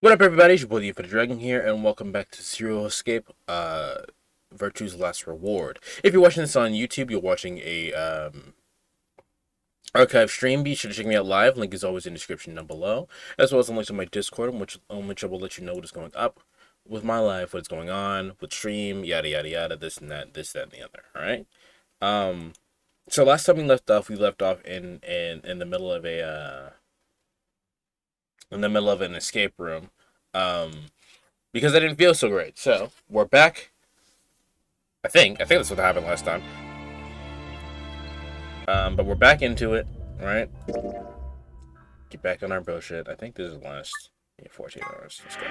What up, everybody? It's your boy, the Infinite Dragon here, and welcome back to Serial Escape, Virtue's Last Reward. If you're watching this on YouTube, you're watching a, archive stream. Be sure to check me out live. Link is always in the description down below, as well as the links on my Discord, on which I will let you know what is going up with my life, what's going on, with stream, yada, yada, yada, this, and that, and the other, alright? So last time we left off in the middle of an escape room. Because I didn't feel so great. So we're back. I think that's what happened last time. But we're back into it, right? Get back on our bullshit. I think this is the last 14 hours. Let's go.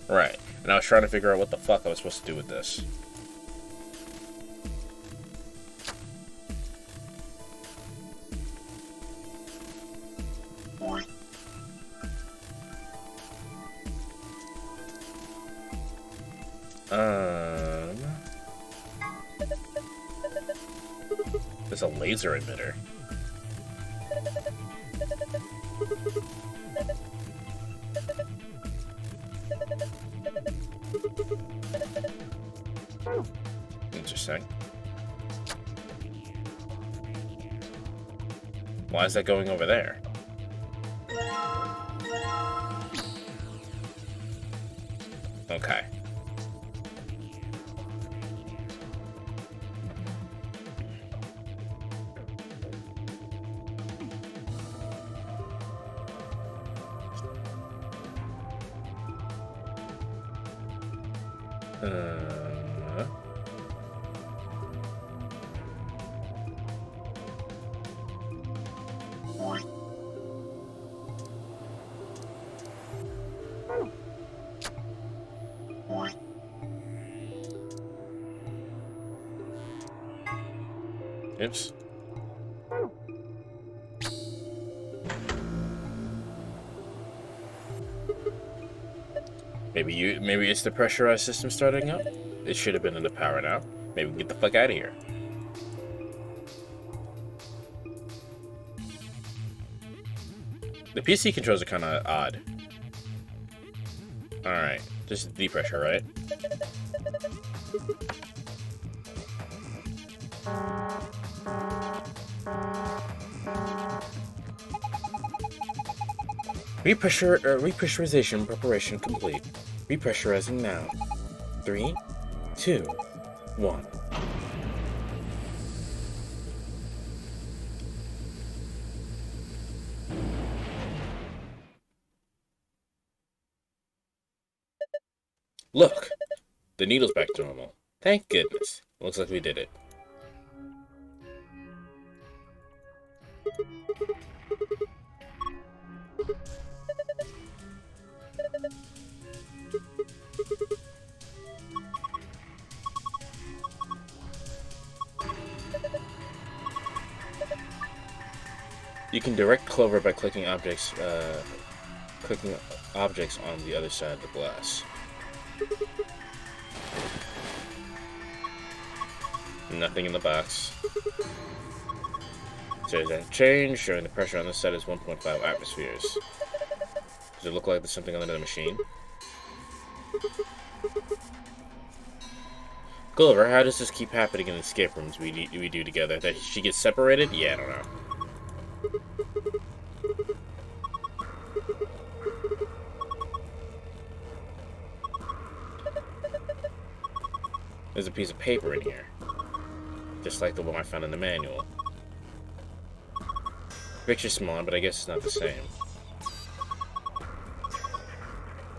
Right. And I was trying to figure out what the fuck I was supposed to do with this. There's a laser emitter. Interesting. Why is that going over there? Okay. Oops. Maybe it's the pressurized system starting up. It should have been in the power now. Maybe we can get the fuck out of here. The PC controls are kind of odd. Alright, this is the pressure, right? Repressurization preparation complete. Repressurizing now. 3, 2, 1. Look! The needle's back to normal. Thank goodness. Looks like we did it. You can direct Clover by clicking objects on the other side of the glass. Nothing in the box. Says that change, showing the pressure on this side is 1.5 atmospheres. Does it look like there's something under the machine? Clover, how does this keep happening in the escape rooms we do together? That she gets separated? Yeah, I don't know. There's a piece of paper in here. Just like the one I found in the manual. Picture's small, but I guess it's not the same.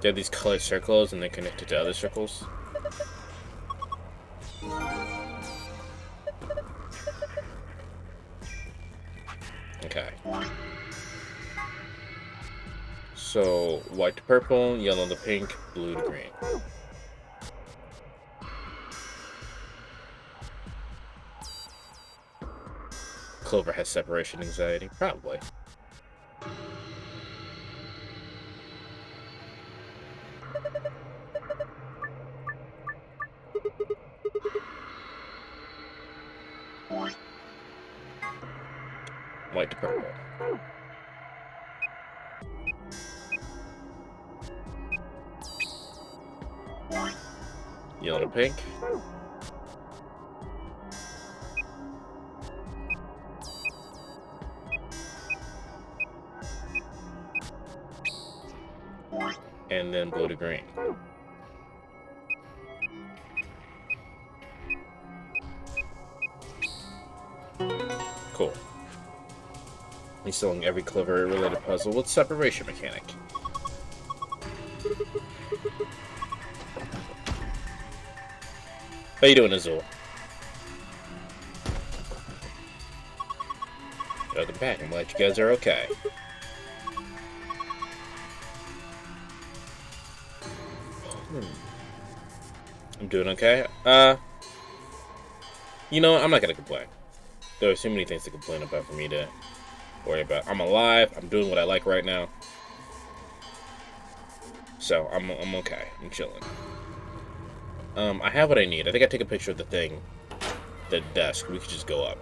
They have these colored circles and they're connected to other circles. Okay. So, white to purple, yellow to pink, blue to green. Clover has separation anxiety? Probably. White to purple. Yellow to pink. And then blue to green. Cool. Installing every clever related puzzle with separation mechanic. How you doing, Azul? Welcome back. I'm glad you guys are okay. I'm doing okay. You know what? I'm not gonna complain. There are too many things to complain about for me to worry about. I'm alive. I'm doing what I like right now. So I'm okay. I'm chilling. I have what I need. I think I take a picture of the thing, the desk. We could just go up.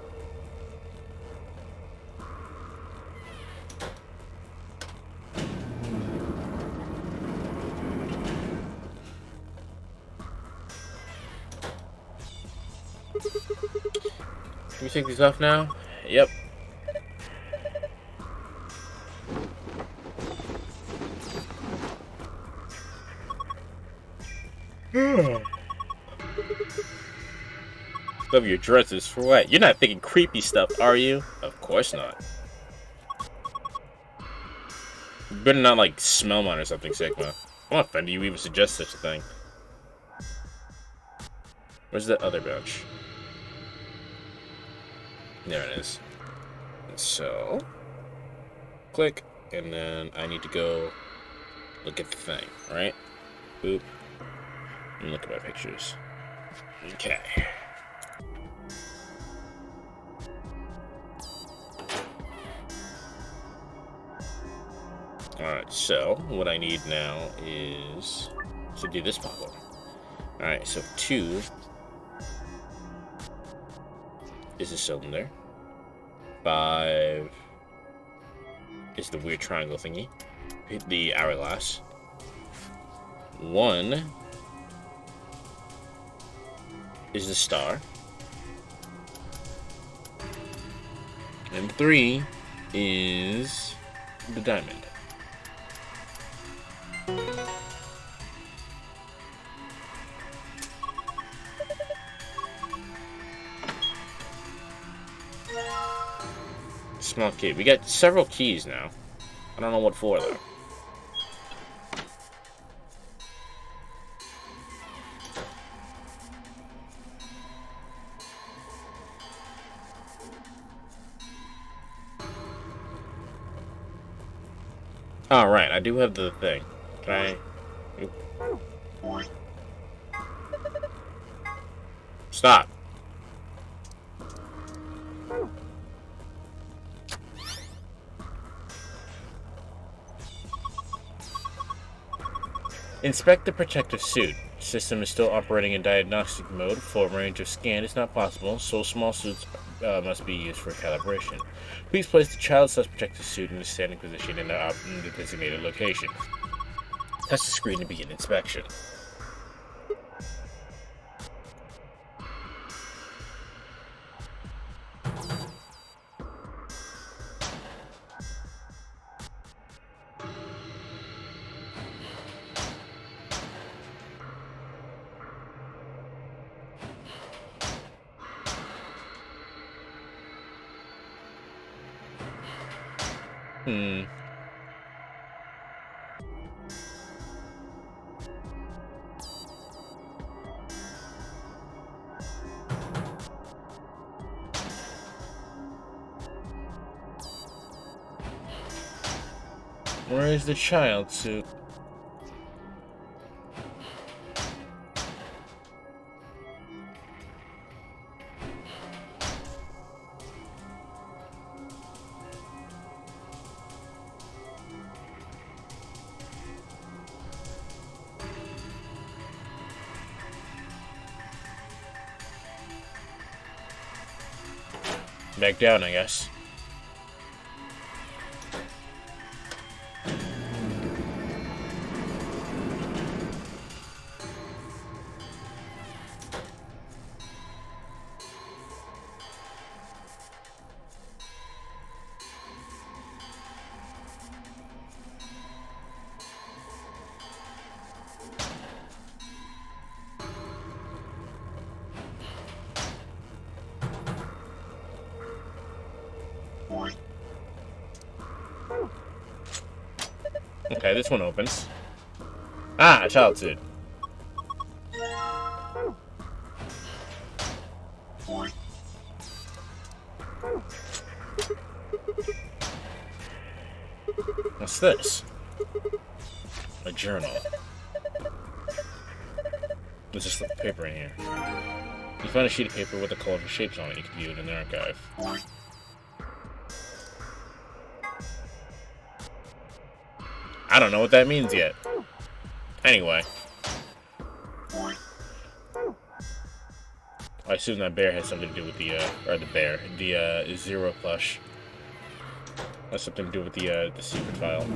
Can we take these off now? Yep. Love your dresses for what? You're not thinking creepy stuff, are you? Of course not. You better not, like, smell mine or something, Sigma. I'm not offended you even suggest such a thing. Where's the other bench? There it is. And so, click, and then I need to go look at the thing, right? Boop. And look at my pictures. Okay. Alright, so what I need now is to do this puzzle. Alright, so 2 is the cylinder. 5 is the weird triangle thingy. The hourglass. 1 is the star. And 3 is the diamond. Small key. We got several keys now. I don't know what for, though. Oh, right. I do have the thing. Can I... Oop. Stop. Inspect the protective suit. System is still operating in diagnostic mode. Full range of scan is not possible, so small suits must be used for calibration. Please place the child-sized protective suit in a standing position in the designated location. Touch the screen to begin inspection. Where is the child suit? Back down, I guess. Okay, this one opens. Ah, child suit. What's this? A journal. There's just a paper in here. You found a sheet of paper with the colorful shapes on it. You can view it in the archive. I don't know what that means yet. Anyway. I assume that bear has something to do with the, or the bear, the, Zero plush. Has something to do with the secret file.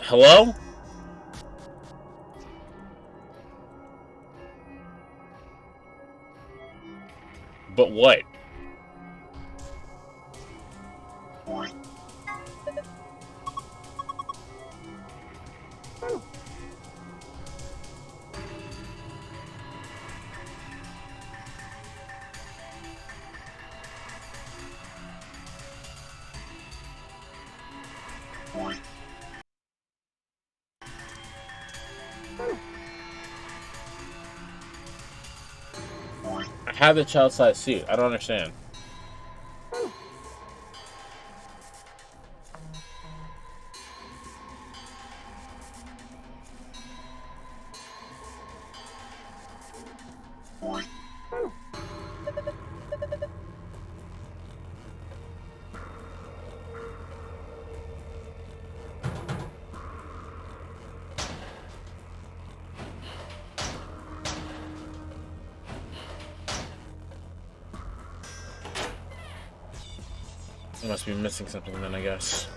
Hello? But what? I have the child-size suit. I don't understand. I must be missing something then, I guess.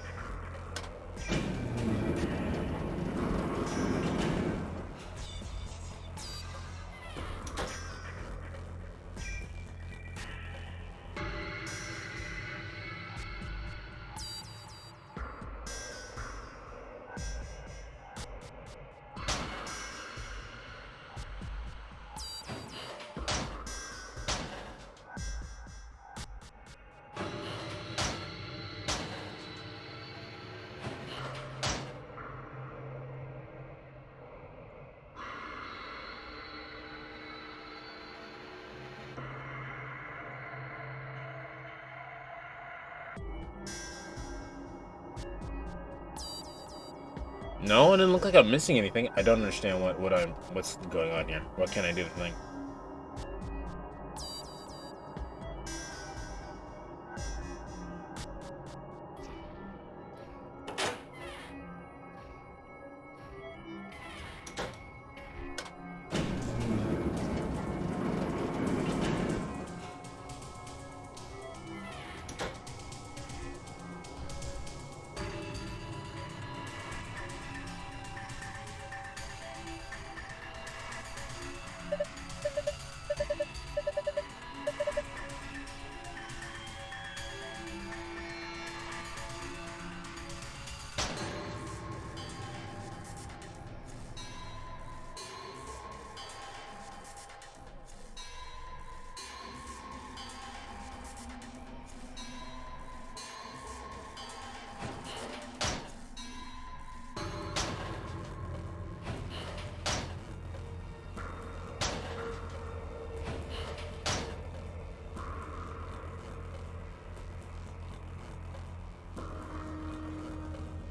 No, it didn't look like I'm missing anything. I don't understand what's going on here. What can I do to think?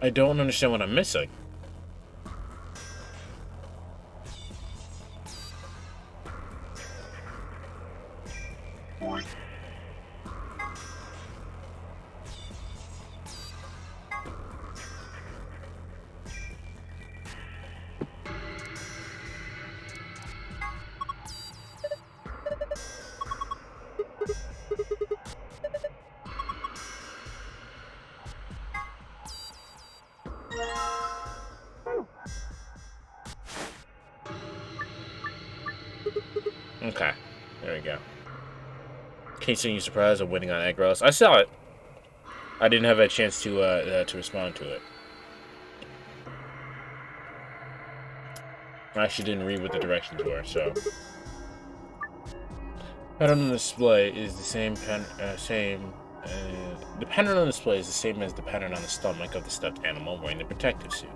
I don't understand what I'm missing. Okay, there we go. Casing you surprised of winning on egg roast. I saw it. I didn't have a chance to respond to it. I actually didn't read what the directions were, so. Pattern on display is the same the pattern on display is the same as the pattern on the stomach of the stuffed animal wearing the protective suit.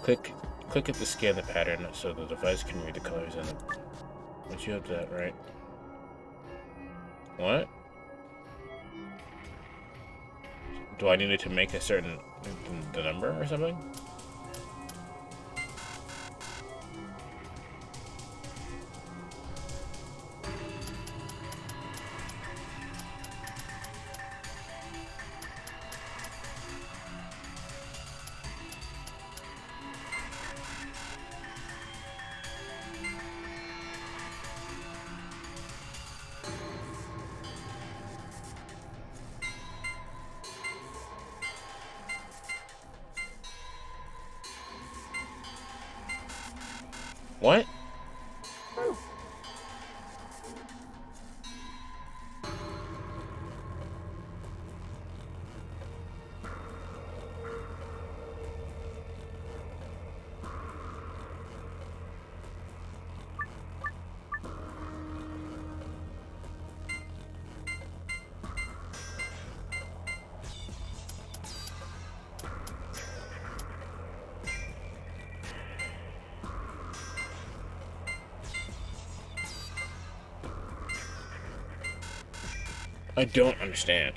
Click it to scan the pattern so the device can read the colors on the. Once you have that right. What? Do I need it to make a certain the number or something? What? I don't understand.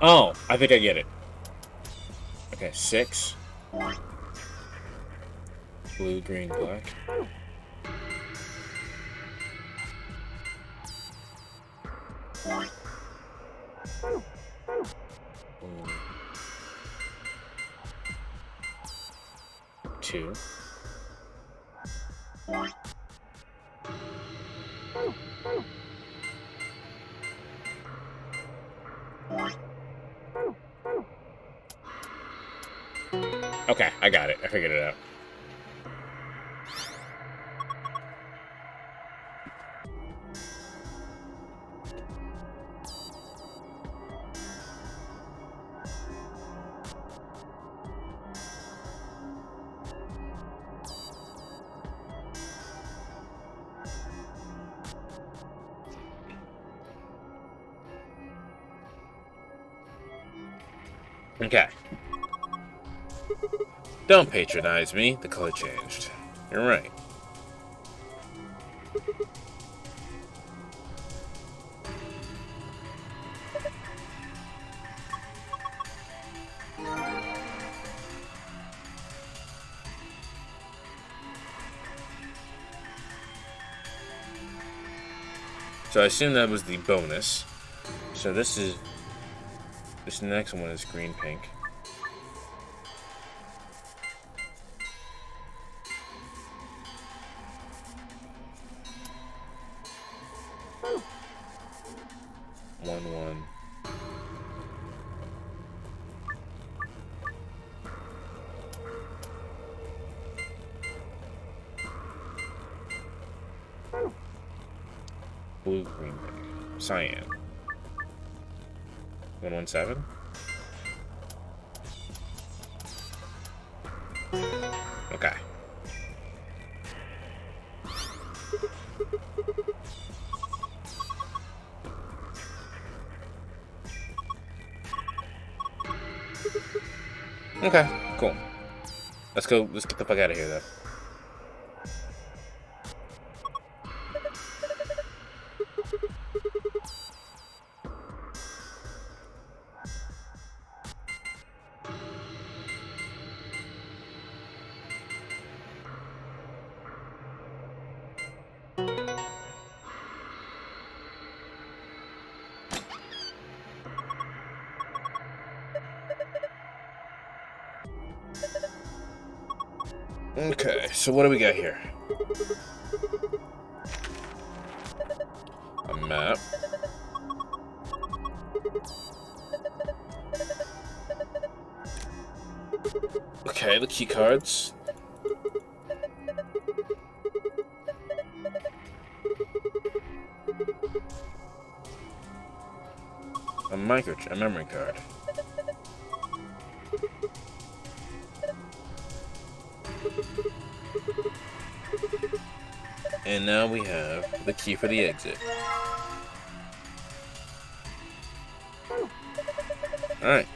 Oh, I think I get it. Okay, 6. Blue, green, black. Ooh. 2. Okay, I got it. I figured it out. Okay. Don't patronize me. The color changed. You're right. So I assume that was the bonus. So this next one is green pink. One. Blue, green, pink. Cyan. 117. Okay. Okay, cool. Let's go. Let's get the fuck out of here, though. Okay, so what do we got here? A map. Okay, the key cards. A memory card. And now we have the key for the exit. Alright.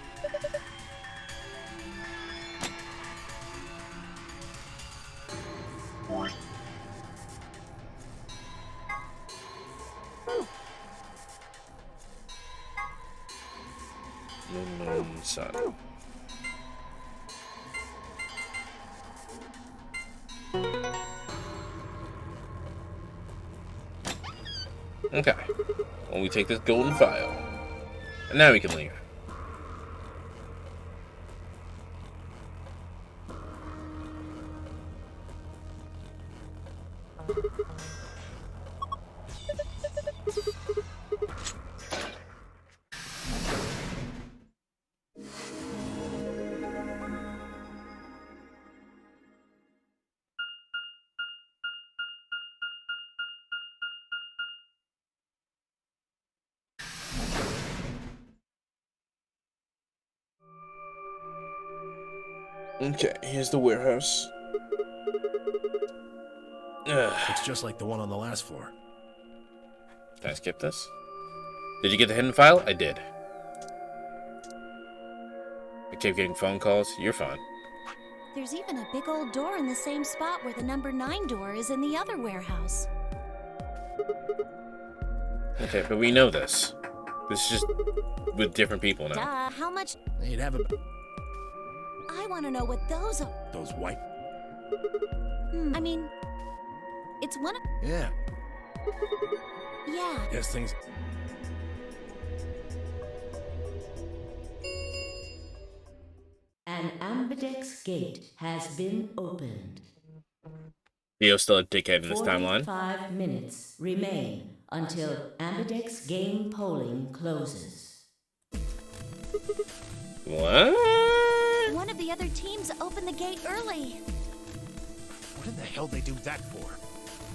Moon, sun. Okay. Well, we take this golden file. And now we can leave. Okay, here's the warehouse. It's just like the one on the last floor. Can I skip this? Did you get the hidden file? I did. I kept getting phone calls. You're fine. There's even a big old door in the same spot where the number 9 door is in the other warehouse. Okay, but we know this. This is just with different people now. Duh, how much? You'd have I want to know what those are. those white. I mean, it's one of... Yeah. Yeah. Guess things. An ambidex gate has been opened. Theo's still a dickhead in this timeline. 5 minutes remain until ambidex game polling closes. What? One of the other teams opened the gate early. What in the hell they do that for?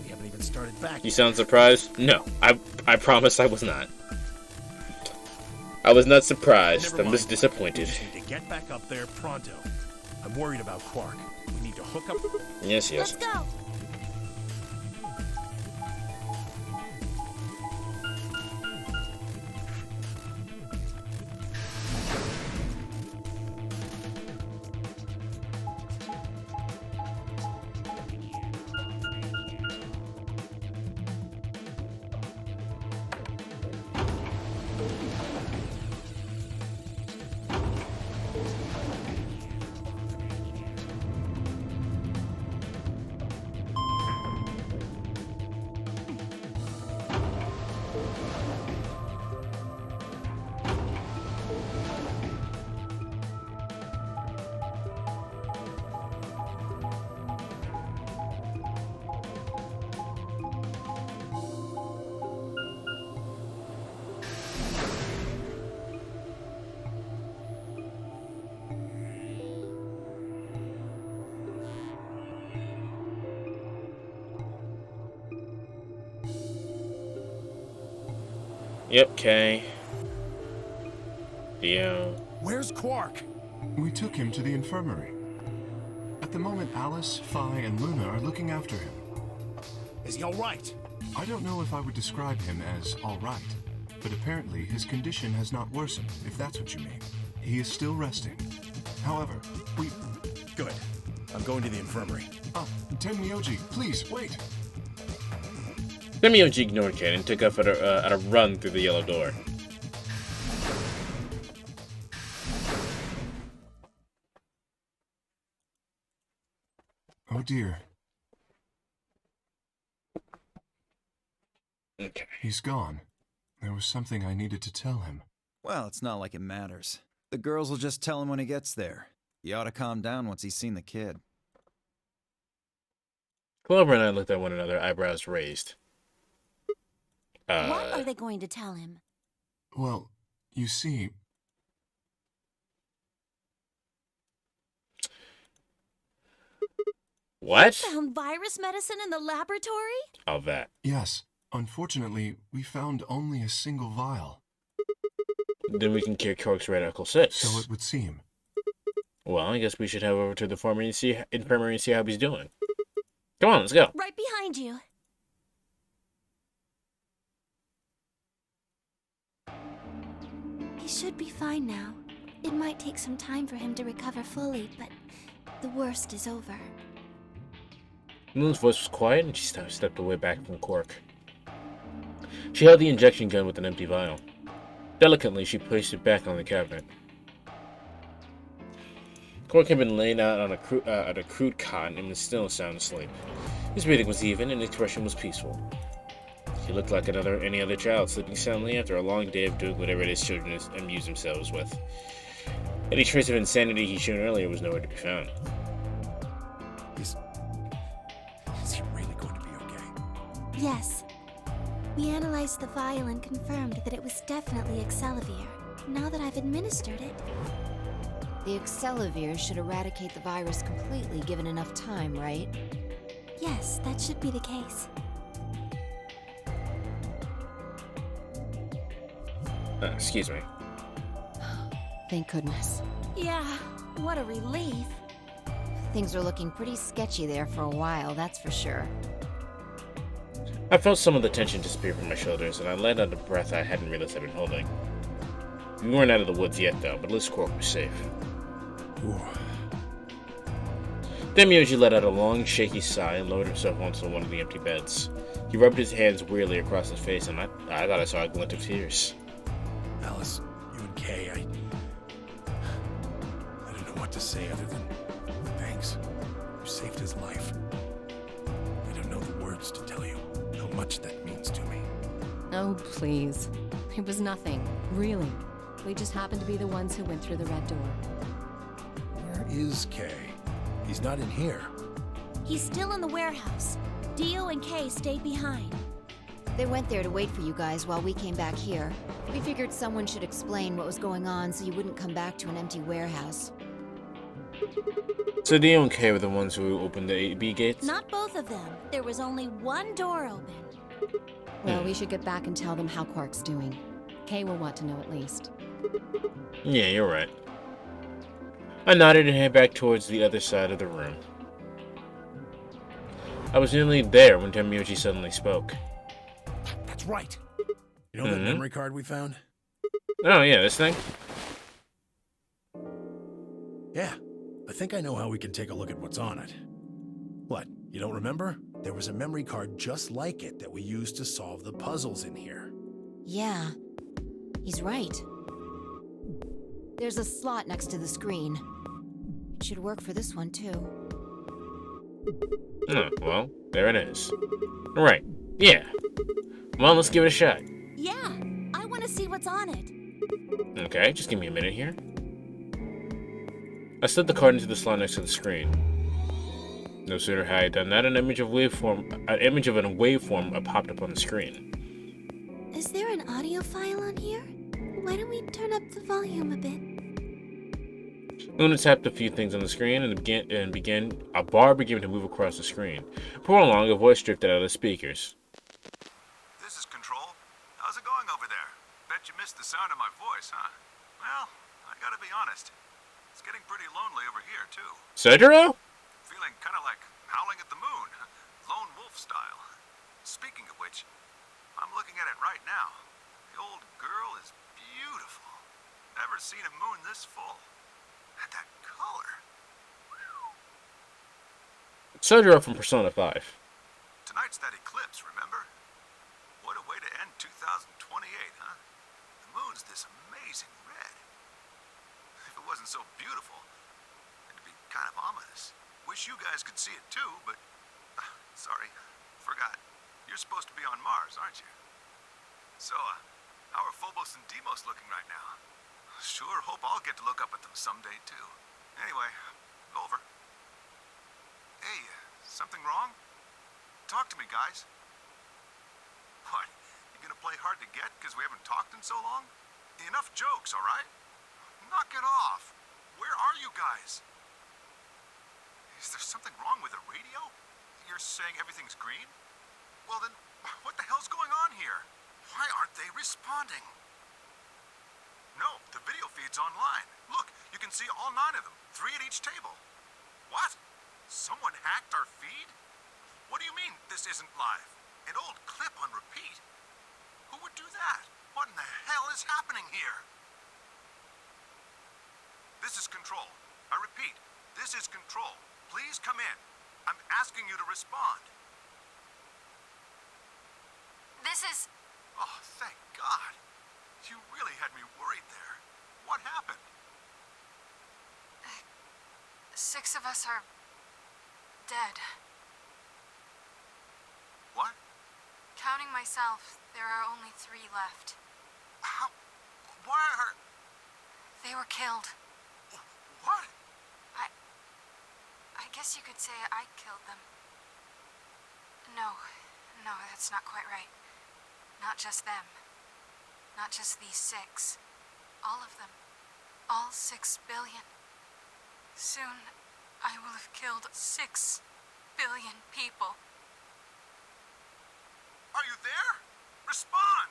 We haven't even started back. You sound surprised? No, I promise I was not. I was not surprised. Never I'm just mind. disappointed. We just need to get back up there pronto. I'm worried about Quark. We need to hook up. Yes, yes. Let's go. Yep, Kay. Dio. Where's Quark? We took him to the infirmary. At the moment, Alice, Phi, and Luna are looking after him. Is he all right? I don't know if I would describe him as all right, but apparently his condition has not worsened, if that's what you mean. He is still resting. However, we... Good. I'm going to the infirmary. Tenmyoji, please, wait! Tenmyoji ignored Ken and took off at a run through the yellow door. Oh dear. Okay. He's gone. There was something I needed to tell him. Well, it's not like it matters. The girls will just tell him when he gets there. He ought to calm down once he's seen the kid. Clover and I looked at one another, eyebrows raised. What are they going to tell him? Well, you see... What? Found virus medicine in the laboratory? All that. Yes. Unfortunately, we found only a single vial. Then we can cure Quark's Radical 6. So it would seem. Well, I guess we should head over to the infirmary and see how he's doing. Come on, let's go. Right behind you. He should be fine now. It might take some time for him to recover fully, but the worst is over. Moon's voice was quiet, and she stepped away back from Quark. She held the injection gun with an empty vial. Delicately, she placed it back on the cabinet. Quark had been laying out on a crude cot and was still sound asleep. His breathing was even, and his expression was peaceful. He looked like any other child, sleeping soundly after a long day of doing whatever it is children amuse themselves with. Any trace of insanity he showed earlier was nowhere to be found. Is he really going to be okay? Yes. We analyzed the vial and confirmed that it was definitely Excelivir, now that I've administered it. The Excelivir should eradicate the virus completely given enough time, right? Yes, that should be the case. Excuse me. Thank goodness. Yeah, what a relief. Things are looking pretty sketchy there for a while, that's for sure. I felt some of the tension disappear from my shoulders, and I let out a breath I hadn't realized I'd been holding. We weren't out of the woods yet, though, but at least Quark was safe. Ooh. Tenmyoji let out a long, shaky sigh and lowered himself onto one of the empty beds. He rubbed his hands wearily across his face, and I thought I saw a glint of tears. Alice, you and Kay, I don't know what to say other than thanks. You saved his life. I don't know the words to tell you how much that means to me. Oh, please. It was nothing, really. We just happened to be the ones who went through the red door. Where is Kay? He's not in here. He's still in the warehouse. Dio and Kay stayed behind. They went there to wait for you guys while we came back here. We figured someone should explain what was going on so you wouldn't come back to an empty warehouse. So Dio and Kay were the ones who opened the AB gates? Not both of them. There was only one door open. Well, we should get back and tell them how Quark's doing. Kay will want to know at least. Yeah, you're right. I nodded and headed back towards the other side of the room. I was nearly there when Tenmyoji suddenly spoke. That's right. You know that memory card we found? Oh, yeah, this thing? Yeah. I think I know how we can take a look at what's on it. What, you don't remember? There was a memory card just like it that we used to solve the puzzles in here. Yeah, he's right. There's a slot next to the screen. It should work for this one, too. Oh, well, there it is. Alright, yeah. Well, let's give it a shot. Yeah, I want to see what's on it. Okay, just give me a minute here. I slid the card into the slot next to the screen. No sooner had I done that, an image of a waveform popped up on the screen. Is there an audio file on here? Why don't we turn up the volume a bit? Luna tapped a few things on the screen and a bar began to move across the screen. Before long, a voice drifted out of the speakers. This is Control. How's it going over there? missed the sound of my voice, huh? Well, I gotta be honest. It's getting pretty lonely over here, too. Cedro? Feeling kind of like howling at the moon, lone wolf style. Speaking of which, I'm looking at it right now. The old girl is beautiful. Never seen a moon this full. And that color. Cedro from Persona 5. Tonight's that eclipse, remember? What a way to end 2028, huh? The moon's this amazing red. If it wasn't so beautiful, it'd be kind of ominous. Wish you guys could see it too, but... sorry, forgot. You're supposed to be on Mars, aren't you? So, how are Phobos and Deimos looking right now? Sure hope I'll get to look up at them someday too. Anyway, over. Hey, something wrong? Talk to me, guys. What? You gonna play hard to get because we haven't talked in so long? Enough jokes, all right? Knock it off. Where are you guys? Is there something wrong with the radio? You're saying everything's green? Well then, what the hell's going on here? Why aren't they responding? No, the video feed's online. Look, you can see all 9 of them, 3 at each table. What? Someone hacked our feed? What do you mean this isn't live? An old clip on repeat? Who would do that? What in the hell is happening here? This is Control. I repeat, this is Control. Please come in. I'm asking you to respond. This is... Oh, thank God. You really had me worried there. What happened? 6 of us are... dead. What? Counting myself, there are only 3 left. How? Why are... They were killed. What? I guess you could say I killed them. No, that's not quite right. Not just them. Not just these 6. All of them. All 6 billion. Soon, I will have killed 6 billion people. Are you there? Respond!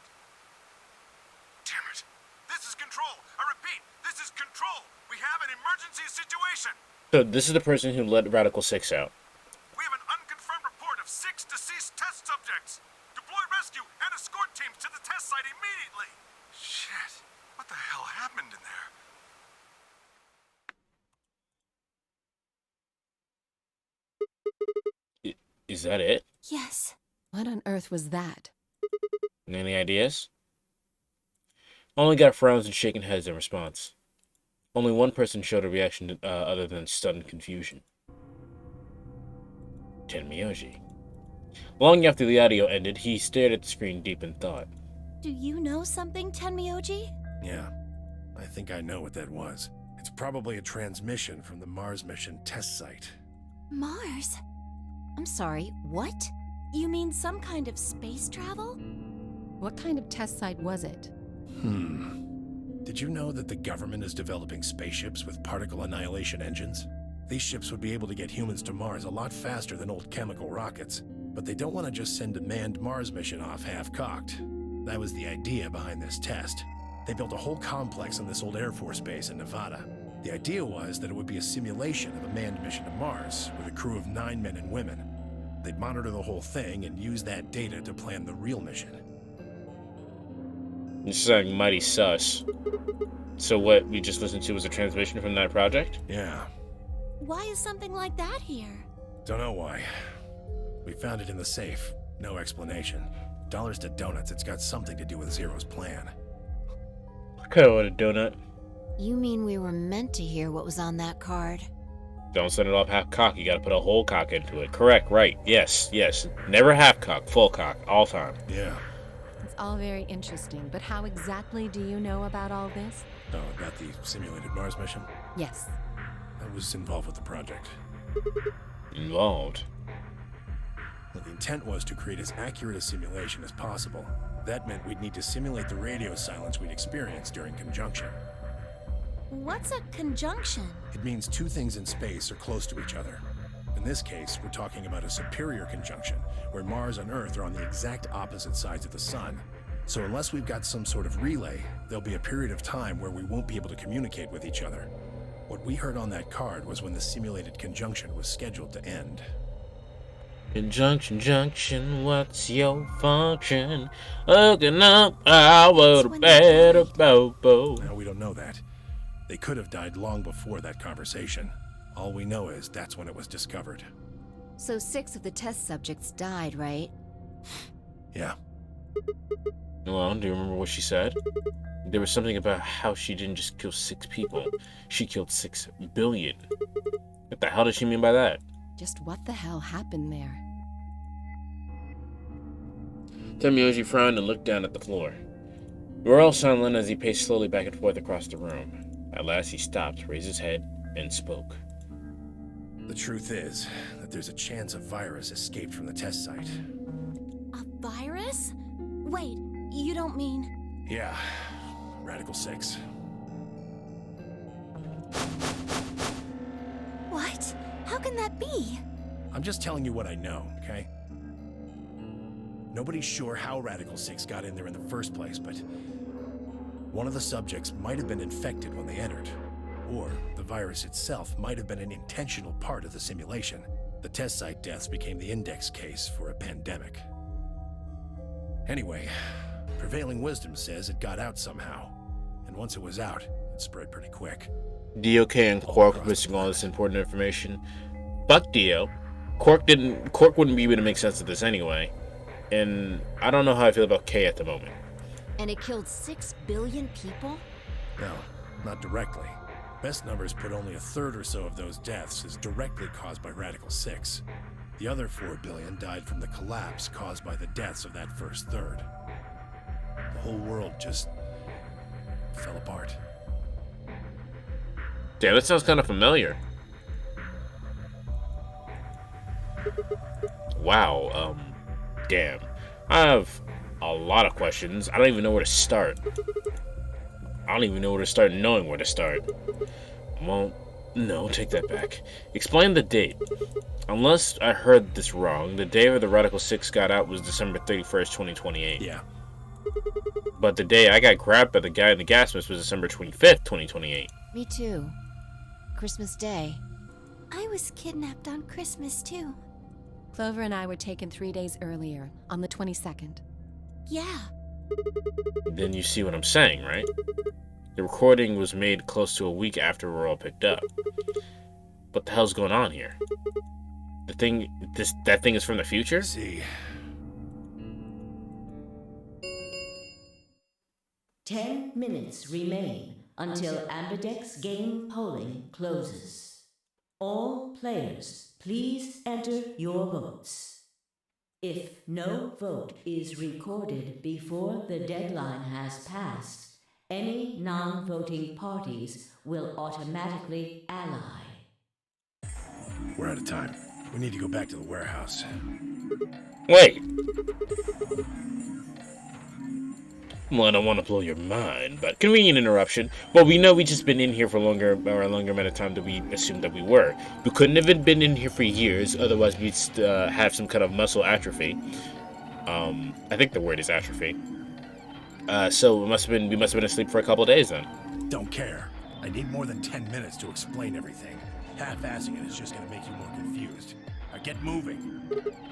Damn it. This is Control. I repeat, this is Control. We have an emergency situation. So this is the person who let Radical 6 out. We have an unconfirmed report of 6 deceased test subjects. Deploy rescue and escort teams to the test site immediately. Shit. What the hell happened in there? Is that it? Yes. What on earth was that? Any ideas? Only got frowns and shaking heads in response. Only one person showed a reaction other than stunned confusion. Tenmyoji. Long after the audio ended, he stared at the screen deep in thought. Do you know something, Tenmyoji? Yeah, I think I know what that was. It's probably a transmission from the Mars mission test site. Mars? I'm sorry, what? You mean some kind of space travel? What kind of test site was it? Did you know that the government is developing spaceships with particle annihilation engines? These ships would be able to get humans to Mars a lot faster than old chemical rockets, but they don't want to just send a manned Mars mission off half-cocked. That was the idea behind this test. They built a whole complex on this old Air Force base in Nevada. The idea was that it would be a simulation of a manned mission to Mars with a crew of 9 men and women. They'd monitor the whole thing and use that data to plan the real mission. This sounds mighty sus. So what we just listened to was a transmission from that project? Yeah. Why is something like that here? Don't know why. We found it in the safe. No explanation. Dollars to donuts, it's got something to do with Zero's plan. I kinda want a donut. You mean we were meant to hear what was on that card? Don't send it off half cock, you gotta put a whole cock into it. Correct, right. Yes. Never half cock, full cock, all time. Yeah. It's all very interesting, but how exactly do you know about all this? Oh, about the simulated Mars mission? Yes. I was involved with the project. Involved. Well, the intent was to create as accurate a simulation as possible. That meant we'd need to simulate the radio silence we'd experienced during conjunction. What's a conjunction? It means 2 things in space are close to each other. In this case, we're talking about a superior conjunction, where Mars and Earth are on the exact opposite sides of the Sun. So unless we've got some sort of relay, there'll be a period of time where we won't be able to communicate with each other. What we heard on that card was when the simulated conjunction was scheduled to end. Conjunction, junction, what's your function? Hooking up our better bobo. Now, we don't know that. They could have died long before that conversation. All we know is that's when it was discovered. So 6 of the test subjects died, right? Yeah. Well, do you remember what she said? There was something about how she didn't just kill 6 people. She killed 6 billion. What the hell did she mean by that? Just what the hell happened there? Temyoji frowned and looked down at the floor. We were all silent as he paced slowly back and forth across the room. At last he stopped, raised his head, and spoke. The truth is that there's a chance a virus escaped from the test site. A virus? Wait, you don't mean... Yeah, Radical 6. What? How can that be? I'm just telling you what I know, okay? Nobody's sure how Radical 6 got in there in the first place, but one of the subjects might have been infected when they entered. Or the virus itself might have been an intentional part of the simulation. The test site deaths became the index case for a pandemic. Anyway, prevailing wisdom says it got out somehow. And once it was out, it spread pretty quick. DOK and Quark missing all this important information. Fuck Dio. Quark wouldn't be able to make sense of this anyway. And I don't know how I feel about K at the moment. And it killed 6 billion people? No, not directly. Best numbers put only a third or so of those deaths as directly caused by Radical 6. The other 4 billion died from the collapse caused by the deaths of that first third. The whole world just fell apart. Damn, that sounds kind of familiar. Wow, damn. I have a lot of questions. I don't even know where to start. I don't even know where to start knowing where to start. Well, no, take that back. Explain the date. Unless I heard this wrong, the day where the Radical 6 got out was December 31st, 2028. Yeah. But the day I got grabbed by the guy in the gas mask was December 25th, 2028. Me too. Christmas Day. I was kidnapped on Christmas, too. Clover and I were taken 3 days earlier, on the 22nd. Yeah. Then you see what I'm saying, right? The recording was made close to a week after we're all picked up. What the hell's going on here? That thing is from the future? See. 10 minutes remain until Ambidex game polling closes. All players, please enter your votes. If no vote is recorded before the deadline has passed, any non-voting parties will automatically ally. We're out of time. We need to go back to the warehouse. Wait. Well, I don't want to blow your mind, but convenient interruption. Well, we know we just been in here for a longer amount of time than we assumed that we were. We couldn't have been in here for years, otherwise we'd have some kind of muscle atrophy. I think the word is atrophy. So we must have been asleep for a couple of days then. Don't care. I need more than 10 minutes to explain everything. Half-assing it is just gonna make you more confused. Now get moving.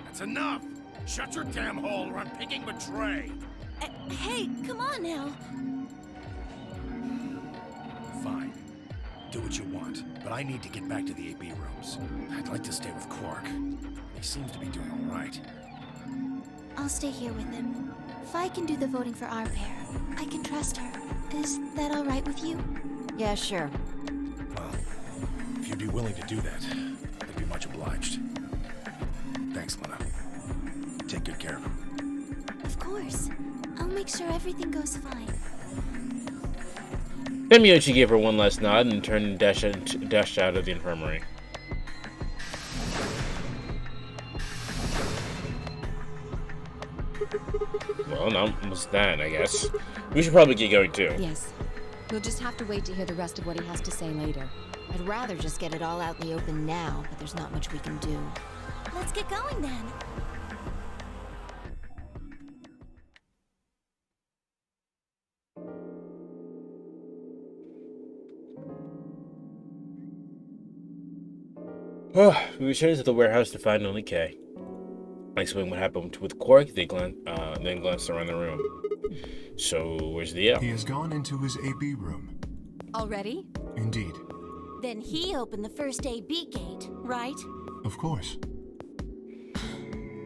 That's enough! Shut your damn hole or I'm picking betray! Hey, come on now. Fine. Do what you want, but I need to get back to the AB rooms. I'd like to stay with Quark. He seems to be doing all right. I'll stay here with him. Fi can do the voting for our pair. I can trust her. Is that all right with you? Yeah, sure. Well, if you'd be willing to do that, I'd be much obliged. Thanks, Lena. Take good care of him. Of course. I'll make sure everything goes fine. Then Miyoshi gave her one last nod and turned and dashed out of the infirmary. Well, that was that, I guess. We should probably get going too. Yes. We'll just have to wait to hear the rest of what he has to say later. I'd rather just get it all out in the open now, but there's not much we can do. Let's get going then. We return to the warehouse to find only Kay. I explain what happened with Quark. They then glance around the room. So, where's the L? He has gone into his AB room. Already? Indeed. Then he opened the first AB gate, right? Of course.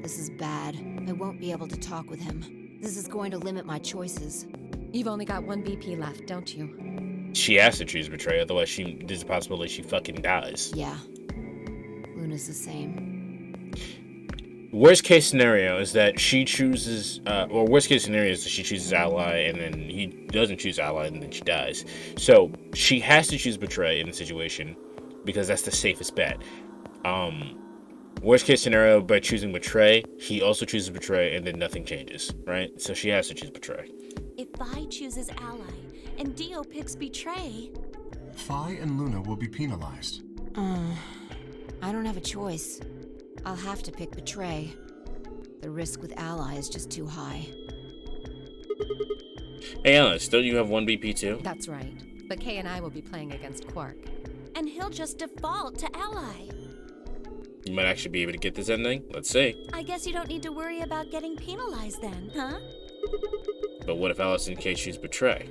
This is bad. I won't be able to talk with him. This is going to limit my choices. You've only got one BP left, don't you? She has to choose betray, otherwise there's a possibility she fucking dies. Yeah. Luna's the same. Worst case scenario is that she chooses, or worst case scenario is that she chooses ally and then he doesn't choose ally and then she dies. So she has to choose betray in the situation because that's the safest bet. Worst case scenario, by choosing betray, he also chooses betray and then nothing changes, right? So she has to choose betray. If Vi chooses ally and Dio picks betray... Phi and Luna will be penalized. I don't have a choice. I'll have to pick betray. The risk with ally is just too high. Hey Alice, don't you have one BP too? That's right. But Kay and I will be playing against Quark. And he'll just default to ally. You might actually be able to get this ending. Let's see. I guess you don't need to worry about getting penalized then, huh? But what if Alice and Kay choose betray?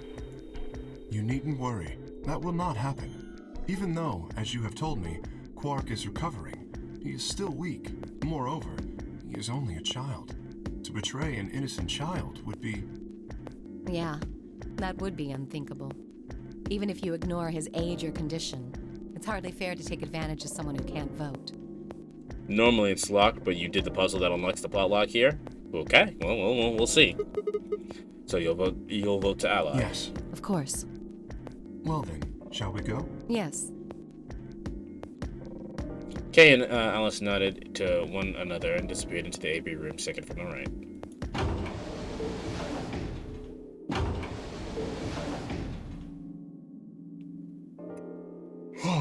You needn't worry. That will not happen. Even though, as you have told me, Quark is recovering, he is still weak. Moreover, he is only a child. To betray an innocent child would be... Yeah, that would be unthinkable. Even if you ignore his age or condition, it's hardly fair to take advantage of someone who can't vote. Normally it's locked, but you did the puzzle that unlocks the plot lock here? Okay, well, we'll see. So you'll vote to ally? Yes. Of course. Well then, shall we go? Yes. Kay and Alice nodded to one another and disappeared into the AB room second from the right.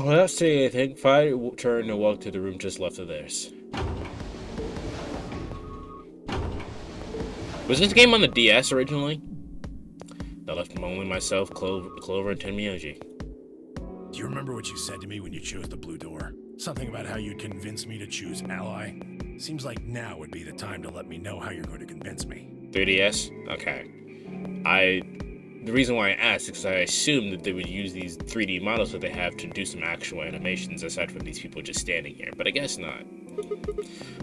Without saying anything, Phi turned and walked to the room just left of theirs. Was this game on the DS originally? That left only myself, Clover, and Tenmyoji. Do you remember what you said to me when you chose the blue door? Something about how you'd convince me to choose ally? Seems like now would be the time to let me know how you're going to convince me. 3DS? Okay. The reason why I asked is because I assumed that they would use these 3D models that they have to do some actual animations aside from these people just standing here, but I guess not.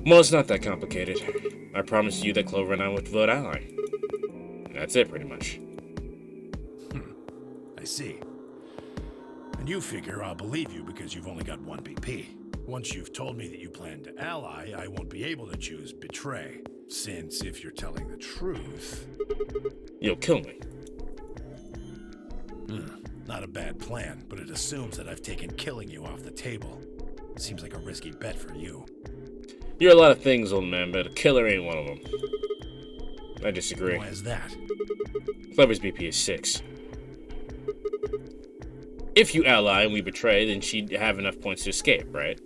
Well, it's not that complicated. I promised you that Clover and I would vote ally. That's it, pretty much. I see. And you figure I'll believe you because you've only got one BP. Once you've told me that you plan to ally, I won't be able to choose betray. Since if you're telling the truth... You'll kill me. Not a bad plan, but it assumes that I've taken killing you off the table. Seems like a risky bet for you. You're a lot of things, old man, but a killer ain't one of them. I disagree. Why is that? Clover's BP is 6. If you ally and we betray, then she'd have enough points to escape, right?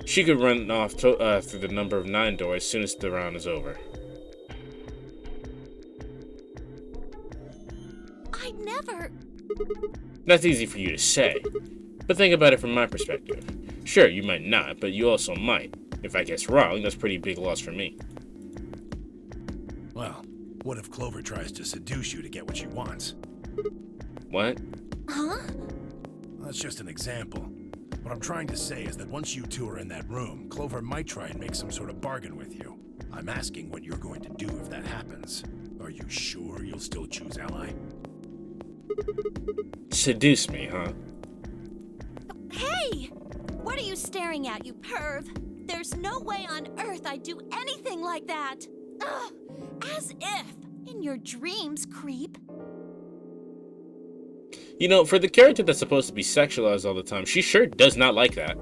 She could run off through the number of 9 door as soon as the round is over. I'd never... That's easy for you to say, but think about it from my perspective. Sure, you might not, but you also might. If I guess wrong, that's pretty big loss for me. Well, what if Clover tries to seduce you to get what she wants? What? Huh? That's just an example. What I'm trying to say is that once you two are in that room, Clover might try and make some sort of bargain with you. I'm asking what you're going to do if that happens. Are you sure you'll still choose ally? Seduce me, huh? Hey! What are you staring at, you perv? There's no way on earth I'd do anything like that! Ugh! As if! In your dreams, creep! You know, for the character that's supposed to be sexualized all the time, she sure does not like that.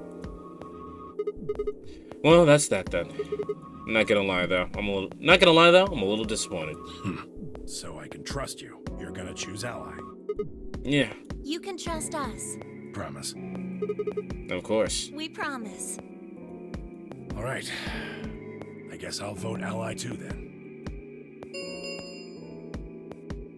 Well, that's that then. I'm not gonna lie though. I'm a little disappointed. So I can trust you. You're gonna choose ally. Yeah, You can trust us. Promise. of course. We promise. All right. I guess I'll vote ally too then.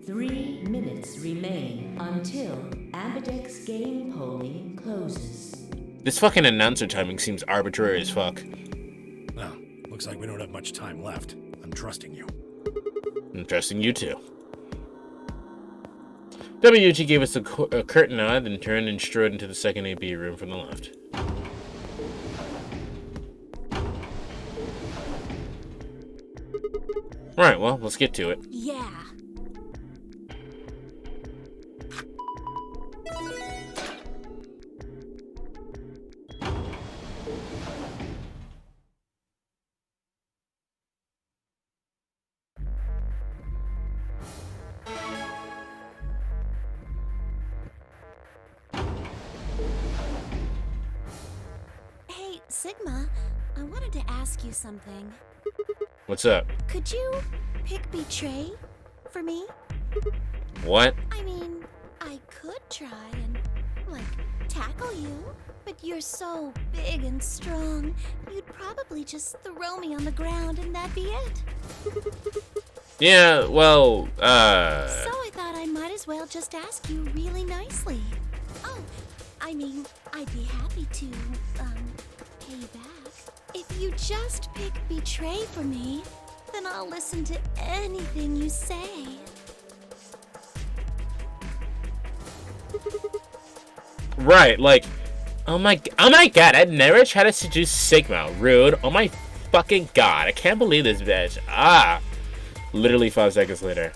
3 minutes remain until Ambidex game polling closes. This fucking announcer timing seems arbitrary as fuck. Well, looks like we don't have much time left. I'm trusting you. I'm trusting you too. WG gave us a curtain nod, then turned and strode into the second AB room from the left. Alright, well, let's get to it. Yeah. Hey, Sigma, I wanted to ask you something. What's up? Could you pick Betray for me? What? I mean, I could try and, like, tackle you, but you're so big and strong, you'd probably just throw me on the ground and that'd be it. Yeah, well, So I thought I might as well just ask you really nicely. Oh, I mean, I'd be happy to, pay you back. If you just pick Betray for me, then I'll listen to anything you say. right, like, oh my god, I'd never try to seduce Sigma. Rude. Oh my fucking god, I can't believe this bitch. Literally 5 seconds later.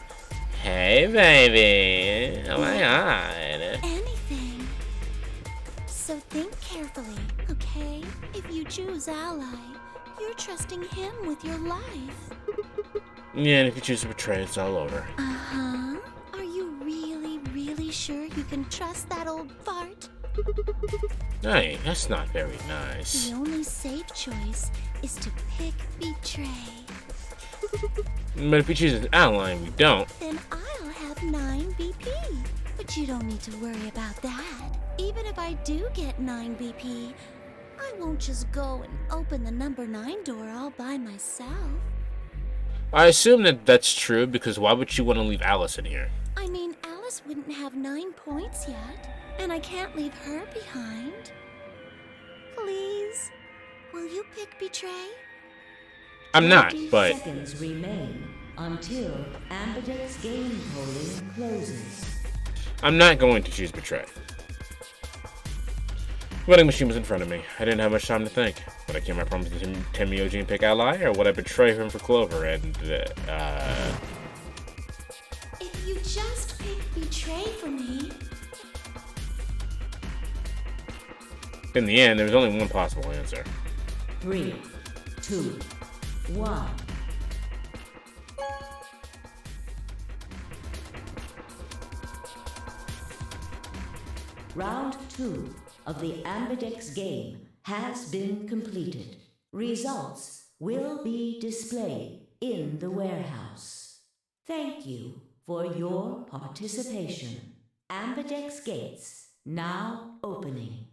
Hey, baby. Oh my god. Anything. So think carefully, okay? If you choose Ally, you're trusting him with your life. Yeah, and if you choose to betray, it's all over. Uh-huh. Are you really, really sure you can trust that old fart? Hey, that's not very nice. The only safe choice is to pick Betray. But if we choose an ally and we don't, Then I'll have 9 BP. But you don't need to worry about that. Even if I do get 9 BP, I won't just go and open the number 9 door all by myself. I assume that that's true because why would you want to leave Alice in here? I mean, Alice wouldn't have 9 points yet, and I can't leave her behind. Please, will you pick Betray? I'm not, 20 but seconds remain until Ambidex's game polling closes. I'm not going to choose betray. The voting machine was in front of me. I didn't have much time to think. Would I keep my promise to Tim Mioji and pick ally, or would I betray him for Clover and, If you just pick Betray for me, In the end, there was only one possible answer. 3, 2, 1. Round 2 of the Ambidex game has been completed. Results will be displayed in the warehouse. Thank you for your participation. Ambidex gates now opening.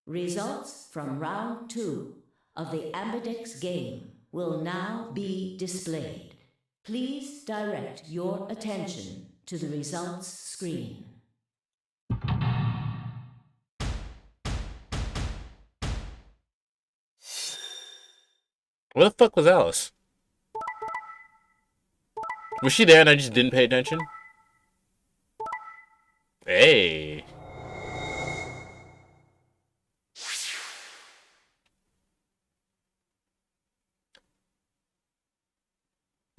Results from round 2 of the Ambidex game will now be displayed. Please direct your attention to the results screen. Where the fuck was Alice? Was she there and I just didn't pay attention? Hey.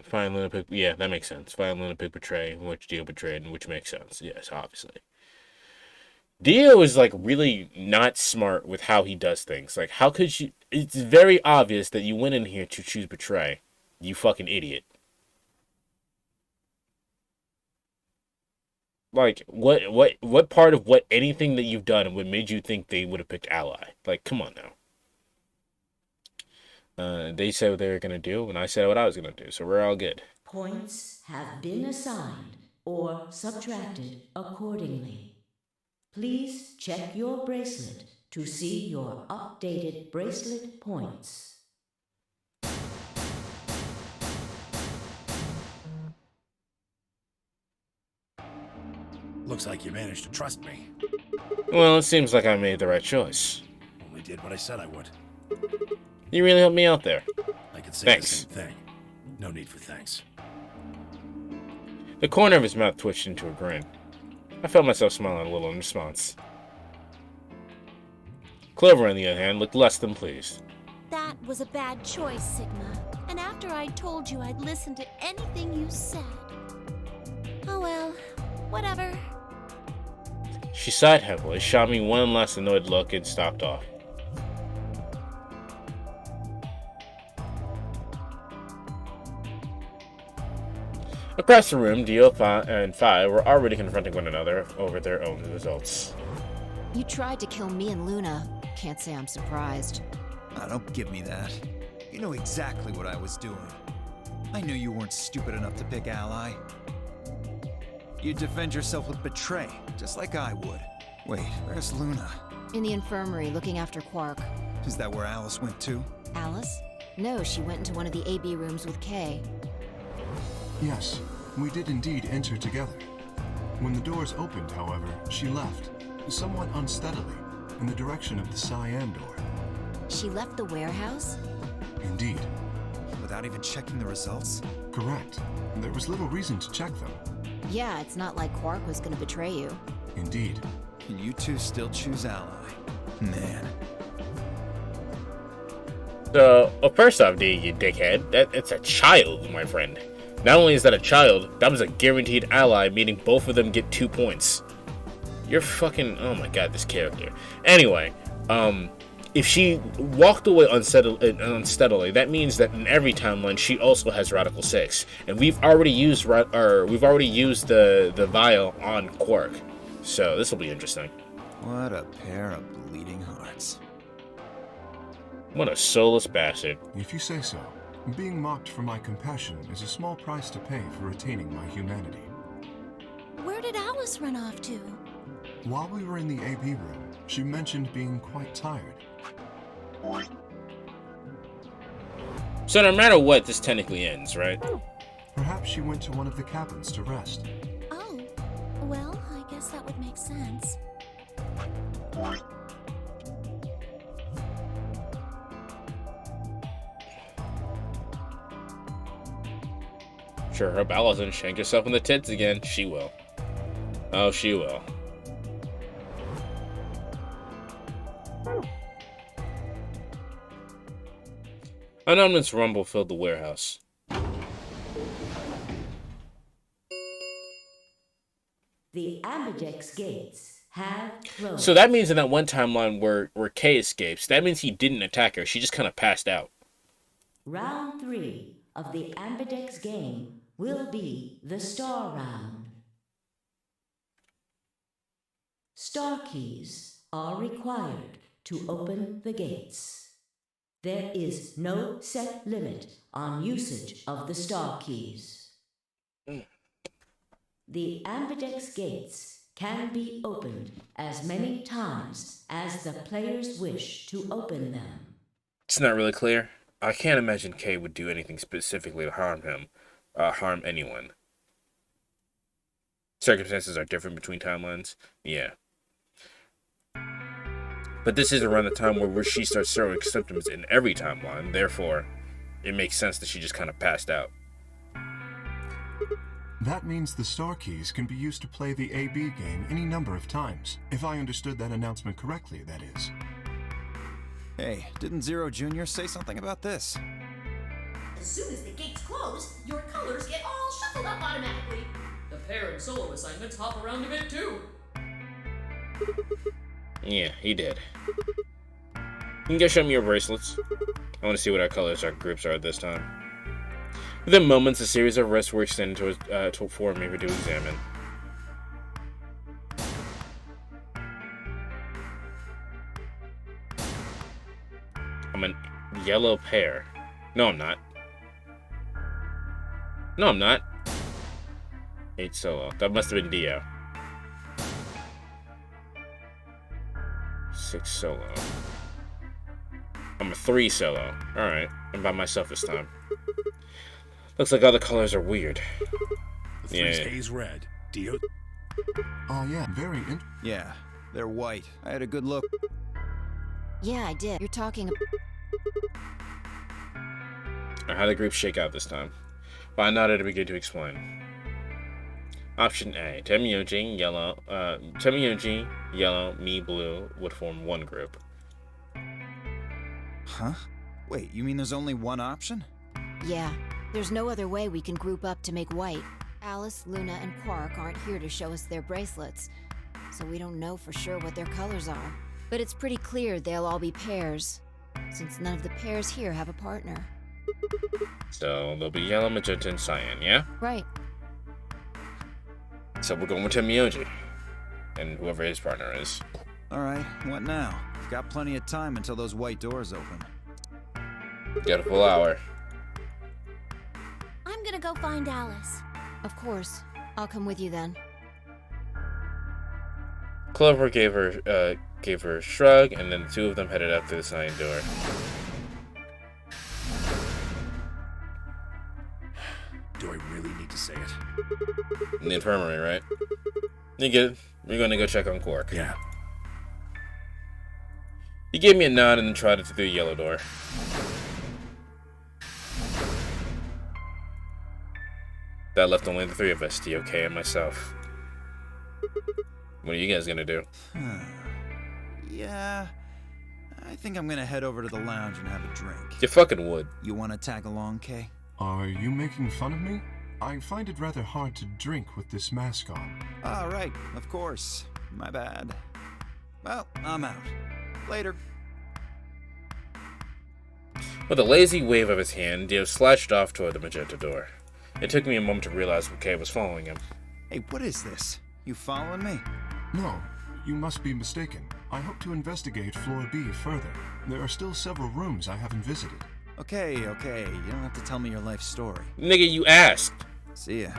Find Luna pick. Yeah, that makes sense. Find Luna pick betray, which Dio betrayed, which makes sense. Yes, obviously. Dio is like really not smart with how he does things. Like, how could you? It's very obvious that you went in here to choose betray. You fucking idiot. Like, what part of what anything that you've done would made you think they would have picked ally? Like, come on now. They said what they were gonna do, and I said what I was gonna do, so we're all good. Points have been assigned or subtracted accordingly. Please check your bracelet to see your updated bracelet points. Looks like you managed to trust me. Well, it seems like I made the right choice. Only did what I said I would. You really helped me out there. I could say Thanks. the same thing. No need for thanks. The corner of his mouth twitched into a grin. I felt myself smiling a little in response. Clover, on the other hand, looked less than pleased. That was a bad choice, Sigma. And after I told you I'd listen to anything you said. Oh well, whatever. She sighed heavily, shot me one last annoyed look, and stopped off. Across the room, Dio and Phi were already confronting one another over their own results. You tried to kill me and Luna. Can't say I'm surprised. Ah, don't give me that. You know exactly what I was doing. I knew you weren't stupid enough to pick Ally. You'd defend yourself with betray, just like I would. Wait, where's Luna? In the infirmary, looking after Quark. Is that where Alice went to? Alice? No, she went into one of the AB rooms with Kay. Yes, we did indeed enter together. When the doors opened, however, she left, somewhat unsteadily, in the direction of the cyan door. She left the warehouse? Indeed. Without even checking the results? Correct. There was little reason to check them. Yeah, it's not like Quark was gonna betray you. Indeed. And you two still choose Ally. Man. So, first off, D, you dickhead, it's a child, my friend. Not only is that a child, that was a guaranteed ally, meaning both of them get 2 points. You're fucking... Oh my god, this character. Anyway, if she walked away unsteadily, that means that in every timeline she also has Radical 6, and we've already used the vial on Quark, so this will be interesting. What a pair of bleeding hearts. What a soulless bastard. If you say so. Being mocked for my compassion is a small price to pay for retaining my humanity. Where did Alice run off to? While we were in the AB room, she mentioned being quite tired. So no matter what, this technically ends, right? Perhaps she went to one of the cabins to rest. Oh, well, I guess that would make sense. Sure hope Alice doesn't shank herself in the tits again. She will. Oh, she will. An ominous rumble filled the warehouse. The Ambidex gates have closed. So that means in that one timeline where Kay escapes, that means he didn't attack her. She just kind of passed out. Round 3 of the Ambidex game will be the star round. Star keys are required to open the gates. There is no set limit on usage of the star keys. The Ambidex gates can be opened as many times as the players wish to open them. It's not really clear. I can't imagine Kay would do anything specifically to harm anyone. Circumstances are different between timelines. Yeah. But this is around the time where she starts showing symptoms in every timeline. Therefore, it makes sense that she just kind of passed out. That means the star keys can be used to play the AB game any number of times. If I understood that announcement correctly, that is. Hey, didn't Zero Jr. say something about this? As soon as the gates close, your colors get all shuffled up automatically. The pair and solo assignments hop around a bit too. Yeah, he did. You can go show me your bracelets. I want to see what our colors our groups are this time. Within moments, a series of wrists were extended for me to examine. I'm a yellow pair. No, I'm not. No, I'm not. 8 solo. That must have been Dio. 6 solo. I'm a 3 solo. Alright, I'm by myself this time. Looks like all the colors are weird. The 3 stays red. Dio. Oh, yeah, Yeah, they're white. I had a good look. Yeah, I did. You're talking. How the group shake out this time? But I nodded to begin to explain. Option A, Temyoji, yellow, me, blue would form one group. Huh? Wait, you mean there's only one option? Yeah, there's no other way we can group up to make white. Alice, Luna, and Quark aren't here to show us their bracelets, so we don't know for sure what their colors are. But it's pretty clear they'll all be pairs, since none of the pairs here have a partner. So they'll be yellow, magenta, and cyan, yeah? Right. So we're going with Temyoji. And whoever his partner is. Alright, what now? We've got plenty of time until those white doors open. Got a full hour. I'm gonna go find Alice. Of course. I'll come with you then. Clover gave her a shrug, and then the two of them headed up to the cyan door. Do I really need to say it? In the infirmary, right? You good? We're gonna go check on Quark. Yeah. He gave me a nod and then trotted through the yellow door. That left only the three of us, DOK and myself. What are you guys gonna do? Yeah, I think I'm gonna head over to the lounge and have a drink. You fucking would. You wanna tag along, Kay? Are you making fun of me? I find it rather hard to drink with this mask on. Ah, right, of course. My bad. Well, I'm out. Later. With a lazy wave of his hand, Dio slashed off toward the magenta door. It took me a moment to realize Kay was following him. Hey, what is this? You following me? No, you must be mistaken. I hope to investigate Floor B further. There are still several rooms I haven't visited. Okay, you don't have to tell me your life story. Nigga, you asked! See ya.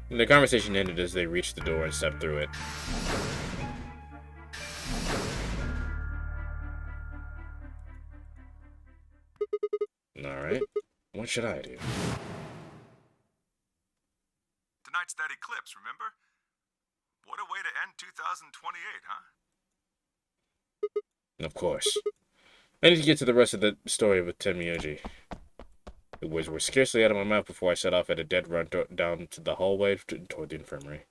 The conversation ended as they reached the door and stepped through it. Alright, what should I do? Tonight's that eclipse, remember? What a way to end 2028, huh? Of course. I need to get to the rest of the story with Temyoji. The words were scarcely out of my mouth before I set off at a dead run down to the hallway toward the infirmary.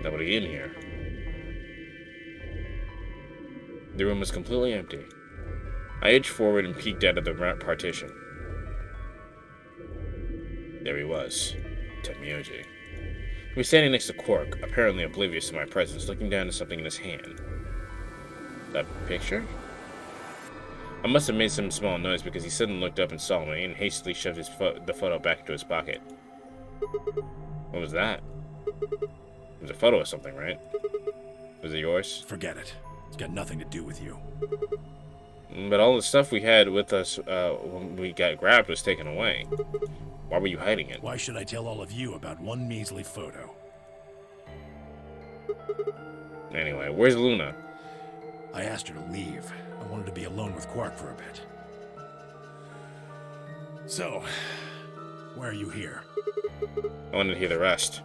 Nobody in here. The room was completely empty. I edged forward and peeked out of the partition. There he was, Temyoji. He was standing next to Quark, apparently oblivious to my presence, looking down at something in his hand. That picture? I must have made some small noise because he suddenly looked up and saw me and hastily shoved the photo back into his pocket. What was that? It was a photo of something, right? Was it yours? Forget it. It's got nothing to do with you. But all the stuff we had with us when we got grabbed was taken away. Why were you hiding it? Why should I tell all of you about one measly photo? Anyway, where's Luna? I asked her to leave. I wanted to be alone with Quark for a bit. So, why are you here? I wanted to hear the rest.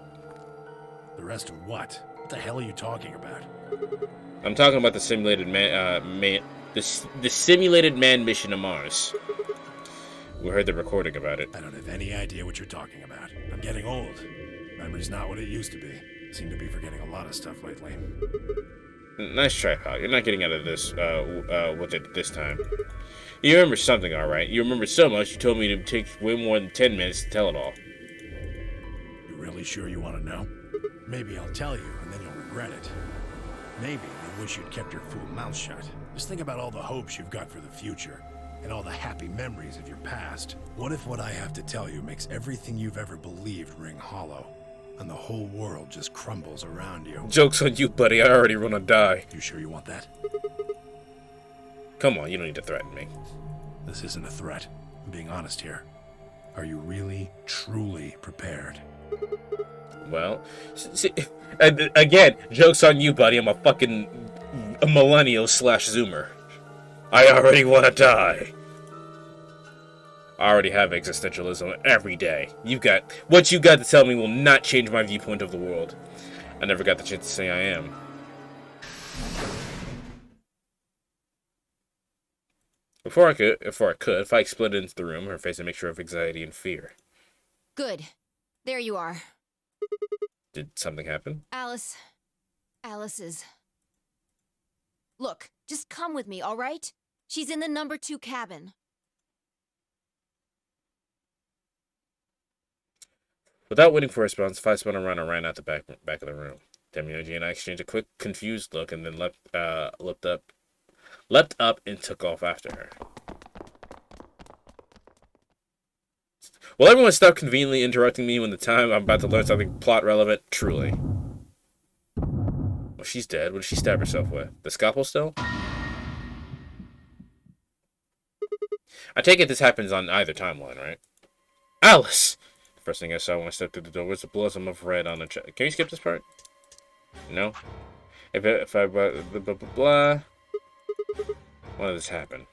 The rest of what? What the hell are you talking about? I'm talking about the simulated the simulated man mission to Mars. We heard the recording about it. I don't have any idea what you're talking about. I'm getting old. Memory's not what it used to be. I seem to be forgetting a lot of stuff lately. Nice try, pal.'re not getting out of this with it this time. You remember something, alright. You remember so much you told me to take way more than 10 minutes to tell it all. You really sure you want to know? Maybe I'll tell you, and then you'll regret it. Maybe you wish you'd kept your fool mouth shut. Just think about all the hopes you've got for the future, and all the happy memories of your past. What if what I have to tell you makes everything you've ever believed ring hollow, and the whole world just crumbles around you? Joke's on you, buddy. I already wanna die. You sure you want that? Come on, you don't need to threaten me. This isn't a threat. I'm being honest here. Are you really, truly prepared? Well, see, again, joke's on you, buddy. I'm a fucking millennial / zoomer. I already want to die. I already have existentialism every day. What you got to tell me will not change my viewpoint of the world. I never got the chance to say I am. Before I could, if I exploded into the room, her face a mixture of anxiety and fear. Good. There you are. Did something happen? Alice is... Look, just come with me, all right? She's in the number 2 cabin. Without waiting for a response, I spun around and ran out the back of the room. Temioji and I exchanged a quick, confused look, and then leapt up and took off after her. Will everyone stop conveniently interrupting me when the time I'm about to learn something plot relevant? Truly. Well, she's dead. What did she stab herself with? The scalpel still? I take it this happens on either timeline, right? Alice! The first thing I saw when I stepped through the door was the blossom of red on the chest. Can you skip this part? No? If I blah, blah, blah, blah. When did this happen?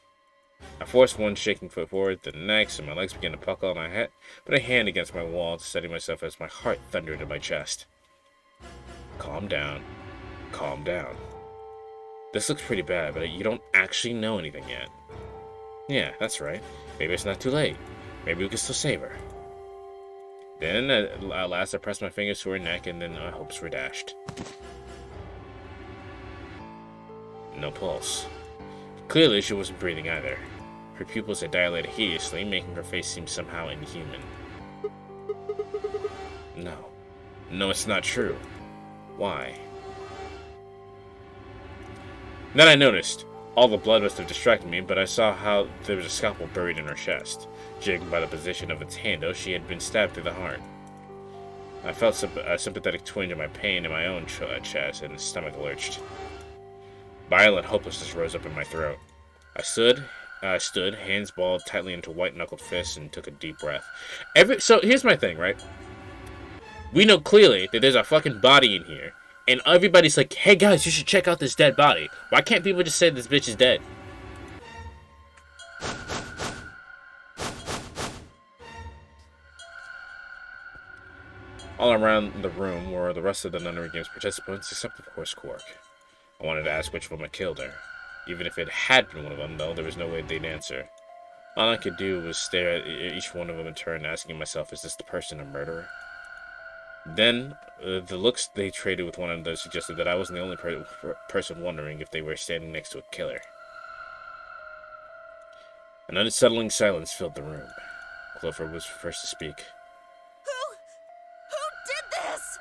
I forced one shaking foot forward, then the next, and my legs began to buckle, and I put a hand against my wall to steady myself as my heart thundered in my chest. Calm down. Calm down. This looks pretty bad, but you don't actually know anything yet. Yeah, that's right. Maybe it's not too late. Maybe we can still save her. Then, at last, I pressed my fingers to her neck, and then my hopes were dashed. No pulse. Clearly, she wasn't breathing either. Her pupils had dilated hideously, making her face seem somehow inhuman. No. No, it's not true. Why? Then I noticed. All the blood must have distracted me, but I saw how there was a scalpel buried in her chest. Judging by the position of its handle, she had been stabbed through the heart. I felt a sympathetic twinge of my pain in my own chest, and the stomach lurched. Violent hopelessness rose up in my throat. I stood, hands balled tightly into white-knuckled fists, and took a deep breath. So here's my thing, right? We know clearly that there's a fucking body in here, and everybody's like, hey guys, you should check out this dead body. Why can't people just say this bitch is dead? All around the room were the rest of the Nunnery Games participants, except of course Quark. I wanted to ask which one had killed her. Even if it had been one of them, though, there was no way they'd answer. All I could do was stare at each one of them in turn, asking myself, is this the person a murderer? Then, the looks they traded with one another suggested that I wasn't the only person wondering if they were standing next to a killer. An unsettling silence filled the room. Clover was first to speak. Who did this?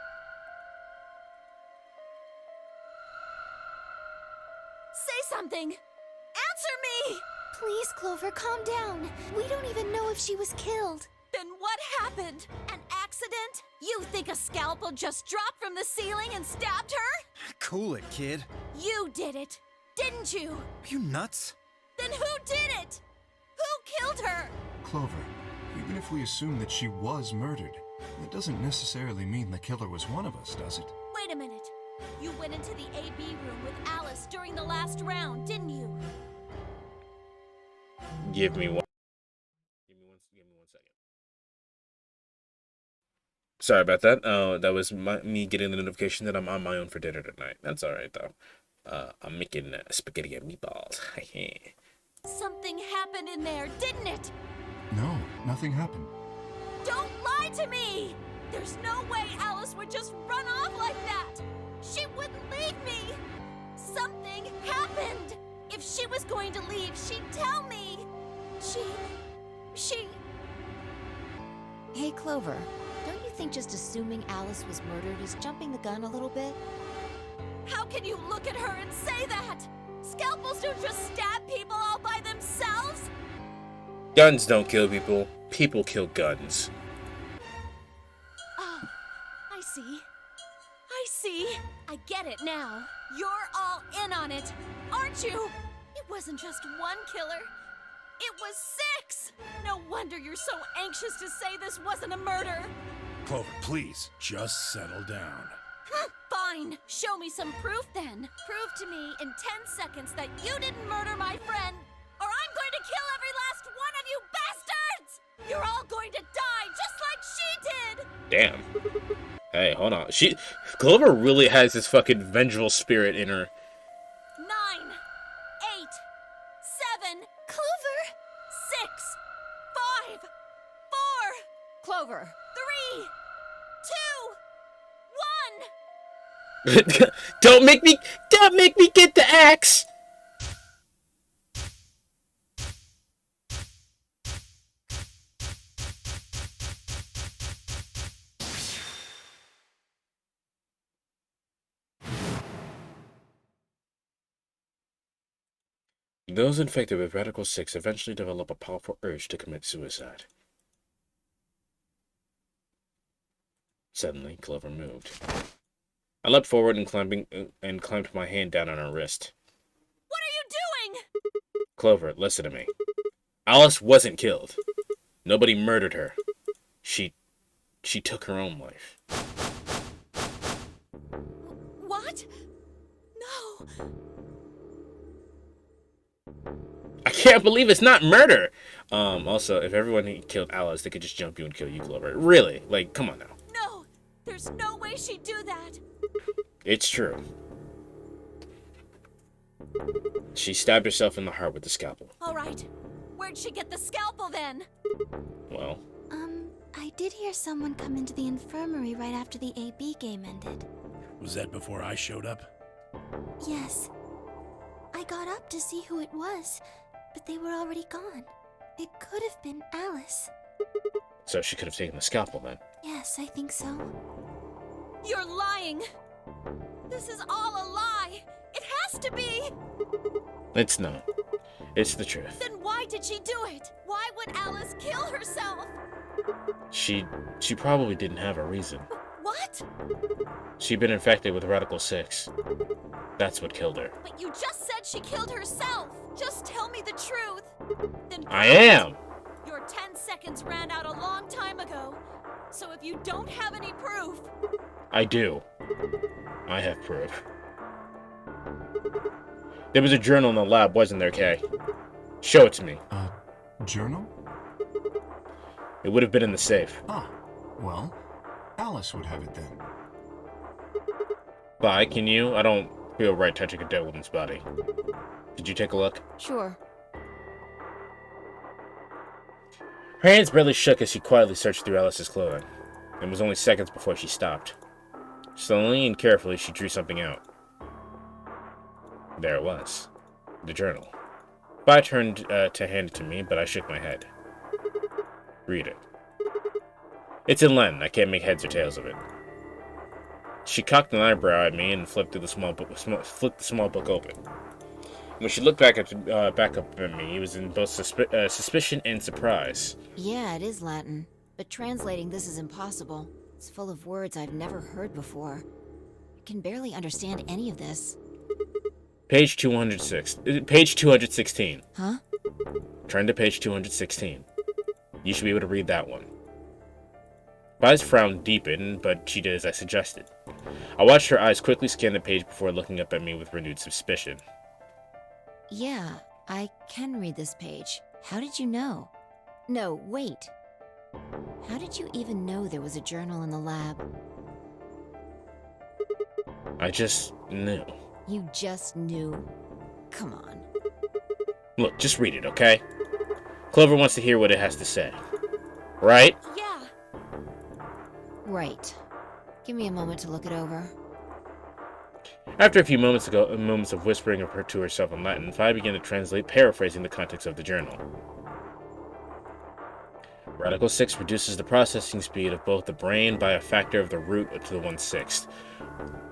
Say something! Answer me! Please, Clover, calm down. We don't even know if she was killed. Then what happened? An accident? You think a scalpel just dropped from the ceiling and stabbed her? Cool it, kid. You did it, didn't you? Are you nuts? Then who did it? Who killed her? Clover, even if we assume that she was murdered, that doesn't necessarily mean the killer was one of us, does it? Wait a minute. You went into the AB room with Alice during the last round, didn't you? Give me one second. Sorry about that. That was me getting the notification that I'm on my own for dinner tonight. That's alright, though. I'm making spaghetti and meatballs. Something happened in there, didn't it? No, nothing happened. Don't lie to me! There's no way Alice would just run off like that! She wouldn't leave me! Something happened! If she was going to leave, she'd tell me! She... Hey, Clover, don't you think just assuming Alice was murdered is jumping the gun a little bit? How can you look at her and say that? Scalpels don't just stab people all by themselves! Guns don't kill people. People kill guns. Oh, I see. I see. I get it now. You're all in on it, aren't you? It wasn't just one killer. It was 6! No wonder you're so anxious to say this wasn't a murder. Clover, please, just settle down. Fine. Show me some proof then. Prove to me in 10 seconds that you didn't murder my friend, or I'm going to kill every last one of you bastards! You're all going to die just like she did! Damn. Hey, hold on. Clover really has this fucking vengeful spirit in her. 9, 8, 7, Clover! 6, 5, 4, Clover! 3, 2, 1! Don't make me get the axe. Those infected with Radical 6 eventually develop a powerful urge to commit suicide. Suddenly, Clover moved. I leapt forward and clamped my hand down on her wrist. What are you doing? Clover, listen to me. Alice wasn't killed. Nobody murdered her. She took her own life. What? No. I can't believe it's not murder. Also, if everyone killed Alice, they could just jump you and kill you, Clover. Really? Like, come on now. No. There's no way she'd do that. It's true. She stabbed herself in the heart with the scalpel. All right. Where'd she get the scalpel then? Well, I did hear someone come into the infirmary right after the AB game ended. Was that before I showed up? Yes. I got up to see who it was, but they were already gone. It could have been Alice. so she could have taken the scalpel then. Yes, I think so. You're lying! This is all a lie! It has to be! It's not. It's the truth. Then why did she do it? Why would Alice kill herself? She probably didn't have a reason. What? She'd been infected with Radical 6. That's what killed her. But you just said she killed herself! Just tell me the truth! Then I am! Your 10 seconds ran out a long time ago. So if you don't have any proof... I do. I have proof. There was a journal in the lab, wasn't there, Kay? Show it to me. Journal? It would have been in the safe. Ah, well, Alice would have it then. Bye, can you? I don't feel right touching a dead woman's body. Did you take a look? Sure. Her hands barely shook as she quietly searched through Alice's clothing. It was only seconds before she stopped. Slowly and carefully, she drew something out. There it was. The journal. Bai turned to hand it to me, but I shook my head. Read it. It's in Latin. I can't make heads or tails of it. She cocked an eyebrow at me and flipped the small book open. When she looked back up at me, it was in both suspicion and surprise. Yeah, it is Latin, but translating this is impossible. It's full of words I've never heard before. I can barely understand any of this. Page 206. Page 216. Huh? Turn to page 216. You should be able to read that one. Bai's frown deepened, but she did as I suggested. I watched her eyes quickly scan the page before looking up at me with renewed suspicion. Yeah, I can read this page. How did you know? No, wait. How did you even know there was a journal in the lab? I just knew. You just knew? Come on. Look, just read it, okay? Clover wants to hear what it has to say. Right? Yeah. Right. Give me a moment to look it over. After a few moments of whispering of her to herself in Latin, Fi began to translate, paraphrasing the context of the journal. Radical 6 reduces the processing speed of both the brain by a factor of the root to the 1/6.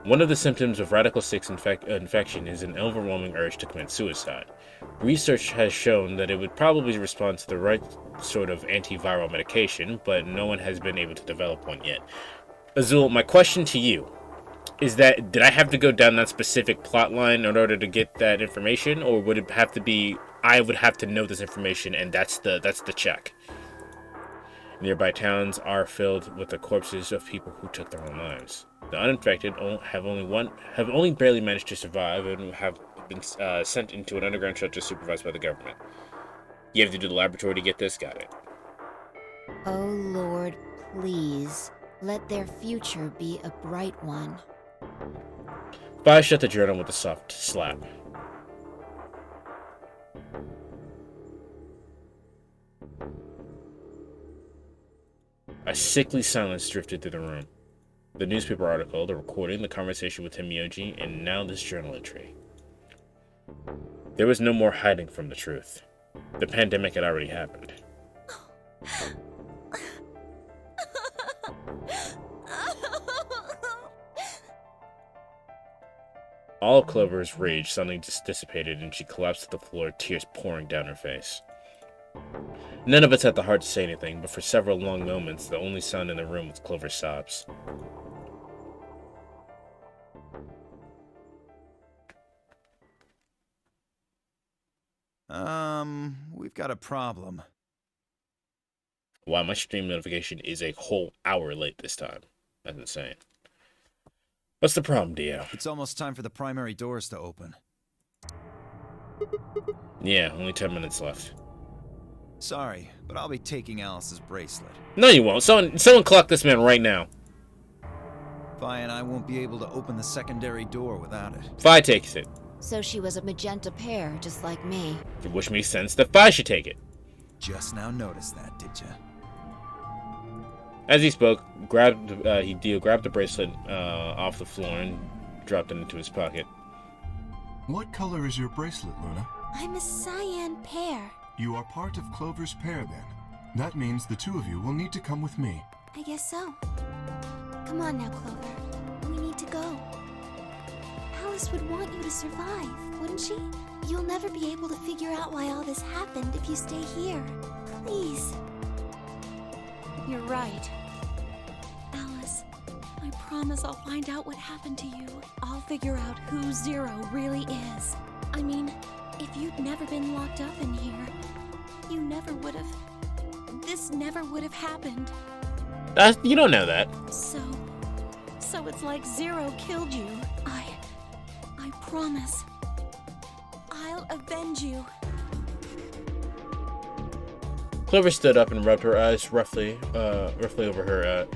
One of the symptoms of Radical 6 infection is an overwhelming urge to commit suicide. Research has shown that it would probably respond to the right sort of antiviral medication, but no one has been able to develop one yet. Azul, my question to you is that, did I have to go down that specific plot line in order to get that information, or would it have to be, I would have to know this information and that's the check? Nearby towns are filled with the corpses of people who took their own lives. The uninfected have only barely managed to survive and have been sent into an underground shelter supervised by the government. You have to do the laboratory to get this? Got it. Oh Lord, please, let their future be a bright one. Vi shut the journal with a soft slap. A sickly silence drifted through the room. The newspaper article, the recording, the conversation with Temioji, and now this journal entry. There was no more hiding from the truth. The pandemic had already happened. All of Clover's rage suddenly just dissipated and she collapsed to the floor, tears pouring down her face. None of us had the heart to say anything, but for several long moments, the only sound in the room was Clover's sobs. We've got a problem. Wow, my stream notification is a whole hour late this time. That's insane. What's the problem, Dio? It's almost time for the primary doors to open. Yeah, only 10 minutes left. Sorry, but I'll be taking Alice's bracelet. No, you won't. Someone clock this man right now. Vi and I won't be able to open the secondary door without it. Vi takes it. So she was a magenta pear, just like me. Which makes sense that Vi should take it. Just now noticed that, did ya? As he spoke, Dio grabbed the bracelet off the floor and dropped it into his pocket. What color is your bracelet, Luna? I'm a cyan pear. You are part of Clover's pair, then. That means the two of you will need to come with me. I guess so. Come on now, Clover. We need to go. Alice would want you to survive, wouldn't she? You'll never be able to figure out why all this happened if you stay here. Please. You're right. Alice, I promise I'll find out what happened to you. I'll figure out who Zero really is. I mean, if you'd never been locked up in here, you never would have... This never would have happened. You don't know that. So it's like Zero killed you. I promise. I'll avenge you. Clover stood up and rubbed her eyes roughly over her,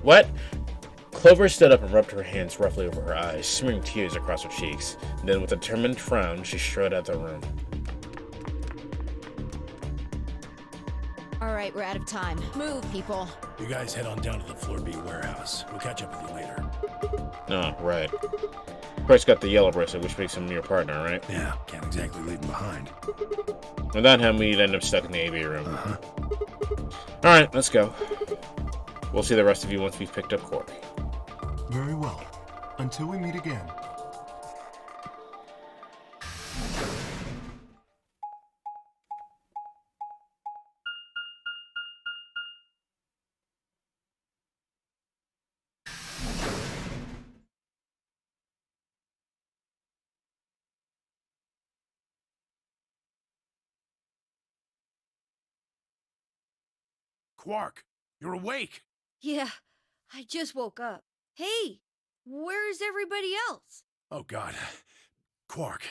what? Clover stood up and rubbed her hands roughly over her eyes, smearing tears across her cheeks. Then, with a determined frown, she strode out the room. All right, we're out of time. Move, people. You guys head on down to the Floor B warehouse. We'll catch up with you later. Oh, right. Price got the yellow bracelet, which makes him your partner, right? Yeah, can't exactly leave him behind. Without him, we'd end up stuck in the AV room. Alright, let's go. We'll see the rest of you once we've picked up Cork. Very well. Until we meet again. Quark, you're awake! Yeah, I just woke up. Hey, where's everybody else? Oh god. Quark.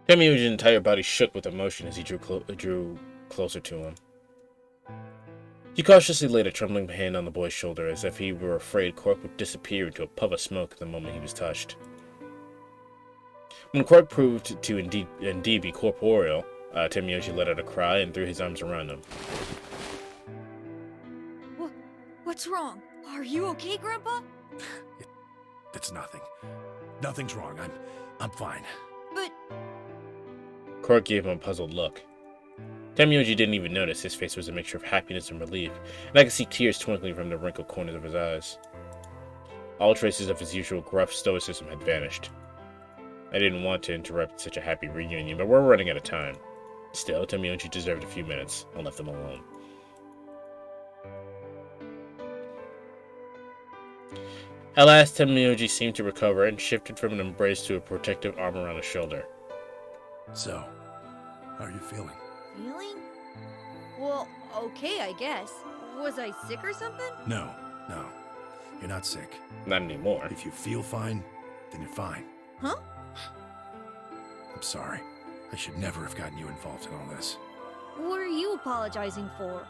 Temioji's entire body shook with emotion as he drew closer to him. He cautiously laid a trembling hand on the boy's shoulder as if he were afraid Quark would disappear into a puff of smoke the moment he was touched. When Quark proved to indeed be corporeal, Temioji let out a cry and threw his arms around him. What's wrong? Are you okay, Grandpa? It's nothing. Nothing's wrong. I'm fine. But... Quark gave him a puzzled look. Temioji didn't even notice his face was a mixture of happiness and relief, and I could see tears twinkling from the wrinkled corners of his eyes. All traces of his usual gruff stoicism had vanished. I didn't want to interrupt such a happy reunion, but we're running out of time. Still, Temioji deserved a few minutes. I left him alone. At last, Temioji seemed to recover and shifted from an embrace to a protective arm around his shoulder. So, how are you feeling? Feeling? Well, okay, I guess. Was I sick or something? No. You're not sick. Not anymore. If you feel fine, then you're fine. Huh? I'm sorry. I should never have gotten you involved in all this. What are you apologizing for?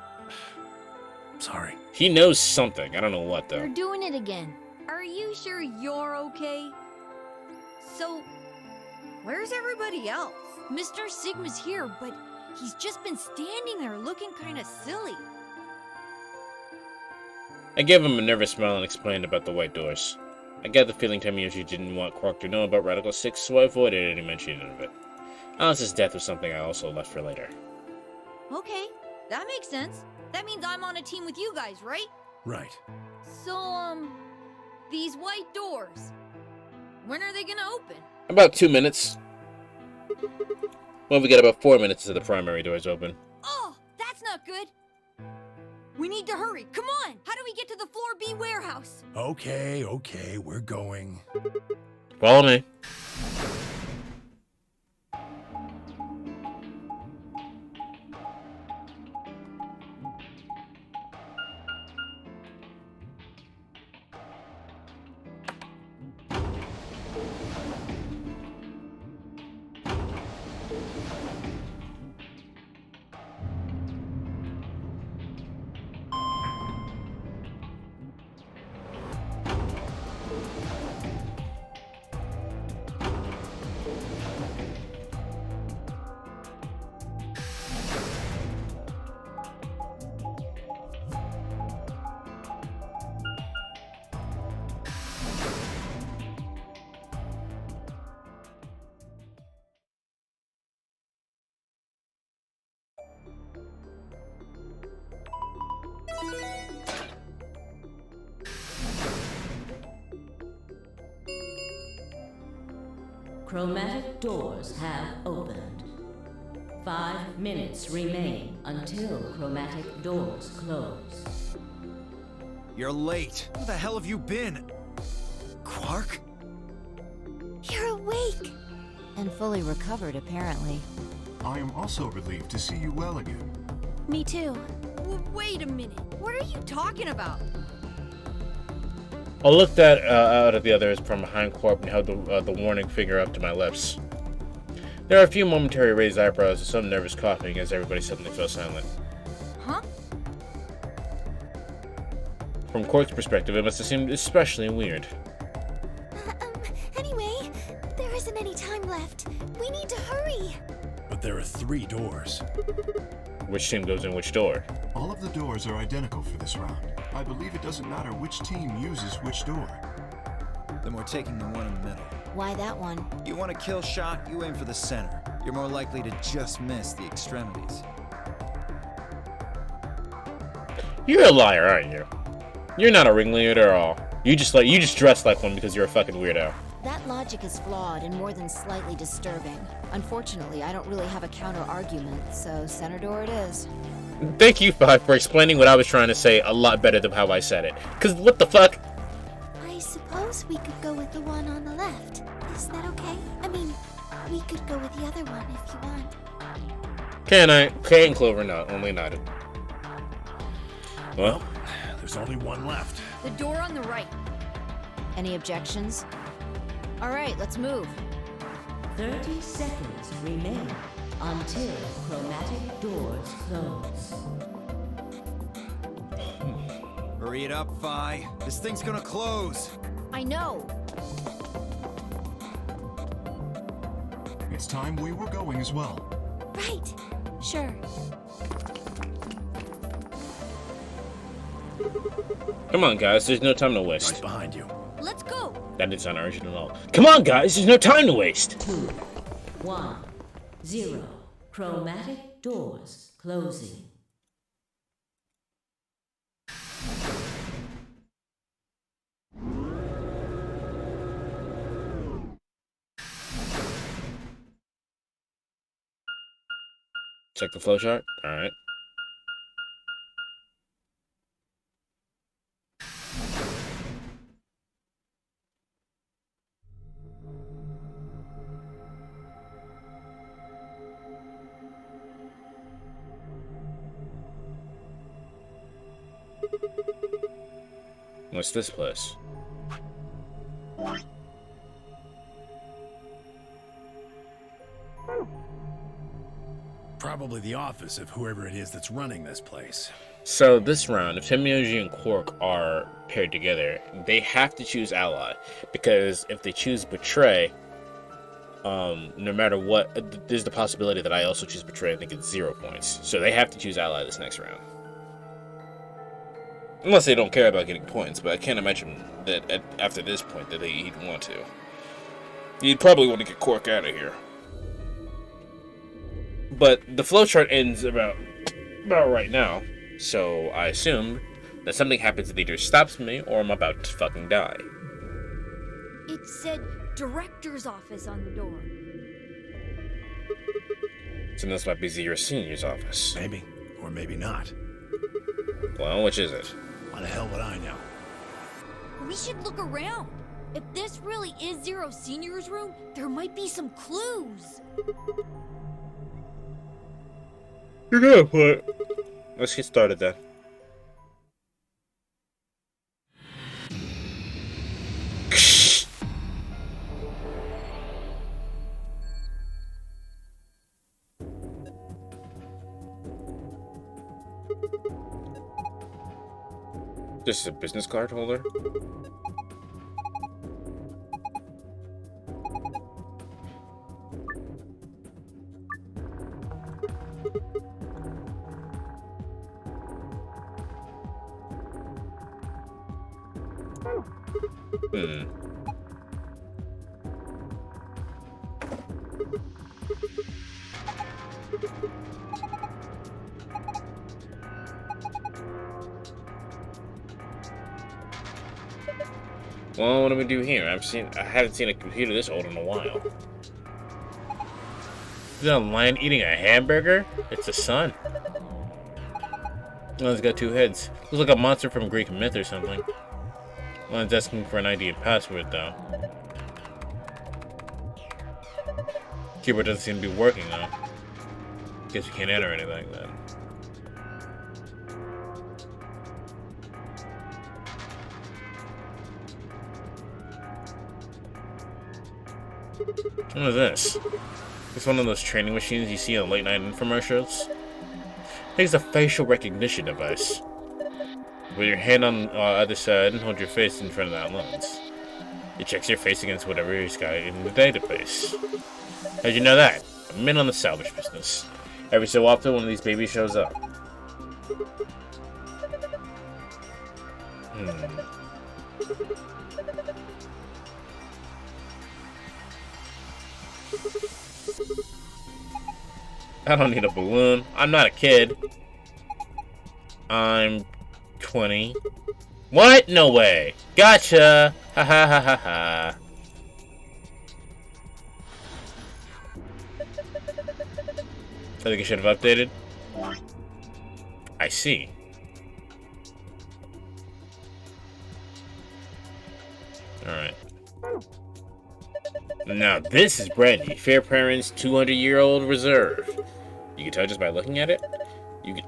Sorry. He knows something. I don't know what, though. You're doing it again. Are you sure you're okay? So, where's everybody else? Mr. Sigma's here, but he's just been standing there looking kind of silly. I gave him a nervous smile and explained about the white doors. I got the feeling Tamiyoshi didn't want Quark to know about Radical 6, so I avoided any mention of it. Alice's death was something I also left for later. Okay, that makes sense. That means I'm on a team with you guys, right? Right. So, these white doors, when are they gonna open? About 2 minutes. Well, we got about 4 minutes to the primary doors open. Oh, that's not good. We need to hurry. Come on. How do we get to the Floor B warehouse? Okay, we're going. Follow me. Chromatic doors have opened. 5 minutes remain until chromatic doors close. You're late. Where the hell have you been? Quark? You're awake! And fully recovered, apparently. I am also relieved to see you well again. Me too. Wait a minute. What are you talking about? I looked out at the others from behind Quark and held the warning finger up to my lips. There are a few momentary raised eyebrows and some nervous coughing as everybody suddenly fell silent. Huh? From Quark's perspective, it must have seemed especially weird. Anyway, there isn't any time left. We need to hurry. But there are 3 doors. Which team goes in which door? All of the doors are identical for this round. I believe it doesn't matter which team uses which door. Then we're taking the one in the middle. Why that one? You want a kill shot, you aim for the center. You're more likely to just miss the extremities. You're a liar, aren't you? You're not a ringleader at all. You just dress like one because you're a fucking weirdo. That logic is flawed and more than slightly disturbing. Unfortunately, I don't really have a counter-argument, so center door it is. Thank you, Five, for explaining what I was trying to say a lot better than how I said it. Cause what the fuck? I suppose we could go with the one on the left. Is that okay? I mean, we could go with the other one if you want. Kay and Clover only nodded. Well, there's only one left. The door on the right. Any objections? All right, let's move. 30 seconds remain until chromatic doors close. Hurry it up, Vi. This thing's gonna close. I know. It's time we were going as well. Right. Sure. Come on, guys. There's no time to waste. Right behind you. Let's go. That didn't sound urgent at all. Come on, guys. There's no time to waste. 2, 1, 0. Chromatic doors closing. Check the flowchart. All right. What's this place? Probably the office of whoever it is that's running this place. So this round, if Temyoji and Quark are paired together, they have to choose ally, because if they choose betray, no matter what, there's the possibility that I also choose betray. I think it's 0 points. So they have to choose ally this next round, unless they don't care about getting points. But I can't imagine that after this point that he'd want to. He'd probably want to get Quark out of here. But the flowchart ends about right now. So I assume that something happens that either stops me or I'm about to fucking die. It said director's office on the door. So this might be Zero Senior's office. Maybe, or maybe not. Well, which is it? How the hell would I know? We should look around. If this really is Zero Senior's room, there might be some clues. You're good, but let's get started then. This is a business card holder. Well, what do we do here? I haven't seen a computer this old in a while. Is that a lion eating a hamburger? It's the sun. Oh, it's got 2 heads. Looks like a monster from Greek myth or something. Lion's asking for an ID and password, though. Keyboard doesn't seem to be working, though. Guess you can't enter anything, then. What is this? It's one of those training machines you see on late night infomercials. I think it's a facial recognition device. With your hand on either side and hold your face in front of that lens. It checks your face against whatever is got in the database. How'd you know that? I'm in on the salvage business. Every so often one of these babies shows up. I don't need a balloon. I'm not a kid. I'm 20. What? No way. Gotcha. Ha ha ha ha ha. I think I should have updated. I see. Alright. Now this is brandy. Fair Parents 200-year-old reserve. You can tell just by looking at it.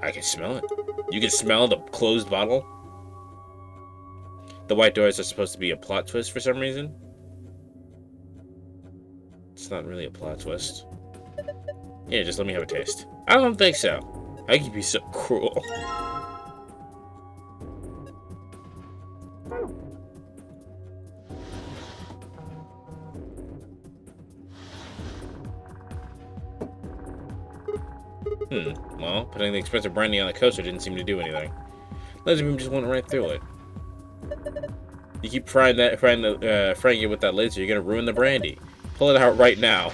I can smell it. You can smell the closed bottle. The white doors are supposed to be a plot twist for some reason. It's not really a plot twist. Yeah, just let me have a taste. I don't think so. I could be so cruel. Well, putting the expensive brandy on the coaster didn't seem to do anything. Laser beam just went right through it. You keep frying it with that laser, you're gonna ruin the brandy. Pull it out right now.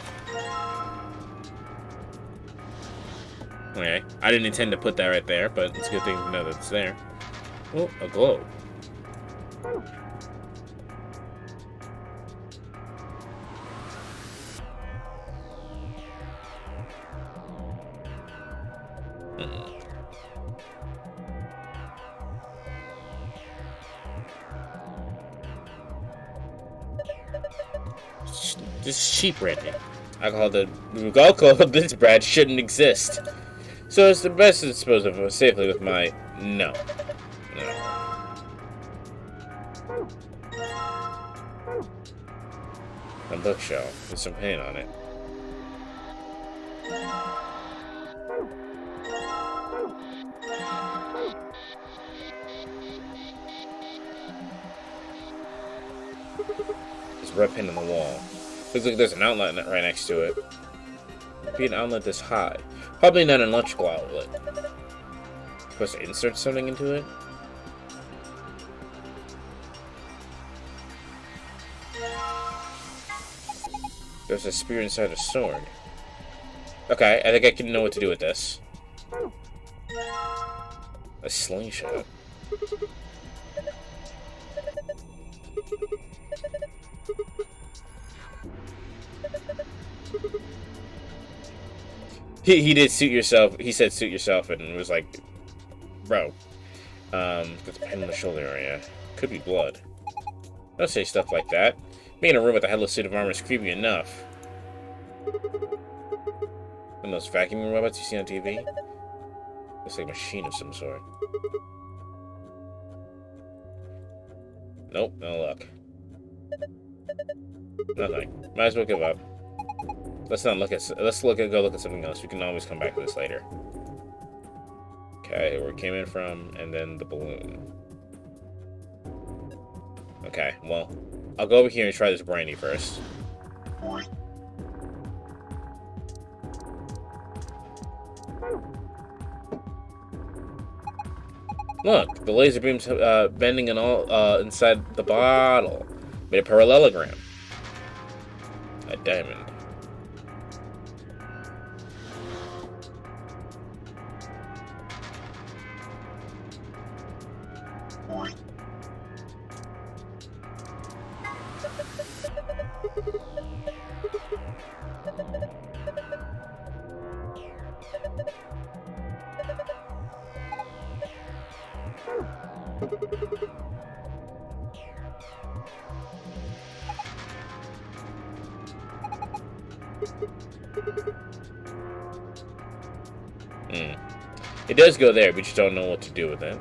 Okay, I didn't intend to put that right there, but it's a good thing to know that it's there. Oh, a globe. This is cheap brandy. Alcohol this brand shouldn't exist. So it's the best to dispose of safely with my no. A bookshelf with some paint on it. red paint on the wall. Looks like there's an outlet right next to it. Be an outlet this high. Probably not an electrical outlet. Supposed to insert something into it? There's a spear inside a sword. Okay, I think I can know what to do with this. A slingshot. He did suit yourself. He said suit yourself, and it was like, bro. That's pain on the shoulder area. Could be blood. Don't say stuff like that. Being in a room with a headless suit of armor is creepy enough. And those vacuuming robots you see on TV? Looks like a machine of some sort. Nope, no luck. Nothing. Might as well give up. Let's not look at. Let's go look at something else. We can always come back to this later. Okay, where it came in from, and then the balloon. Okay, well, I'll go over here and try this brandy first. Look, the laser beam's bending and all inside the bottle. Made a parallelogram. A diamond. It does go there, but you just don't know what to do with it.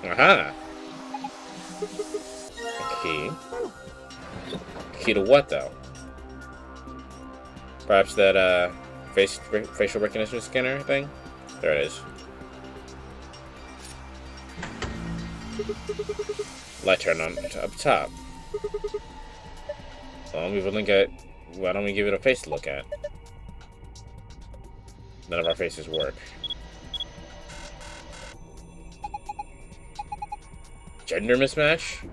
Aha! Key. Key to what, though? Perhaps that, facial recognition scanner thing? There it is. Light turn on up top. Well, we would link at. Why don't we give it a face to look at? None of our faces work. Gender mismatch?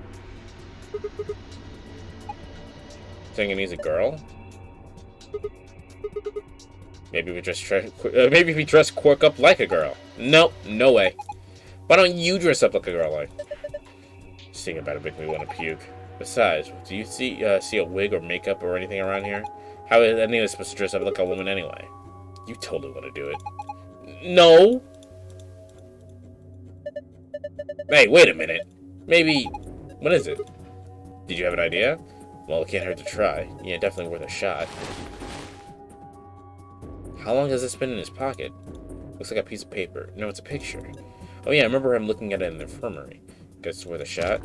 Thinking he's a girl? Maybe we just maybe we dress Quark up like a girl. Nope, no way. Why don't you dress up like a girl? Like, seeing about it make me want to puke. Besides, do you see a wig or makeup or anything around here? How is anyone supposed to dress up like a woman anyway? You totally want to do it. No. Hey, wait a minute. Maybe. What is it? Did you have an idea? Well, it can't hurt to try. Yeah, definitely worth a shot. How long has this been in his pocket? Looks like a piece of paper. No, it's a picture. Oh yeah, I remember him looking at it in the infirmary. Guess it's worth a shot.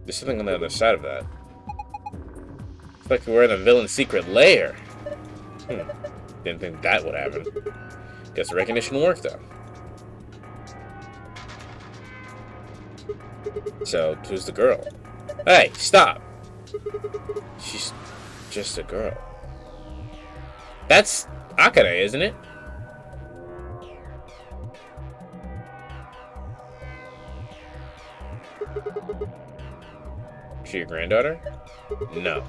There's something on the other side of that. It's like we're in a villain's secret lair. Didn't think that would happen. Guess the recognition worked though. So, who's the girl? Hey, stop! She's just a girl. That's Akane, isn't it? Is she your granddaughter? No.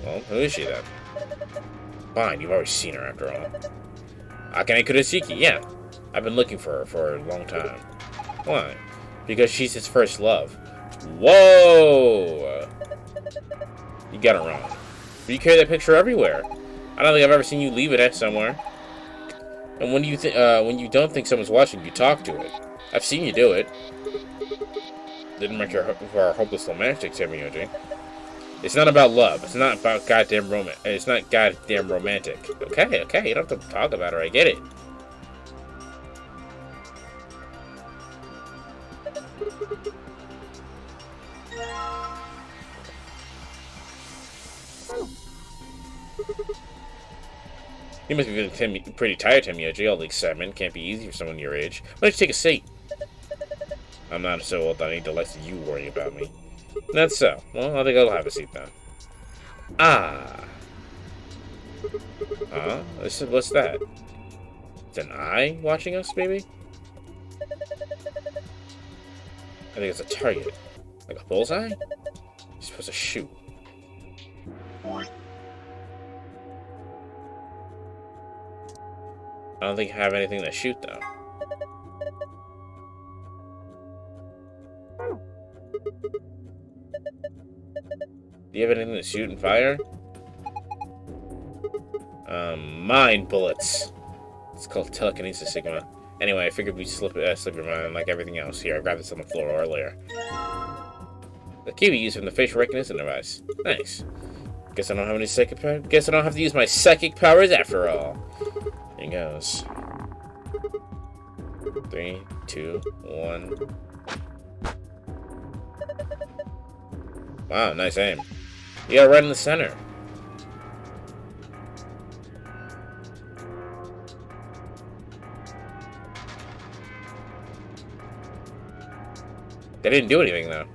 Well, who is she then? Fine, you've already seen her after all. Akane Kurosaki, yeah. I've been looking for her for a long time. Why? Because she's his first love. Whoa! You got it wrong. But you carry that picture everywhere. I don't think I've ever seen you leave it somewhere. And when you don't think someone's watching, you talk to it. I've seen you do it. Didn't make her for our hopeless romantic, Samuyoji. It's not about love. It's not about goddamn romance. It's not goddamn romantic. Okay, okay, you don't have to talk about her. I get it. You must be feeling pretty tired, Temioji. All the excitement can't be easy for someone your age. Why don't you take a seat? I'm not so old that I need to let you worry about me. That's so. Well, I think I'll have a seat then. Ah. Huh? What's that? It's an eye watching us, maybe? I think it's a target. Like a bullseye? You're supposed to shoot. I don't think I have anything to shoot, though. Do you have anything to shoot and fire? Mind bullets. It's called telekinesis, Sigma. Anyway, I figured we'd slip your mind like everything else. Here, I grabbed this on the floor earlier. The key we used from the facial recognition device. Nice. Guess I don't have any psychic power. Guess I don't have to use my psychic powers after all. Here goes. 3, 2, 1. Wow, nice aim. You got right in the center. They didn't do anything, though.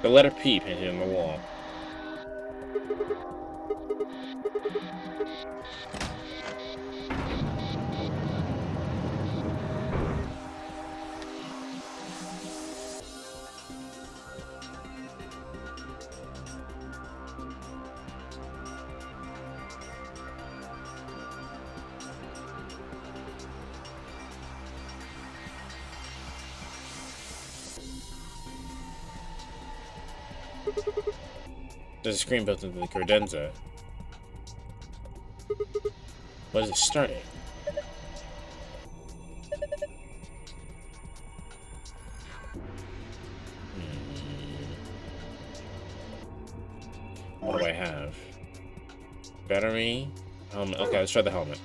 The letter P painted on the wall. There's a screen built into the credenza. What is it starting? What do I have? Battery? Helmet. Okay, let's try the helmet.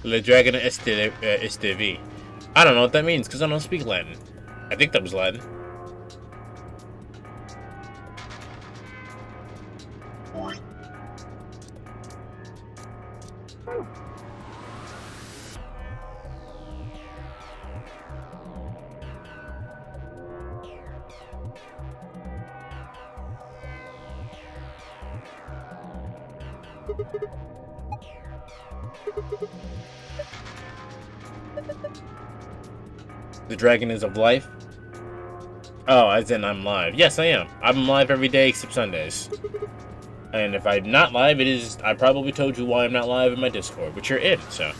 Le Dragon STV. I don't know what that means because I don't speak Latin. I think that was Latin. The dragon is of life? Oh, as in I'm live. Yes, I am. I'm live every day except Sundays. And if I'm not live, it is... I probably told you why I'm not live in my Discord, but you're in, so...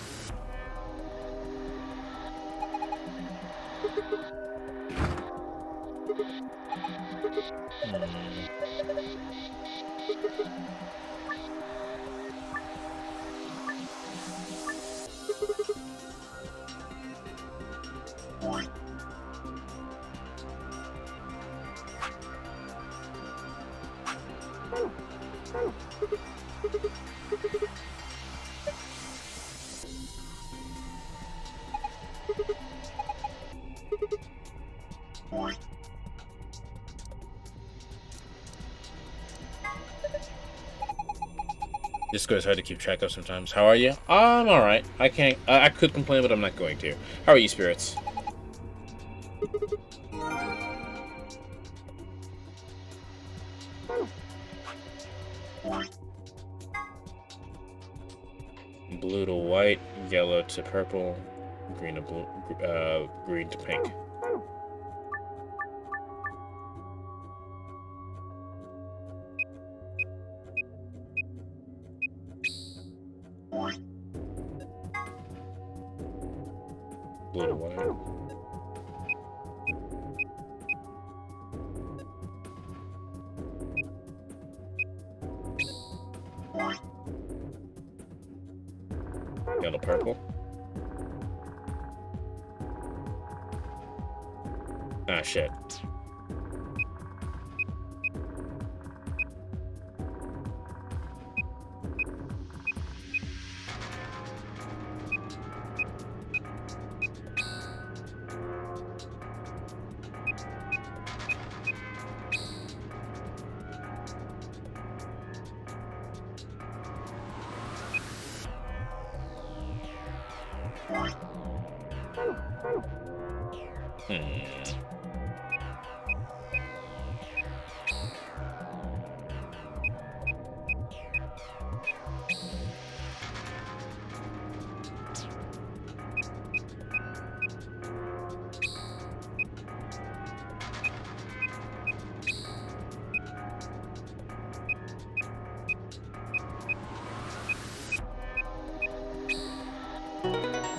Discord is hard to keep track of sometimes. How are you? I'm alright. I can't. I could complain, but I'm not going to. How are you, spirits? Blue to white, yellow to purple, green to blue, green to pink. Blue to white. Yellow, purple. Ah, shit.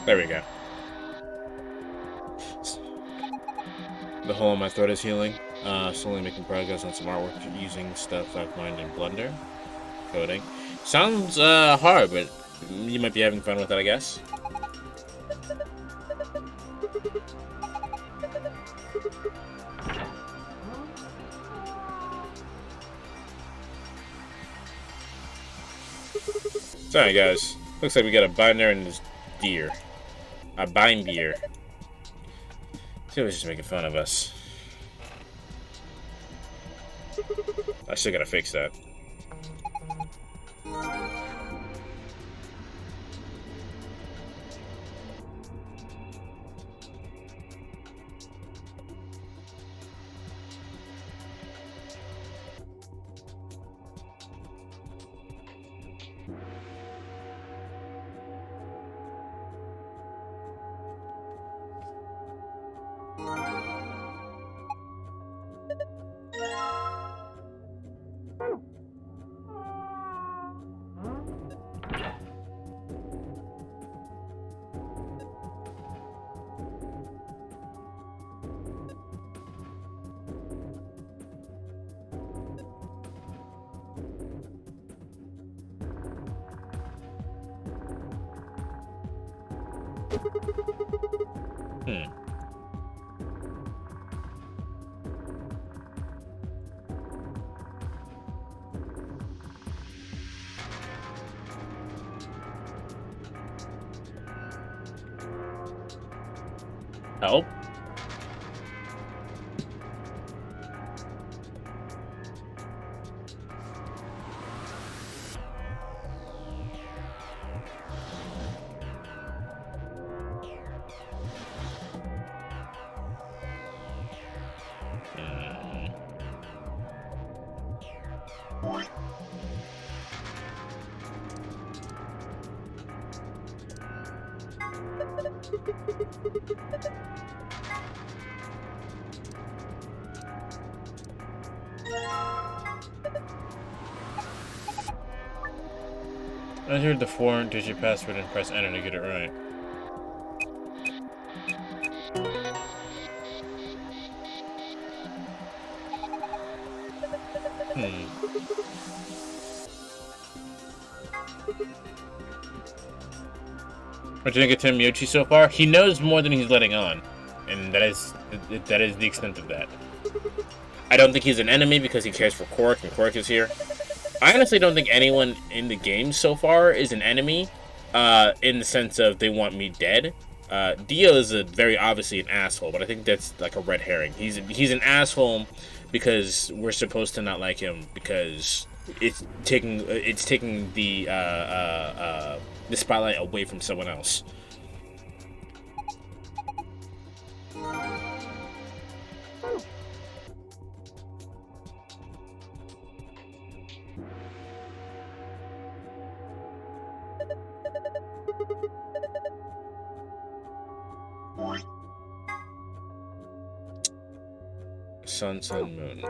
There we go. The hole in my throat is healing. Slowly making progress on some artwork using stuff I've mined in Blender. Coding. Sounds hard, but you might be having fun with it, I guess. Sorry, guys. Looks like we got a binder and this deer. A binder. He was just making fun of us. I still gotta fix that. Help? Enter the 4-digit password and press enter to get it right. What do you think of Tim Yoshi so far? He knows more than he's letting on, and that is the extent of that. I don't think he's an enemy because he cares for Quark, and Quark is here. I honestly don't think anyone in the game so far is an enemy, in the sense of they want me dead. Dio is very obviously an asshole, but I think that's like a red herring. He's an asshole because we're supposed to not like him because taking the spotlight away from someone else. Sun, moon.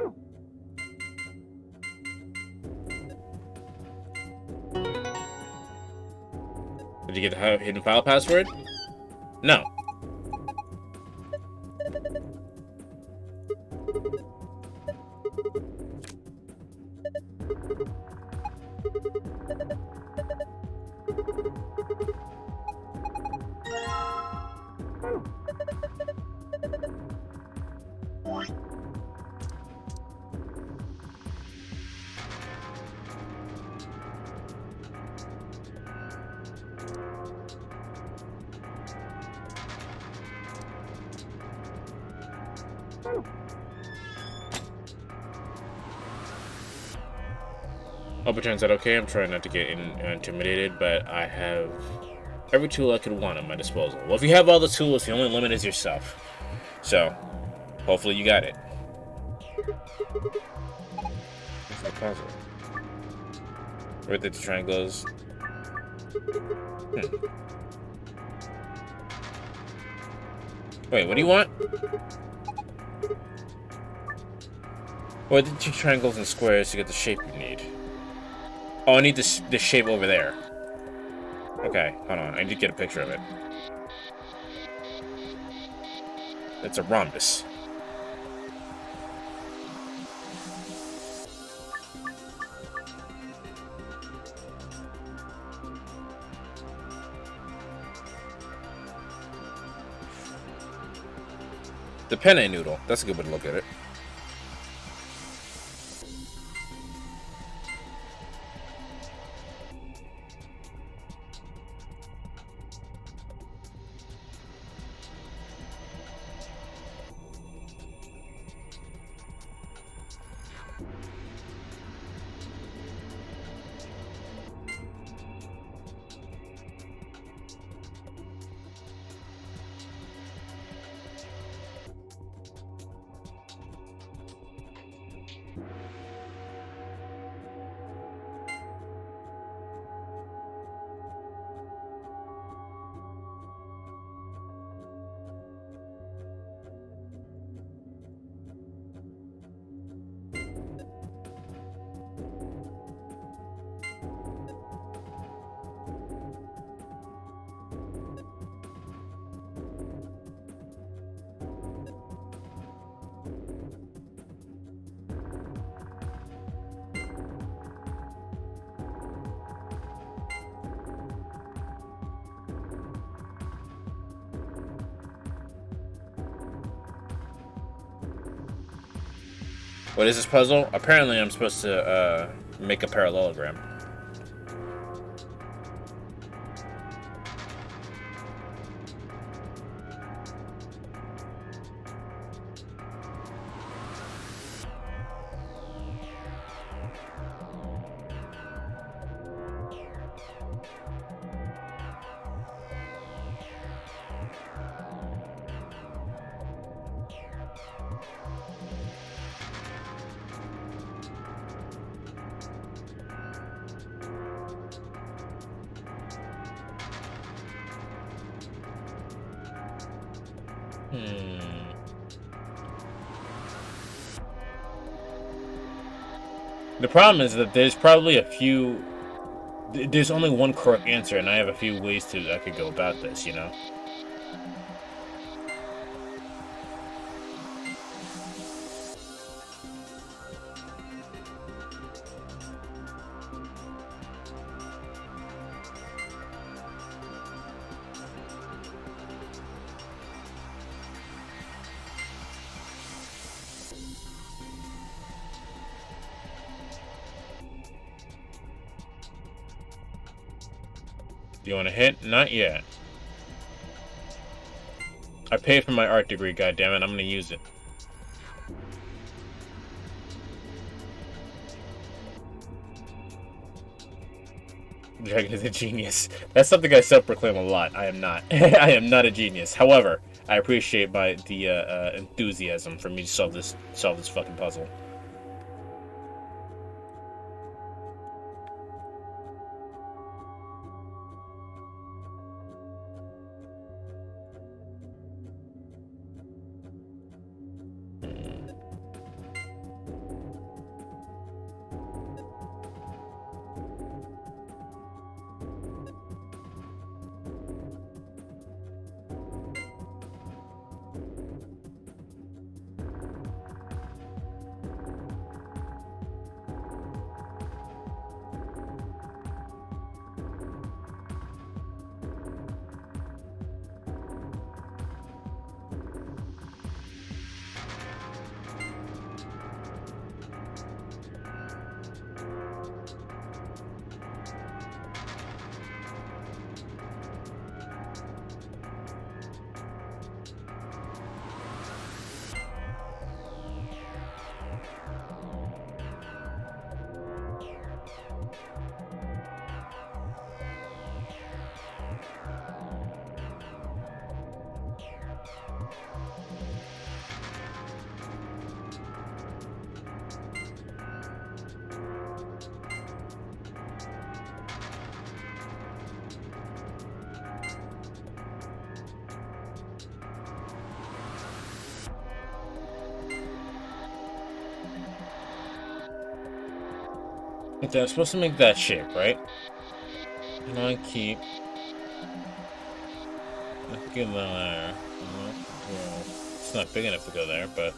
Did you get the hidden file password? No. Hope it turns out okay. I'm trying not to get intimidated, but I have every tool I could want at my disposal. Well, if you have all the tools, the only limit is yourself. So, hopefully you got it. What's the puzzle? Right there, the triangles. Wait, what do you want? Well, I did 2 triangles and squares to get the shape you need. Oh, I need this shape over there. Okay, hold on. I need to get a picture of it. It's a rhombus. The penne noodle. That's a good way to look at it. What is this puzzle? Apparently I'm supposed to make a parallelogram. The problem is that there's probably a few... There's only one correct answer, and I have a few ways I could go about this, you know? Do you want to hit? Not yet. I paid for my art degree, goddammit. I'm gonna use it. Dragon is a genius. That's something I self-proclaim a lot. I am not. I am not a genius. However, I appreciate the enthusiasm for me to solve this fucking puzzle. Okay, I'm supposed to make that shape, right? And I keep that there. Well, it's not big enough to go there, but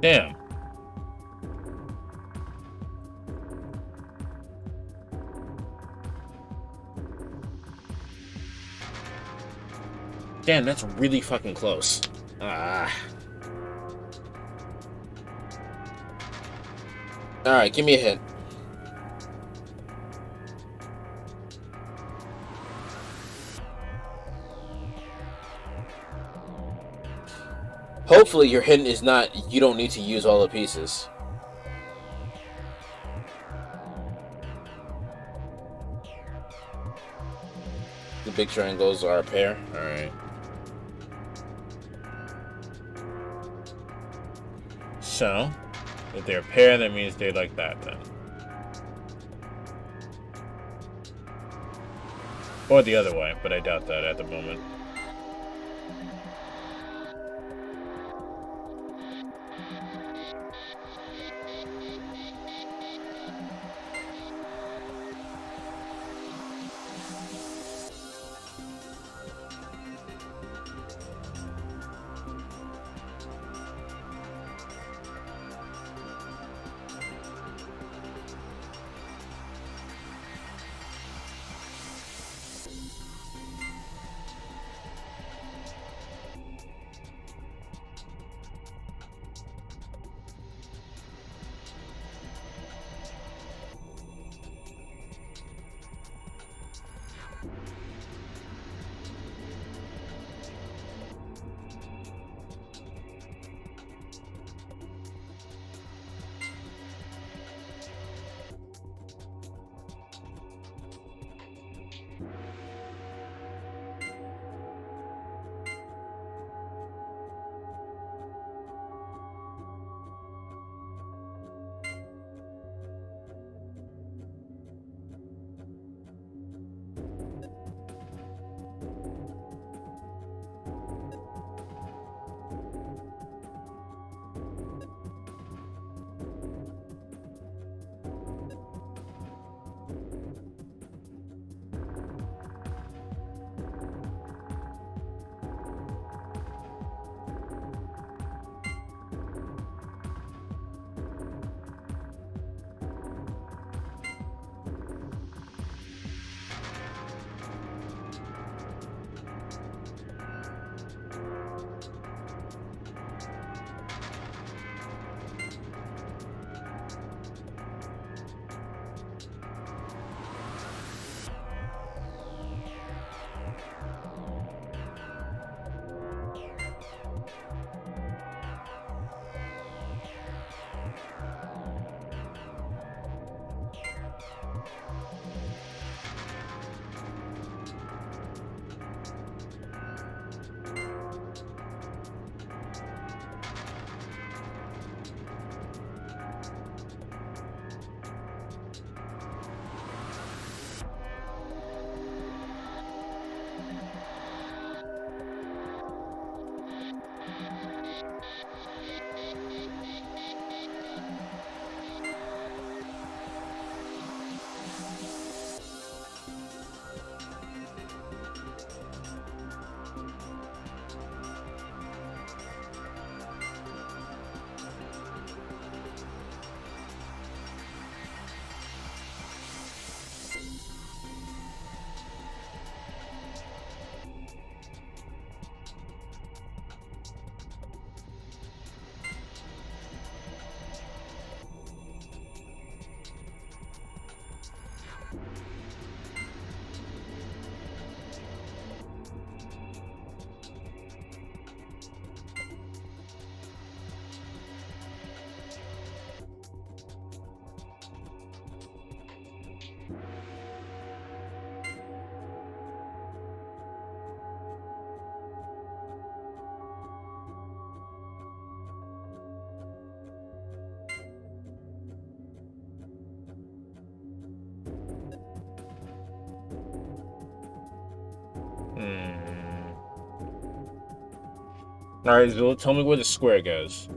damn. Damn, that's really fucking close. Ah. Alright, give me a hint. Hopefully your hint is not, you don't need to use all the pieces. The big triangles are a pair? Alright. So, if they're a pair, that means they're like that then. Or the other way, but I doubt that at the moment. Alright, Zilla, tell me where the square goes.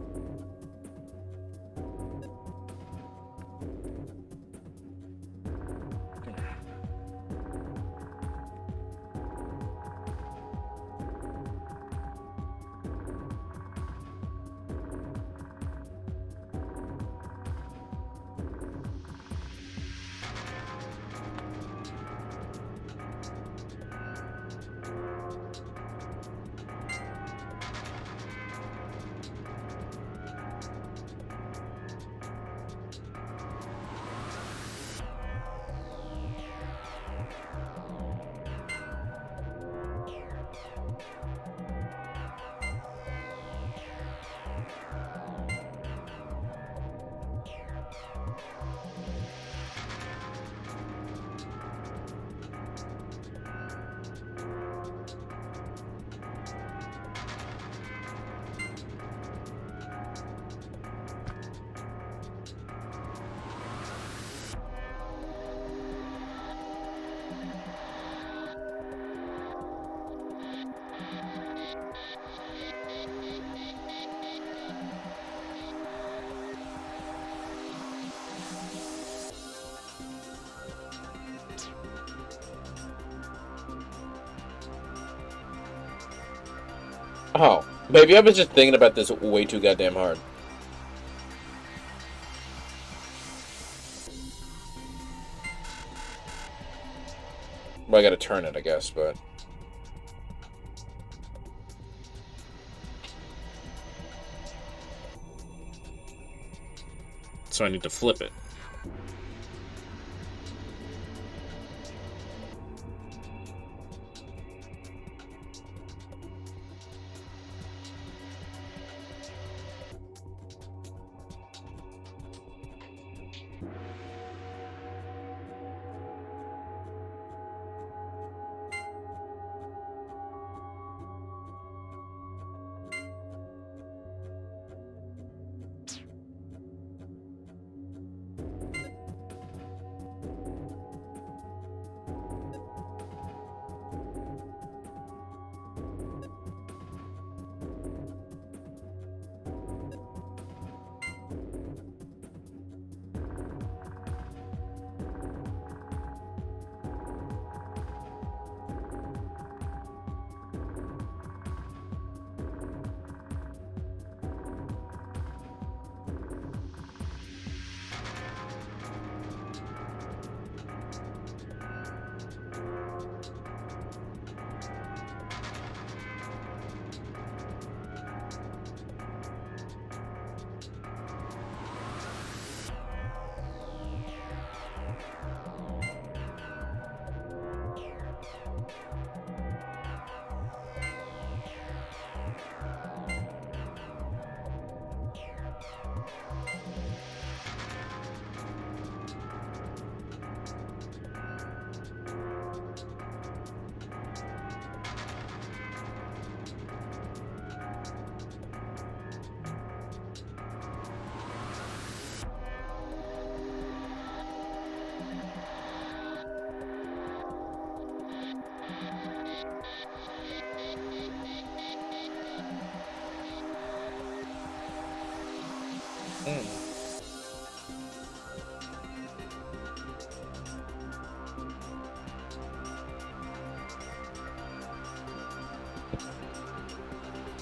Oh, baby, I was just thinking about this way too goddamn hard. Well, I gotta turn it, I guess, but... So I need to flip it.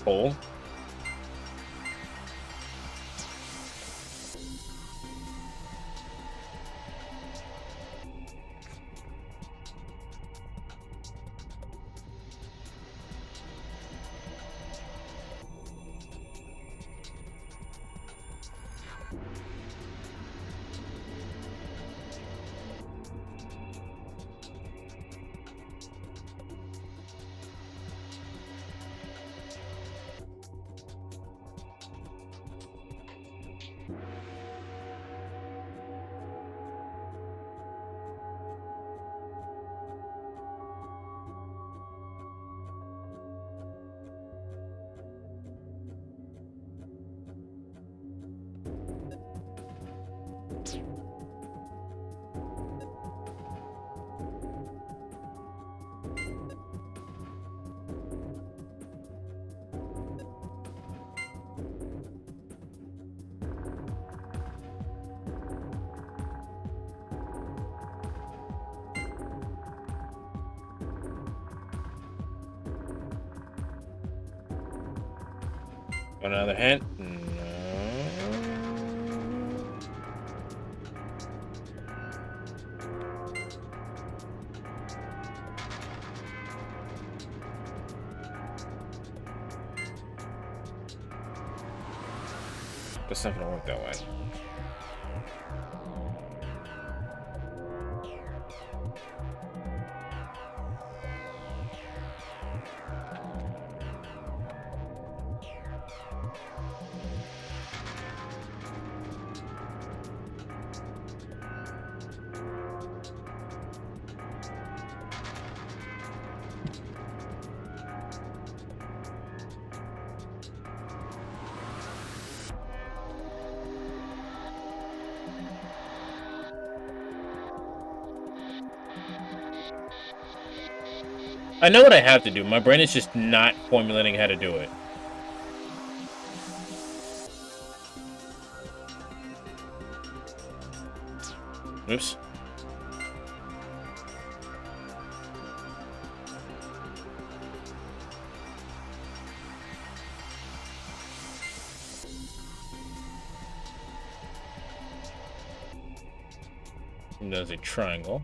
Hole. Another hint? No. That's not gonna work that way. I know what I have to do. My brain is just not formulating how to do it. Oops. And there's a triangle.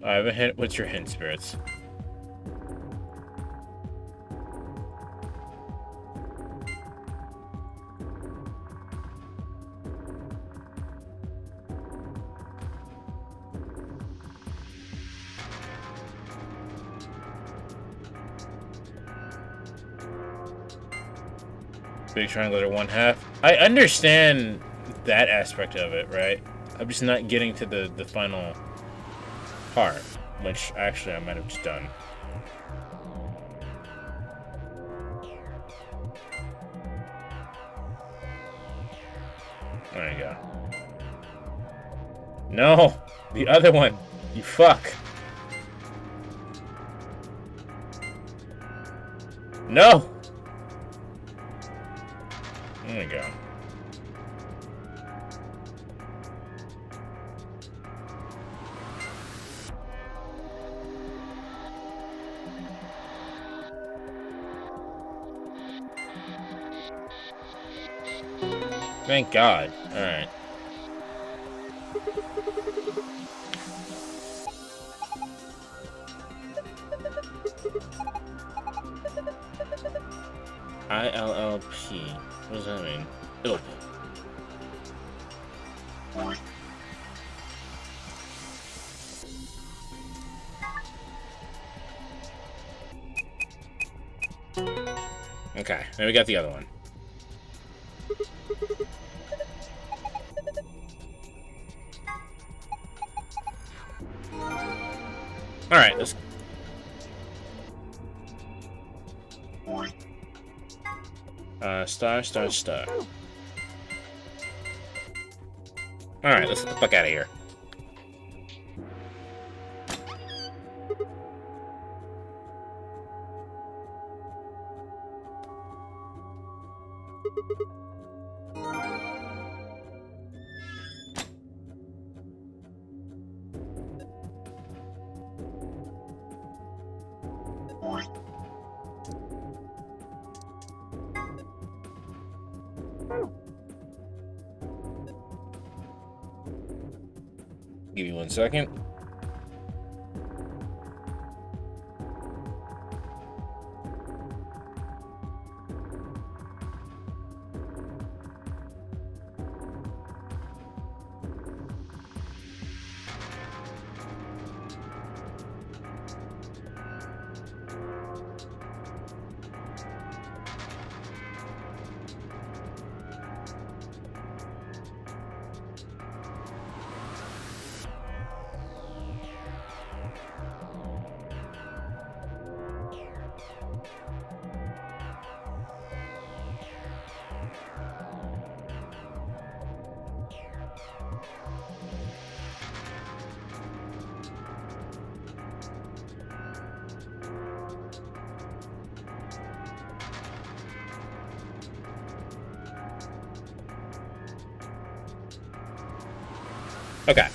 I have a hint. What's your hint, spirits? Big triangle are 1/2. I understand that aspect of it, right? I'm just not getting to the final part, which actually I might have just done. There you go. No! The other one! You fuck! No! There we go. Thank God. Alright. ILLP. What does that mean? Ilp. Okay, then we got the other one. Alright, let's... star. Alright, let's get the fuck out of here. Give you 1 second. Okay.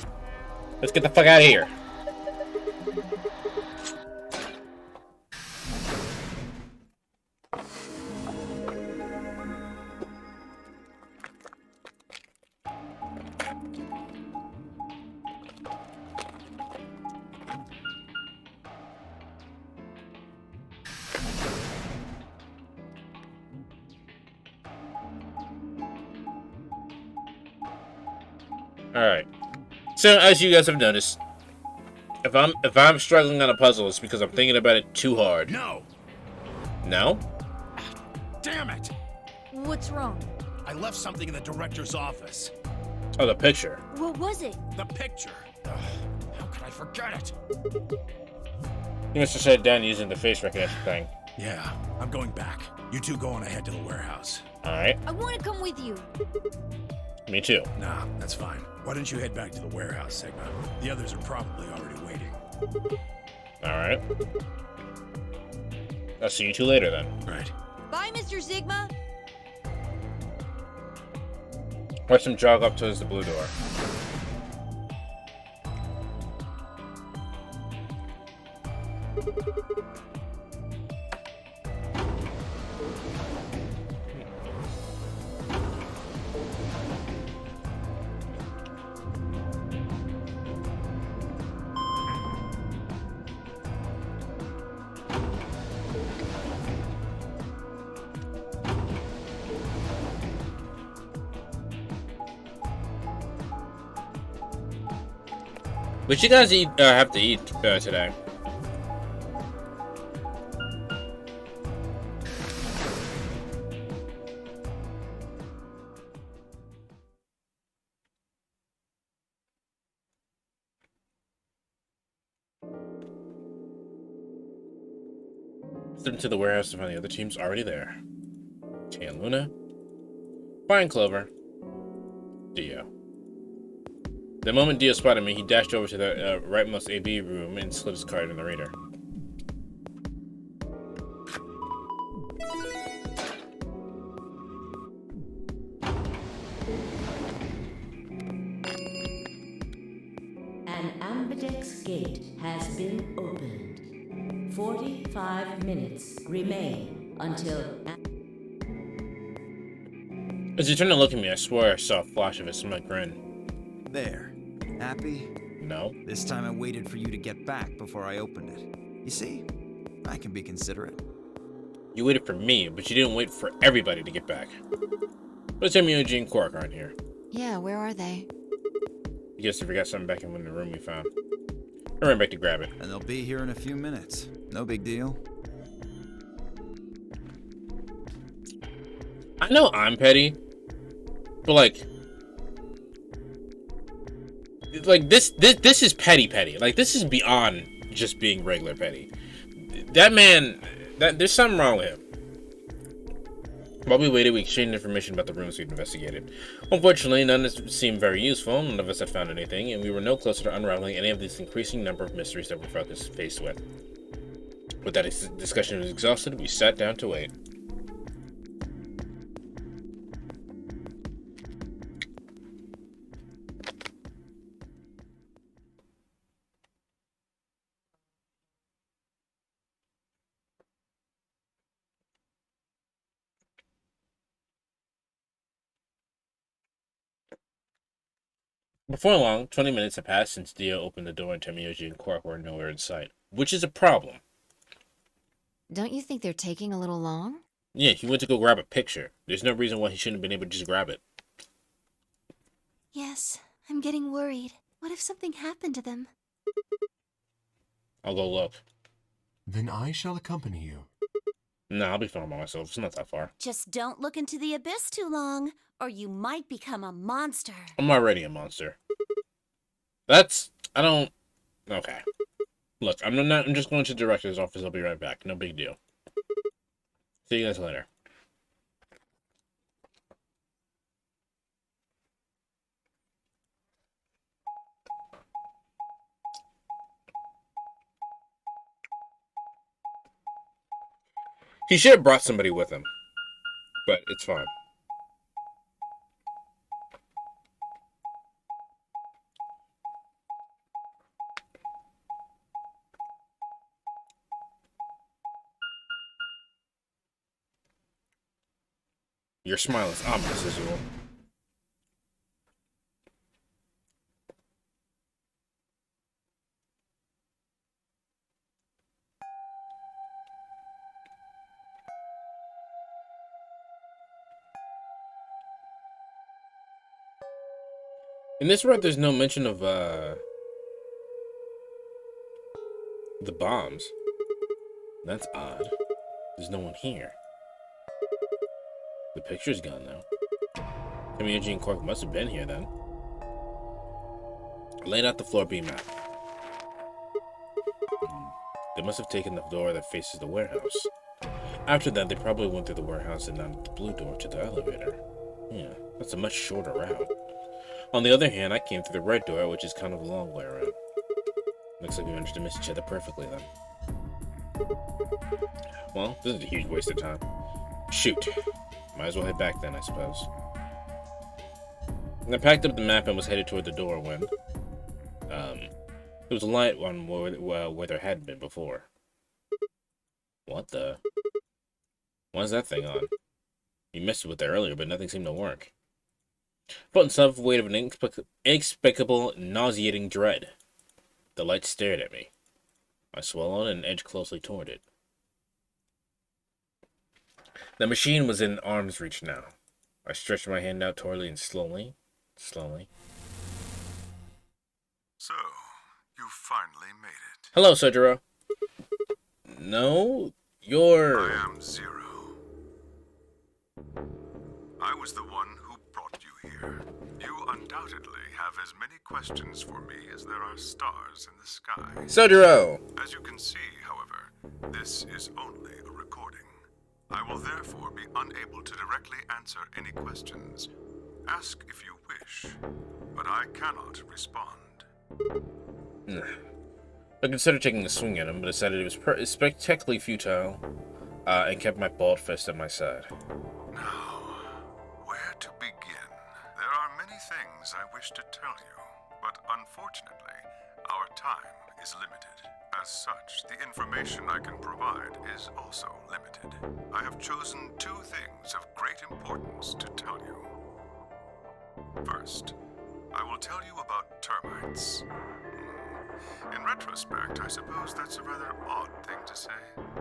Let's get the fuck out of here. Alright. So as you guys have noticed, if I'm struggling on a puzzle, it's because I'm thinking about it too hard. No! No? Damn it! What's wrong? I left something in the director's office. Oh, the picture. What was it? The picture. Ugh, how could I forget it? You must have said it down using the face recognition thing. Yeah, I'm going back. You two go on ahead to the warehouse. Alright. I want to come with you. Me too. Nah, that's fine. Why don't you head back to the warehouse, Sigma? The others are probably already waiting. Alright. I'll see you two later then. Right. Bye, Mr. Sigma. Watch him jog up towards the blue door. What you guys have to eat today? Step into the warehouse to find the other teams already there. Tan Luna, Fine Clover, Dio. The moment Dio spotted me, he dashed over to the rightmost AB room and slid his card in the reader. An ambidex gate has been opened. 45 minutes remain until... As he turned to look at me, I swore I saw a flash of a smug grin. There. Happy? No. This time I waited for you to get back before I opened it. You see? I can be considerate. You waited for me, but you didn't wait for everybody to get back. But H0E and Quark aren't here. Yeah, where are they? I guess they forgot something back in the room we found. I ran back to grab it. And they'll be here in a few minutes. No big deal. I know I'm petty, but like this is petty. Like, this is beyond just being regular petty. That man, there's something wrong with him. While we waited, we exchanged information about the rooms we'd investigated. Unfortunately, none of it seemed very useful, none of us had found anything, and we were no closer to unraveling any of this increasing number of mysteries that we're faced with. With that discussion was exhausted, we sat down to wait. Before long, 20 minutes had passed since Dio opened the door and H0E and Quark were nowhere in sight, which is a problem. Don't you think they're taking a little long? Yeah, he went to go grab a picture. There's no reason why he shouldn't have been able to just grab it. Yes, I'm getting worried. What if something happened to them? I'll go look. Then I shall accompany you. Nah, I'll be fine by myself. It's not that far. Just don't look into the abyss too long, or you might become a monster. I'm already a monster. I don't... Okay. Look, I'm just going to the director's office. I'll be right back. No big deal. See you guys later. He should have brought somebody with him. But it's fine. Your smile is ominous, Israel. In this part, there's no mention of, the bombs. That's odd. There's no one here. The picture's gone, though. Community and Quark must have been here, then. I laid out the floor beam map. They must have taken the door that faces the warehouse. After that, they probably went through the warehouse and down the blue door to the elevator. Yeah, that's a much shorter route. On the other hand, I came through the red door, which is kind of a long way around. Looks like we managed to miss each other perfectly, then. Well, this is a huge waste of time. Shoot. Might as well head back then, I suppose. And I packed up the map and was headed toward the door when, there was a light on where there hadn't been before. What the? Why is that thing on? You messed with it earlier, but nothing seemed to work. Felt some weight of an inexplicable, nauseating dread. The light stared at me. I swallowed and edged closely toward it. The machine was in arm's reach now. I stretched my hand out toward it and slowly. So, you finally made it. Hello, H0E. No, you're... I am Zero. I was the one who brought you here. You undoubtedly have as many questions for me as there are stars in the sky. H0E. As you can see, however, this is only a recording. I will therefore be unable to directly answer any questions. Ask if you wish, but I cannot respond. I considered taking a swing at him, but decided it was spectacularly futile, and kept my bald fist at my side. Now, where to begin? There are many things I wish to tell you, but unfortunately, our time is limited. As such, the information I can provide is also limited. I have chosen two things of great importance to tell you. First, I will tell you about termites. In retrospect, I suppose that's a rather odd thing to say.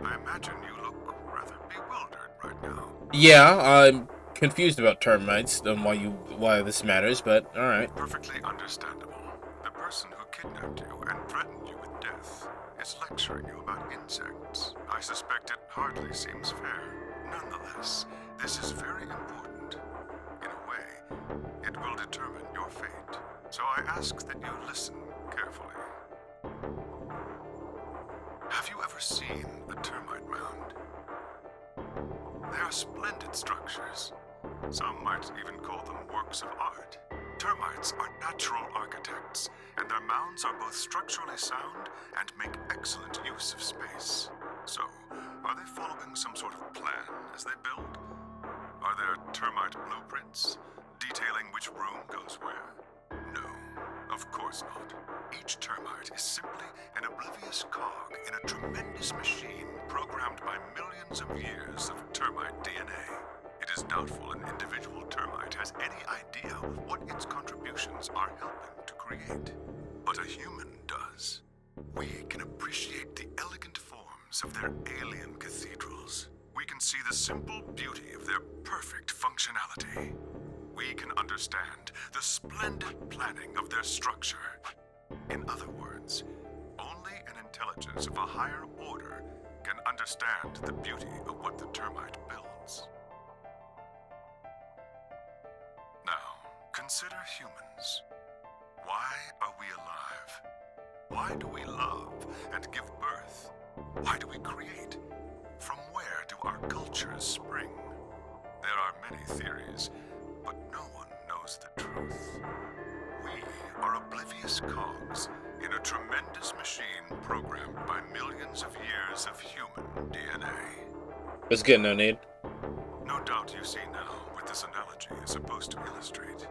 I imagine you look rather bewildered right now. Yeah, I'm confused about termites and why this matters, but alright. Perfectly understandable. The person who kidnapped you and threatened you with death is lecturing you about insects. I suspect it hardly seems fair. Nonetheless, this is very important. In a way, it will determine your fate. So I ask that you listen carefully. Have you ever seen a termite mound? They are splendid structures. Some might even call them works of art. Termites are natural architects, and their mounds are both structurally sound and make excellent use of space. So, are they following some sort of plan as they build? Are there termite blueprints detailing which room goes where? No, of course not. Each termite is simply an oblivious cog in a tremendous machine programmed by millions of years of termite DNA. It is doubtful an individual termite has any idea what its contributions are helping to create. But a human does. We can appreciate the elegant forms of their alien cathedrals. We can see the simple beauty of their perfect functionality. We can understand the splendid planning of their structure. In other words, only an intelligence of a higher order can understand the beauty of what the termite builds. Now, consider humans. Why are we alive? Why do we love and give birth? Why do we create? From where do our cultures spring? There are many theories, but no one knows the truth. We are oblivious cogs in a tremendous machine programmed by millions of years of human DNA. That's good, no need. No doubt you see now what this analogy is supposed to illustrate.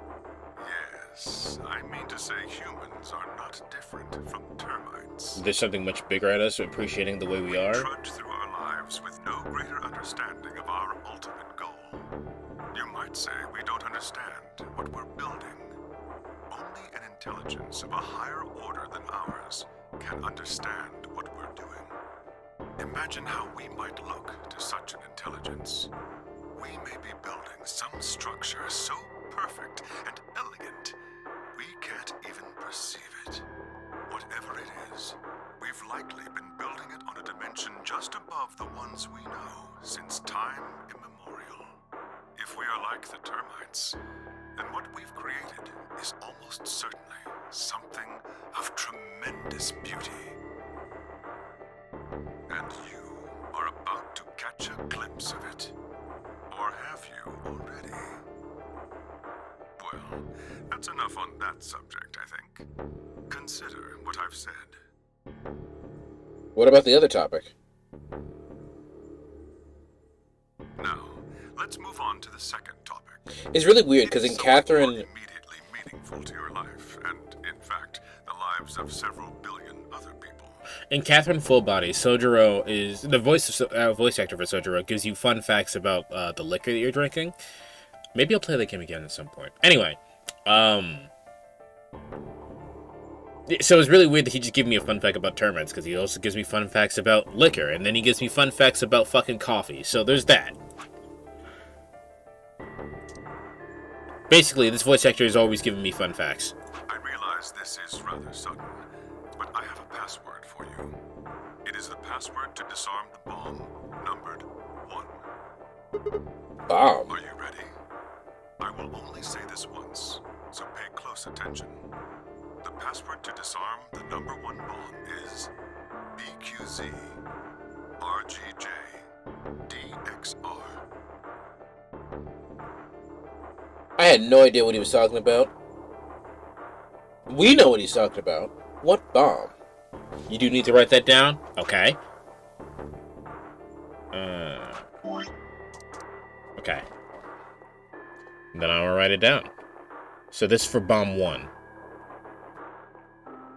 Yes, I mean to say humans are not different from termites. There's something much bigger at us appreciating the way we are. Trudge through our lives with no greater understanding of our ultimate goal. You might say we don't understand what we're building. Only an intelligence of a higher order than ours can understand what we're doing. Imagine how we might look to such an intelligence. We may be building some structure so perfect and elegant, we can't even perceive it. Whatever it is, we've likely been building it on a dimension just above the ones we know since time immemorial. If we are like the termites, then what we've created is almost certainly something of tremendous beauty. And you are about to catch a glimpse of it. Or have you already? Well, that's enough on that subject, I think. Consider what I've said. What about the other topic? Now, let's move on to the second topic. It's really weird because in Catherine... Immediately meaningful to your life, and in fact, the lives of several billion other people. In Catherine Full Body, Sojiro is... The voice actor for Sojiro gives you fun facts about the liquor that you're drinking. Maybe I'll play the game again at some point. Anyway, so it's really weird that he just gave me a fun fact about termites, because he also gives me fun facts about liquor, and then he gives me fun facts about fucking coffee. So there's that. Basically, this voice actor is always giving me fun facts. I realize this is rather sudden, but I have a password for you. It is the password to disarm the bomb, numbered 1. Bomb? Are you ready? I will only say this once, so pay close attention. The password to disarm the number 1 bomb is BQZ RGJ DXR. I had no idea what he was talking about. We know what he's talking about. What bomb? You do need to write that down? Okay. Okay. Then I'll write it down. So this is for bomb 1.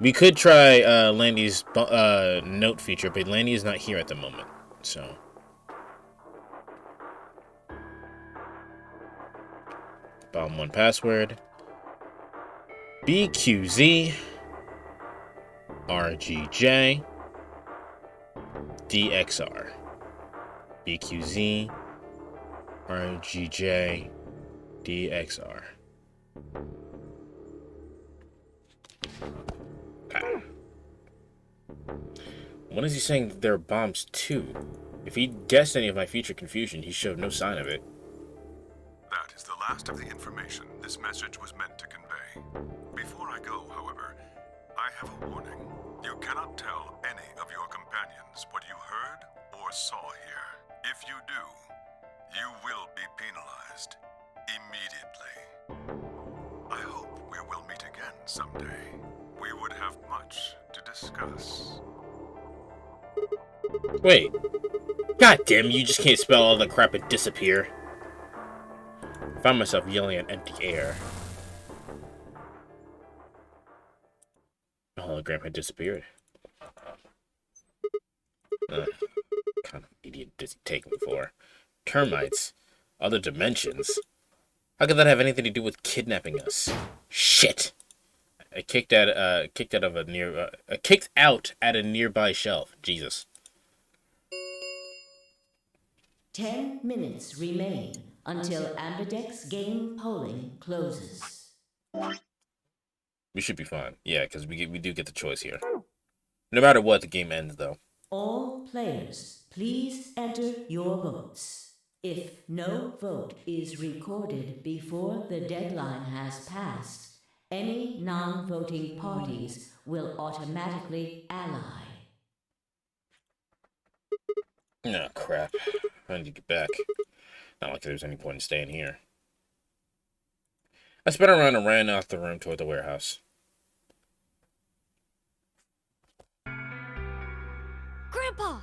We could try Landy's note feature, but Landy is not here at the moment, so... Bomb 1 password. BQZ RGJ DXR. BQZ RGJ DXR. Okay. When is he saying there are bombs too? If he guessed any of my future confusion, he showed no sign of it. That is the last of the information this message was meant to convey. Before I go, however, I have a warning. You cannot tell any of your companions what you heard or saw here. If you do, you will be penalized immediately. I hope we will meet again someday. We would have much to discuss. Wait. God damn, you just can't spell all the crap and disappear. I found myself yelling at empty air. The hologram had disappeared. Kind of idiot does he take me for? Termites? Other dimensions? How could that have anything to do with kidnapping us? Shit! I kicked out at a nearby shelf. Jesus. 10 minutes remain until Ambidex game polling closes. We should be fine. Yeah, because we do get the choice here. No matter what, the game ends, though. All players, please enter your votes. If no vote is recorded before the deadline has passed, any non-voting parties will automatically ally. Oh, crap. I need to get back. Not like there's any point in staying here. I spun around and ran out the room toward the warehouse. Grandpa!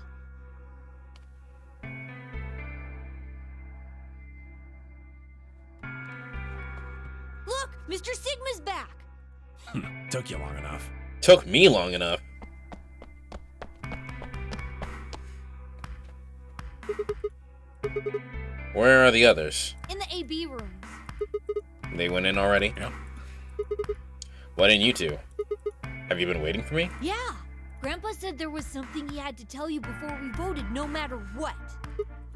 Look! Mr. Sigma's back! Took you long enough. Took me long enough. In the AB rooms. They went in already? Yep. Why didn't you two? Have you been waiting for me? Yeah. Grandpa said there was something he had to tell you before we voted, no matter what.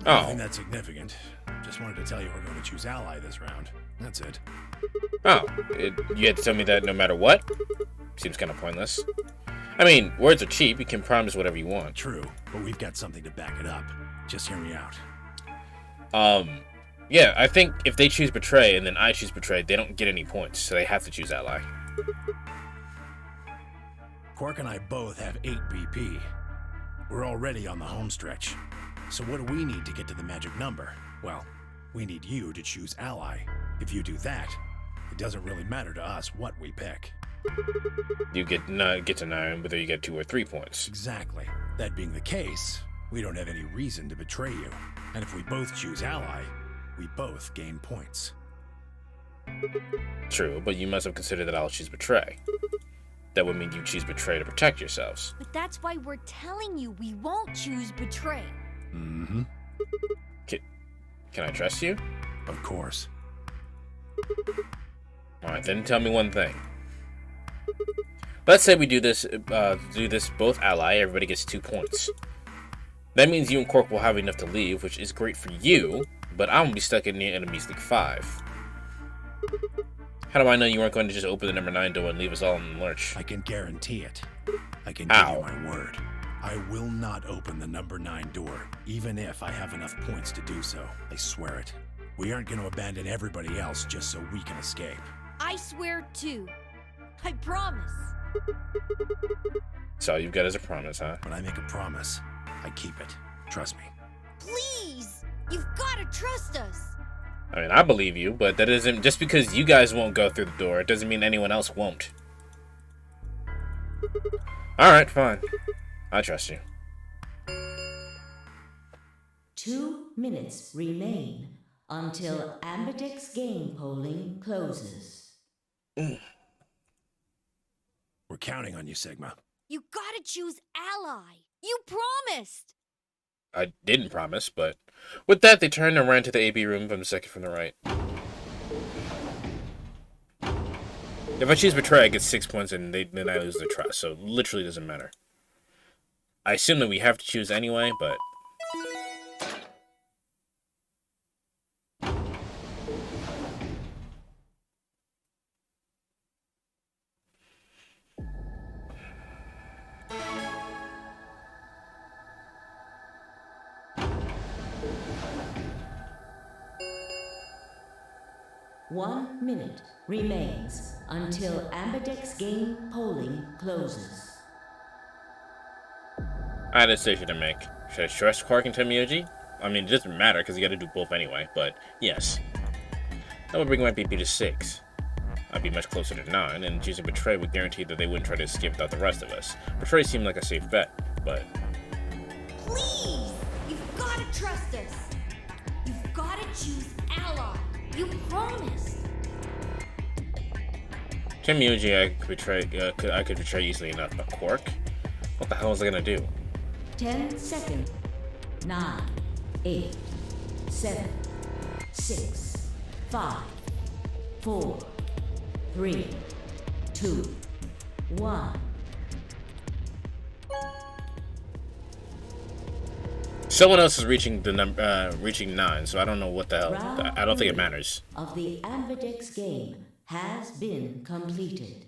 Nothing that's significant. Just wanted to tell you we're going to choose ally this round. That's it. Oh, you had to tell me that no matter what? Seems kind of pointless. I mean, words are cheap. You can promise whatever you want. True, but we've got something to back it up. Just hear me out. Yeah, I think if they choose Betray and then I choose Betray, they don't get any points, so they have to choose Ally. Quark and I both have 8 BP. We're already on the home stretch. So what do we need to get to the magic number? Well, we need you to choose ally. If you do that, it doesn't really matter to us what we pick. You get to 9 whether you get 2 or 3 points. Exactly. That being the case, we don't have any reason to betray you. And if we both choose ally, we both gain points. True, but you must have considered that I'll choose Betray. That would mean you choose Betray to protect yourselves. But that's why we're telling you we won't choose Betray. Mm-hmm. Can I trust you? Of course. Alright, then tell me one thing. Let's say we do this both ally, everybody gets 2 points. That means you and Quark will have enough to leave, which is great for you, but I'm gonna be stuck in the enemy's League 5. How do I know you weren't going to just open the number 9 door and leave us all in the lurch? I can guarantee it. I can give you my word. I will not open the number 9 door, even if I have enough points to do so. I swear it. We aren't going to abandon everybody else just so we can escape. I swear too. I promise. So all you've got is a promise, huh? When I make a promise, I keep it. Trust me. Please! You've got to trust us! I mean, I believe you, but that isn't just because you guys won't go through the door, it doesn't mean anyone else won't. Alright, fine. I trust you. 2 minutes remain until Ambidex game polling closes. We're counting on you, Sigma. You gotta choose ally! You promised! I didn't promise, but with that, they turned and ran to the AB room from the second from the right. If I choose Betray, I get 6 points, and then I lose the trust, so it literally doesn't matter. I assume that we have to choose anyway, but... One minute remains until Ambidex game polling closes. I had a decision to make. Should I trust Quark and Temyoji? I mean, it doesn't matter, because you gotta do both anyway, but yes. That would bring my BP to 6. I'd be much closer to 9, and choosing Betray would guarantee that they wouldn't try to escape without the rest of us. Betray seemed like a safe bet, but... Please! You've gotta trust us! You've gotta choose ally! You promised! Temyoji I could betray easily enough, but Quark? What the hell is I gonna do? 10 seconds. 9, 8, 7, 6, 5, 4, 3, 2, 1. Someone else is reaching the number, reaching 9, so I don't know what the hell. I don't think it matters. Of the Ambidex game has been completed.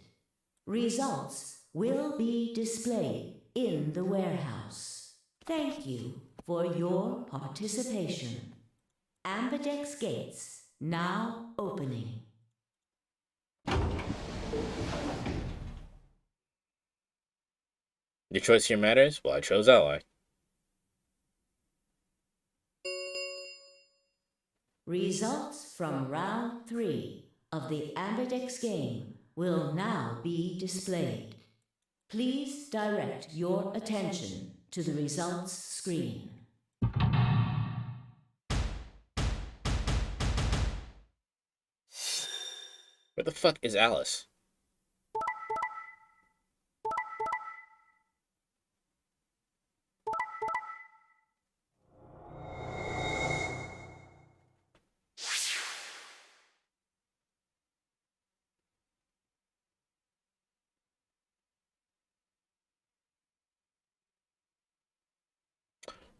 Results will be displayed in the warehouse. Thank you for your participation. Ambidex gates now opening. Your choice here matters? Well, I chose ally. Results from round 3 of the Ambidex game will now be displayed. Please direct your attention to the results screen. Where the fuck is Alice?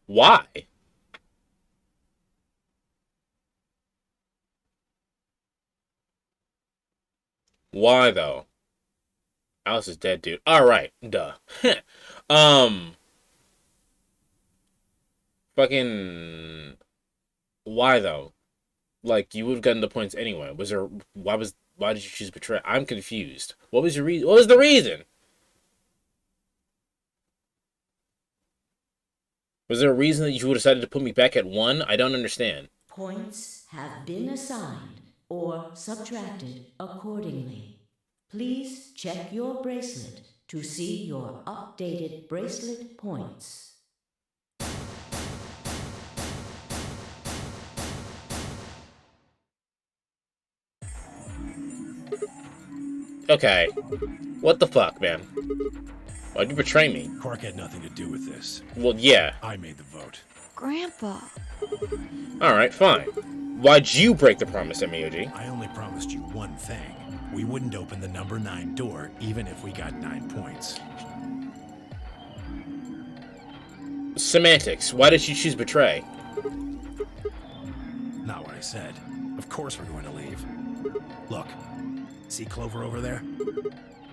Why? Why though? Alice is dead, dude. All right, duh. um, fucking. Why though? Like you would have gotten the points anyway. Was there? Why did you choose betray? I'm confused. What was your reason? What was the reason? Was there a reason that you would have decided to put me back at 1? I don't understand. Points have been assigned or subtracted accordingly. Please check your bracelet to see your updated bracelet points. Okay. What the fuck, man? Why'd you betray me? Quark had nothing to do with this. Well, yeah. I made the vote. Grandpa. Alright, fine. Why'd you break the promise, MEOG? I only promised you one thing. We wouldn't open the number 9 door, even if we got 9 points. Semantics. Why did you choose betray? Not what I said. Of course we're going to leave. Look, see Clover over there?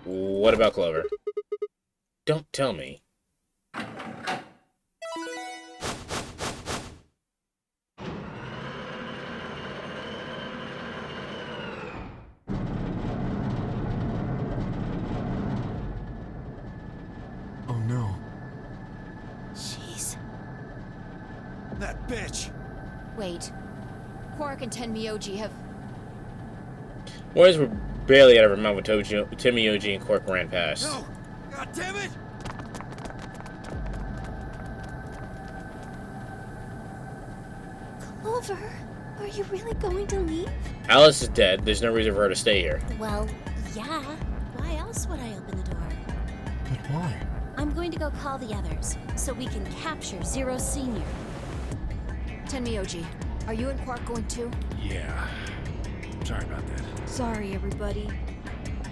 What about Clover? Don't tell me. Oh no. Jeez. That bitch! Wait. Quark and Tenmyoji have... Boys were barely out of her mouth when MEOG and Quark ran past. No! God damn it! Clover, are you really going to leave? Alice is dead. There's no reason for her to stay here. Well, yeah. Why else would I open the door? But why? I'm going to go call the others, so we can capture Zero Senior. Tenmyoji, are you and Quark going too? Yeah. Sorry about that. Sorry, everybody.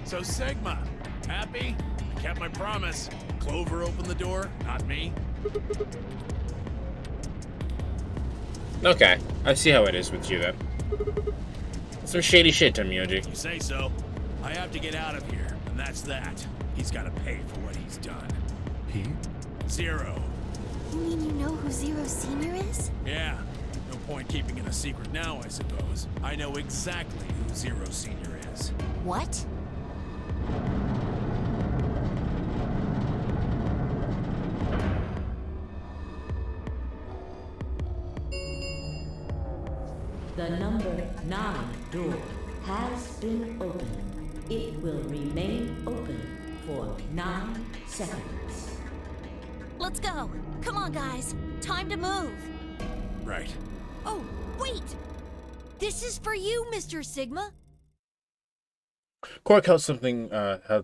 So Sigma, happy? I kept my promise. Clover opened the door, not me. Okay, I see how it is with you then. Some shady shit, MEOG. You say so. I have to get out of here, and that's that. He's got to pay for what he's done. He? Zero. You mean you know who Zero Senior is? Yeah. No point keeping it a secret now, I suppose. I know exactly who Zero Senior is. What? The number 9 door has been opened. It will remain open for 9 seconds. Let's go. Come on, guys. Time to move. Right. Oh, wait! This is for you, Mr. Sigma. Quark held something out. I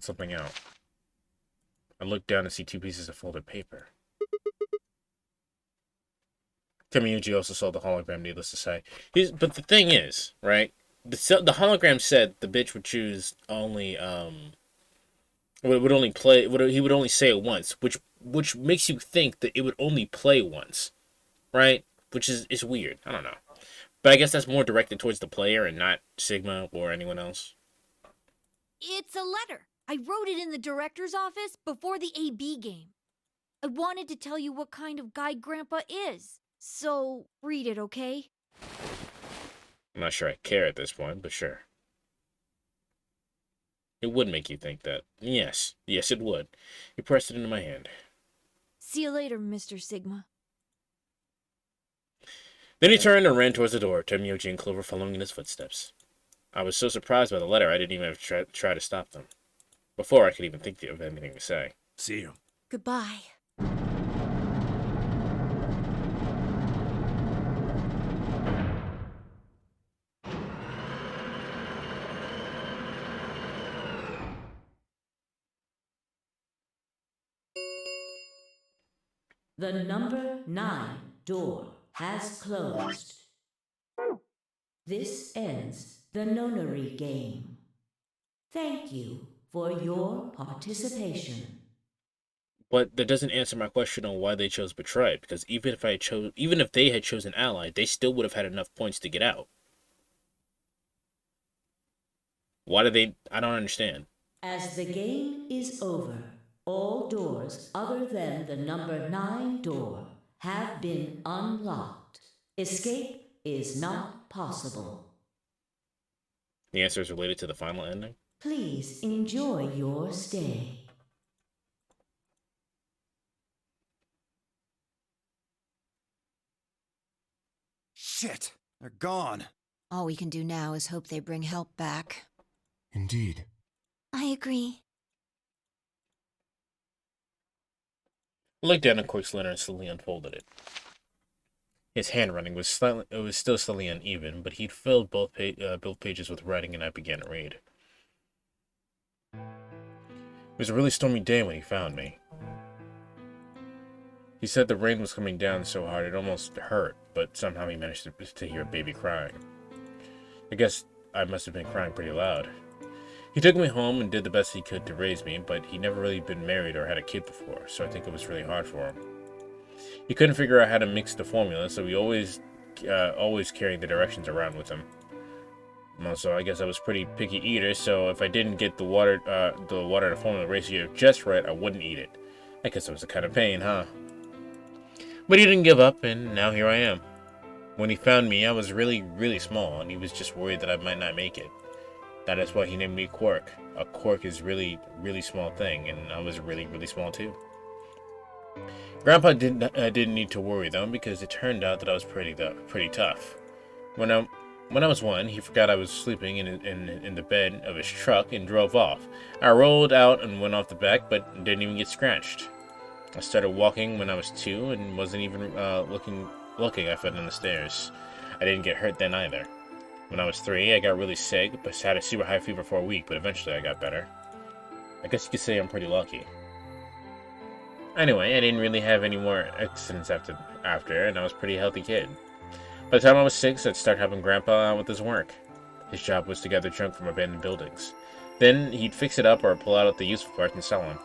looked down to see 2 pieces of folded paper. MEOG also saw the hologram, needless to say. But the thing is, right? The hologram said the bitch would choose only would only play. He would only say it once, which makes you think that it would only play once, right? Which is weird. I don't know, but I guess that's more directed towards the player and not Sigma or anyone else. It's a letter. I wrote it in the director's office before the AB game. I wanted to tell you what kind of guy Grandpa is. So, read it, okay? I'm not sure I care at this point, but sure. It would make you think that. Yes, it would. He pressed it into my hand. See you later, Mr. Sigma. Then he turned and ran towards the door, MEOG and Clover following in his footsteps. I was so surprised by the letter, I didn't even have to try to stop them. Before I could even think of anything to say. See you. Goodbye. The number 9 door has closed. This ends the nonary game. Thank you for your participation. But that doesn't answer my question on why they chose Betray, because even if they had chosen Ally, they still would have had enough points to get out. Why did they? I don't understand. As the game is over, all doors other than the number 9 door have been unlocked. Escape is not possible. The answer is related to the final ending? Please enjoy your stay. Shit! They're gone. All we can do now is hope they bring help back. Indeed. I agree. I looked down at Cork's letter and slowly unfolded it. His handwriting was still slightly uneven, but he'd filled both pages with writing, and I began to read. It was a really stormy day when he found me. He said the rain was coming down so hard it almost hurt, but somehow he managed to hear a baby crying. I guess I must have been crying pretty loud. He took me home and did the best he could to raise me, but he'd never really been married or had a kid before, so I think it was really hard for him. He couldn't figure out how to mix the formula, so he always carried the directions around with him. Also, I guess I was pretty picky eater, so if I didn't get the water to formula ratio just right, I wouldn't eat it. I guess it was a kind of pain, huh? But he didn't give up, and now here I am. When he found me, I was really, really small, and he was just worried that I might not make it. That is why he named me Quark. A quark is really, really small thing, and I was really, really small too. Grandpa didn't need to worry though, because it turned out that I was pretty tough. When I was 1, he forgot I was sleeping in the bed of his truck and drove off. I rolled out and went off the back, but didn't even get scratched. I started walking when I was 2 and wasn't even looking. I fell down the stairs. I didn't get hurt then either. When I was 3, I got really sick, but had a super high fever for a week, but eventually I got better. I guess you could say I'm pretty lucky. Anyway, I didn't really have any more accidents after, and I was a pretty healthy kid. By the time I was 6, I'd start helping Grandpa out with his work. His job was to gather junk from abandoned buildings. Then he'd fix it up or pull out the useful parts and sell them.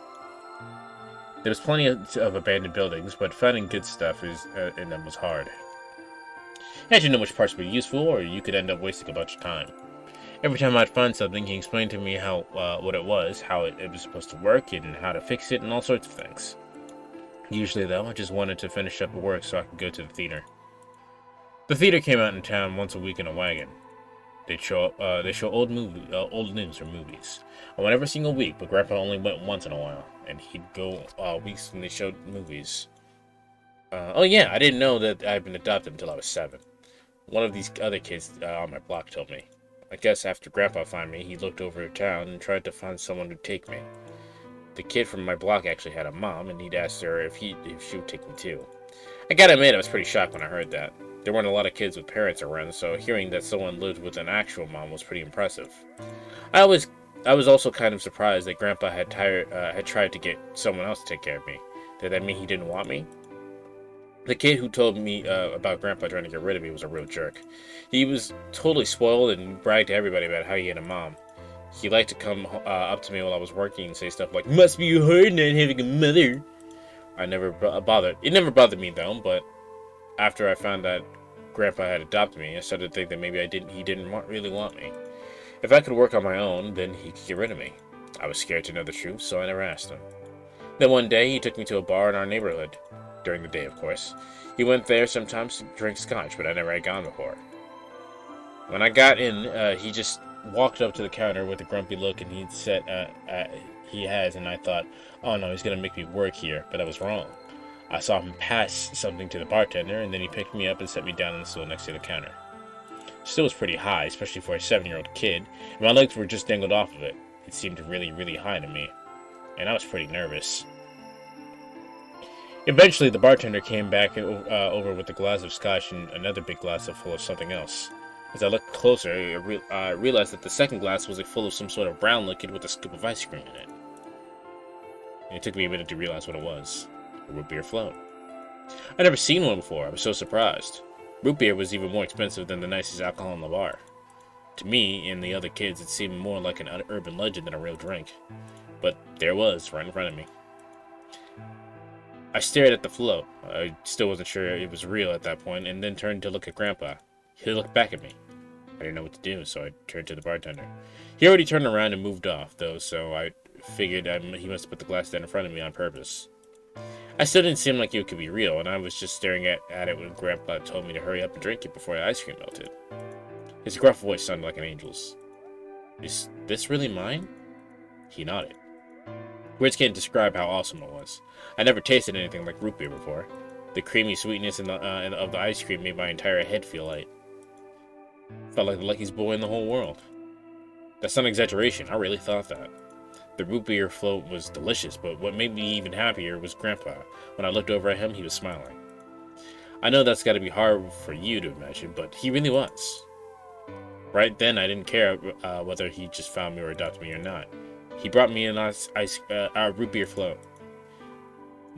There was plenty of abandoned buildings, but finding good stuff in them was hard. You had to know which parts were useful, or you could end up wasting a bunch of time. Every time I'd find something, he explained to me what it was, how it was supposed to work, and how to fix it, and all sorts of things. Usually, though, I just wanted to finish up the work so I could go to the theater. The theater came out in town once a week in a wagon. They'd show old news or movies. I went every single week, but Grandpa only went once in a while, and he'd go weeks when they showed movies. Oh yeah, I didn't know that I'd been adopted until I was 7. One of these other kids on my block told me. I guess after Grandpa found me, he looked over town and tried to find someone to take me. The kid from my block actually had a mom, and he'd asked her if she would take me too. I gotta admit, I was pretty shocked when I heard that. There weren't a lot of kids with parents around, so hearing that someone lived with an actual mom was pretty impressive. I was also kind of surprised that Grandpa had tried to get someone else to take care of me. Did that mean he didn't want me? The kid who told me about Grandpa trying to get rid of me was a real jerk. He was totally spoiled and bragged to everybody about how he had a mom. He liked to come up to me while I was working and say stuff like, "Must be hard not having a mother." It never bothered me though, but after I found that Grandpa had adopted me, I started to think that maybe he didn't really want me. If I could work on my own, then he could get rid of me. I was scared to know the truth, so I never asked him. Then one day, he took me to a bar in our neighborhood. During the day, of course. He went there sometimes to drink scotch, but I never had gone before. When I got in, he just walked up to the counter with a grumpy look, and and I thought, oh no, he's gonna make me work here, but I was wrong. I saw him pass something to the bartender, and then he picked me up and set me down on the stool next to the counter. Still was pretty high, especially for a 7-year-old kid, and my legs were just dangled off of it. It seemed really, really high to me, and I was pretty nervous. Eventually, the bartender came back over with a glass of scotch and another big glass full of something else. As I looked closer, I realized that the second glass was full of some sort of brown liquid with a scoop of ice cream in it. And it took me a minute to realize what it was. A root beer float. I'd never seen one before. I was so surprised. Root beer was even more expensive than the nicest alcohol in the bar. To me and the other kids, it seemed more like an urban legend than a real drink. But there it was, right in front of me. I stared at the float. I still wasn't sure it was real at that point, and then turned to look at Grandpa. He looked back at me. I didn't know what to do, so I turned to the bartender. He already turned around and moved off, though, so I figured he must have put the glass down in front of me on purpose. I still didn't seem like it could be real, and I was just staring at it when Grandpa told me to hurry up and drink it before the ice cream melted. His gruff voice sounded like an angel's. Is this really mine? He nodded. Words can't describe how awesome it was. I never tasted anything like root beer before. The creamy sweetness of the ice cream made my entire head feel light. Felt like the luckiest boy in the whole world. That's not an exaggeration, I really thought that. The root beer float was delicious, but what made me even happier was Grandpa. When I looked over at him, he was smiling. I know that's gotta be hard for you to imagine, but he really was. Right then, I didn't care whether he just found me or adopted me or not. He brought me an root beer float.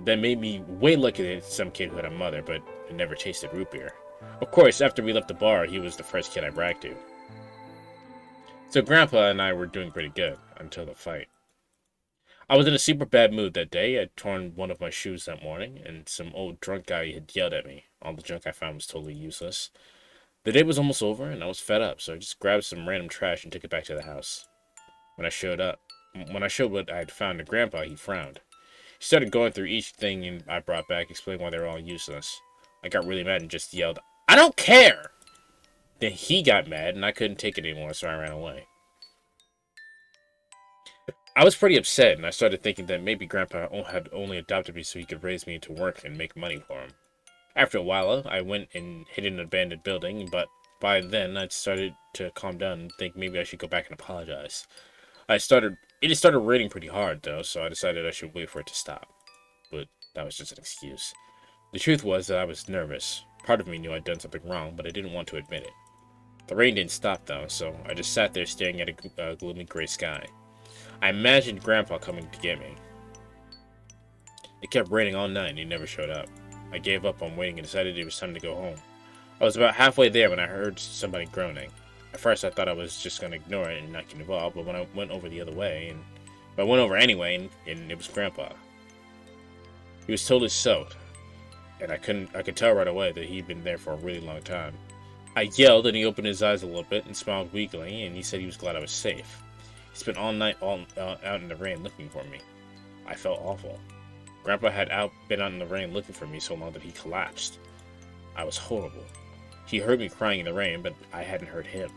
That made me way luckier than some kid who had a mother, but never tasted root beer. Of course, after we left the bar, he was the first kid I bragged to. So Grandpa and I were doing pretty good, until the fight. I was in a super bad mood that day. I'd torn one of my shoes that morning, and some old drunk guy had yelled at me. All the junk I found was totally useless. The day was almost over, and I was fed up, so I just grabbed some random trash and took it back to the house. When I showed what I had found to Grandpa, he frowned. He started going through each thing I brought back, explaining why they were all useless. I got really mad and just yelled, "I don't care!" Then he got mad, and I couldn't take it anymore, so I ran away. I was pretty upset, and I started thinking that maybe Grandpa had only adopted me so he could raise me to work and make money for him. After a while, I went and hid in an abandoned building, but by then I'd started to calm down and think maybe I should go back and apologize. It had started raining pretty hard, though, so I decided I should wait for it to stop. But that was just an excuse. The truth was that I was nervous. Part of me knew I'd done something wrong, but I didn't want to admit it. The rain didn't stop, though, so I just sat there staring at a gloomy gray sky. I imagined Grandpa coming to get me. It kept raining all night and he never showed up. I gave up on waiting and decided it was time to go home. I was about halfway there when I heard somebody groaning. At first I thought I was just going to ignore it and not get involved, but when I went over the other way, I went over anyway, and it was Grandpa. He was totally soaked, and I could tell right away that he'd been there for a really long time. I yelled and he opened his eyes a little bit and smiled weakly, and he said he was glad I was safe. He spent all night out in the rain looking for me. I felt awful. Grandpa had been out in the rain looking for me so long that he collapsed. I was horrible. He heard me crying in the rain, but I hadn't heard him.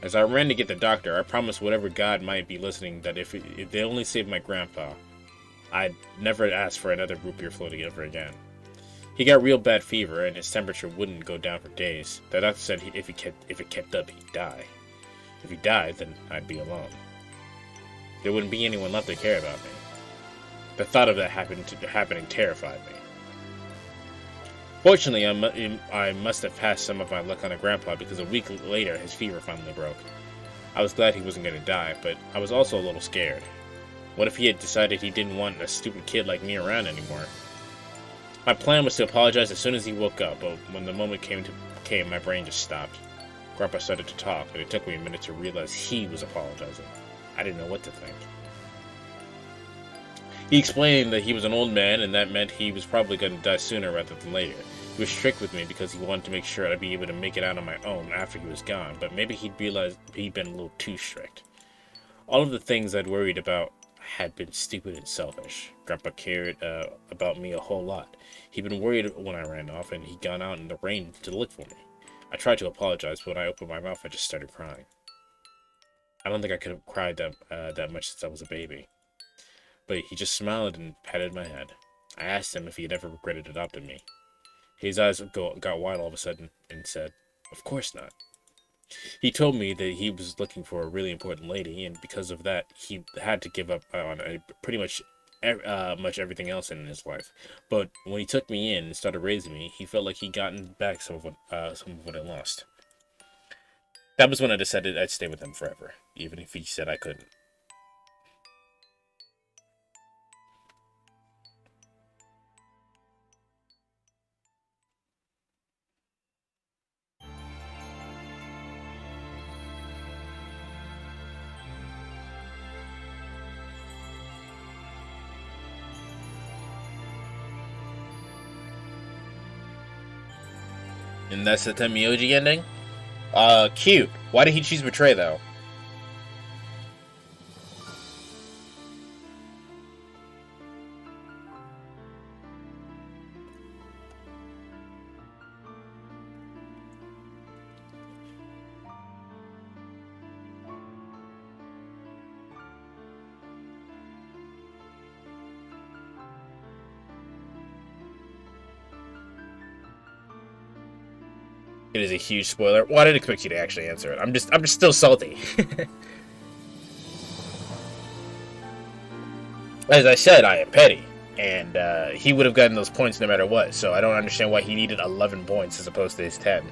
As I ran to get the doctor, I promised whatever God might be listening that if they only saved my Grandpa, I'd never ask for another root beer float ever again. He got real bad fever, and his temperature wouldn't go down for days. The doctor said if it kept up, he'd die. If he died, then I'd be alone. There wouldn't be anyone left to care about me. The thought of that happening terrified me. Fortunately, I must have passed some of my luck on to Grandpa because a week later his fever finally broke. I was glad he wasn't going to die, but I was also a little scared. What if he had decided he didn't want a stupid kid like me around anymore? My plan was to apologize as soon as he woke up, but when the moment came, my brain just stopped. Grandpa started to talk, and it took me a minute to realize he was apologizing. I didn't know what to think. He explained that he was an old man, and that meant he was probably going to die sooner rather than later. He was strict with me because he wanted to make sure I'd be able to make it out on my own after he was gone, but maybe he'd realized he'd been a little too strict. All of the things I'd worried about had been stupid and selfish. Grandpa cared about me a whole lot. He'd been worried when I ran off, and he'd gone out in the rain to look for me. I tried to apologize, but when I opened my mouth, I just started crying. I don't think I could have cried that much since I was a baby. But he just smiled and patted my head. I asked him if he had ever regretted adopting me. His eyes got wide all of a sudden and said, "Of course not." He told me that he was looking for a really important lady, and because of that, he had to give up on pretty much everything else in his life. But when he took me in and started raising me, he felt like he'd gotten back some of what I lost. That was when I decided I'd stay with him forever, even if he said I couldn't. And that's the Tenmyoji ending? Cute. Why did he choose Betray, though? It is a huge spoiler. Well, I didn't expect you to actually answer it. I'm just still salty. As I said, I am petty, and he would have gotten those points no matter what. So I don't understand why he needed 11 points as opposed to his 10.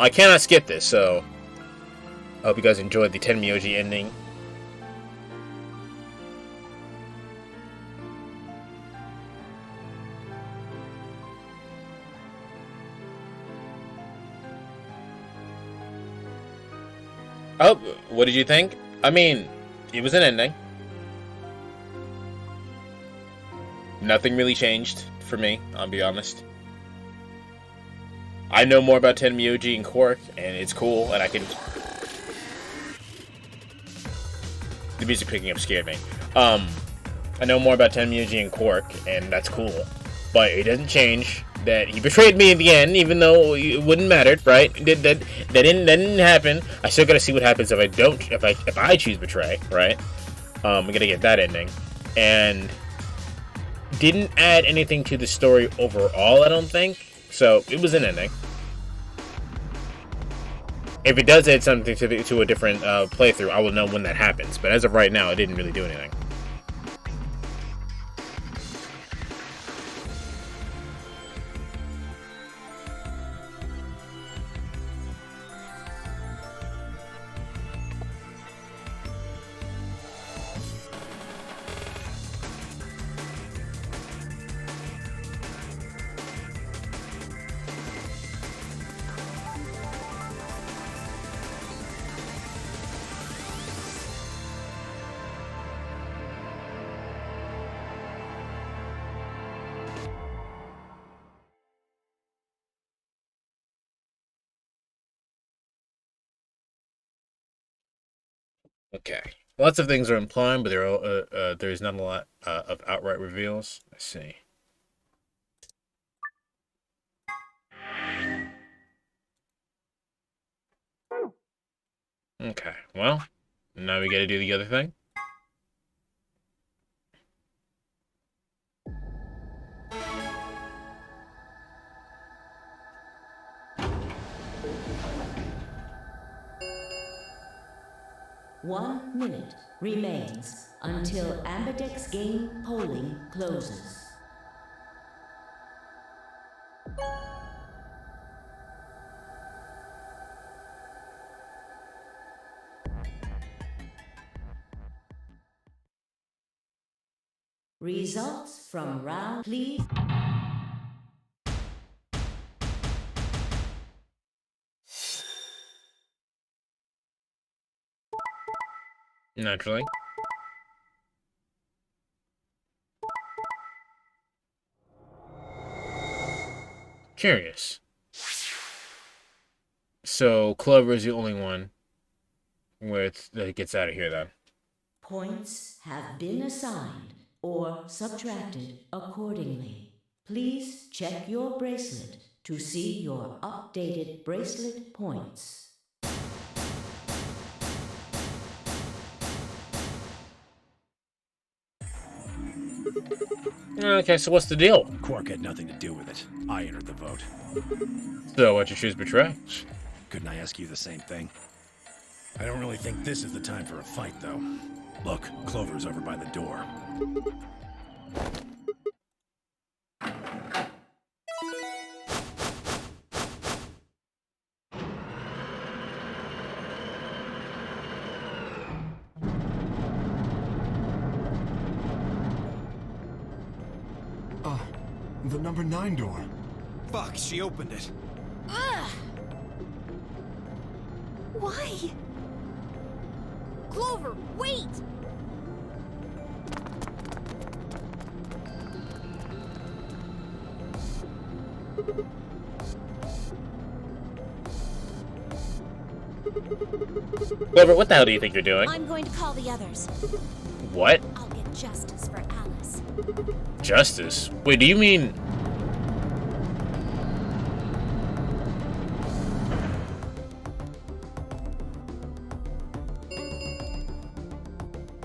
I cannot skip this, so I hope you guys enjoyed the Tenmyoji ending. Oh, what did you think? I mean, it was an ending. Nothing really changed for me, I'll be honest. I know more about Tenmyoji and Quark, and it's cool, and I can... The music picking up scared me. I know more about Tenmyoji and Quark, and that's cool. But it doesn't change that he betrayed me in the end, even though it wouldn't matter, right? That didn't happen. I still gotta see what happens if I don't, if I choose Betray, right? I'm gonna get that ending. And didn't add anything to the story overall, I don't think. So it was an ending. If it does add something to a different playthrough, I will know when that happens. But as of right now, it didn't really do anything. Okay. Lots of things are implied, but there's not a lot of outright reveals. Let's see. Okay, well, now we gotta do the other thing. One minute remains until Ambidex game polling closes. Results from round, please. Naturally. Curious. So Clover is the only one that gets out of here, then. Points have been assigned or subtracted accordingly. Please check your bracelet to see your updated bracelet points. Okay, so what's the deal? Quark had nothing to do with it. I entered the vote. So why'd you choose Betray? Couldn't I ask you the same thing? I don't really think this is the time for a fight, though. Look, Clover's over by the door. The number 9 door. Fuck, she opened it. Ugh! Why? Clover, wait! Clover, what the hell do you think you're doing? I'm going to call the others. What? I'll get justice for Alice. Justice? Wait, do you mean...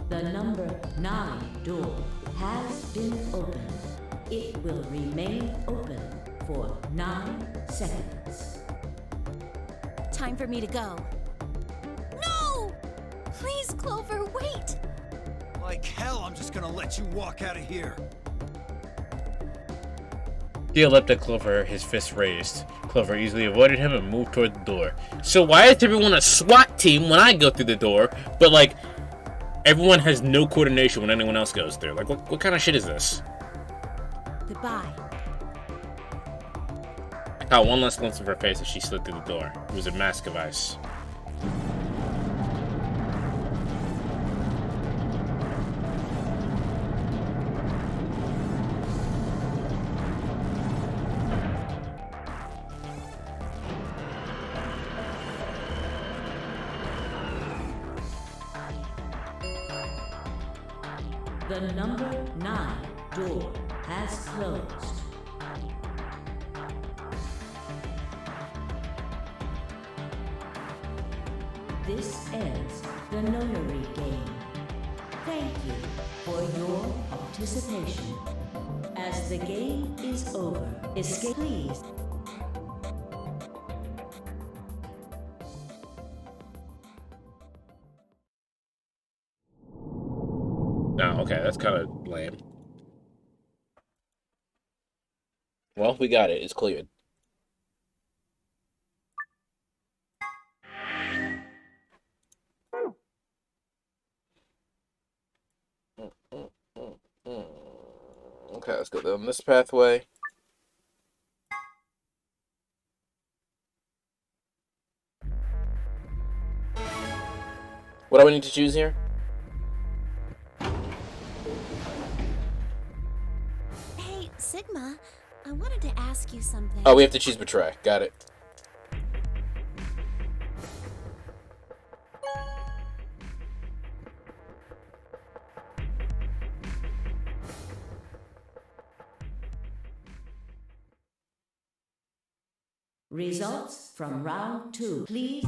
The number 9 door has been opened. It will remain open for 9 seconds. Time for me to go. No! Please, Clover, wait! Like hell, I'm just gonna let you walk out of here. Theo leapt at Clover, his fist raised. Clover easily avoided him and moved toward the door. So why is everyone a SWAT team when I go through the door, but like, everyone has no coordination when anyone else goes through? Like, what kind of shit is this? Goodbye. I caught one last glimpse of her face as she slid through the door. It was a mask of ice. The number 9 door has closed. This ends the nonary game. Thank you for your participation. As the game is over, escape please. Oh, okay, that's kind of lame. Well, we got it. It's cleared. Okay, let's go down this pathway. What do I need to choose here? Hey, Sigma, I wanted to ask you something. Oh, we have to choose betray. Got it. Results from round 2, please.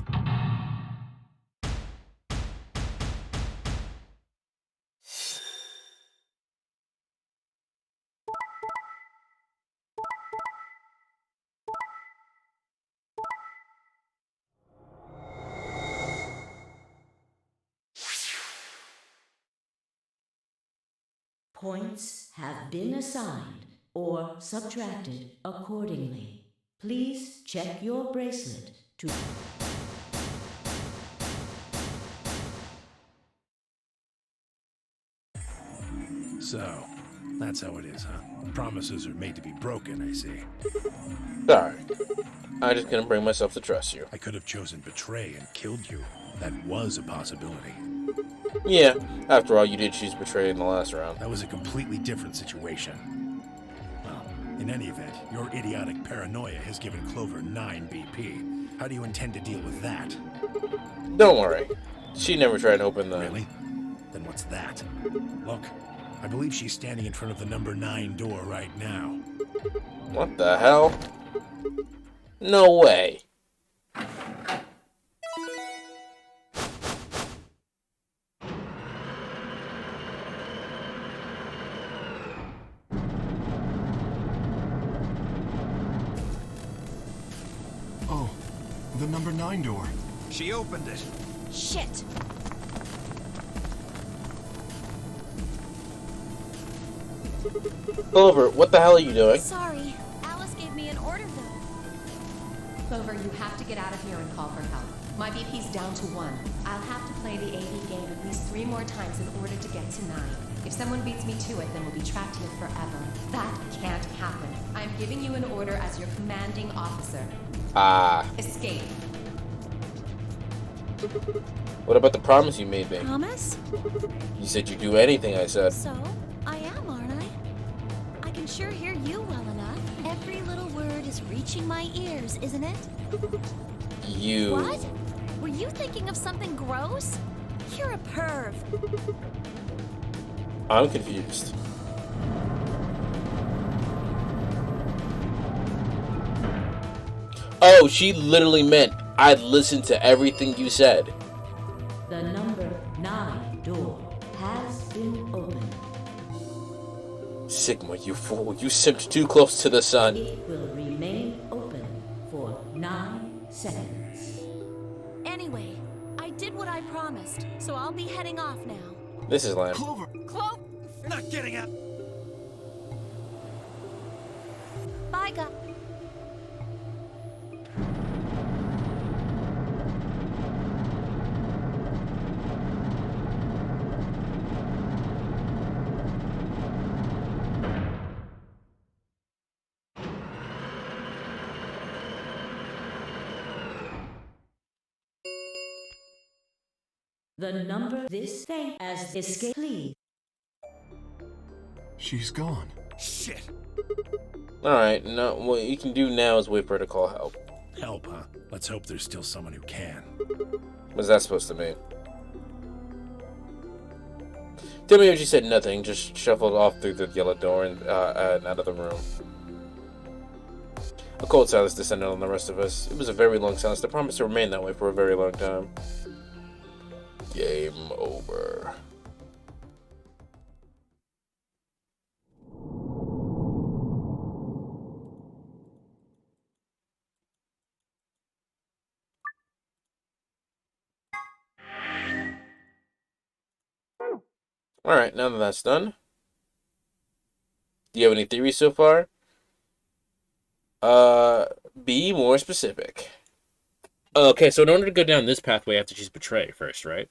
Points have been assigned or subtracted accordingly. Please check your bracelet to... So, that's how it is, huh? Promises are made to be broken, I see. Sorry. I just couldn't bring myself to trust you. I could have chosen betray and killed you. That was a possibility. Yeah, after all, you did choose betray in the last round. That was a completely different situation. Well, in any event, your idiotic paranoia has given Clover 9 BP. How do you intend to deal with that? Don't worry. She never tried to open the... Really? Then what's that? Look, I believe she's standing in front of the number 9 door right now. What the hell? No way. Oh, the number 9 door. She opened it. Shit! Clover, what the hell are you doing? Sorry, Alice gave me an order though. Clover, you have to get out of here and call for help. My BP's down to 1. I'll have to play the AV game at least 3 more times in order to get to 9. If someone beats me to it, then we'll be trapped here forever. That can't happen. I'm giving you an order as your commanding officer. Escape. What about the promise you made me? Promise? You said you'd do anything I said. So, I am, aren't I? I can sure hear you well enough. Every little word is is reaching my ears, isn't it? You. What? Were you thinking of something gross? You're a perv. I'm confused. Oh, she literally meant I'd listened to everything you said. The number 9 door has been opened. Sigma, you fool. You simped too close to the sun. It will remain open for 9 seconds. Anyway, I did what I promised, so I'll be heading off now. This is lame. Clover! Clove! You're not getting out! Bye, guys. The number this thing as escape, please. She's gone. Shit! Alright, no, what you can do now is wait for her to call help. Help, huh? Let's hope there's still someone who can. What's that supposed to mean? Tell me if she said nothing, just shuffled off through the yellow door and out of the room. A cold silence descended on the rest of us. It was a very long silence that promised to remain that way for a very long time. Game over. Alright, now that that's done, do you have any theories so far? Be more specific. Okay, so in order to go down this pathway, I have to choose Betray first, right?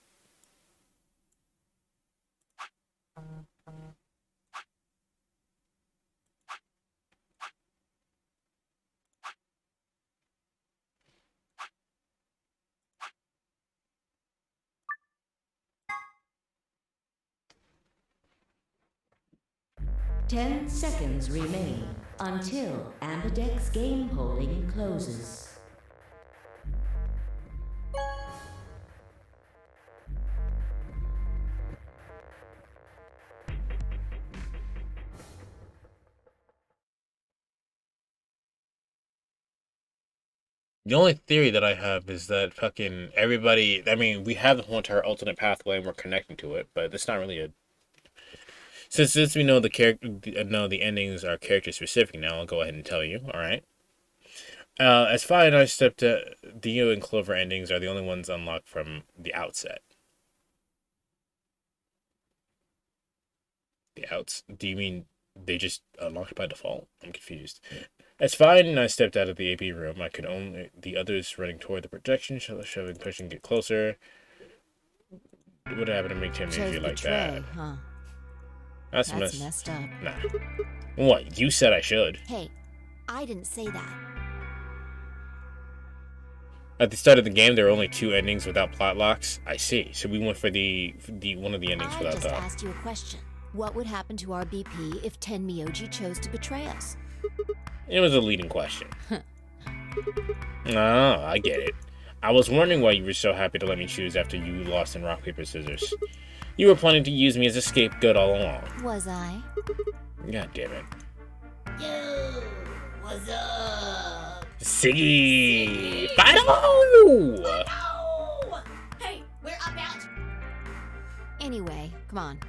Ten seconds remain until Ambidex game polling closes. The only theory that I have is that fucking everybody. I mean, we have the whole entire alternate pathway and we're connecting to it, but it's not really a. Since we know the the endings are character specific now, I'll go ahead and tell you. All right. As far as I stepped, Dio and Clover endings are the only ones unlocked from the outset. The outs? Do you mean they just unlocked by default? I'm confused. As fine and I stepped out of the AP room, I could only the others running toward the projection, shoving, pushing, get closer. What happened to make Tim energy like that? Huh? That's messed up. Nah. What? You said I should. Hey, I didn't say that. At the start of the game, there were only 2 endings without plot locks. I see. So we went for the one of the endings I without just that. asked you a question. What would happen to our BP if Ten Myoji chose to betray us? It was a leading question. No, I get it. I was wondering why you were so happy to let me choose after you lost in rock, paper, scissors. You were planning to use me as a scapegoat all along. Was I? God damn it. Yo, what's up? Siggy! Fido! Oh! Hey, we're up out. Anyway, come on.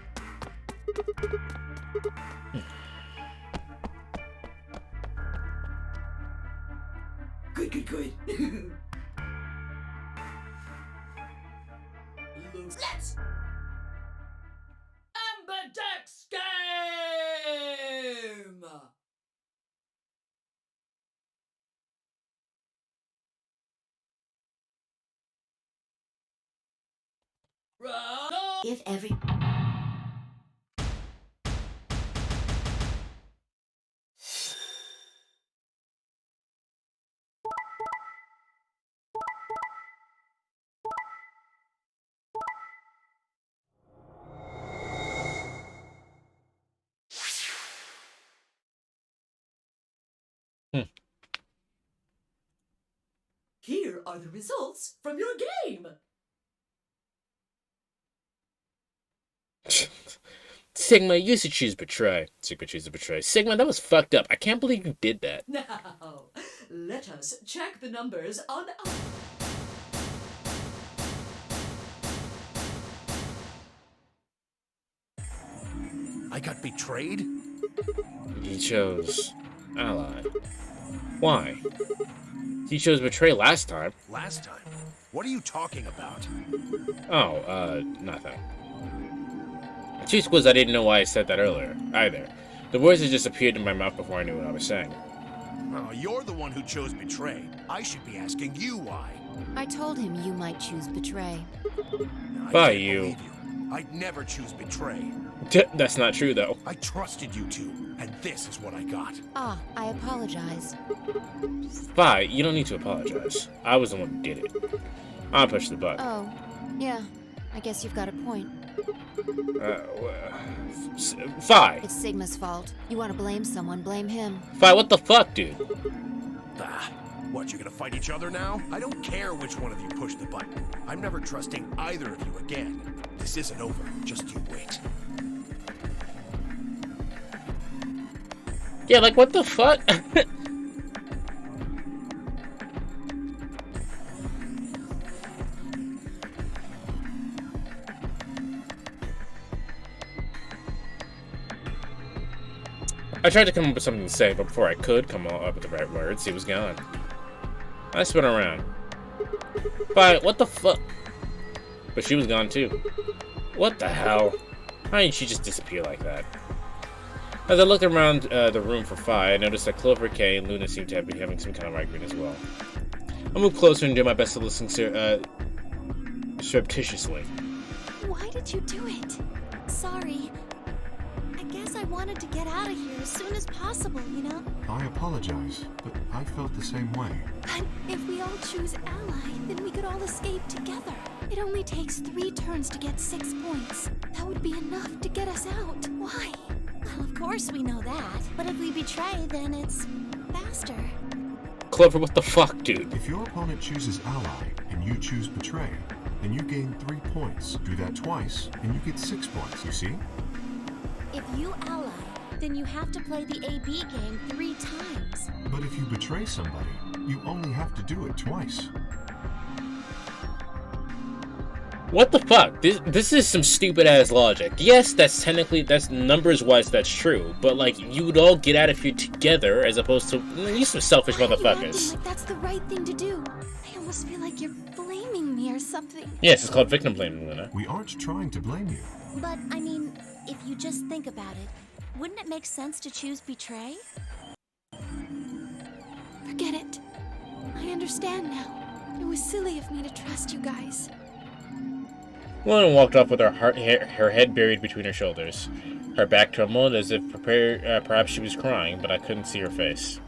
Good. Let's Ambidex game! If every Here are the results from your game. Sigma, you used to choose betray. Sigma chooses betray. Sigma, that was fucked up. I can't believe you did that. Now, let us check the numbers on our... I got betrayed? He chose ally. Why? He chose betray last time. Last time? What are you talking about? Oh, nothing. The truth was I didn't know why I said that earlier, either. The words had just appeared in my mouth before I knew what I was saying. Oh, you're the one who chose betray. I should be asking you why. I told him you might choose betray. By you. I'd never choose betray. That's not true, though. I trusted you two, and this is what I got. Ah, I apologize. Bye, you don't need to apologize. I was the one who did it. I pushed the button. Oh, yeah. I guess you've got a point. Fi! It's Sigma's fault. You want to blame someone, blame him. Fi, what the fuck, dude? What, you gonna fight each other now? I don't care which one of you pushed the button. I'm never trusting either of you again. This isn't over. Just you wait. Yeah, like, what the fuck? I tried to come up with something to say, but before I could come up with the right words, he was gone. I spun around. But what the fuck? But she was gone too. What the hell? How did she just disappear like that? As I looked around the room for Fi, I noticed that Clover, Kay, and Luna seemed to be having some kind of argument as well. I moved closer and did my best to listen surreptitiously. Why did you do it? Sorry. I guess I wanted to get out of here as soon as possible, you know? I apologize, but I felt the same way. But if we all choose ally, then we could all escape together. It only takes 3 turns to get 6 points. That would be enough to get us out. Why? Well, of course we know that. But if we betray, then it's faster. Clover, what the fuck, dude? If your opponent chooses ally and you choose betray, then you gain 3 points. Do that twice, and you get 6 points, you see? If you ally, then you have to play the AB game 3 times. But if you betray somebody, you only have to do it twice. What the fuck? This is some stupid ass logic. Yes, that's numbers wise that's true, but like you would all get out of here together as opposed to you some selfish motherfuckers. Like that's the right thing to do. I almost feel like you're blaming me or something. Yes, it's called victim blaming, Luna. We aren't trying to blame you. But I mean, if you just think about it, wouldn't it make sense to choose betray? Forget it. I understand now. It was silly of me to trust you guys. Luna walked off with her head buried between her shoulders, her back trembled as if perhaps she was crying, but I couldn't see her face.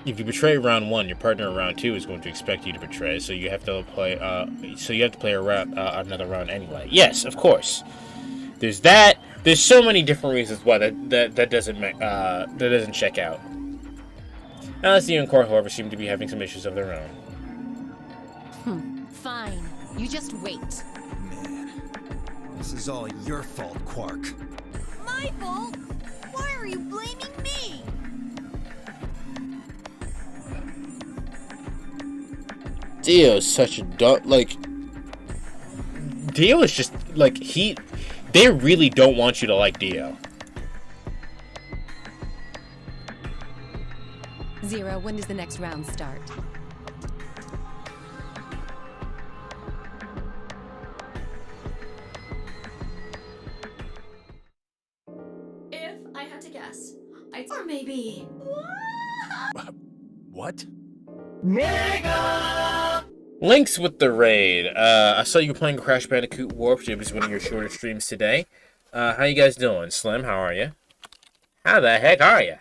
If you betray round 1, your partner in round 2 is going to expect you to betray, so you have to play. Another round anyway. Yes, of course. There's that. There's so many different reasons why that doesn't check out. Alice, and Cor, however, seem to be having some issues of their own. Fine. You just wait. Man, this is all your fault, Quark. My fault? Why are you blaming me? Dio's such a Dio is just they really don't want you to like Dio. 0, when does the next round start? If I had to guess, or maybe... What? Links with the raid. I saw you were playing Crash Bandicoot Warped. It was one of your shorter streams today. How you guys doing? Slim, how are you? How the heck are you?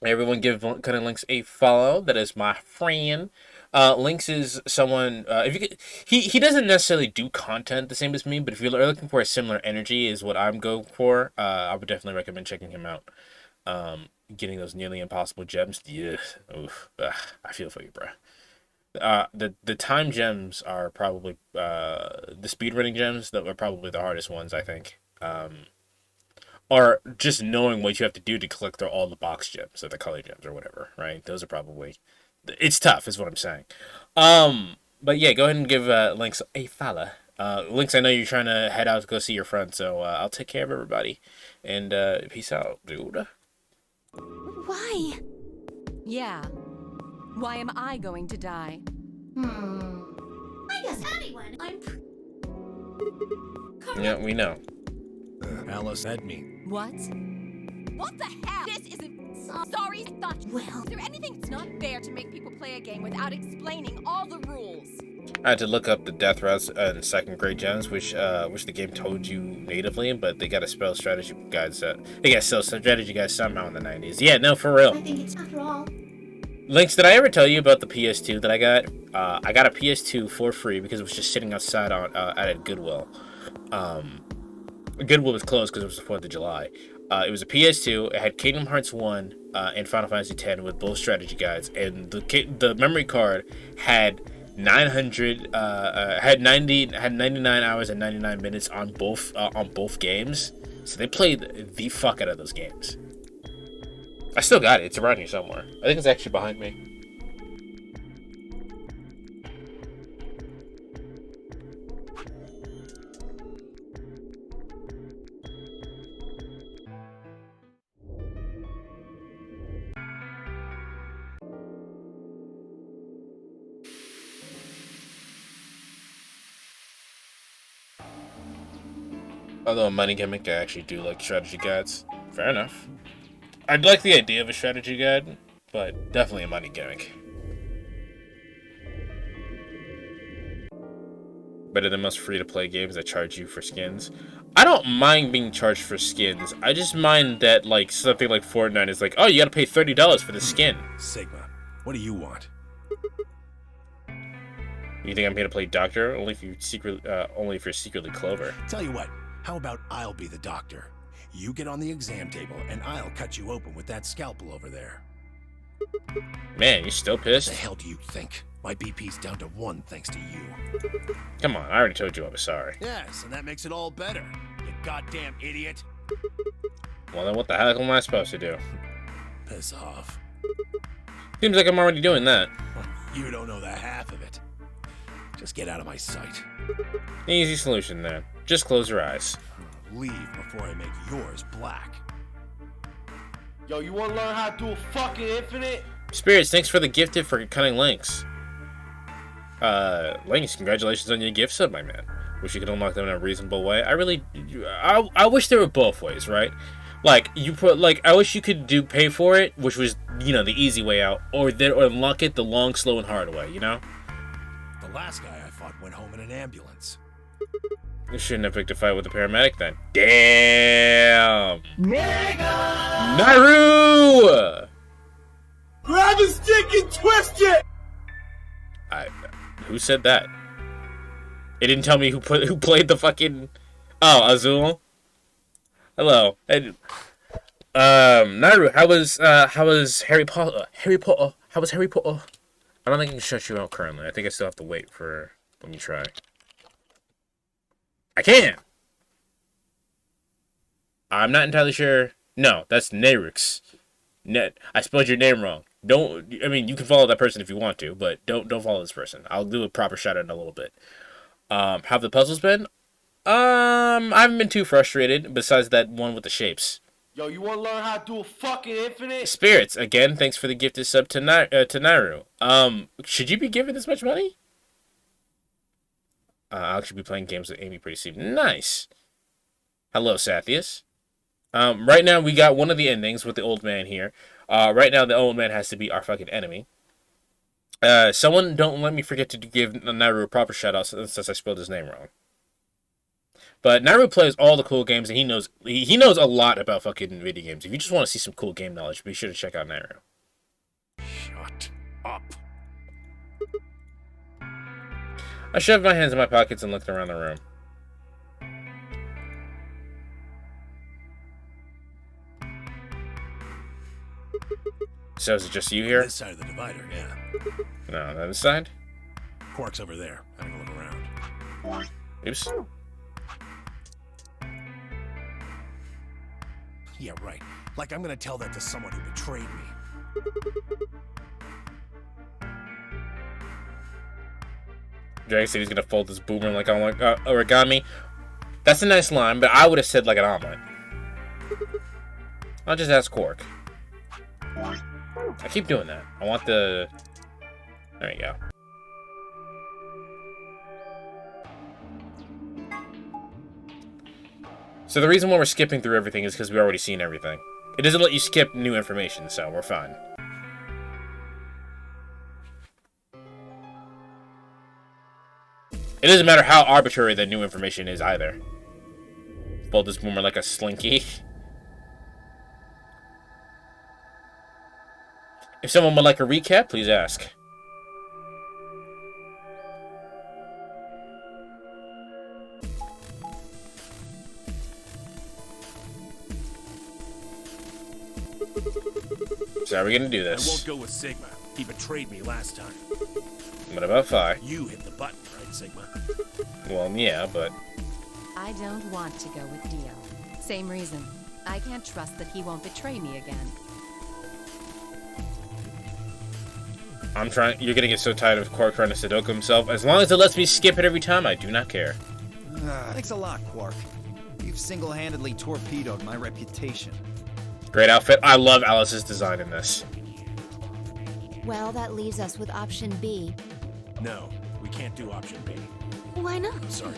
Everyone give Cunning Links a follow. That is my friend. Lynx is someone. If you could, he doesn't necessarily do content the same as me, but if you're looking for a similar energy, is what I'm going for. I would definitely recommend checking him out. Getting those nearly impossible gems. Yeah, oof, I feel for you, bro. The time gems are probably the speedrunning gems that were probably the hardest ones, I think. Or just knowing what you have to do to collect all the box gems or the color gems or whatever, right? Those are probably it's tough, is what I'm saying. But yeah, go ahead and give Lynx a follow. Lynx, I know you're trying to head out to go see your friend, so I'll take care of everybody, and peace out, dude. Why? Yeah. Why am I going to die? I guess anyone. Yeah, we know. Alice had me. What? What the hell? This isn't. Sorry, thought. Well, Is there anything? It's not fair to make people play a game without explaining all the rules. I had to look up the death routes and second grade gems, which the game told you natively, but they got to spell strategy guides. They got to strategy guides somehow in the 90s. Yeah, no, for real. I think it's after all. Lynx, did I ever tell you about the PS2 that I got? I got a PS2 for free because it was just sitting outside at a Goodwill. Goodwill was closed because it was the 4th of July. It was a PS2. It had Kingdom Hearts 1 and Final Fantasy X with both strategy guides, and the memory card had 99 hours and 99 minutes on both games. So they played the fuck out of those games. I still got it. It's around here somewhere. I think it's actually behind me. Although a money gimmick, I actually do like strategy guides. Fair enough. I'd like the idea of a strategy guide, but definitely a money gimmick. Better than most free-to-play games that charge you for skins. I don't mind being charged for skins. I just mind that, like, something like Fortnite is like, oh, you gotta pay $30 for the skin. Sigma, what do you want? You think I'm here to play doctor? Only if you're secretly Clover. Tell you what, how about I'll be the doctor? You get on the exam table, and I'll cut you open with that scalpel over there. Man, you still pissed? What the hell do you think? My BP's down to 1 thanks to you. Come on, I already told you I was sorry. Yes, and that makes it all better. You goddamn idiot. Well, then what the heck am I supposed to do? Piss off. Seems like I'm already doing that. You don't know the half of it. Just get out of my sight. Easy solution then. Just close your eyes. Leave before I make yours black. Yo, you wanna learn how to do a fucking infinite? Spirits, thanks for the gifted for cutting links. Links, congratulations on your gift sub, my man. Wish you could unlock them in a reasonable way. I wish there were both ways, right? Like, I wish you could pay for it, which was, the easy way out, or unlock it the long, slow, and hard way, The last guy I fought went home in an ambulance. You shouldn't have picked a fight with a paramedic then. Damn! Naru! Grab his stick and twist it! Who said that? It didn't tell me who played the fucking... Oh, Azul? Hello. Naru, how was Harry Potter? How was Harry Potter? I don't think I can shut you out currently. I think I still have to wait for when you try. I can! I'm not entirely sure. No, that's Nerix. I spelled your name wrong. You can follow that person if you want to, but don't follow this person. I'll do a proper shout out in a little bit. How have the puzzles been? I haven't been too frustrated, besides that one with the shapes. Yo, you wanna learn how to do a fucking infinite? Spirits, again, thanks for the gifted sub to Naru. Should you be giving this much money? I'll actually be playing games with Amy pretty soon. Nice. Hello, Sathius. Right now, we got one of the endings with the old man here. Right now, the old man has to be our fucking enemy. Someone don't let me forget to give Naru a proper shout-out since I spelled his name wrong. But Naru plays all the cool games, and he knows a lot about fucking video games. If you just want to see some cool game knowledge, be sure to check out Naru. Shut up. I shoved my hands in my pockets and looked around the room. So is it just you here? This side of the divider, yeah. No, on the other side? Quark's over there, having a look around. Oops. Yeah, right. Like I'm gonna tell that to someone who betrayed me. Dragon said he's gonna fold this boomer like I'm like origami. That's a nice line, but I would have said like an omelet. I'll just ask Quark. I keep doing that. I want the... There you go. So the reason why we're skipping through everything is because we've already seen everything. It doesn't let you skip new information, so we're fine. It doesn't matter how arbitrary that new information is either. Fold this boomer like a slinky. If someone would like a recap, please ask. So how are we gonna do this? I won't go with Sigma. He betrayed me last time. What about Phi? You hit the button, right, Sigma? Well, yeah, but... I don't want to go with Dio. Same reason. I can't trust that he won't betray me again. I'm trying... You're gonna get so tired of Quark trying to Sudoku himself. As long as it lets me skip it every time, I do not care. Thanks a lot, Quark. You've single-handedly torpedoed my reputation. Great outfit. I love Alice's design in this. Well, that leaves us with option B. No, we can't do option B. Why not? Sorry,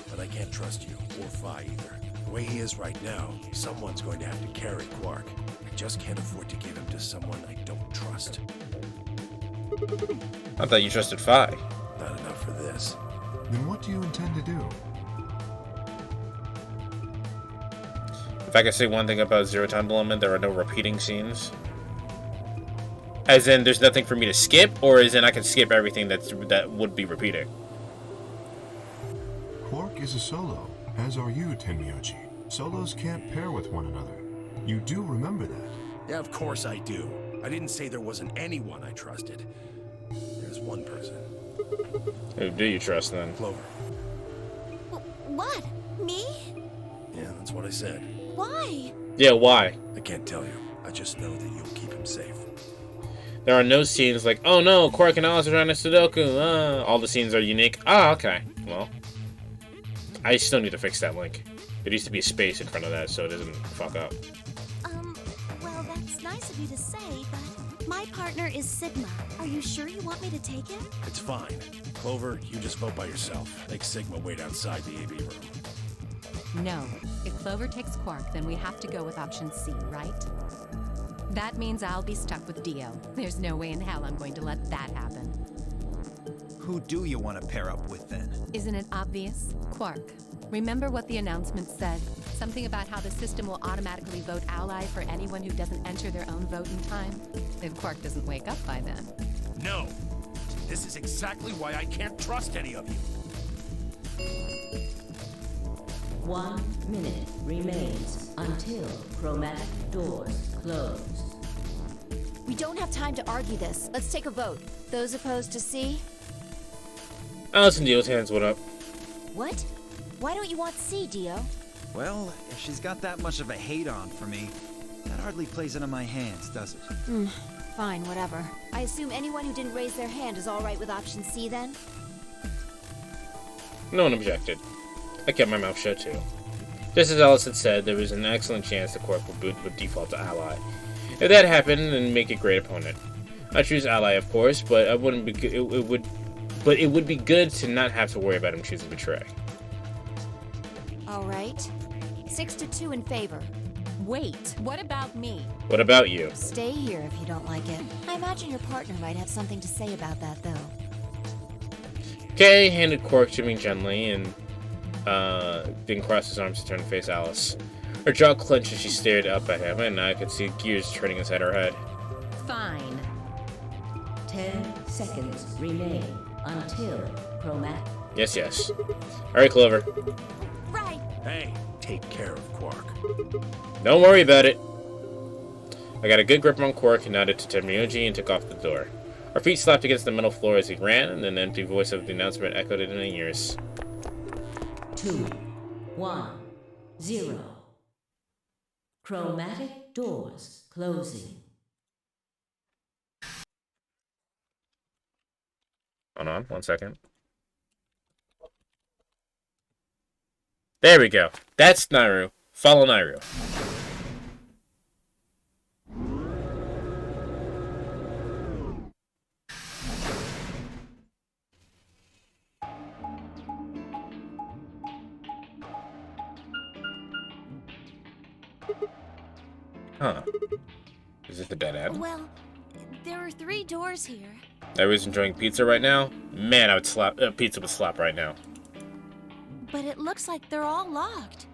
but I can't trust you, or Phi either. The way he is right now, someone's going to have to carry Quark. I just can't afford to give him to someone I don't trust. I thought you trusted Phi. Not enough for this. Then what do you intend to do? If I could say one thing about Zero Time Dilemma, there are no repeating scenes. As in, there's nothing for me to skip, or as in I can skip everything that would be repeating. Quark is a solo, as are you, Tenmyoji. Solos can't pair with one another. You do remember that? Yeah, of course I do. I didn't say there wasn't anyone I trusted. There's one person. Who do you trust, then? Clover. What? Me? Yeah, that's what I said. Why? Yeah, why? I can't tell you. I just know that you'll keep him safe. There are no scenes like, oh no, Quark and Alice are trying to Sudoku. All the scenes are unique. Ah, okay. Well, I still need to fix that link. There needs to be a space in front of that so it doesn't fuck up. Well, that's nice of you to say, but my partner is Sigma. Are you sure you want me to take him? It's fine. Clover, you just vote by yourself. Make Sigma wait outside the AV room. No. If Clover takes Quark, then we have to go with option C, right? That means I'll be stuck with Dio. There's no way in hell I'm going to let that happen. Who do you want to pair up with, then? Isn't it obvious? Quark. Remember what the announcement said? Something about how the system will automatically vote ally for anyone who doesn't enter their own vote in time? If Quark doesn't wake up by then. No! This is exactly why I can't trust any of you. 1 minute remains until chromatic doors close. We don't have time to argue this. Let's take a vote. Those opposed to C? Alice and Dio's hands went up. What? Why don't you want C, Dio? Well, if she's got that much of a hate-on for me, that hardly plays into my hands, does it? Fine, whatever. I assume anyone who didn't raise their hand is all right with option C, then? No one objected. I kept my mouth shut too. Just as Alice had said, there was an excellent chance the Quark would default to ally. If that happened, then make a great opponent. I choose ally, of course, but I wouldn't be. It would be good to not have to worry about him choosing betray. All right. 6-2 in favor. Wait, what about me? What about you? Stay here if you don't like it. I imagine your partner might have something to say about that, though. Kay handed Quark to me gently and then crossed his arms to turn to face Alice. Her jaw clenched as she stared up at him, and I could see gears turning inside her head. Fine. 10 seconds remain until Chromatic. Yes, yes. Alright, Clover. Right. Hey, take care of Quark. Don't worry about it. I got a good grip on Quark, nodded to Terminology, and took off the door. Our feet slapped against the metal floor as we ran, and an empty voice of the announcement echoed in my ears. 2, 1, 0. Chromatic doors closing. Hold on, 1 second. There we go. That's Nairu. Follow Nairu. Huh. Is this the dead end? Well, there are 3 doors here. Nairu's enjoying pizza right now? Man, I would slap... pizza would slap right now. But it looks like they're all locked.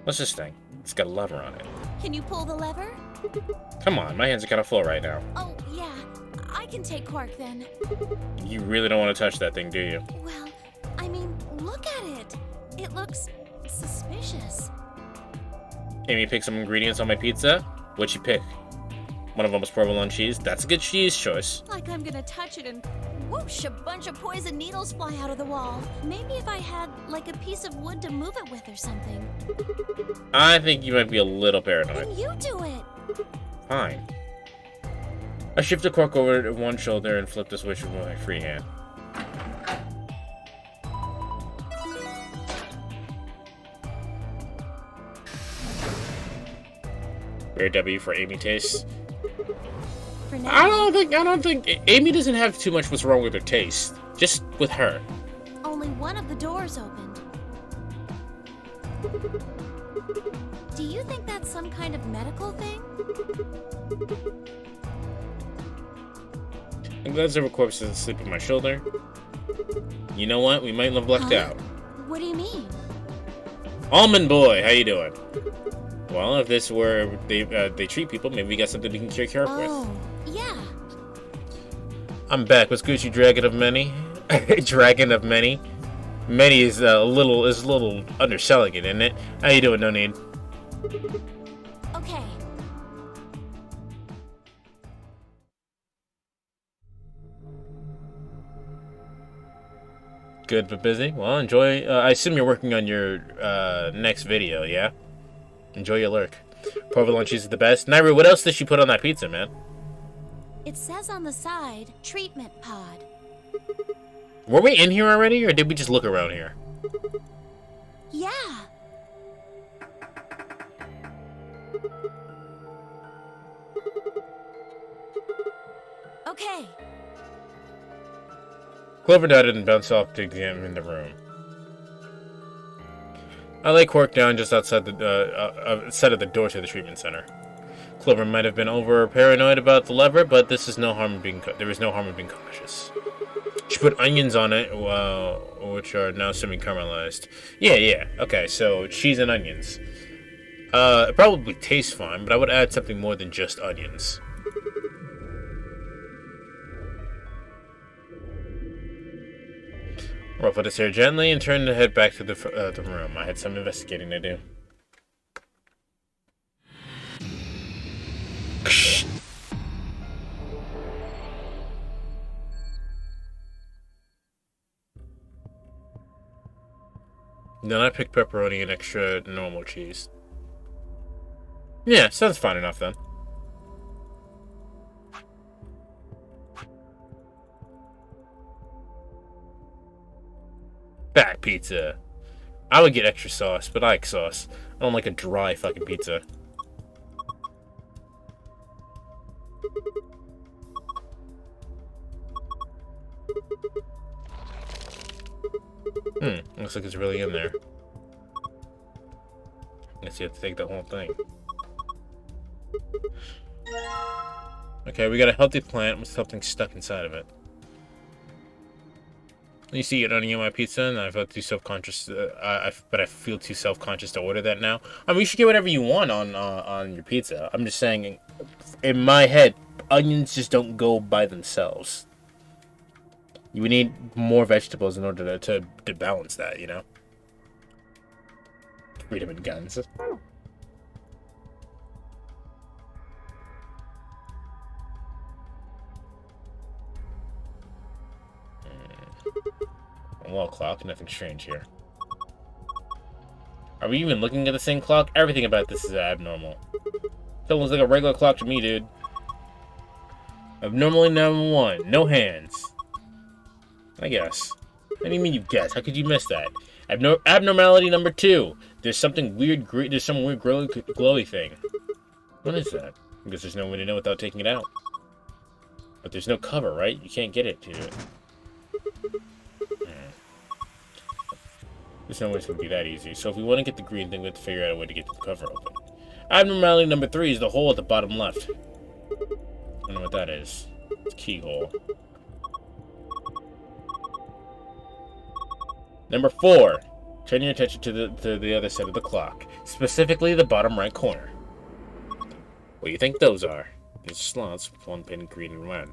What's this thing? It's got a lever on it. Can you pull the lever? Come on, my hands are kind of full right now. Oh, yeah. I can take Quark then. You really don't want to touch that thing, do you? Well, I mean, look at it. It looks suspicious. Amy picked some ingredients on my pizza. What'd you pick? One of them was provolone cheese. That's a good cheese choice. Like I'm gonna touch it and whoosh, a bunch of poison needles fly out of the wall. Maybe if I had, like, a piece of wood to move it with or something. I think you might be a little paranoid. Then you do it. Fine. I shifted Quark over to one shoulder and flipped the switch with my free hand. Weird W for Amy taste. For now. I don't think Amy doesn't have too much what's wrong with her taste. Just with her. Only one of the doors opened. Do you think that's some kind of medical thing? I'm glad Zero Corpse doesn't sleep on my shoulder. You know what? We might have lucked out. What do you mean? Almond Boy, how you doing? Well, if this were they treat people, maybe we got something we can cure Quark with. Oh, yeah. I'm back with Gucci Dragon of Many. Dragon of Many. Many is a little underselling it, isn't it? How you doing, No Need? Okay. Good but busy. Well, enjoy. I assume you're working on your next video, yeah? Enjoy your lurk. Provolone cheese is the best. Nairu, what else did she put on that pizza, man? It says on the side, treatment pod. Were we in here already, or did we just look around here? Yeah. Okay. Clover nodded and bounced off to examine the room. I lay Quark down just outside the outside of the door to the treatment center. Clover might have been over paranoid about the lever, but there is no harm in being cautious. She put onions on it, which are now semi-caramelized. Yeah. Okay, so cheese and onions. It probably tastes fine, but I would add something more than just onions. Ruffled his hair gently and turned to head back to the room. I had some investigating to do. Then I picked pepperoni and extra normal cheese. Yeah, sounds fine enough then. Back pizza. I would get extra sauce, but I like sauce. I don't like a dry fucking pizza. Looks like it's really in there. Guess you have to take the whole thing. Okay, we got a healthy plant with something stuck inside of it. You see it on my pizza, and I felt too self-conscious. But I feel too self-conscious to order that now. I mean, you should get whatever you want on your pizza. I'm just saying, in my head, onions just don't go by themselves. You need more vegetables in order to balance that, you know? Freedom and guns. Wall clock, nothing strange here. Are we even looking at the same clock? Everything about this is abnormal. That looks like a regular clock to me, dude. Abnormally number 1, no hands. I guess. What do you mean you guess? How could you miss that? Abnormality number 2. There's something weird. There's some weird glowy thing. What is that? I guess there's no way to know without taking it out. But there's no cover, right? You can't get it to it. There's no way it's going to be that easy. So if we want to get the green thing, we have to figure out a way to get the cover open. Abnormality number 3 is the hole at the bottom left. I don't know what that is. It's a keyhole. Number 4. Turn your attention to the other side of the clock. Specifically the bottom right corner. What do you think those are? There's slots with one painted green and red.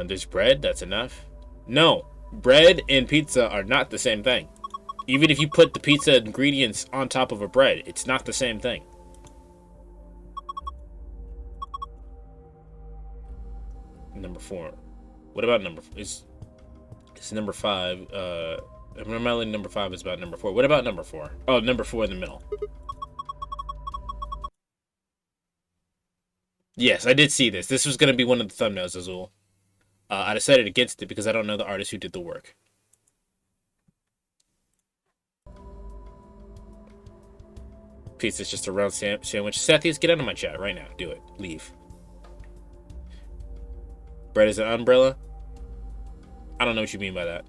There's bread, that's enough. No! Bread and pizza are not the same thing. Even if you put the pizza ingredients on top of a bread, it's not the same thing. Number 4. What about number... It's number 5. Abnormality number 5 is about number 4. What about number 4? Oh, number 4 in the middle. Yes, I did see this. This was going to be one of the thumbnails, Azul. I decided against it because I don't know the artist who did the work. Pizza's just a round sandwich. Sethius, get out of my chat right now. Do it. Leave. Bread is an umbrella? I don't know what you mean by that.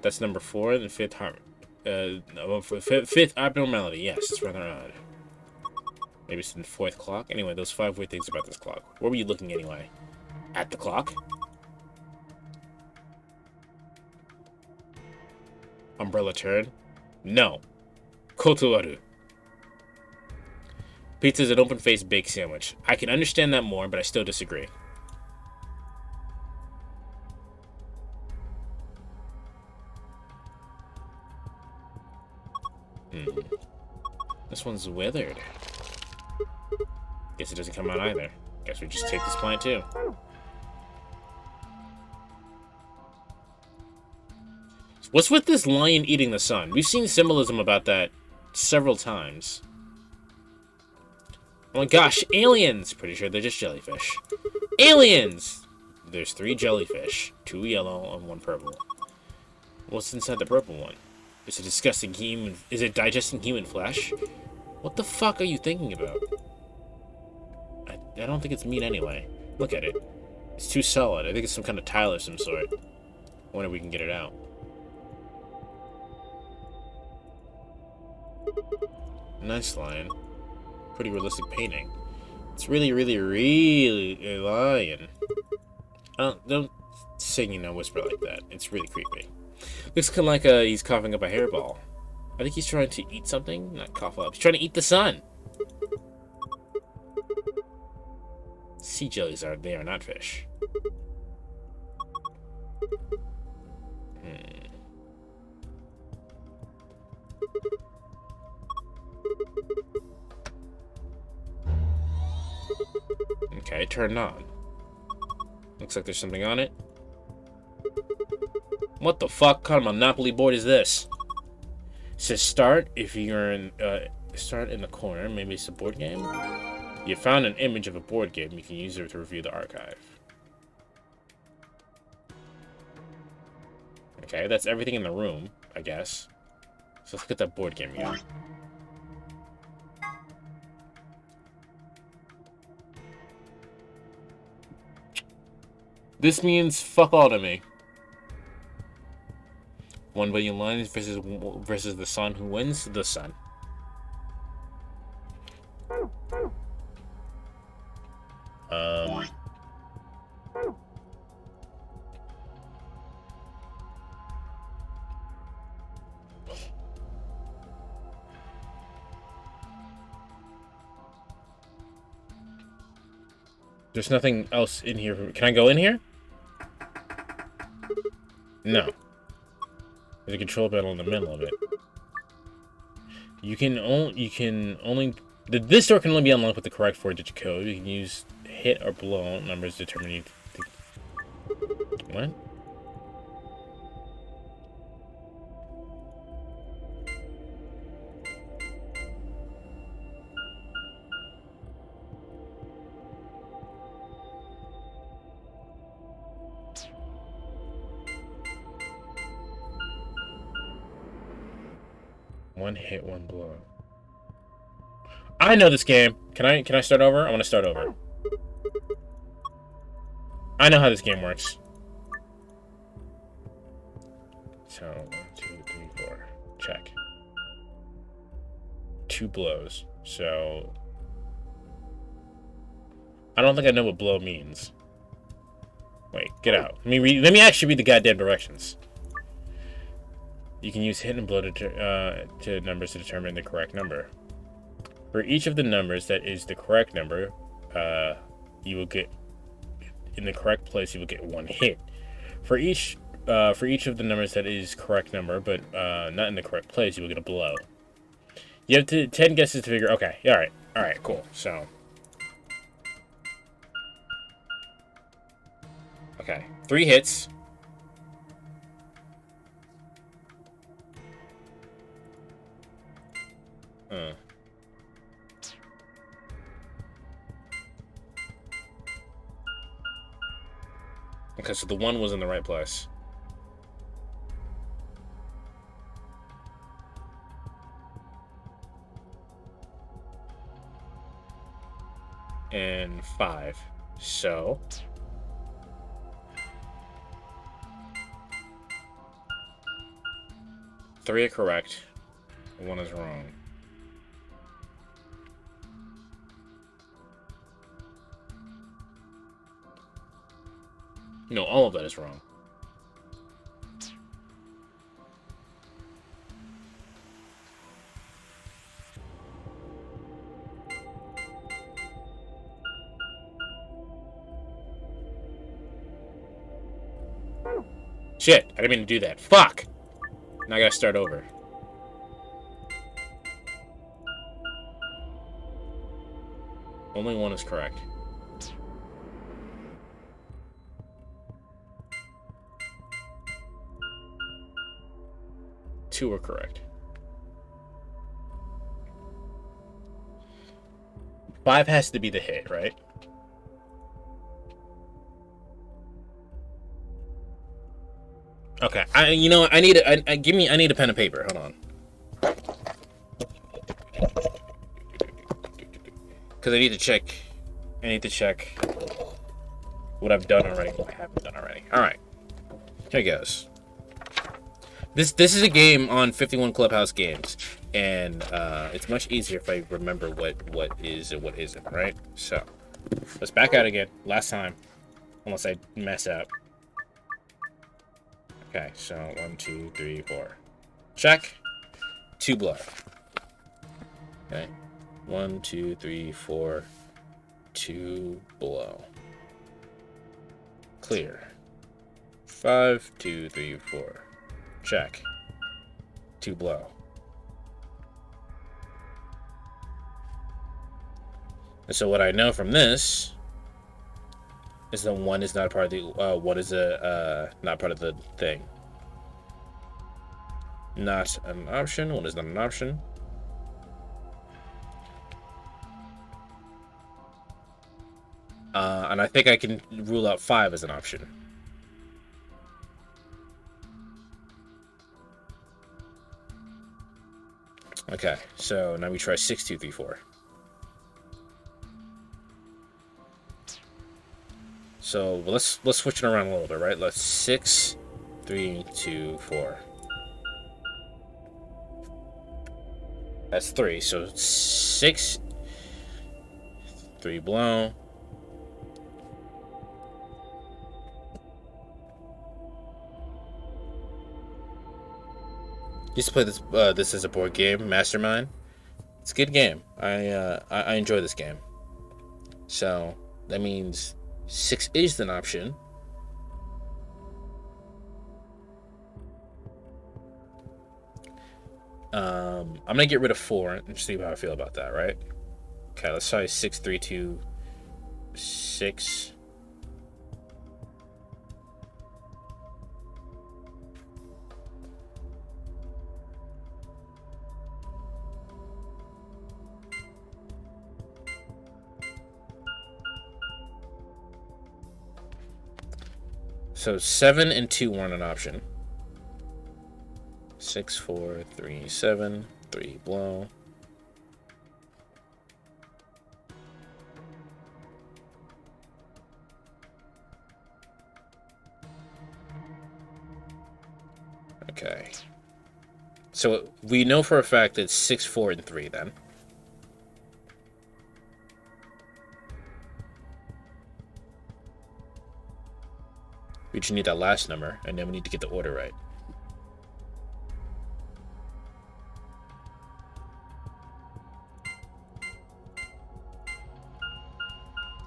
That's number 4 and the 5th harm. Fifth abnormality. Yes, it's rather odd. Maybe it's in the 4th clock. Anyway, those 5 weird things about this clock. Where were you looking anyway? At the clock? Umbrella turn? No. Kotoaru. Pizza is an open-faced baked sandwich. I can understand that more, but I still disagree. This one's withered. Guess it doesn't come out either. Guess we just take this plant too. What's with this lion eating the sun? We've seen symbolism about that several times. Oh my gosh, aliens! Pretty sure they're just jellyfish. Aliens! There's 3 jellyfish. 2 yellow and 1 purple. What's inside the purple one? Is it disgusting human? Is it digesting human flesh? What the fuck are you thinking about? I don't think it's meat anyway. Look at it. It's too solid. I think it's some kind of tile of some sort. I wonder if we can get it out. Nice lion. Pretty realistic painting. It's really a lion. Don't sing, you know, whisper like that. It's really creepy. Looks kind of like he's coughing up a hairball. I think he's trying to eat something, not cough up. He's trying to eat the sun. Sea jellies they are not fish. Okay, turned on. Looks like there's something on it. What the fuck kind of Monopoly board is this? It says start if you're in start in the corner. Maybe it's a board game. You found an image of a board game. You can use it to review the archive. Okay, that's everything in the room, I guess. So let's get that board game again. This means fuck all to me. 1 billion lines versus the sun. Who wins? The sun. There's nothing else in here. Can I go in here? No. There's a control panel in the middle of it. You can only this door can only be unlocked with the correct 4-digit code. You can use hit or blow numbers to determine you. What? One hit, one blow. I know this game. Can I start over? I want to start over. I know how this game works. So 1, 2, 3, 4. Check. 2 blows. So I don't think I know what blow means. Wait, get out. Let me actually read the goddamn directions. You can use hit and blow to numbers to determine the correct number. For each of the numbers that is the correct number, you will get in the correct place. You will get 1 hit. For each of the numbers that is correct number, but not in the correct place, you will get a blow. You have 10 guesses to figure. Okay, all right, cool. So, okay, 3 hits. Okay, so the 1 was in the right place. And 5. So 3 are correct. 1 is wrong. No, all of that is wrong. Shit, I didn't mean to do that. Fuck! Now I gotta start over. Only 1 is correct. Two are correct. 5 has to be the hit, right? Okay, you know what? I need a pen and paper. Hold on. Because I need to check what I've done already, what I haven't done already. Alright. Here goes. This is a game on 51 Clubhouse Games, and it's much easier if I remember what is and what isn't, right? So, let's back out again. Last time. Unless I mess up. Okay, so 1, 2, 3, 4. Check. 2 blow. Okay. 1, 2, 3, 4. 2 blow. Clear. 5, 2, 3, 4. Check. 2 blow. And so what I know from this is that 1 is not a part of the not part of the thing. Not an option. 1 is not an option. And I think I can rule out 5 as an option. Okay, so now we try 6, 2, 3, 4. So let's switch it around a little bit, right? Let's 6, 3, 2, 4. That's 3. So 6, 3 blow. Used to play this as a board game, Mastermind. It's a good game. I enjoy this game. So That means 6 is an option. I'm gonna get rid of 4 and see how I feel about that, right? Okay, let's try 6, 3, 2, 6. So 7 and 2 weren't an option. 6, 4, 3, 7, 3 blow. Okay. So we know for a fact it's 6, 4, and 3 then. We just need that last number, and then we need to get the order right.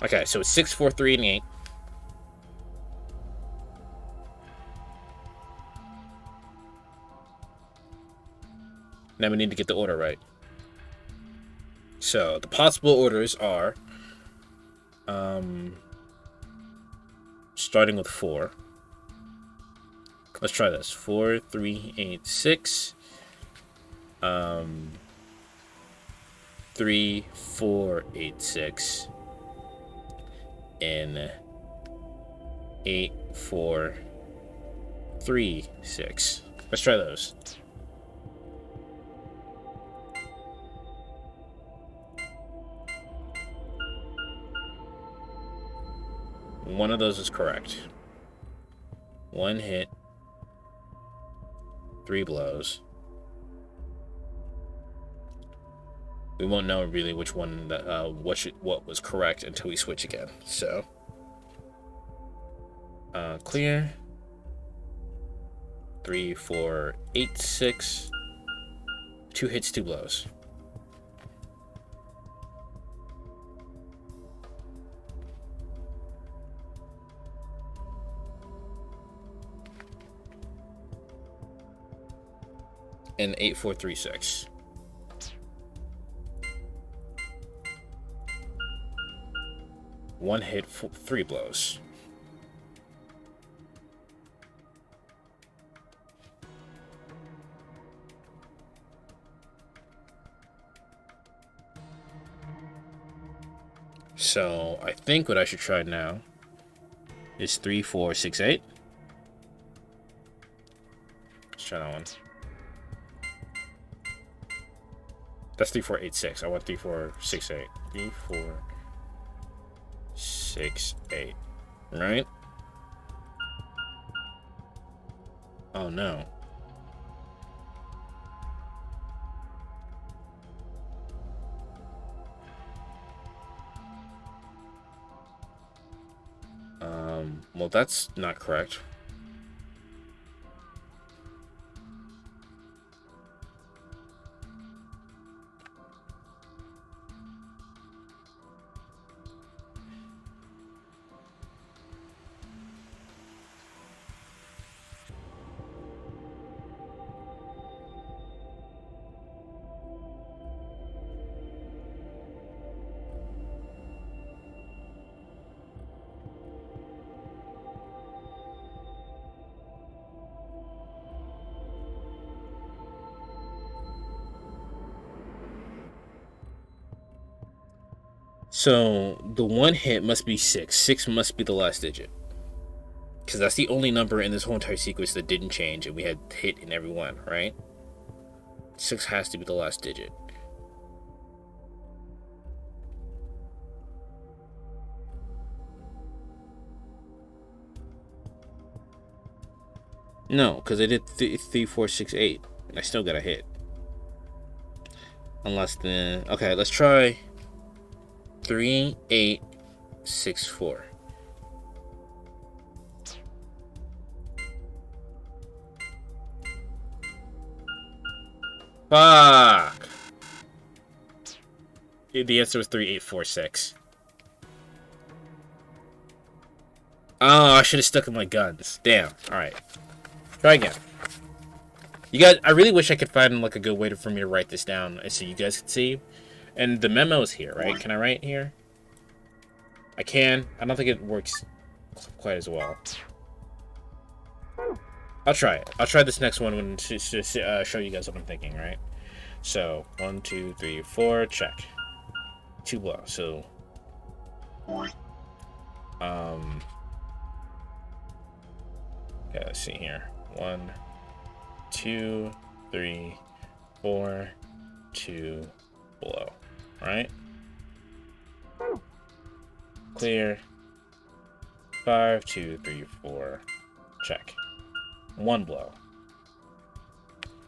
Okay, so it's 6, 4, 3, and 8. Now we need to get the order right. So the possible orders are starting with 4. Let's try this. 4, 3, 8, 6. 3, 4, 8, 6. And 8, 4, 3, 6. Let's try those. One of those is correct. 1 hit, 3 blows. We won't know really which one that what was correct until we switch again. So clear. 3, 4, 8, 6. 2 hits, 2 blows. And 8, 4, 3, 6. One hit, 3 blows. So I think what I should try now is 3, 4, 6, 8. Let's try that one. That's 3, 4, 8, 6. I want 3, 4, 6, 8. 3, 4, 6, 8. Right? Oh no. Well, that's not correct. So the one hit must be 6. 6 must be the last digit. Because that's the only number in this whole entire sequence that didn't change, and we had hit in every one, right? 6 has to be the last digit. No, because I did 3, 4, 6, 8, and I still got a hit. Unless the... Okay, let's try 3, 8, 6, 4. Fuck! The answer was 3, 8, 4, 6. Oh, I should have stuck with my guns. Damn. Alright. Try again. You guys, I really wish I could find like a good way for me to write this down so you guys could see. And the memo is here, right? Can I write here? I can. I don't think it works quite as well. I'll try it. I'll try this next one to show you guys what I'm thinking, right? So, 1, 2, 3, 4, check. 2 blow. So, okay, let's see here. 1, 2, 3, 4, 2, blow. Right? Clear. 5, 2, 3, 4, check. 1 blow.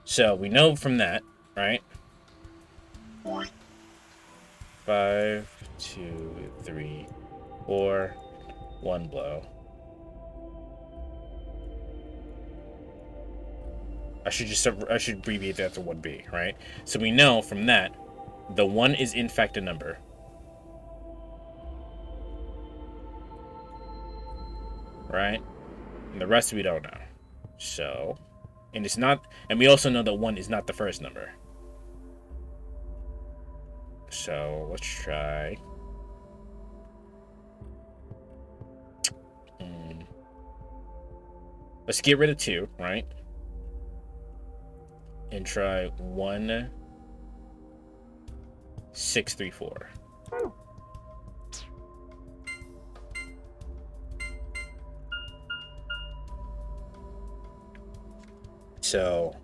So we know from that, right? 5, 2, 3, 4, 1 blow. I should abbreviate that to 1B, right? So we know from that the 1 is in fact a number. Right? And the rest we don't know. So, and it's not, and we also know that 1 is not the first number. So, let's try. Let's get rid of 2, right? And try 1, 6, 3, 4. So,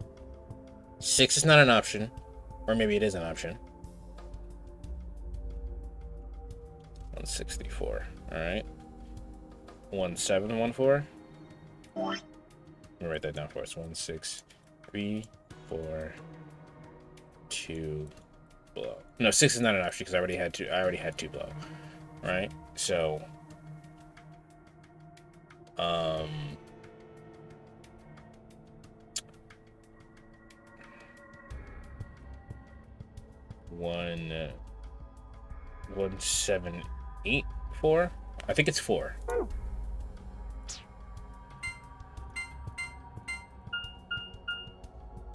6 is not an option. Or maybe it is an option. 1, 6, 3, 4. Alright. 1, 7, 1, 4. Let me write that down for us. 1, 6, 3, 4, 2, blow. No, 6 is not an option because I already had 2 blow. Alright? So, 1, 7, 8, 4. I think it's 4.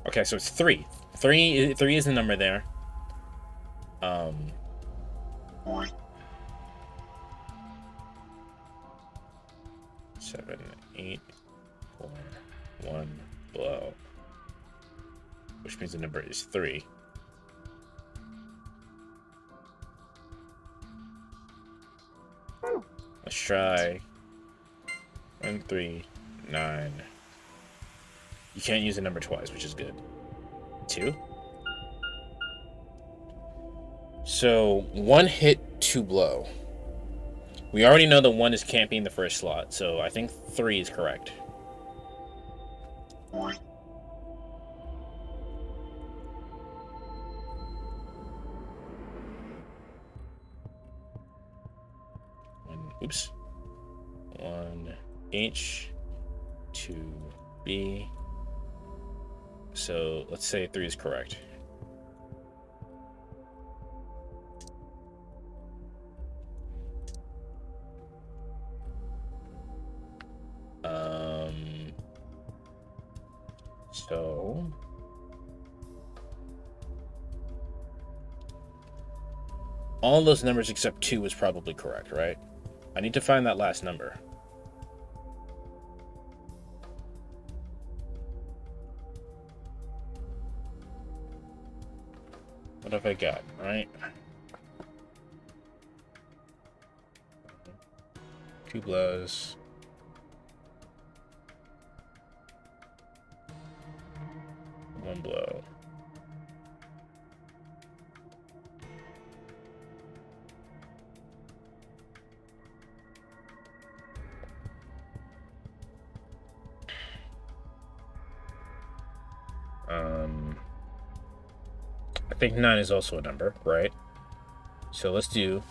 Okay, so it's 3. 3 is the number there. 7, 8, 4, 1, blow. Which means the number is 3. Let's try 1, 3, 9. You can't use the number twice, which is good. 2. So 1 hit, 2 blow. We already know that 1 can't be in the first slot, so I think 3 is correct. Oops. 1 H, 2 B. So let's say 3 is correct. So all those numbers except 2 is probably correct, right? I need to find that last number. What have I got, right? 2 blows. 1 blow. I think 9 is also a number, right? So let's do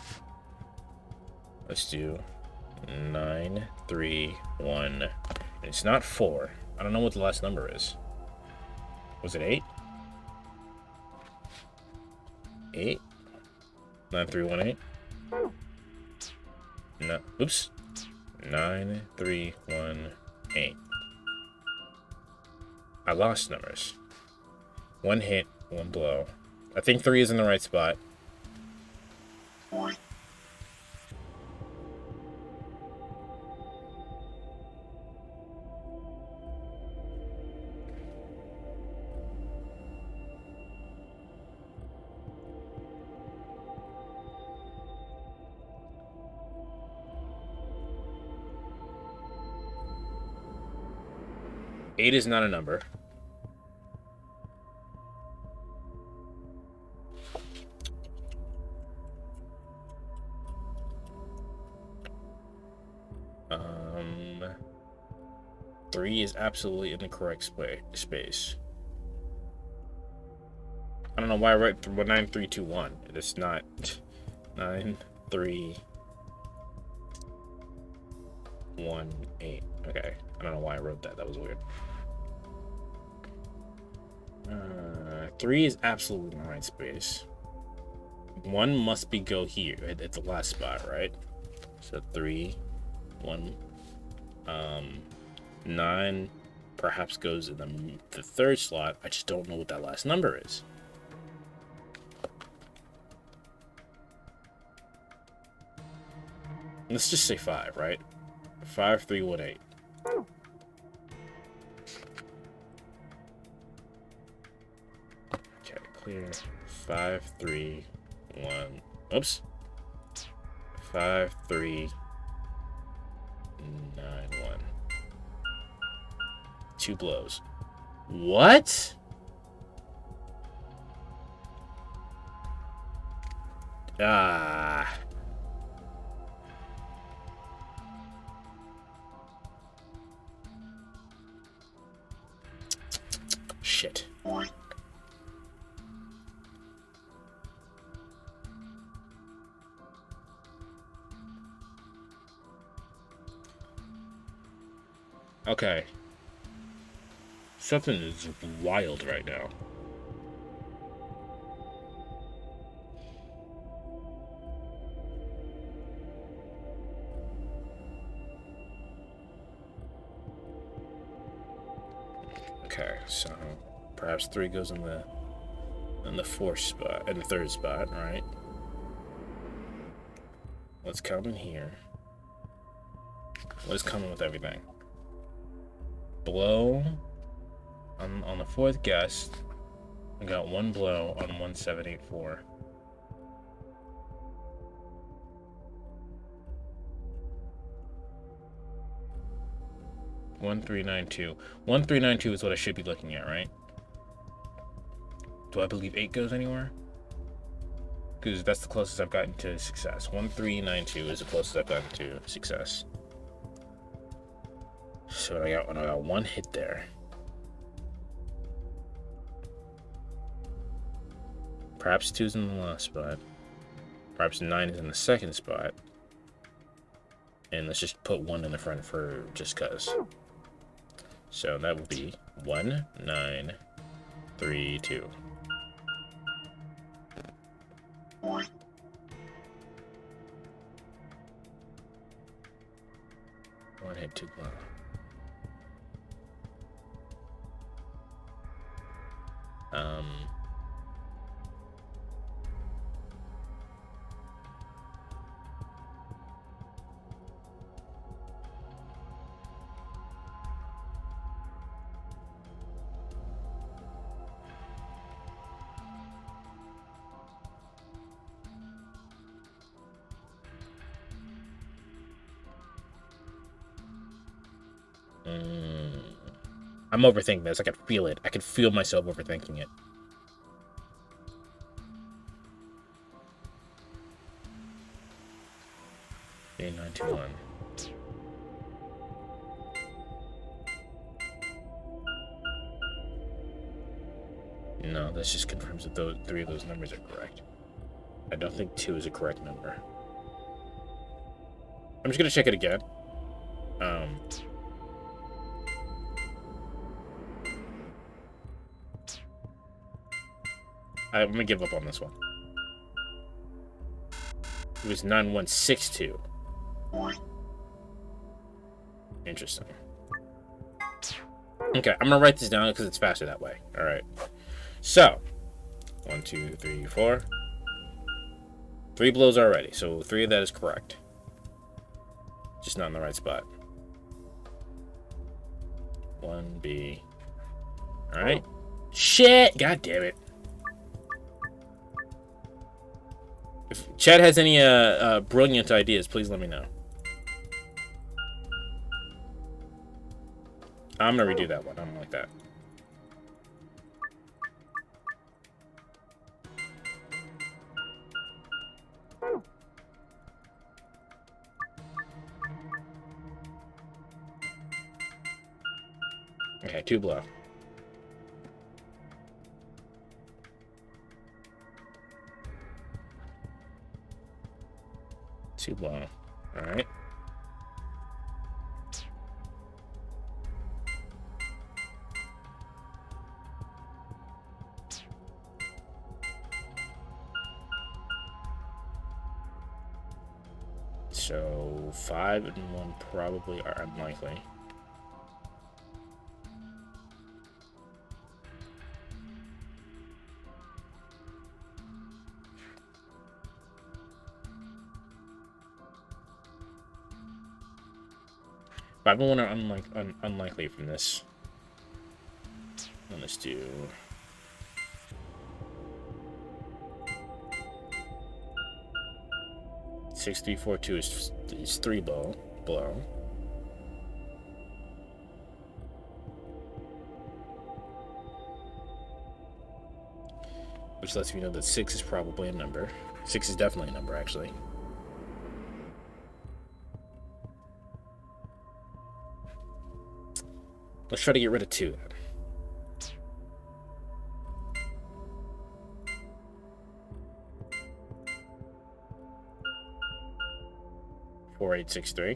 9, 3, 1. And it's not 4. I don't know what the last number is. Was it 8? 8? 9, 3, 1, 8? No. Oops. 9, 3, 1, 8. I lost numbers. 1 hit, 1 blow. I think 3 is in the right spot. Eight is not a number. Three is absolutely in the correct space. I don't know why I wrote 9, 3, 2, 1. It's not 9, 3, 1, 8. Okay. I don't know why I wrote that. That was weird. 3 is absolutely in the right space. 1 must be go here at the last spot, right? So 3, 1. 9 perhaps goes in the third slot. I just don't know what that last number is. Let's just say 5, right? 5, 3, 1, 8. Okay, clear. 5, 3, 1. Oops. 5, 3, 9, 1. 2 blows. What? Ah. Shit. Okay. Something is wild right now. Okay, so perhaps 3 goes in the fourth spot, in the third spot, right? What's coming here? What is coming with everything? Blow on the fourth guess. I got 1 blow on 1784. One 1392. 1392 is what I should be looking at, right? Do I believe 8 goes anywhere? Because that's the closest I've gotten to success. 1392 is the closest I've gotten to success. So I got 1 hit there. Perhaps 2's in the last spot. Perhaps 9 is in the second spot. And let's just put 1 in the front for just cuz. So that would be 1, 9, 3, 2. One hit, 2 blow. I'm overthinking this. I can feel it. I can feel myself overthinking it. A921. No, this just confirms that those 3 of those numbers are correct. I don't think 2 is a correct number. I'm just gonna check it again. I'm gonna give up on this one. It was 9162. Interesting. Okay, I'm gonna write this down because it's faster that way. All right. So, 1, 2, 3, 4. 3 blows already, so 3 of that is correct. Just not in the right spot. 1B. All right. Shit! God damn it. If Chad has any brilliant ideas, please let me know. I'm gonna redo that one. I don't like that. Okay, 2 blow. Two blow. All right. So 5 and 1 probably are unlikely. Five and 1 are unlikely from this. And let's do 6, 3, 4, 2 is 3 blow. Which lets me know that 6 is probably a number. 6 is definitely a number, actually. Let's try to get rid of 2 then. 4, 8, 6, 3.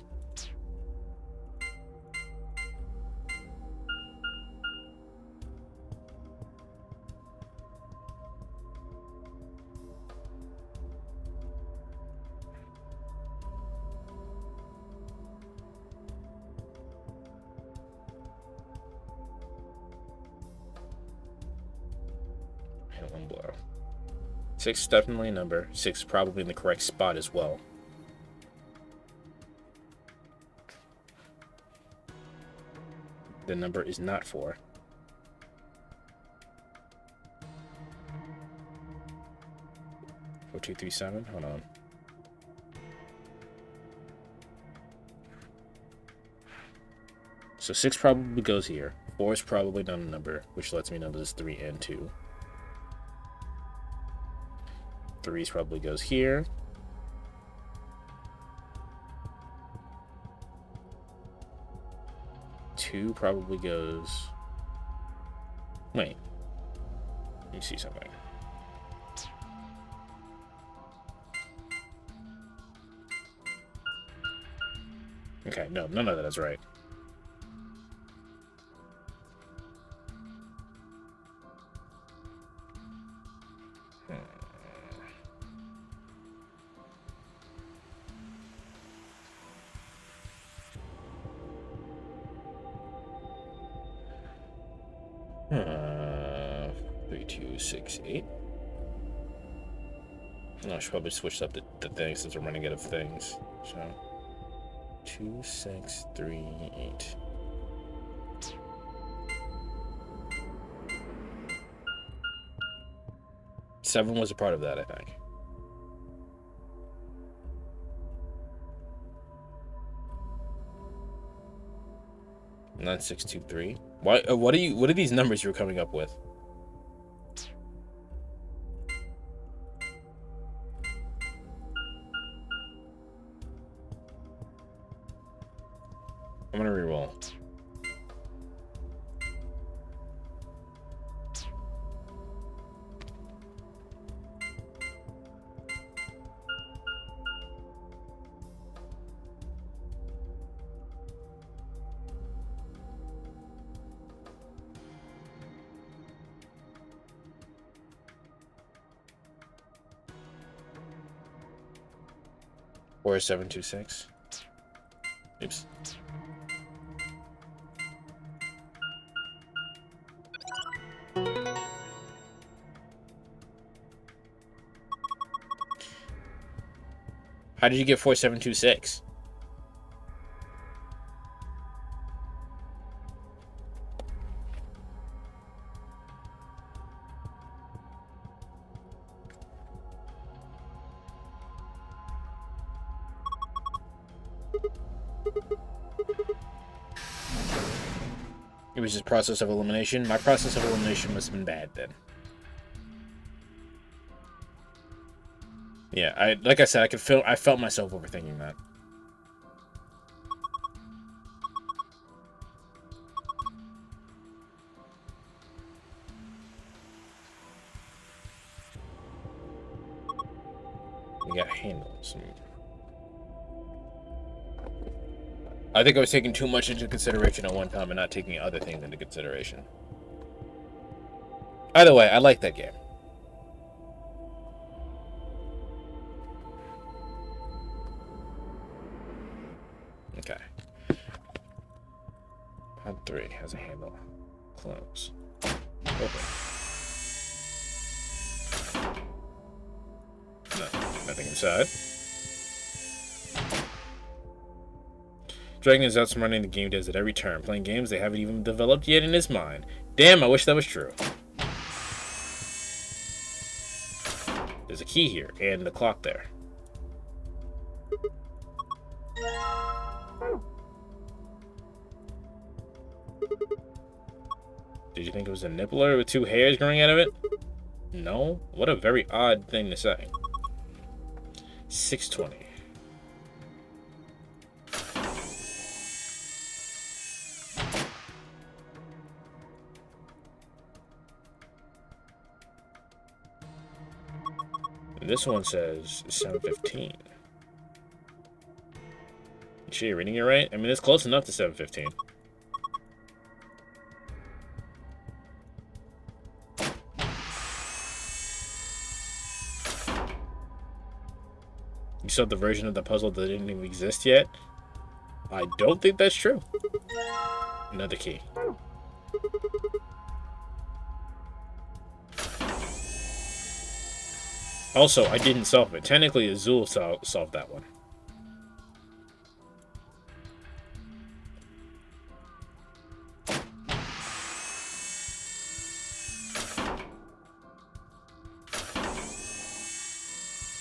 And 1 blow. 6 is definitely a number. 6 is probably in the correct spot as well. The number is not 4. Four, 2, 3, 7. Hold on. So 6 probably goes here. 4 is probably not a number, which lets me know there's 3 and 2. 3 probably goes here. Two probably goes. Wait. Let me see something. Okay, no, none of that is right. Uh, 3, 2, 6, 8. I should probably switch up the things since we're running out of things. So 2, 6, 3, 8. Seven was a part of that, I think. Nine, 6, 2, 3. Why? What are these numbers you're coming up with? I'm gonna reroll. Four, 7, 2, 6. Oops. How did you get 4726? It was just process of elimination. My process of elimination must have been bad then. Yeah, like I said, I felt myself overthinking that. We got handles. I think I was taking too much into consideration at one time and not taking other things into consideration. Either way, I like that game. Okay. Pod 3 has a handle. Close. Open. No, nothing inside. Dragon is outsmarting the game devs at every turn, playing games they haven't even developed yet in his mind. Damn, I wish that was true. There's a key here, and the clock there. Did you think it was a nippler with two hairs growing out of it? No? What a very odd thing to say. 620. This one says 715. You sure you're reading it right? I mean, it's close enough to 715. You saw the version of the puzzle that didn't even exist yet? I don't think that's true. Another key. Also, I didn't solve it. Technically, Azul solved that one.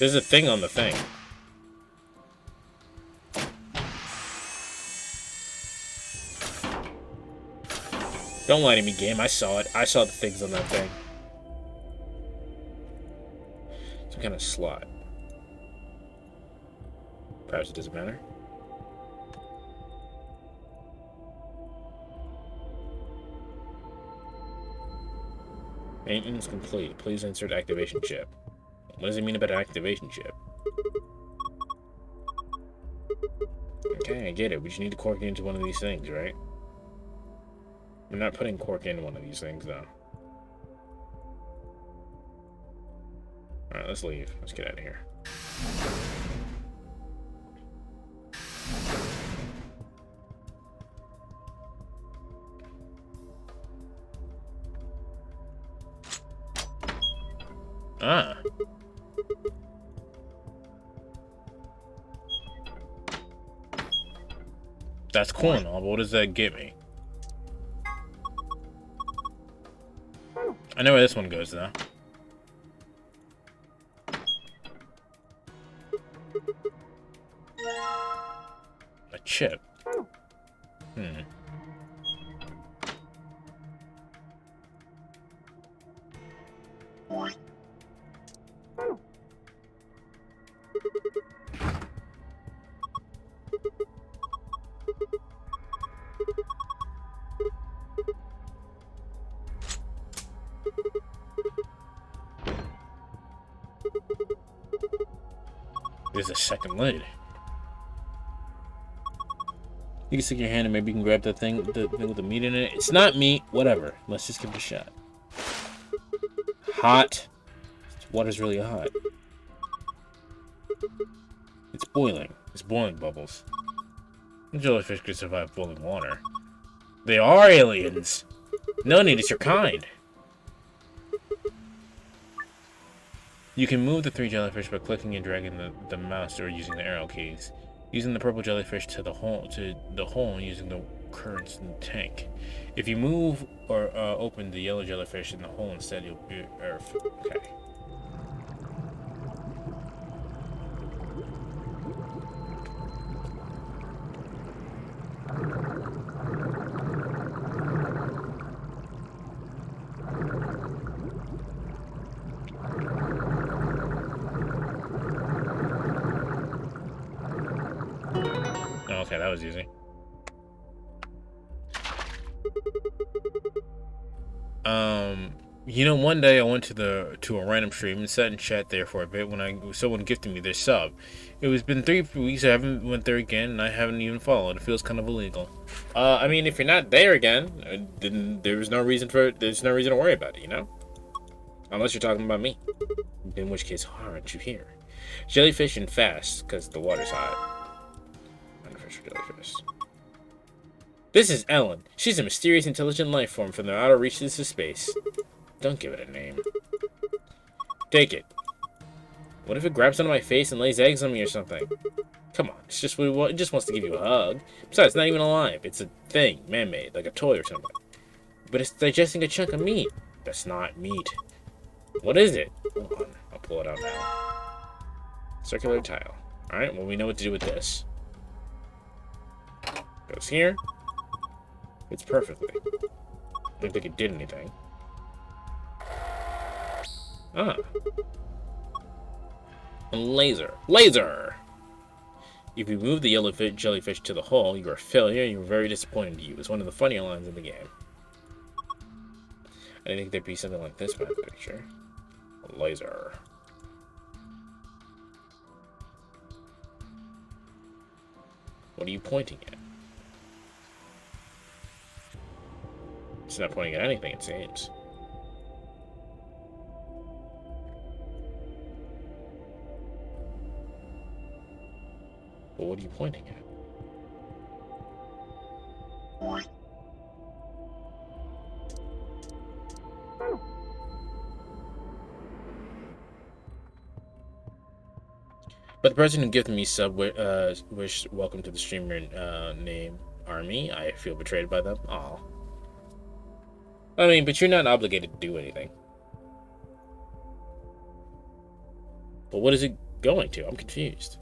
There's a thing on the thing. Don't lie to me, game. I saw it. I saw the things on that thing. Some kind of slot. Perhaps it doesn't matter. Maintenance complete. Please insert activation chip. What does it mean about an activation chip? Okay, I get it. We just need to cork it into one of these things, right? We're not putting cork in one of these things, though. Alright, let's leave. Let's get out of here. Ah. That's cool and all, but what does that get me? I know where this one goes, though. A chip. There's a second lid. You can stick your hand and maybe you can grab that thing with the meat in it. It's not meat, whatever. Let's just give it a shot. Hot. This water's really hot. It's boiling. It's boiling bubbles. Jellyfish could survive boiling water. They are aliens. No need, it's your kind. You can move the 3 jellyfish by clicking and dragging the mouse or using the arrow keys. Using the purple jellyfish to the hole using the currents in the tank. If you move or open the yellow jellyfish in the hole instead, you'll be okay. Okay, that was easy. You know, one day I went to a random stream and sat in chat there for a bit when someone gifted me their sub. It was been 3 weeks. I haven't went there again, and I haven't even followed. It feels kind of illegal. I mean, if you're not there again, then there's no reason to worry about it, you know? Unless you're talking about me. In which case, why aren't you here? Jellyfish and fast, because the water's hot. Artificial jellyfish. This is Ellen. She's a mysterious, intelligent life form from the outer reaches of space. Don't give it a name. Take it. What if it grabs onto my face and lays eggs on me or something? Come on, it just wants to give you a hug. Besides, it's not even alive. It's a thing, man-made, like a toy or something. But it's digesting a chunk of meat. That's not meat. What is it? Hold on, I'll pull it out now. Circular tile. Alright, well, we know what to do with this. Goes here. It's perfectly. Didn't think it did anything. Ah. A laser. Laser! If you move the yellow jellyfish to the hole, you're a failure and you're very disappointed to you. It's one of the funnier lines in the game. I didn't think there'd be something like this by the picture. A laser. What are you pointing at? It's not pointing at anything, it seems. Well, what are you pointing at? But the person who gifted me sub wish welcome to the streamer name Army. I feel betrayed by them. Aw. I mean, but you're not obligated to do anything. But what is it going to? I'm confused.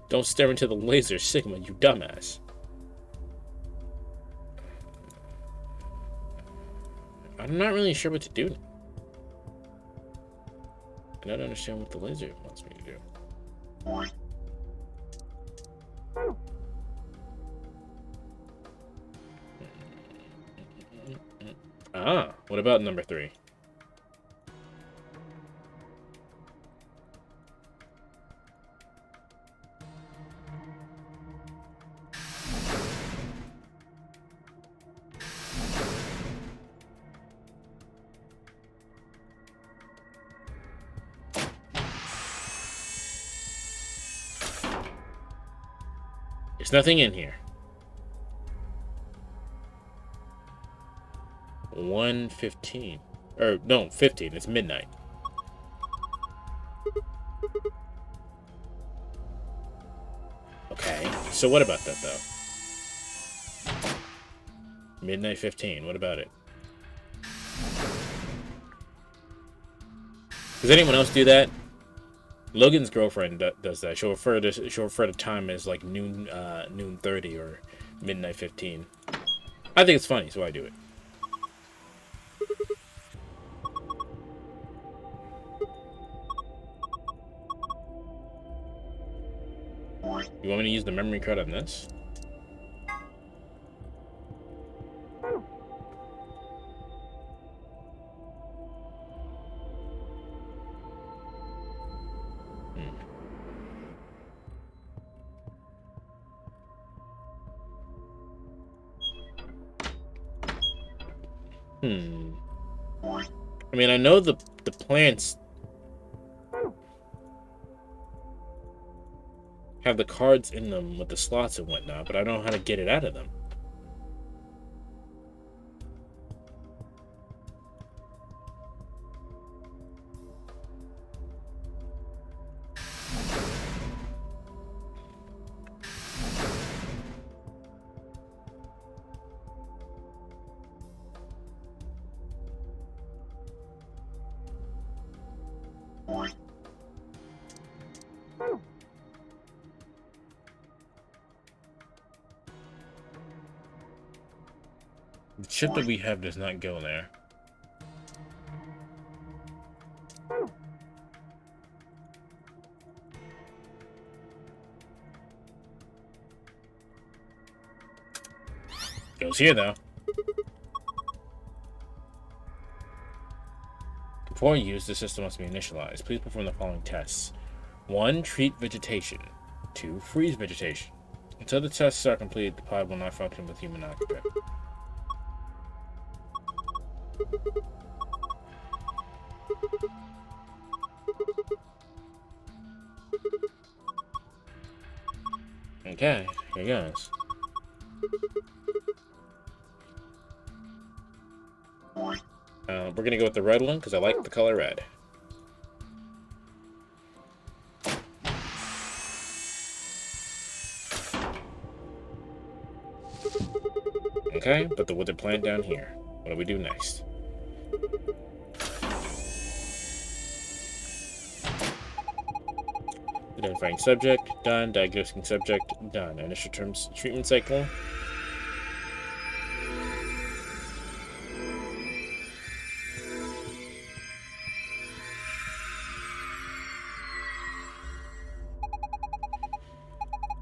Don't stare into the laser, Sigma, you dumbass. I'm not really sure what to do. I don't understand what the laser wants me to do. Ah, what about number 3? There's nothing in here. 1:15. Or, no, 15. It's midnight. Okay, so what about that, though? Midnight 15. What about it? Does anyone else do that? Logan's girlfriend does that. She'll refer to time as like noon 30 or midnight 15. I think it's funny, so I do it. You want me to use the memory card on this? I mean, I know the plants have the cards in them with the slots and whatnot, but I don't know how to get it out of them. The chip that we have does not go there. Goes here, though. Before use, the system must be initialized. Please perform the following tests. 1. Treat vegetation. 2. Freeze vegetation. Until the tests are complete, the pod will not function with human occupant. Okay, here goes. We're gonna go with the red one because I like the color red. Okay, put the withered plant down here. What do we do next? Identifying subject, done. Diagnosing subject, done. Initial terms treatment cycle.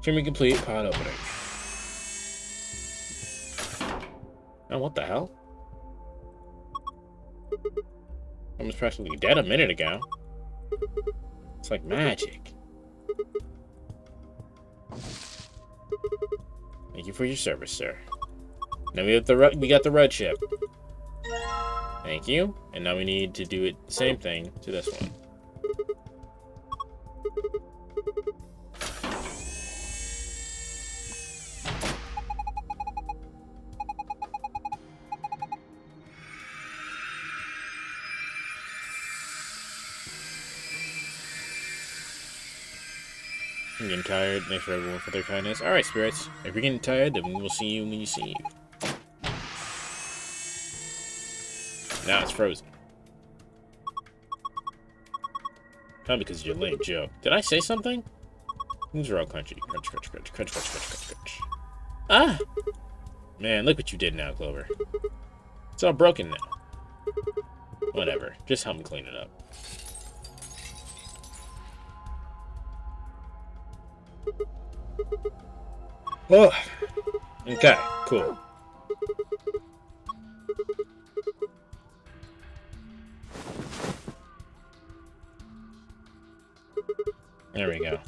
Treatment complete, pod opening. Oh, what the hell? I was practically dead a minute ago. It's like magic. Thank you for your service, sir. Now we have we got the red chip. Thank you. And now we need to do it the same thing to this one. I'm getting tired. Thanks for everyone for their kindness. Alright, spirits. If you're getting tired, then we will see you when you see you. Now it's frozen. Probably because of your lame joke. Did I say something? These are all crunchy. Crunch, crunch, crunch, crunch, crunch, crunch, crunch, crunch. Ah! Man, look what you did now, Clover. It's all broken now. Whatever. Just help me clean it up. Oh, okay, cool. There we go.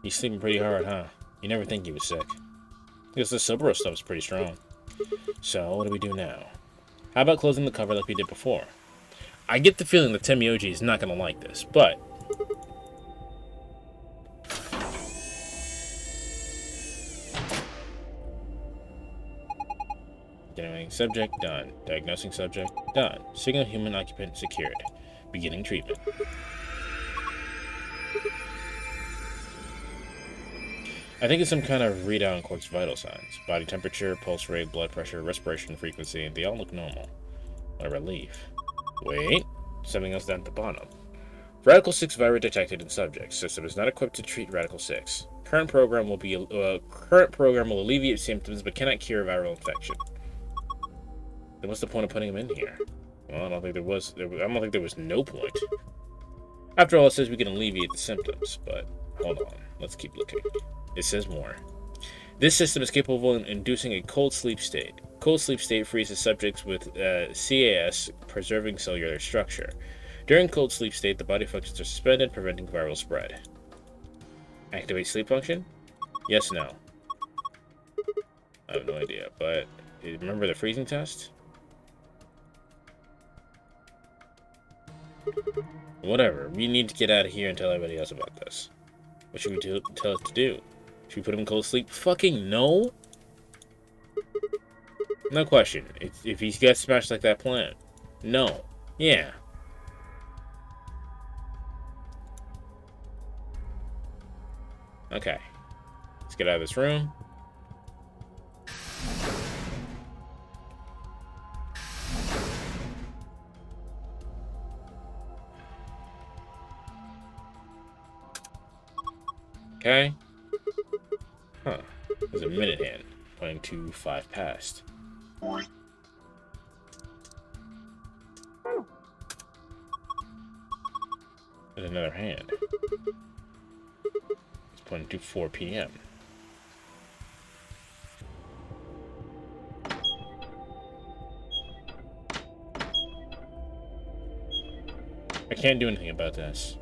He's sleeping pretty hard, huh? You never think he was sick. Because the Silvero stuff's pretty strong. So, what do we do now? How about closing the cover like we did before? I get the feeling that Temioji is not going to like this, but... Identifying subject, done. Diagnosing subject, done. Signal human occupant secured. Beginning treatment. I think it's some kind of readout on Quark's vital signs. Body temperature, pulse rate, blood pressure, respiration frequency, they all look normal. What a relief. Wait, something else down at the bottom. Radical 6 virus detected in subject. System is not equipped to treat Radical 6. Current program will alleviate symptoms but cannot cure viral infection. Then what's the point of putting him in here? Well, I don't think there was no point. After all, it says we can alleviate the symptoms, but hold on, let's keep looking. It says more. This system is capable of inducing a cold sleep state. Cold sleep state freezes subjects with CAS, preserving cellular structure. During cold sleep state, the body functions are suspended, preventing viral spread. Activate sleep function? Yes, no. I have no idea, but remember the freezing test? Whatever, we need to get out of here and tell everybody else about this. What should we tell us to do? Should we put him in cold sleep? Fucking no! No question. If he gets smashed like that plant. No. Yeah. Okay. Let's get out of this room. Okay. Huh. There's a minute hand. Pointing to 5 past. with another hand. It's pointing to 4 p.m. I can't do anything about this.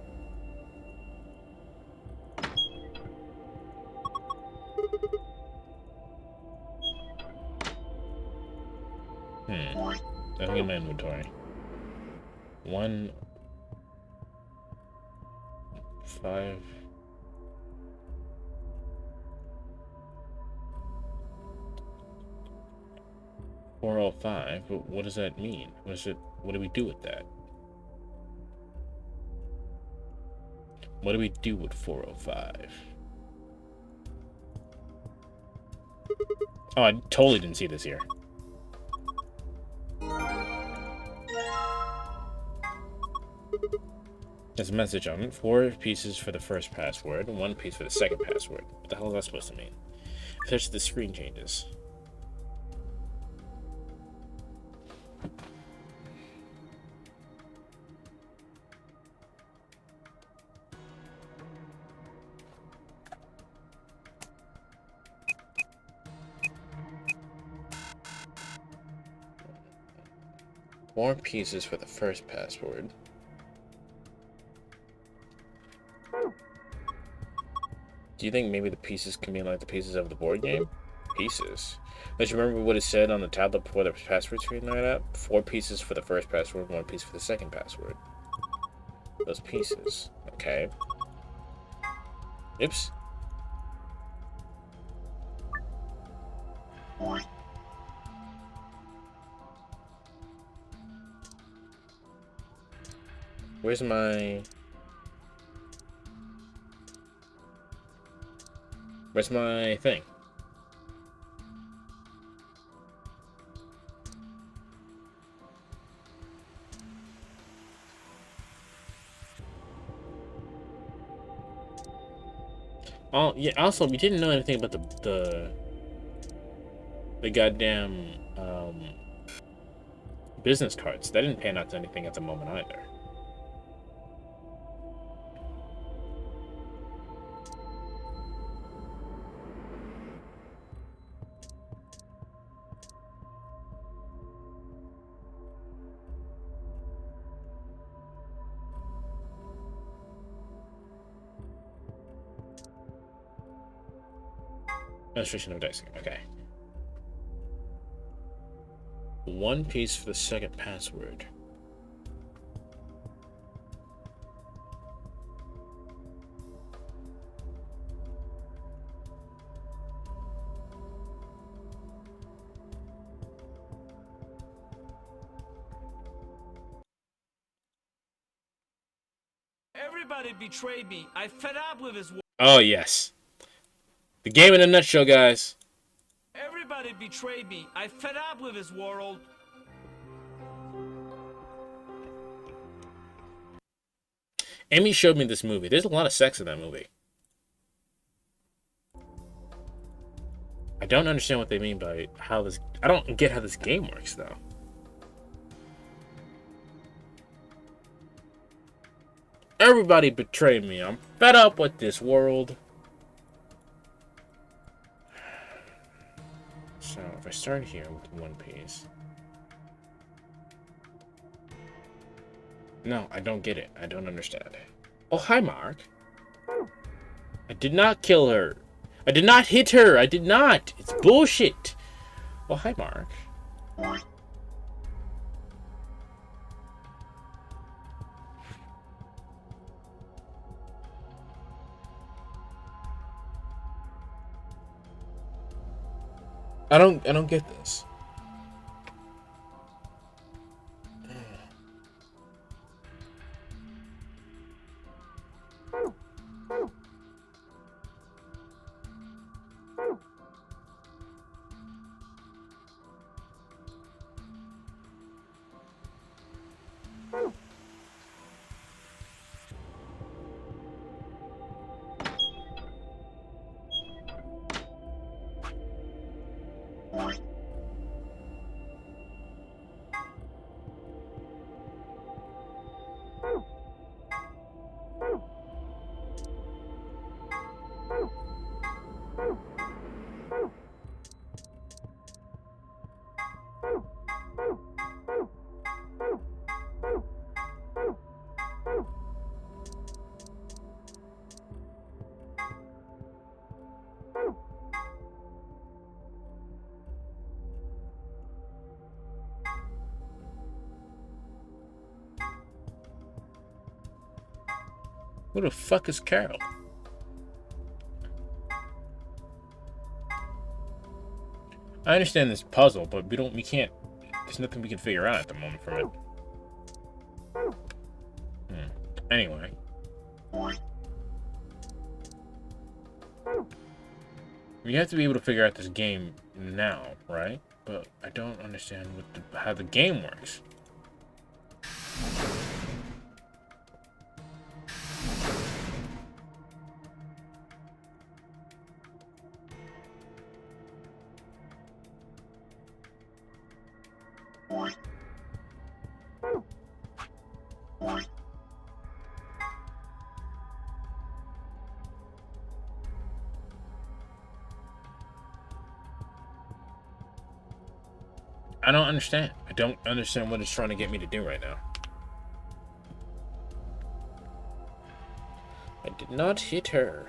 Nothing in my inventory. 1, 5. $405. What does that mean? What is it? What do we do with that? What do we do with 405? Oh, I totally didn't see this here. There's a message on it. 4 pieces for the first password, and 1 piece for the second password. What the hell is that supposed to mean? Fetch the screen changes. More pieces for the first password. Do you think maybe the pieces can be like the pieces of the board game? Pieces. Don't you remember what it said on the tablet before the password screen light up? 4 pieces for the first password, 1 piece for the second password. Those pieces. Okay. Oops. Where's my... Where's my thing? Oh, yeah, also, we didn't know anything about the goddamn, business cards. That didn't pan out to anything at the moment either. Illustration of dicing. Okay. 1 piece for the second password. Everybody betrayed me. I fed up with his. Oh, yes. The game in a nutshell, guys. Everybody betrayed me. I fed up with his world. Amy showed me this movie. There's a lot of sex in that movie. I don't understand what they mean by how this... I don't get how this game works, though. Everybody betrayed me. I'm fed up with this world. So, if I start here with 1 piece... No, I don't get it. I don't understand. Oh, hi, Mark. I did not kill her. I did not hit her. I did not. It's bullshit. Oh, hi, Mark. I don't get this. Who the fuck is Carol? I understand this puzzle, but we can't, there's nothing we can figure out at the moment from it. Anyway. We have to be able to figure out this game now, right? But I don't understand how the game works. I don't understand. I don't understand what it's trying to get me to do right now. I did not hit her.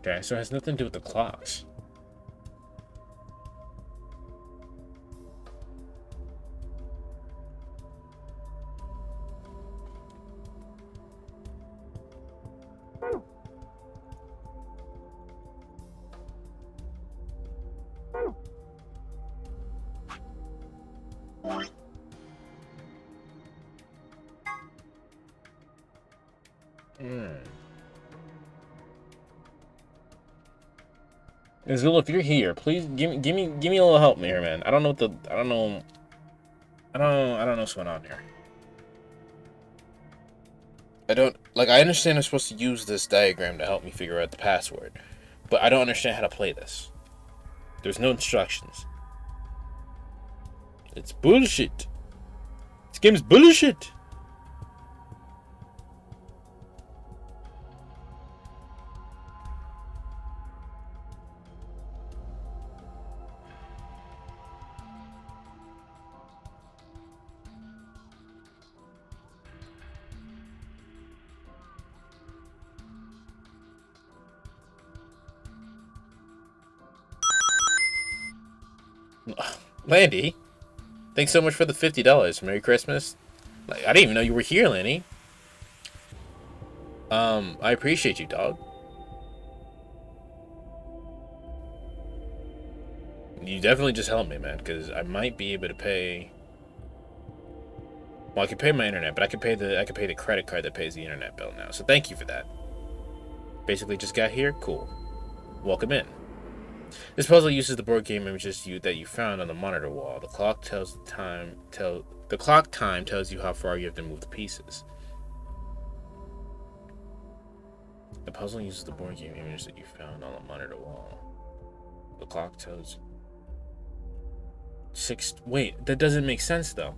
Okay, so it has nothing to do with the clocks. Azul, if you're here, please give me a little help here, man. I don't know I don't know what's going on here. I understand I'm supposed to use this diagram to help me figure out the password, but I don't understand how to play this. There's no instructions. It's bullshit. This game is bullshit. Landy, thanks so much for the $50. Merry Christmas. I didn't even know you were here, Landy. I appreciate you, dog. You definitely just helped me, man, because I might be able to pay. Well, I could pay my internet, but I could pay the credit card that pays the internet bill now. So thank you for that. Basically, just got here. Cool. Welcome in. This puzzle uses the board game images that you found on the monitor wall. The clock tells the time. The clock time tells you how far you have to move the pieces. The puzzle uses the board game images that you found on the monitor wall. The clock tells. Wait, that doesn't make sense though.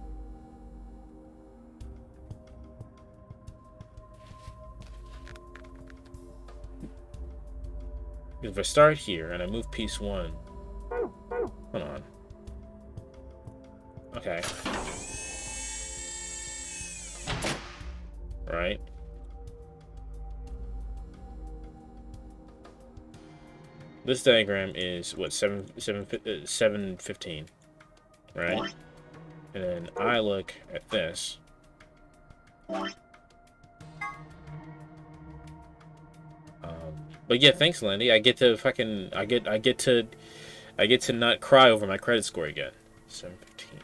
If I start here and I move piece 1, hold on. Okay. Right. This diagram is what 715, right? And then I look at this. But yeah, thanks, Landy. I get to not cry over my credit score again. 715.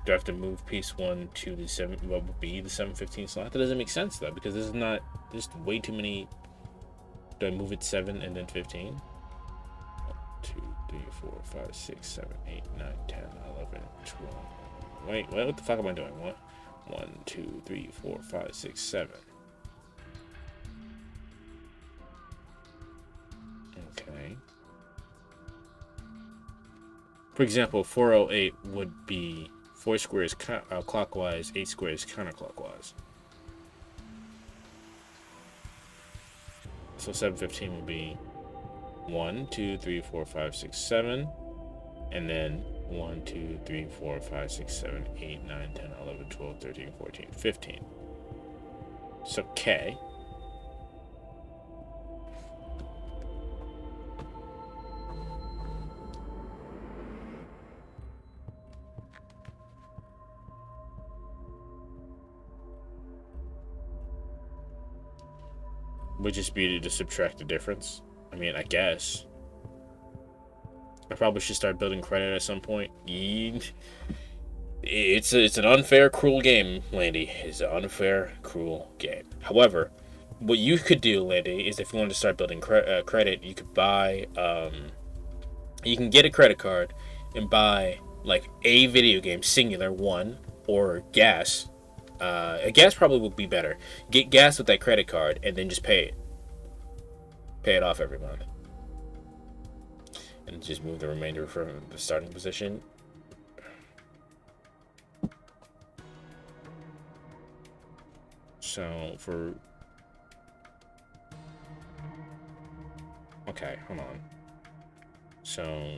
Do I have to move piece 1 to the 7? What would be the 715 slot? That doesn't make sense though, because this is not. There's way too many. Do I move it 7 and then 15? 1, 2, 3, 4, 5, 6, 7, 8, 9, 10, 11, 12. Wait, what the fuck am I doing? 1, 2, 3, 4, 5, 6, 7. Okay. For example, 408 would be 4 squares clockwise, 8 squares counterclockwise. So 715 would be 1, 2, 3, 4, 5, 6, 7. And then 1, 2, 3, 4, 5, 6, 7, 8, 9, 10, 11, 12, 13, 14, 15. So K. Would just be to subtract the difference. I mean, I guess. I probably should start building credit at some point. It's an unfair, cruel game, Landy. It's an unfair, cruel game. However, what you could do, Landy, is if you want to start building credit, you could buy, you can get a credit card and buy like a video game, singular one, or gas. A gas probably would be better. Get gas with that credit card and then just pay it. Pay it off every month. And just move the remainder from the starting position. So for... Okay, hold on. So...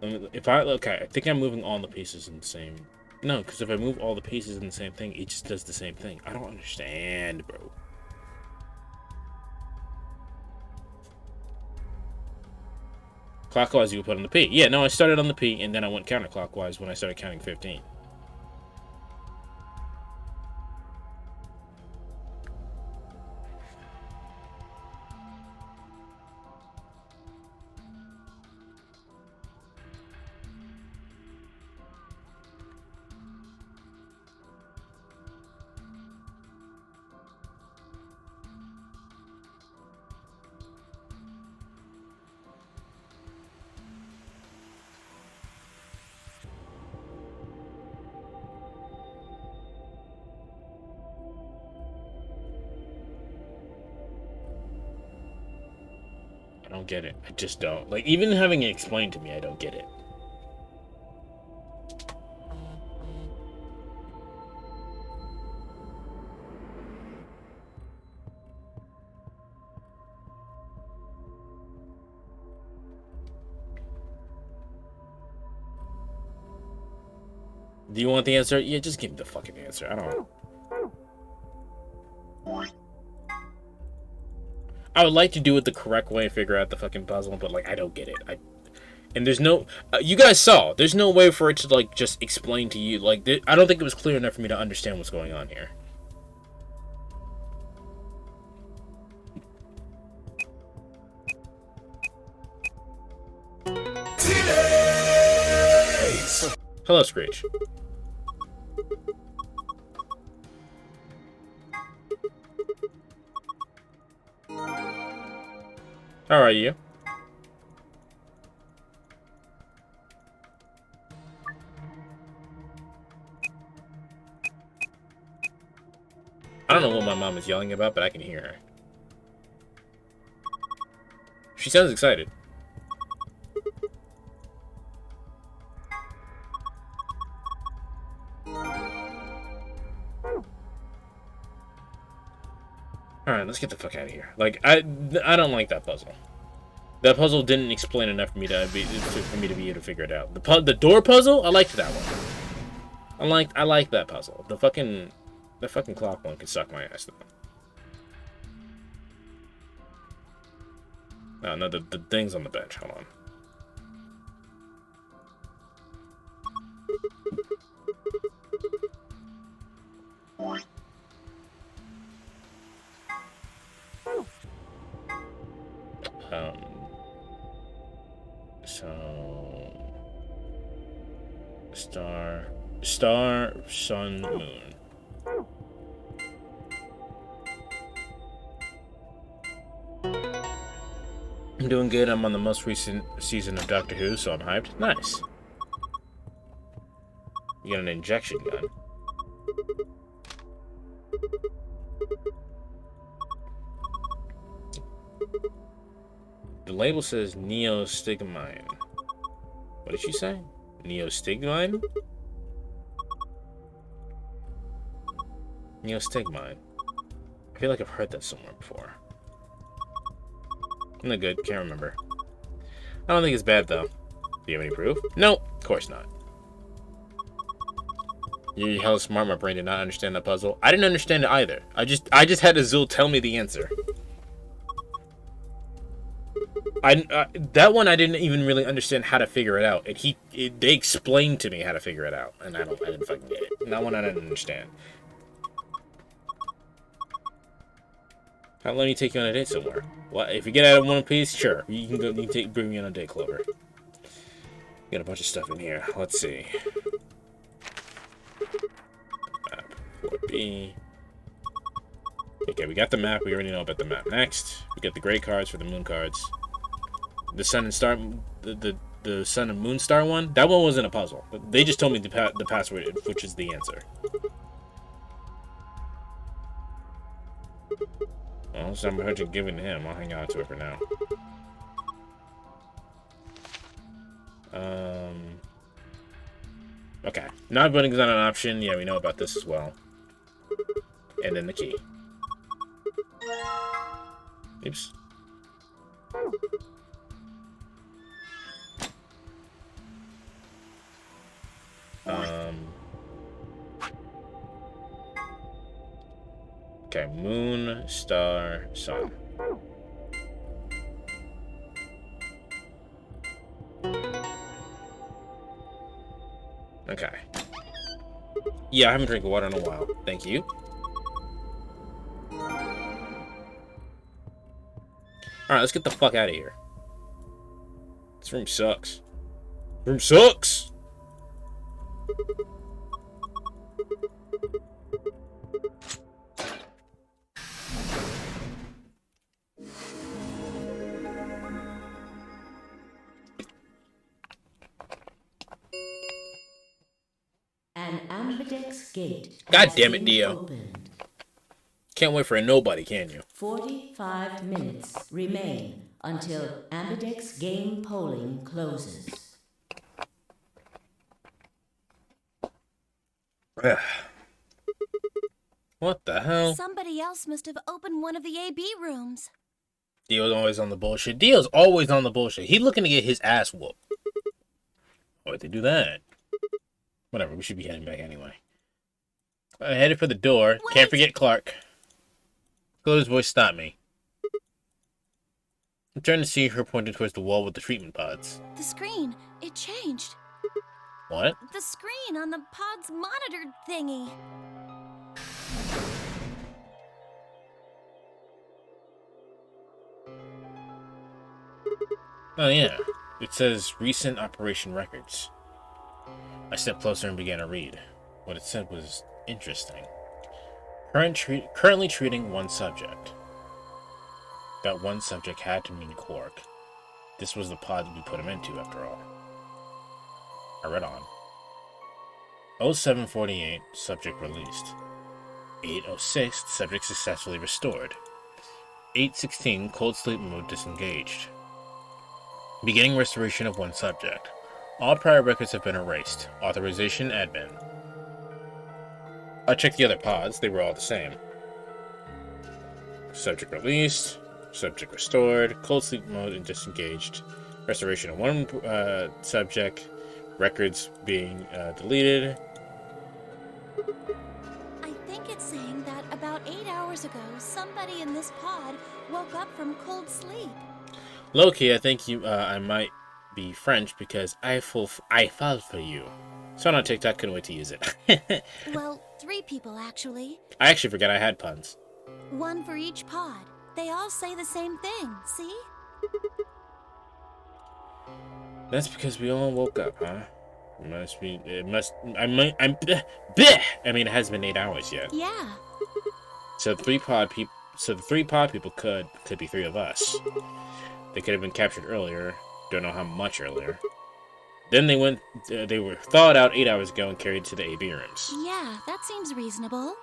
I think I'm moving all the pieces in the same... No, because if I move all the pieces in the same thing, it just does the same thing. I don't understand, bro. Clockwise, you would put on the P. Yeah, no, I started on the P, and then I went counterclockwise when I started counting 15. I don't get it. I just don't. Like, even having it explained to me, I don't get it. Do you want the answer? Yeah, just give me the fucking answer. I don't... I would like to do it the correct way and figure out the fucking puzzle, but, like, I don't get it. And there's no... you guys saw. There's no way for it to, like, just explain to you. Like, I don't think it was clear enough for me to understand what's going on here. Hello, Screech. How are you? I don't know what my mom is yelling about, but I can hear her. She sounds excited. Alright, let's get the fuck out of here. Like, I don't like that puzzle. That puzzle didn't explain enough for me to be able to figure it out. The door puzzle, I liked that one. I liked that puzzle. The fucking clock one could suck my ass though. No, the thing's on the bench. Hold on. Star, sun, moon. I'm doing good. I'm on the most recent season of Doctor Who, so I'm hyped. Nice. You got an injection gun. The label says neostigmine. What did she say? Neostigmine? Neostigmine. I feel like I've heard that somewhere before. No good, can't remember. I don't think it's bad though. Do you have any proof? No, of course not. You're hella smart, my brain did not understand that puzzle. I didn't understand it either. I just had Azul tell me the answer. That one I didn't even really understand how to figure it out. They explained to me how to figure it out, and I didn't fucking get it. That one I didn't understand. Let me take you on a date somewhere. Well, if you get out of one piece, sure. You can go. You can bring me on a date, Clover. Got a bunch of stuff in here. Let's see. Map 4B. Okay, we got the map. We already know about the map. Next, we get the gray cards for the moon cards. The sun and star, the sun and moon star one. That one wasn't a puzzle. They just told me the password, which is the answer. Well, so I'm going to give it to him. I'll hang on to it for now. Okay. Not voting is not an option. Yeah, we know about this as well. And then the key. Oops. Okay, moon, star, sun. Okay. Yeah, I haven't drank water in a while. Thank you. Alright, let's get the fuck out of here. This room sucks. Room sucks! An ambidex gate. God damn it, Dio. Can't wait for a nobody, can you? 45 minutes remain until ambidex game polling closes. What the hell? Somebody else must have opened one of the AB rooms. Dio's always on the bullshit. Dio's always on the bullshit. He's looking to get his ass whooped. Why'd they do that? Whatever, we should be heading back anyway. I headed for the door. Wait. Can't forget Clark. Chloe's voice stopped me. I'm trying to see her pointing towards the wall with the treatment pods. The screen, it changed. What? The screen on the pod's monitor thingy. Oh yeah, it says recent operation records. I stepped closer and began to read. What it said was interesting. Currently treating one subject. That one subject had to mean Quark. This was the pod we put him into, after all. I read on. 0748, subject released. 806, subject successfully restored. 816, cold sleep mode disengaged. Beginning restoration of one subject. All prior records have been erased. Authorization admin. I checked the other pods, they were all the same. Subject released, subject restored, cold sleep mode and disengaged. Restoration of one subject, records being deleted. I think it's saying that about 8 hours ago, somebody in this pod woke up from cold sleep. Loki, I think I might be French because I fall for you. So on TikTok, couldn't wait to use it. Well, 3 people actually. I actually forgot I had puns. 1 for each pod. They all say the same thing, see? That's because we all woke up, huh? Must be. It must. I'm. Bleh. I mean, it hasn't been 8 hours yet. Yeah. So the 3 pod people. So the 3 pod people could be 3 of us. They could have been captured earlier. Don't know how much earlier. Then they went. They were thawed out 8 hours ago and carried to the AB rooms. Yeah, that seems reasonable.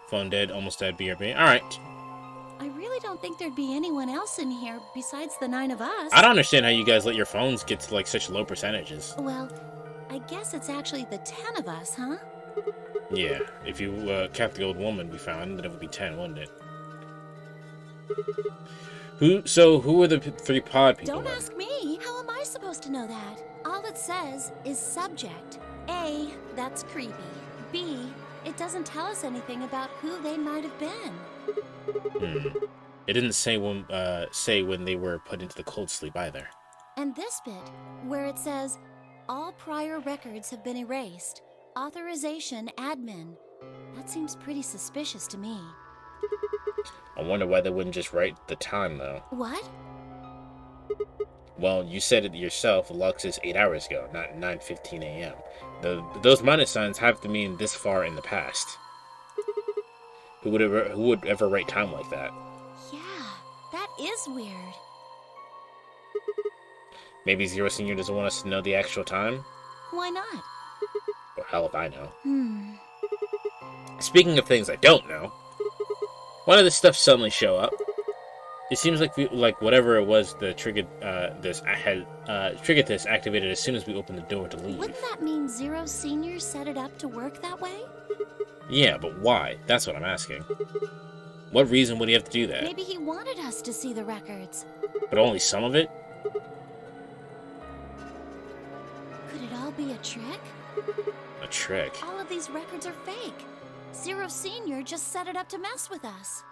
Phone dead, almost dead. BRB. All right. I really don't think there'd be anyone else in here besides the 9 of us. I don't understand how you guys let your phones get to like such low percentages. Well, I guess it's actually the 10 of us, huh? Yeah, if you count the old woman we found, then it would be 10, wouldn't it? Who are the 3 pod people? Don't ask me. How am I supposed to know that? All it says is subject. A, that's creepy. B, it doesn't tell us anything about who they might have been. It didn't say when they were put into the cold sleep either. And this bit, where it says, all prior records have been erased. Authorization admin. That seems pretty suspicious to me. I wonder why they wouldn't just write the time, though. What? Well, you said it yourself. The log says 8 hours ago, not 9:15 a.m. Those minus signs have to mean this far in the past. Who would ever write time like that? Yeah, that is weird. Maybe Zero Senior doesn't want us to know the actual time? Why not? Or hell if I know. Speaking of things I don't know, why did this stuff suddenly show up? It seems like whatever it was that triggered this activated as soon as we opened the door to leave. Wouldn't that mean Zero Senior set it up to work that way? Yeah, but why? That's what I'm asking. What reason would he have to do that? Maybe he wanted us to see the records. But only some of it? Could it all be a trick? A trick? All of these records are fake. Zero Senior just set it up to mess with us.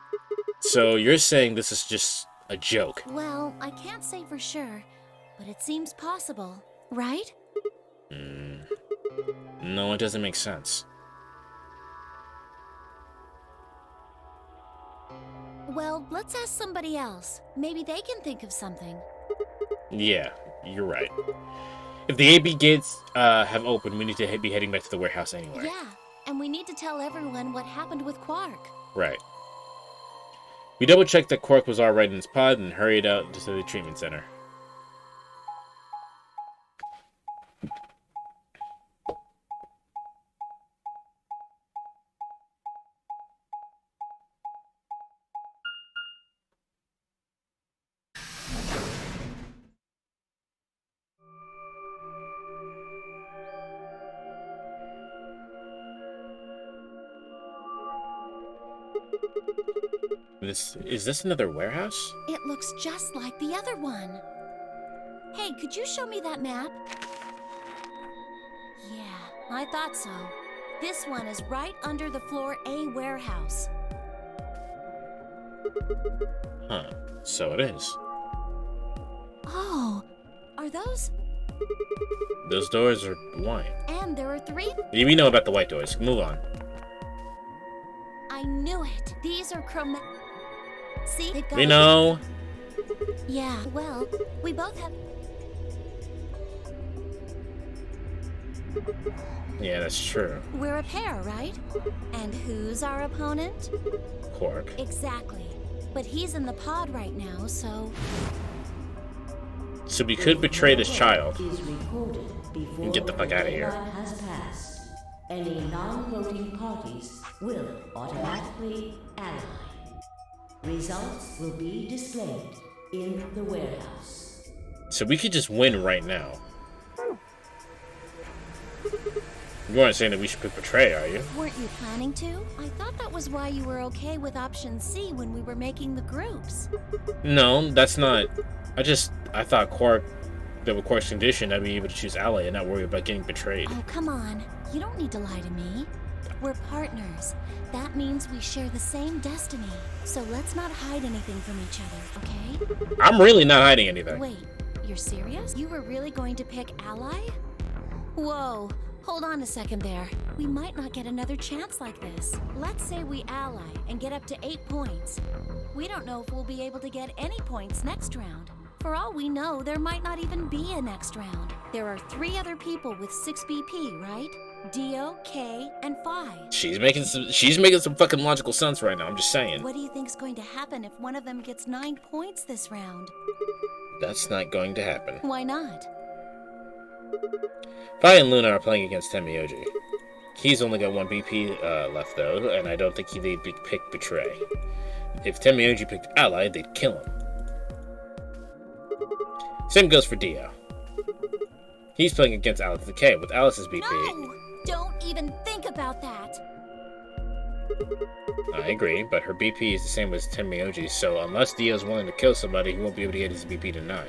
So you're saying this is just a joke? Well, I can't say for sure, but it seems possible, right? No, it doesn't make sense. Well, let's ask somebody else. Maybe they can think of something. Yeah, you're right. If the AB gates have opened, we need to be heading back to the warehouse anyway. Yeah, and we need to tell everyone what happened with Quark. Right. We double-checked that Quark was alright in his pod and hurried out to the treatment center. Is this another warehouse? It looks just like the other one. Hey, could you show me that map? Yeah, I thought so. This one is right under the floor A warehouse. Huh, so it is. Oh, are those? Those doors are white. And there are 3? Yeah, we know about the white doors. Move on. I knew it. These are See? They've got We know. Yeah, well, we both have... Yeah, that's true. We're a pair, right? And who's our opponent? Quark. Exactly. But he's in the pod right now, so... So we could betray this child Is recorded before and get the fuck out of here. deadline has passed. Any non-voting parties will automatically ally. Results will be displayed in the warehouse. So we could just win right now. You aren't saying that we should pick betray, are you? Weren't you planning to? I thought that was why you were okay with option C when we were making the groups. No, that's not. I thought with Quark's condition, I'd be able to choose ally and not worry about getting betrayed. Oh, come on. You don't need to lie to me. We're partners. That means we share the same destiny. So let's not hide anything from each other, okay? I'm really not hiding anything. Wait, you're serious? You were really going to pick ally? Whoa, hold on a second there. We might not get another chance like this. Let's say we ally and get up to 8 points. We don't know if we'll be able to get any points next round. For all we know, there might not even be a next round. There are 3 other people with 6 BP, right? Dio, K, and Phi. She's making some fucking logical sense right now. I'm just saying. What do you think's going to happen if one of them gets 9 points this round? That's not going to happen. Why not? Phi and Luna are playing against Tenmyoji. He's only got 1 BP left though, and I don't think they'd pick Betray. If Tenmyoji picked Ally, they'd kill him. Same goes for Dio. He's playing against Alex the K with Alice's BP. No! Don't even think about that! I agree, but her BP is the same as Tenmyoji's, so unless Dio's willing to kill somebody, he won't be able to get his BP to 9.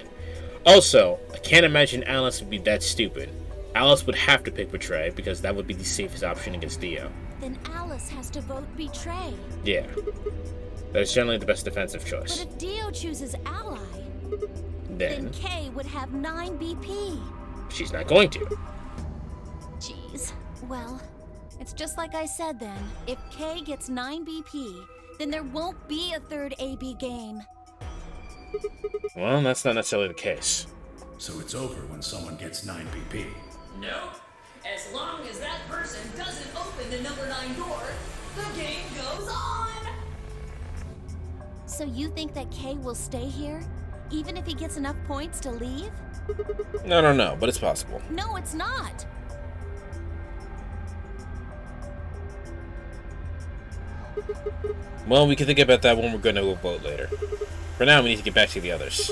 Also, I can't imagine Alice would be that stupid. Alice would have to pick Betray, because that would be the safest option against Dio. Then Alice has to vote Betray. Yeah. That is generally the best defensive choice. But if Dio chooses Ally, Then K would have 9 BP. she's not going to. Jeez. Well, it's just like I said then. If K gets 9 BP, then there won't be a third AB game. Well, that's not necessarily the case. So it's over when someone gets 9 BP. Nope. As long as that person doesn't open the number 9 door, the game goes on! So you think that K will stay here? Even if he gets enough points to leave? I don't know, but it's possible. No, it's not! Well, we can think about that when we're gonna go vote later. For now, we need to get back to the others.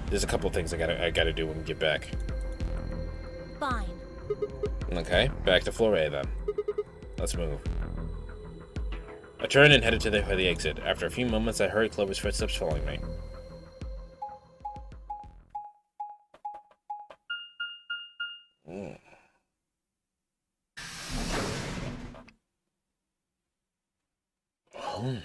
There's a couple of things I gotta do when we get back. Fine. Okay, back to floor A then. Let's move. I turned and headed for the exit. After a few moments, I heard Clover's footsteps following me. Oh.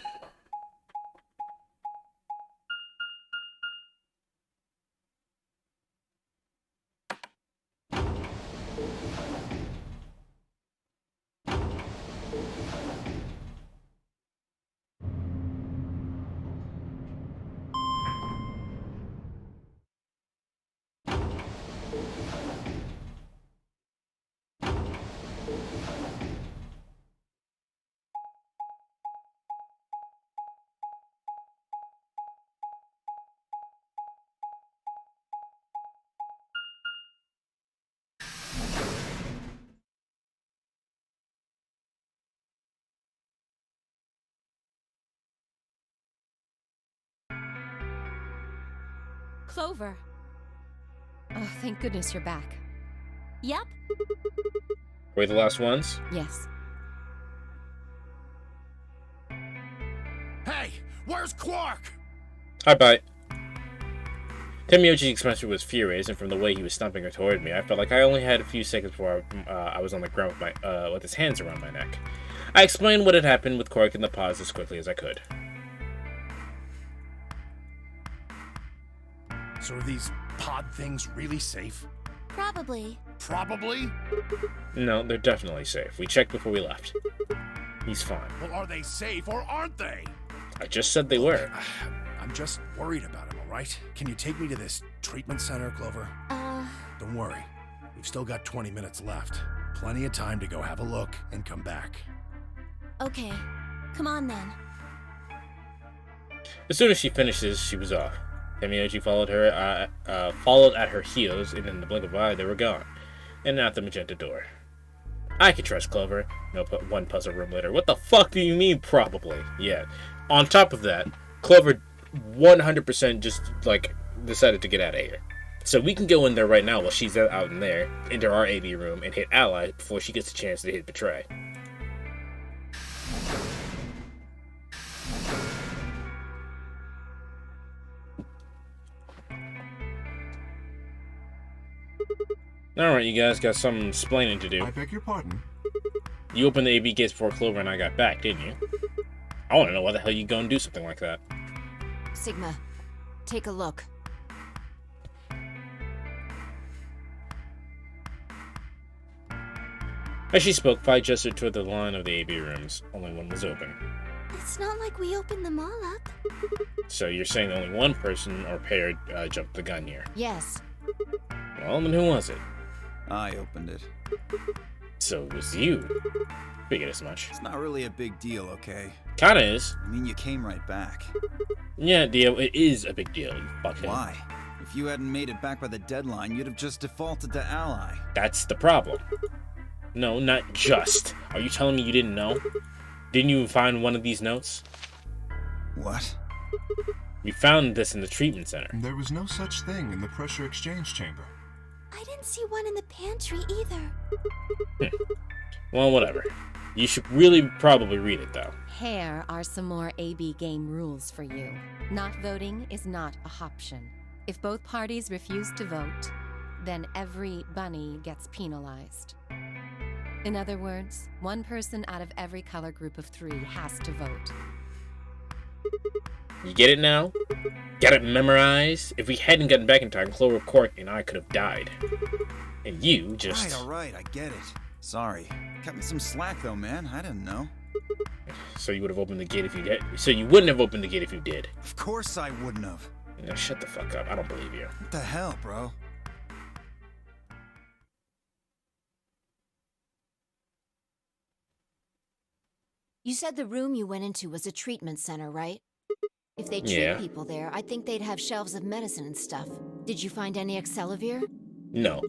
Clover. Oh, thank goodness you're back. Yep. Were we the last ones? Yes. Hey, where's Quark? Hi, bye. Tenmyoji's expression was furious, and from the way he was stomping her toward me, I felt like I only had a few seconds before I was on the ground with his hands around my neck. I explained what had happened with Quark in the pause as quickly as I could. So are these pod things really safe? Probably. Probably? No, they're definitely safe. We checked before we left. He's fine. Well, are they safe or aren't they? I just said they were. I'm just worried about him, all right? Can you take me to this treatment center, Clover? Don't worry. We've still got 20 minutes left. Plenty of time to go have a look and come back. Okay. Come on then. As soon as she finishes, she was off. Tenmyoji followed at her heels, and in the blink of an eye, they were gone, and out the magenta door. I could trust Clover. No, but one puzzle room later. What the fuck do you mean, probably? Yeah. On top of that, Clover 100% just, decided to get out of here. So we can go in there right now while she's out in there, into our AB room, and hit Ally before she gets a chance to hit Betray. Alright, you guys got some explaining to do. I beg your pardon? You opened the AB gates before Clover and I got back, didn't you? I want to know why the hell you go and do something like that. Sigma, take a look. As she spoke, Phi gestured toward the line of the AB rooms. Only one was open. It's not like we opened them all up. So you're saying only one person or pair jumped the gun here? Yes. Well, then who was it? I opened it. So it was you. Figured as much. It's not really a big deal, okay? Kinda is. I mean, you came right back. Yeah, Dio, it is a big deal, you fuckhead. Why? If you hadn't made it back by the deadline, you'd have just defaulted to Ally. That's the problem. No, not just. Are you telling me you didn't know? Didn't you find one of these notes? What? We found this in the treatment center. There was no such thing in the pressure exchange chamber. I didn't see one in the pantry either. Well, whatever. You should really probably read it, though. Here are some more AB game rules for you. Not voting is not a option. If both parties refuse to vote, then every bunny gets penalized. In other words, one person out of every color group of 3 has to vote. You get it now? Got it memorized? If we hadn't gotten back in time, Clover, Cork, and I could have died. And you just... Alright, I get it. Sorry. Cut me some slack though, man. I didn't know. So you would have opened the gate if you did? So you wouldn't have opened the gate if you did? Of course I wouldn't have. Now shut the fuck up. I don't believe you. What the hell, bro? You said the room you went into was a treatment center, right? If they treat Yeah. people there, I think they'd have shelves of medicine and stuff. Did you find any Accelavir? No.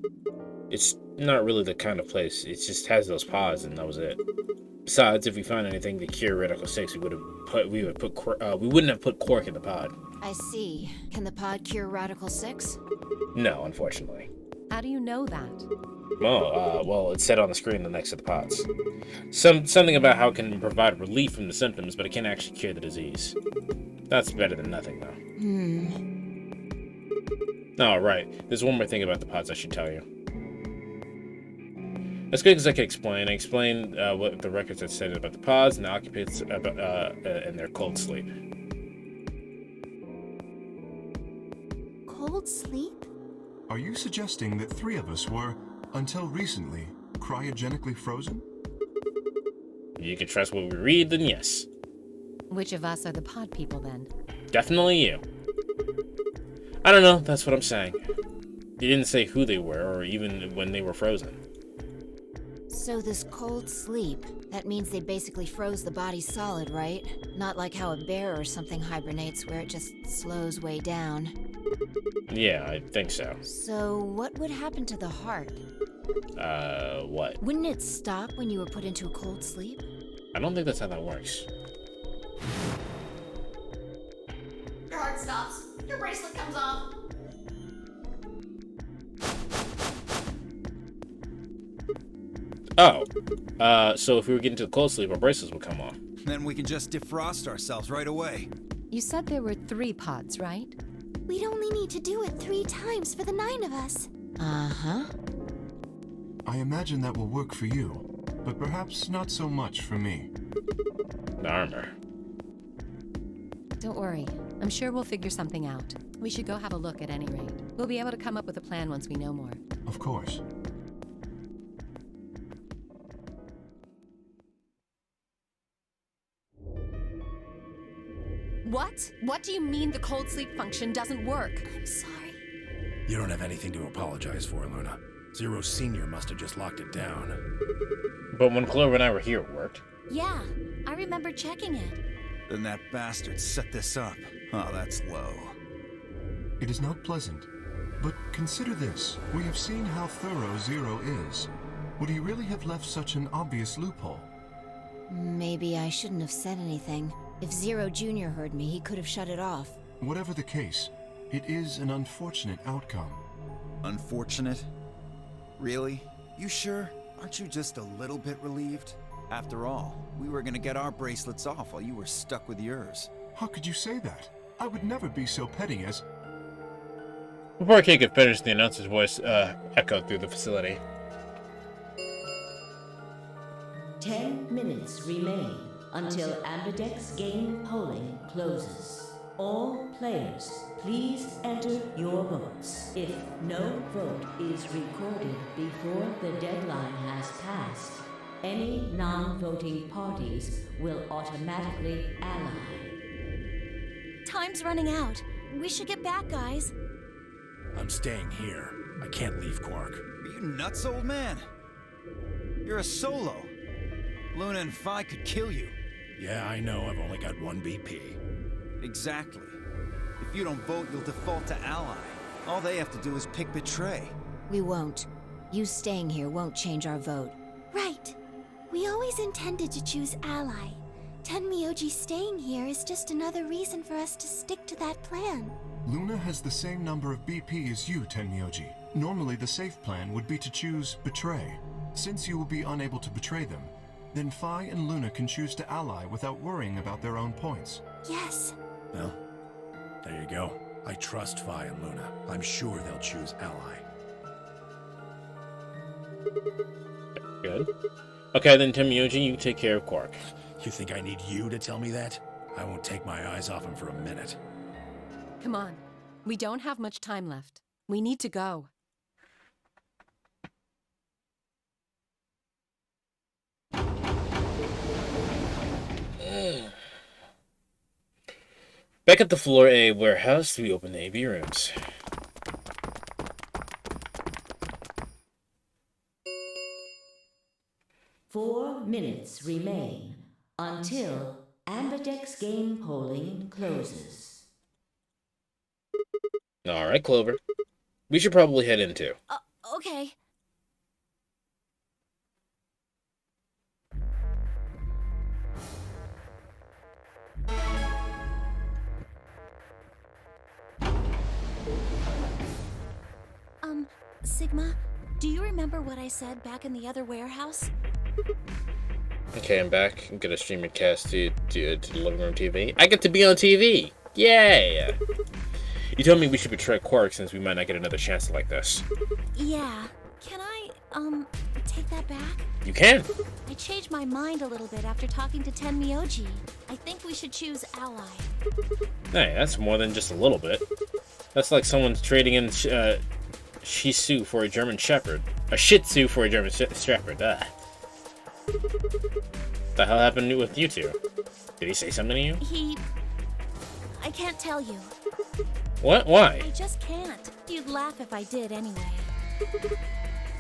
It's not really the kind of place. It just has those pods, and that was it. Besides, if we found anything to cure Radical 6, we wouldn't have put Quark in the pod. I see. Can the pod cure Radical 6? No, unfortunately. How do you know that? Well, it's set on the screen next to the pods. Something about how it can provide relief from the symptoms, but it can't actually cure the disease. That's better than nothing, though. Oh, right. There's one more thing about the pods I should tell you. As good as I can explain, I explained what the records had said about the pods and the occupants and their cold sleep. Cold sleep? Are you suggesting that 3 of us were, until recently, cryogenically frozen? If you can trust what we read, then yes. Which of us are the pod people then? Definitely you. I don't know, that's what I'm saying. You didn't say who they were, or even when they were frozen. So this cold sleep, that means they basically froze the body solid, right? Not like how a bear or something hibernates where it just slows way down. Yeah, I think so. So what would happen to the heart? What? Wouldn't it stop when you were put into a cold sleep? I don't think that's how that works. Your heart stops. Your bracelet comes off. Oh. So if we were getting to the cold sleep, our bracelets would come off. Then we can just defrost ourselves right away. You said there were 3 pods, right? We'd only need to do it 3 times for the 9 of us. Uh-huh. I imagine that will work for you, but perhaps not so much for me. The armor. Don't worry. I'm sure we'll figure something out. We should go have a look at any rate. We'll be able to come up with a plan once we know more. Of course. What? What do you mean the cold sleep function doesn't work? I'm sorry. You don't have anything to apologize for, Luna. Zero Senior must have just locked it down. But when Clover and I were here, it worked. Yeah, I remember checking it. Then that bastard set this up. Oh, that's low. It is not pleasant, but consider this. We have seen how thorough Zero is. Would he really have left such an obvious loophole? Maybe I shouldn't have said anything. If Zero Jr. heard me, he could have shut it off. Whatever the case, it is an unfortunate outcome. Unfortunate? Really? You sure? Aren't you just a little bit relieved? After all, we were gonna get our bracelets off while you were stuck with yours. How could you say that? I would never be so petty as... Before Kate could finish, the announcer's voice echoed through the facility. 10 minutes remain until Ambidex game polling closes. All players, please enter your votes. If no vote is recorded before the deadline has passed, Any non-voting parties will automatically ally. Time's running out. We should get back, guys. I'm staying here. I can't leave Quark. Are you nuts, old man? You're a solo. Luna and Phi could kill you. Yeah, I know. I've only got one BP. Exactly. If you don't vote, you'll default to ally. All they have to do is pick betray. We won't. You staying here won't change our vote. Right. We always intended to choose ally. Tenmyoji staying here is just another reason for us to stick to that plan. Luna has the same number of BP as you, Tenmyoji. Normally, the safe plan would be to choose Betray. Since you will be unable to betray them, then Phi and Luna can choose to ally without worrying about their own points. Yes. Well, there you go. I trust Phi and Luna. I'm sure they'll choose ally. Good. Okay, then Tenmyoji, you take care of Quark. You think I need you to tell me that? I won't take my eyes off him for a minute. Come on. We don't have much time left. We need to go. Back at the Floor A warehouse, we open the AV rooms. Four minutes remain until Ambidex game polling closes. Alright, Clover. We should probably head in too. Okay. Sigma, do you remember what I said back in the other warehouse? Okay, I'm back. I'm gonna stream your cast to the living room TV. I get to be on TV! Yay! You told me we should betray Quark since we might not get another chance like this. Yeah. Can I, take that back? You can! I changed my mind a little bit after talking to Tenmyoji. I think we should choose ally. Hey, that's more than just a little bit. That's like someone's trading in Shih Tzu for a German Shepherd. A Shih Tzu for a German Shepherd. Ah. The hell happened with you two? Did he say something to you? I can't tell you. What? Why? I just can't. You'd laugh if I did anyway.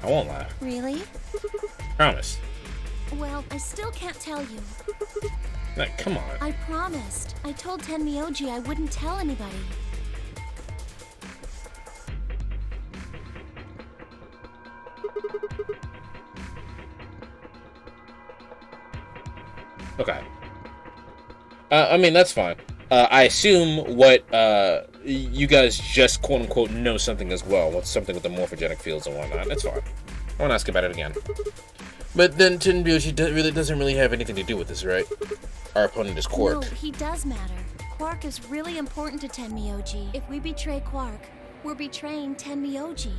I won't laugh. Really? Promise. Well, I still can't tell you. Like, come on. I promised. I told Tenmyoji I wouldn't tell anybody. Okay. I mean, that's fine. I assume what, you guys just quote-unquote know something as well. What's something with the morphogenic fields and whatnot. That's fine. I won't ask about it again. But then Tenmyoji doesn't really have anything to do with this, right? Our opponent is Quark. No, he does matter. Quark is really important to Tenmyoji. If we betray Quark, we're betraying Tenmyoji.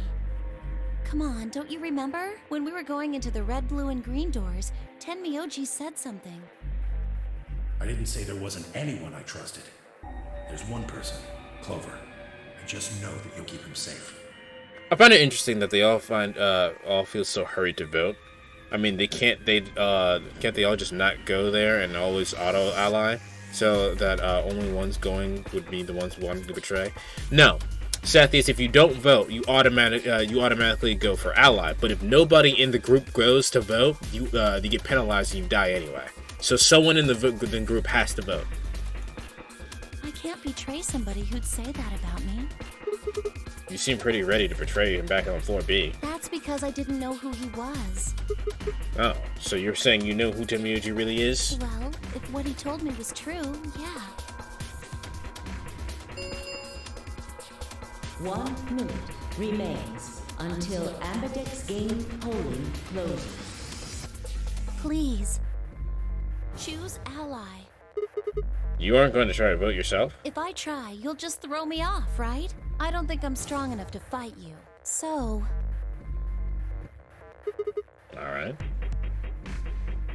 Come on, don't you remember? When we were going into the red, blue, and green doors, Tenmyoji said something. I didn't say there wasn't anyone I trusted. There's one person, Clover. I just know that you'll keep him safe. I find it interesting that they all feel so hurried to vote. I mean, can't they all just not go there and always auto ally, so that only ones going would be the ones wanting to betray? No, Sathius, if you don't vote, you automatically go for ally. But if nobody in the group goes to vote, you get penalized and you die anyway. So someone in the group has to vote. I can't betray somebody who'd say that about me. You seem pretty ready to betray him back on floor B. That's because I didn't know who he was. Oh, so you're saying you know who Tenmyoji really is? Well, if what he told me was true, yeah. 1 minute remains until Ambidex game polling closes. Please. Choose ally. You aren't going to try to vote yourself? If I try, you'll just throw me off, right? I don't think I'm strong enough to fight you. So... Alright.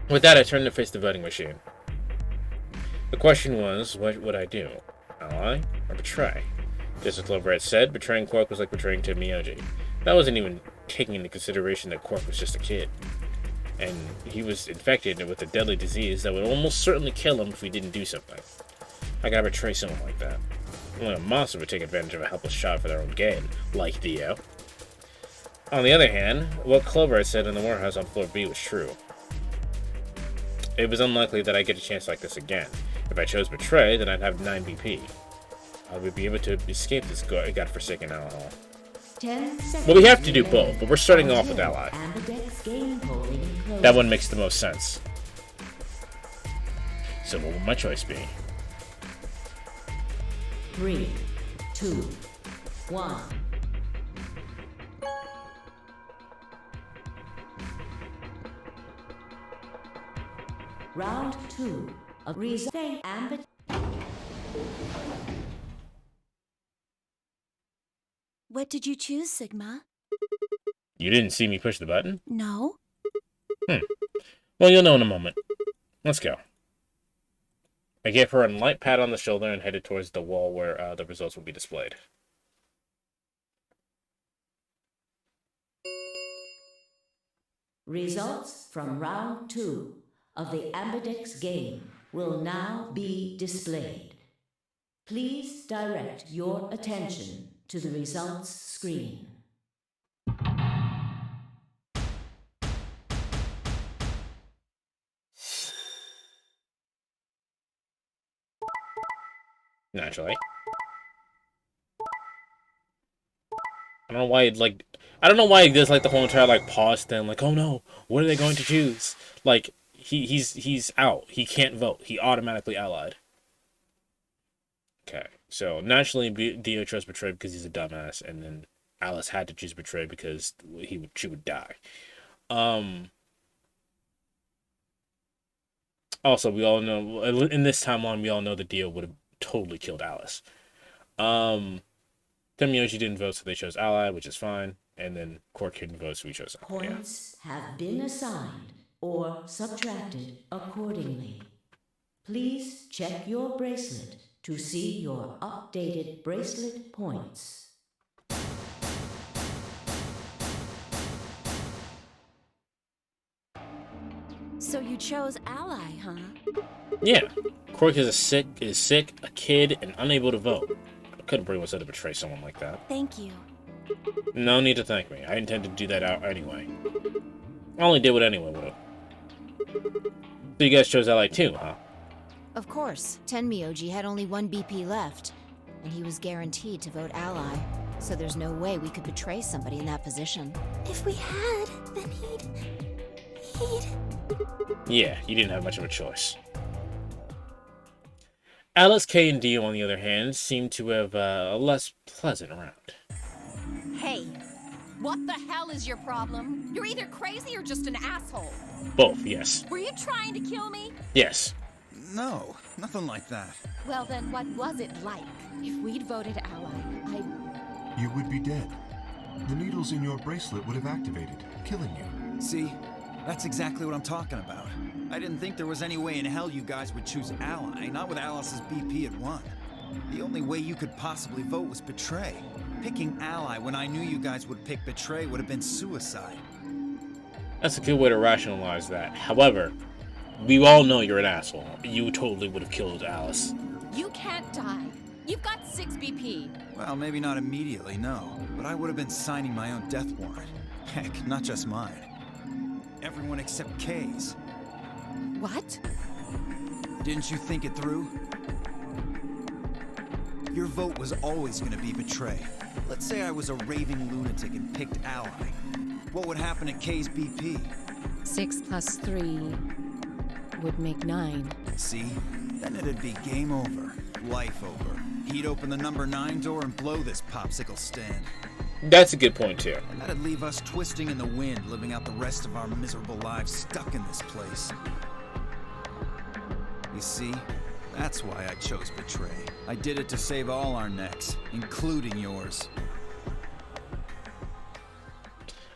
With that, I turned to face the voting machine. The question was, what would I do? Ally or betray? Just as Clover had said, betraying Quark was like betraying Tenmyoji. That wasn't even taking into consideration that Quark was just a kid. and he was infected with a deadly disease that would almost certainly kill him if we didn't do something. I gotta betray someone like that. Only a monster would take advantage of a helpless child for their own gain, like Dio. On the other hand, what Clover had said in the warehouse on floor B was true. It was unlikely that I'd get a chance like this again. If I chose Betray, then I'd have 9 BP. I would be able to escape this godforsaken hellhole. 10 seconds. Well, we have to do both, but we're starting off with Ally. Ambidex game polling closed. That one makes the most sense. So what will my choice be? 3, 2, 1. Round 2 of Reason Ambit. What did you choose, Sigma? You didn't see me push the button? No? Well, you'll know in a moment. Let's go. I gave her a light pat on the shoulder and headed towards the wall where the results would be displayed. Results from round 2 of the Ambidex game will now be displayed. Please direct your attention to the results screen. Naturally. I don't know why I don't know why there's like the whole entire like pause thing, like, oh no, what are they going to choose? Like he's out. He can't vote. He automatically allied. Okay. So naturally Dio chose Betray because he's a dumbass, and then Alice had to choose Betray because she would die. Also, we all know in this timeline we all know that Dio would have totally killed Alice. Tomoyoshi didn't vote, so they chose Ally, which is fine. And then Quark didn't vote, so we chose Ally. Points have been assigned or subtracted accordingly. Please check your bracelet to see your updated bracelet points. So you chose Ally, huh? Yeah. Quark is sick, a kid, and unable to vote. I couldn't bring myself to betray someone like that. Thank you. No need to thank me. I intend to do that out anyway. I only did what anyone would have. So you guys chose Ally too, huh? Of course. Tenmyoji had only 1 BP left, and he was guaranteed to vote Ally, so there's no way we could betray somebody in that position. If we had, then he'd... Yeah, you didn't have much of a choice. Alice, Kay, and Dio, on the other hand, seemed to have a less pleasant round. Hey, what the hell is your problem? You're either crazy or just an asshole. Both, yes. Were you trying to kill me? Yes. No, nothing like that. Well then, what was it like? If we'd voted Ally, You would be dead. The needles in your bracelet would have activated, killing you. See? That's exactly what I'm talking about. I didn't think there was any way in hell you guys would choose Ally, not with Alice's BP at 1. The only way you could possibly vote was Betray. Picking Ally when I knew you guys would pick Betray would have been suicide. That's a good way to rationalize that. However, we all know you're an asshole. You totally would have killed Alice. you can't die. You've got 6 BP. Well, maybe not immediately, no. But I would have been signing my own death warrant. Heck, not just mine. Everyone except Kay's. What? Didn't you think it through? Your vote was always gonna be Betray. Let's say I was a raving lunatic and picked Ally. What would happen to Kay's BP? 6 plus 3 would make 9. See? Then it'd be game over. Life over. He'd open the number 9 door and blow this popsicle stand. That's a good point, too. And that'd leave us twisting in the wind, living out the rest of our miserable lives stuck in this place. You see? That's why I chose Betray. I did it to save all our necks, including yours.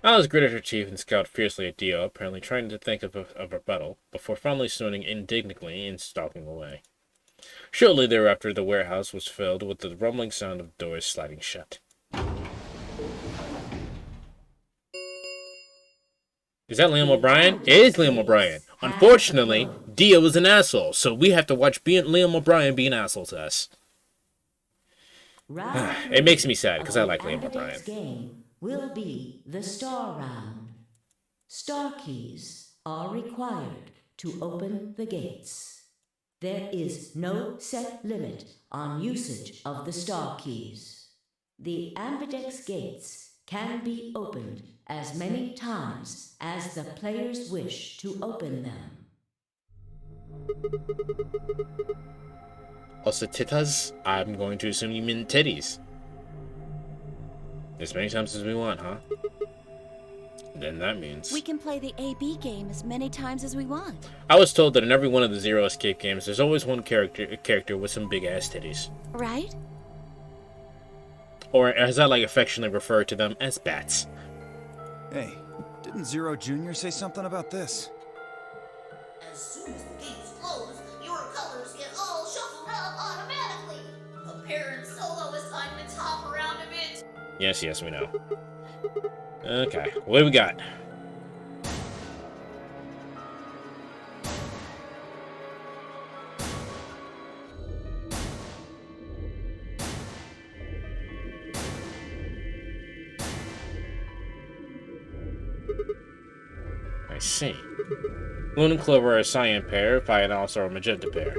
Alice gritted her teeth and scowled fiercely at Dio, apparently trying to think of a rebuttal, before finally snorting indignantly and stalking away. Shortly thereafter, the warehouse was filled with the rumbling sound of doors sliding shut. Is that Liam O'Brien? It is Liam O'Brien. Unfortunately, Dio is an asshole, so we have to watch Liam O'Brien be an asshole to us. It makes me sad because I like Liam O'Brien. Game will be the star round. Star keys are required to open the gates. There is no set limit on usage of the star keys. The Ambidex gates can be opened as many times as the players wish to open them. Also, titas? I'm going to assume you mean titties. As many times as we want, huh? Then that means... We can play the AB game as many times as we want. I was told that in every one of the Zero Escape games, there's always one character with some big-ass titties. Right? Or, as I like affectionately refer to them, as bats. Hey, didn't Zero Jr. say something about this? As soon as the gates close, your colors get all shuffled up automatically. The parent solo assignments hop around a bit. Yes, we know. Okay, what do we got? I see. Luna and Clover are a cyan pair, Phi and Alice are a magenta pair.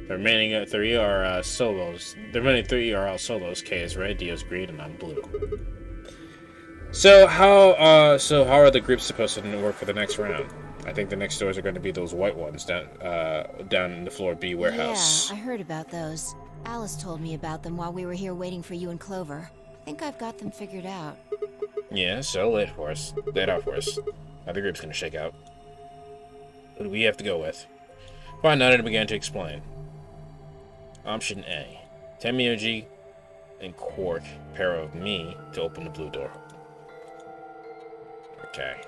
The remaining three are solos. The remaining three are all solos. K is red, D is green, and I'm blue. So how are the groups supposed to work for the next round? I think the next doors are going to be those white ones down in the floor B warehouse. Yeah, I heard about those. Alice told me about them while we were here waiting for you and Clover. I think I've got them figured out. Yeah, so lay it for us. Lay it out for us. How the group's going to shake out. Who do we have to go with? Fine, Nada began to explain. Option A. Temioji and Quark pair of me to open the blue door. Okay.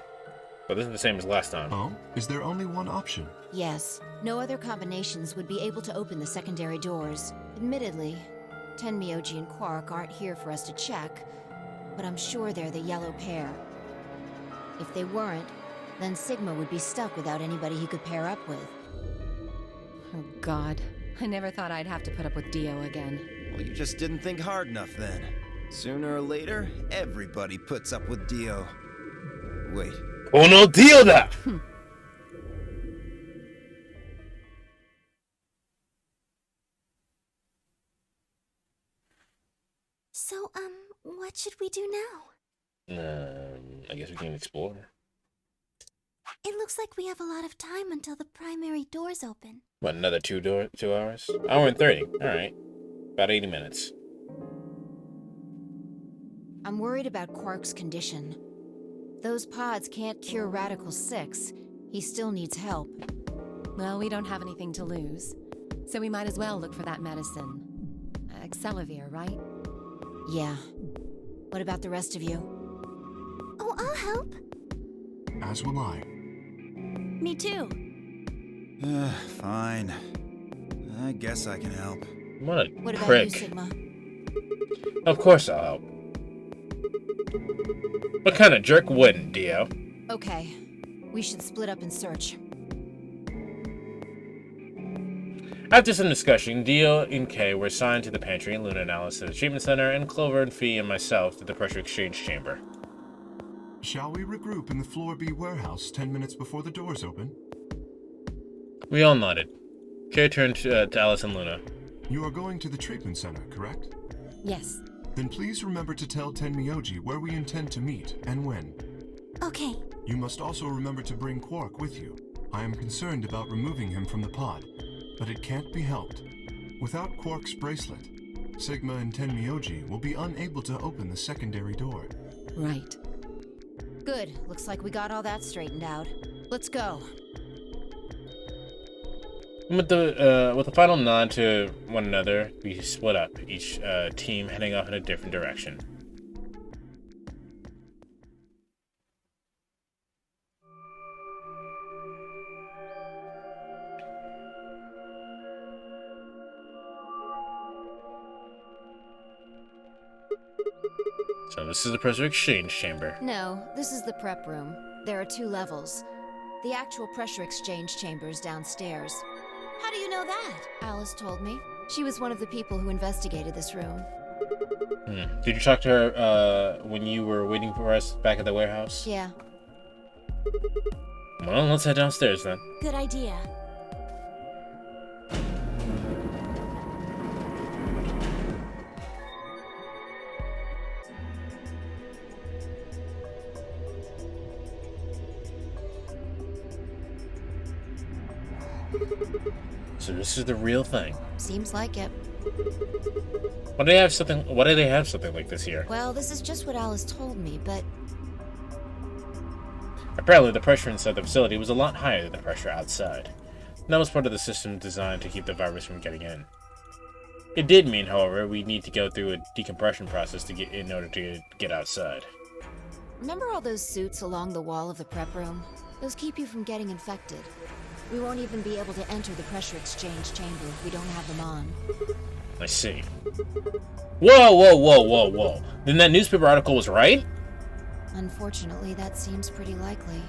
But this is the same as last time. Oh? Is there only one option? Yes. No other combinations would be able to open the secondary doors. Admittedly, Tenmyoji and Quark aren't here for us to check, but I'm sure they're the yellow pair. If they weren't, then Sigma would be stuck without anybody he could pair up with. Oh, God. I never thought I'd have to put up with Dio again. Well, you just didn't think hard enough then. Sooner or later, everybody puts up with Dio. Wait. Oh no, Dio da! So, what should we do now? I guess we can explore. It looks like we have a lot of time until the primary doors open. What, another 2 hours? Hour and 30. Alright. About 80 minutes. I'm worried about Quark's condition. Those pods can't cure Radical 6. He still needs help. Well, we don't have anything to lose, so we might as well look for that medicine. Accelavir, right? Yeah. What about the rest of you? Oh, I'll help. As will I. Me too. Fine. I guess I can help. What a What about prick. you, Sigma? Of course I'll help. What kind of jerk wouldn't, Dio? Okay. We should split up and search. After some discussion, Dio and Kay were assigned to the pantry, and Luna and Alice to the treatment center, and Clover and Fee and myself to the pressure exchange chamber. Shall we regroup in the Floor B warehouse 10 minutes before the doors open? We all nodded. Kay turned to Alice and Luna. You are going to the treatment center, correct? Yes. Then please remember to tell Tenmyoji where we intend to meet and when. Okay. You must also remember to bring Quark with you. I am concerned about removing him from the pod, but it can't be helped. Without Quark's bracelet, Sigma and Tenmyoji will be unable to open the secondary door. Right. Good. Looks like we got all that straightened out. Let's go. With the final nod to one another, we split up, each team heading off in a different direction. So this is the pressure exchange chamber. No, this is the prep room. There are 2 levels. The actual pressure exchange chamber is downstairs. How do you know that? Alice told me. She was one of the people who investigated this room. Did you talk to her when you were waiting for us back at the warehouse? Yeah. Well, let's head downstairs then. Good idea. So this is the real thing. Seems like it. Why do they have something like this here? Well, this is just what Alice told me, but Apparently, the pressure inside the facility was a lot higher than the pressure outside. That was part of the system designed to keep the virus from getting in. It did mean, however, we need to go through a decompression process in order to get outside. remember all those suits along the wall of the prep room? Those keep you from getting infected. We won't even be able to enter the pressure exchange chamber if we don't have them on. I see. Whoa. Then that newspaper article was right? Unfortunately, that seems pretty likely.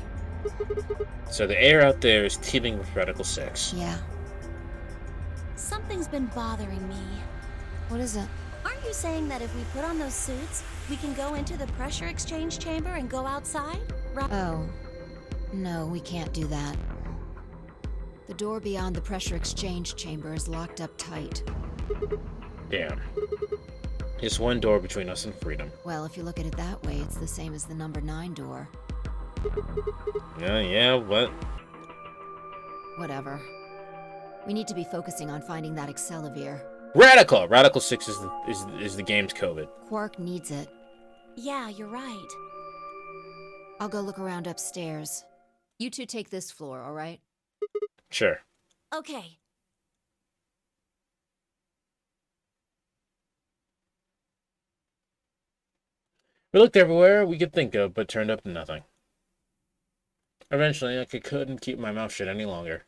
So the air out there is teeming with Radical 6. Yeah. Something's been bothering me. What is it? Aren't you saying that if we put on those suits, we can go into the pressure exchange chamber and go outside? Right? Oh. No, we can't do that. The door beyond the pressure exchange chamber is locked up tight. Damn. Just one door between us and freedom. Well, if you look at it that way, it's the same as the number 9 door. Yeah, what? Whatever. We need to be focusing on finding that Accelavir. Radical! Radical 6 is the game's COVID. Quark needs it. Yeah, you're right. I'll go look around upstairs. You two take this floor, all right? Sure. Okay. We looked everywhere we could think of, but turned up nothing. Eventually, I couldn't keep my mouth shut any longer.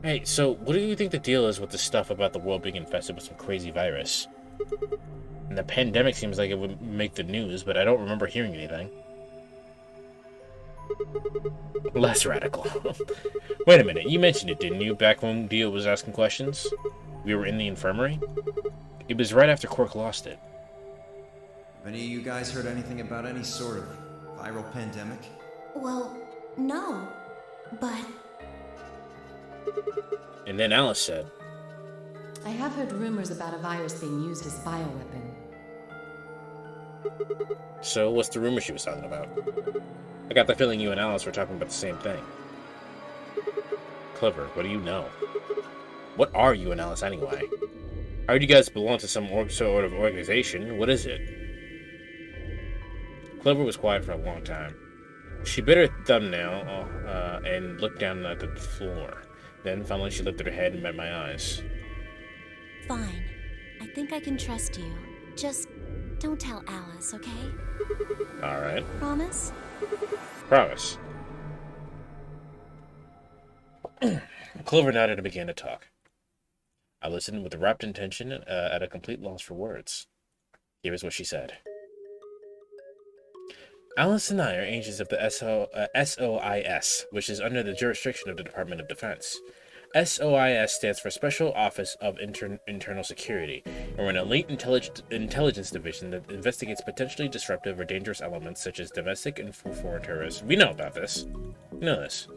Hey, so what do you think the deal is with this stuff about the world being infested with some crazy virus? And the pandemic seems like it would make the news, but I don't remember hearing anything. Less radical. Wait a minute, you mentioned it, didn't you, back when Dio was asking questions? We were in the infirmary? It was right after Quark lost it. Have any of you guys heard anything about any sort of viral pandemic? Well, no. But And then Alice said, I have heard rumors about a virus being used as a bioweapon. so what's the rumor she was talking about? I got the feeling you and Alice were talking about the same thing. Clever, what do you know? What are you and Alice anyway? I heard you guys belong to some sort of organization. What is it? Clever was quiet for a long time. She bit her thumbnail and looked down at the floor. Then finally she lifted her head and met my eyes. fine. I think I can trust you. Just don't tell Alice, okay? Alright. Promise? Promise. Clover nodded and began to talk. I listened with rapt attention, at a complete loss for words. Here is what she said. Alice and I are agents of the SOIS, which is under the jurisdiction of the Department of Defense. SOIS stands for Special Office of Internal Security, and we're an elite intelligence division that investigates potentially disruptive or dangerous elements such as domestic and foreign terrorists. We know about this. You know this.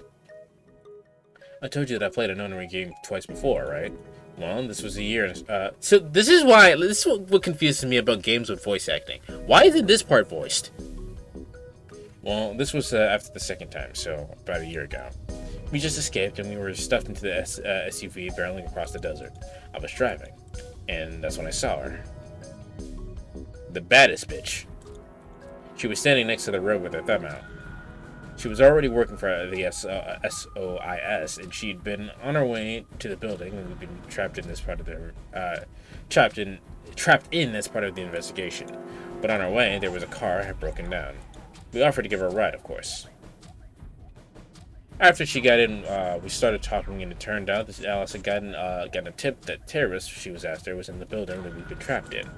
I told you that I played a nonary game twice before, right? Well, this was a year. So this is what confuses me about games with voice acting. Why isn't this part voiced? Well, this was after the second time, so about a year ago. We just escaped and we were stuffed into the SUV barreling across the desert. I was driving, and that's when I saw her. The baddest bitch. She was standing next to the road with her thumb out. She was already working for the SOIS, and she'd been on her way to the building, and we'd been trapped in as part of the investigation. But on our way, there was a car had broken down. We offered to give her a ride, of course. After she got in, we started talking, and it turned out that Alice had gotten a tip that terrorists she was after was in the building that we'd been trapped in.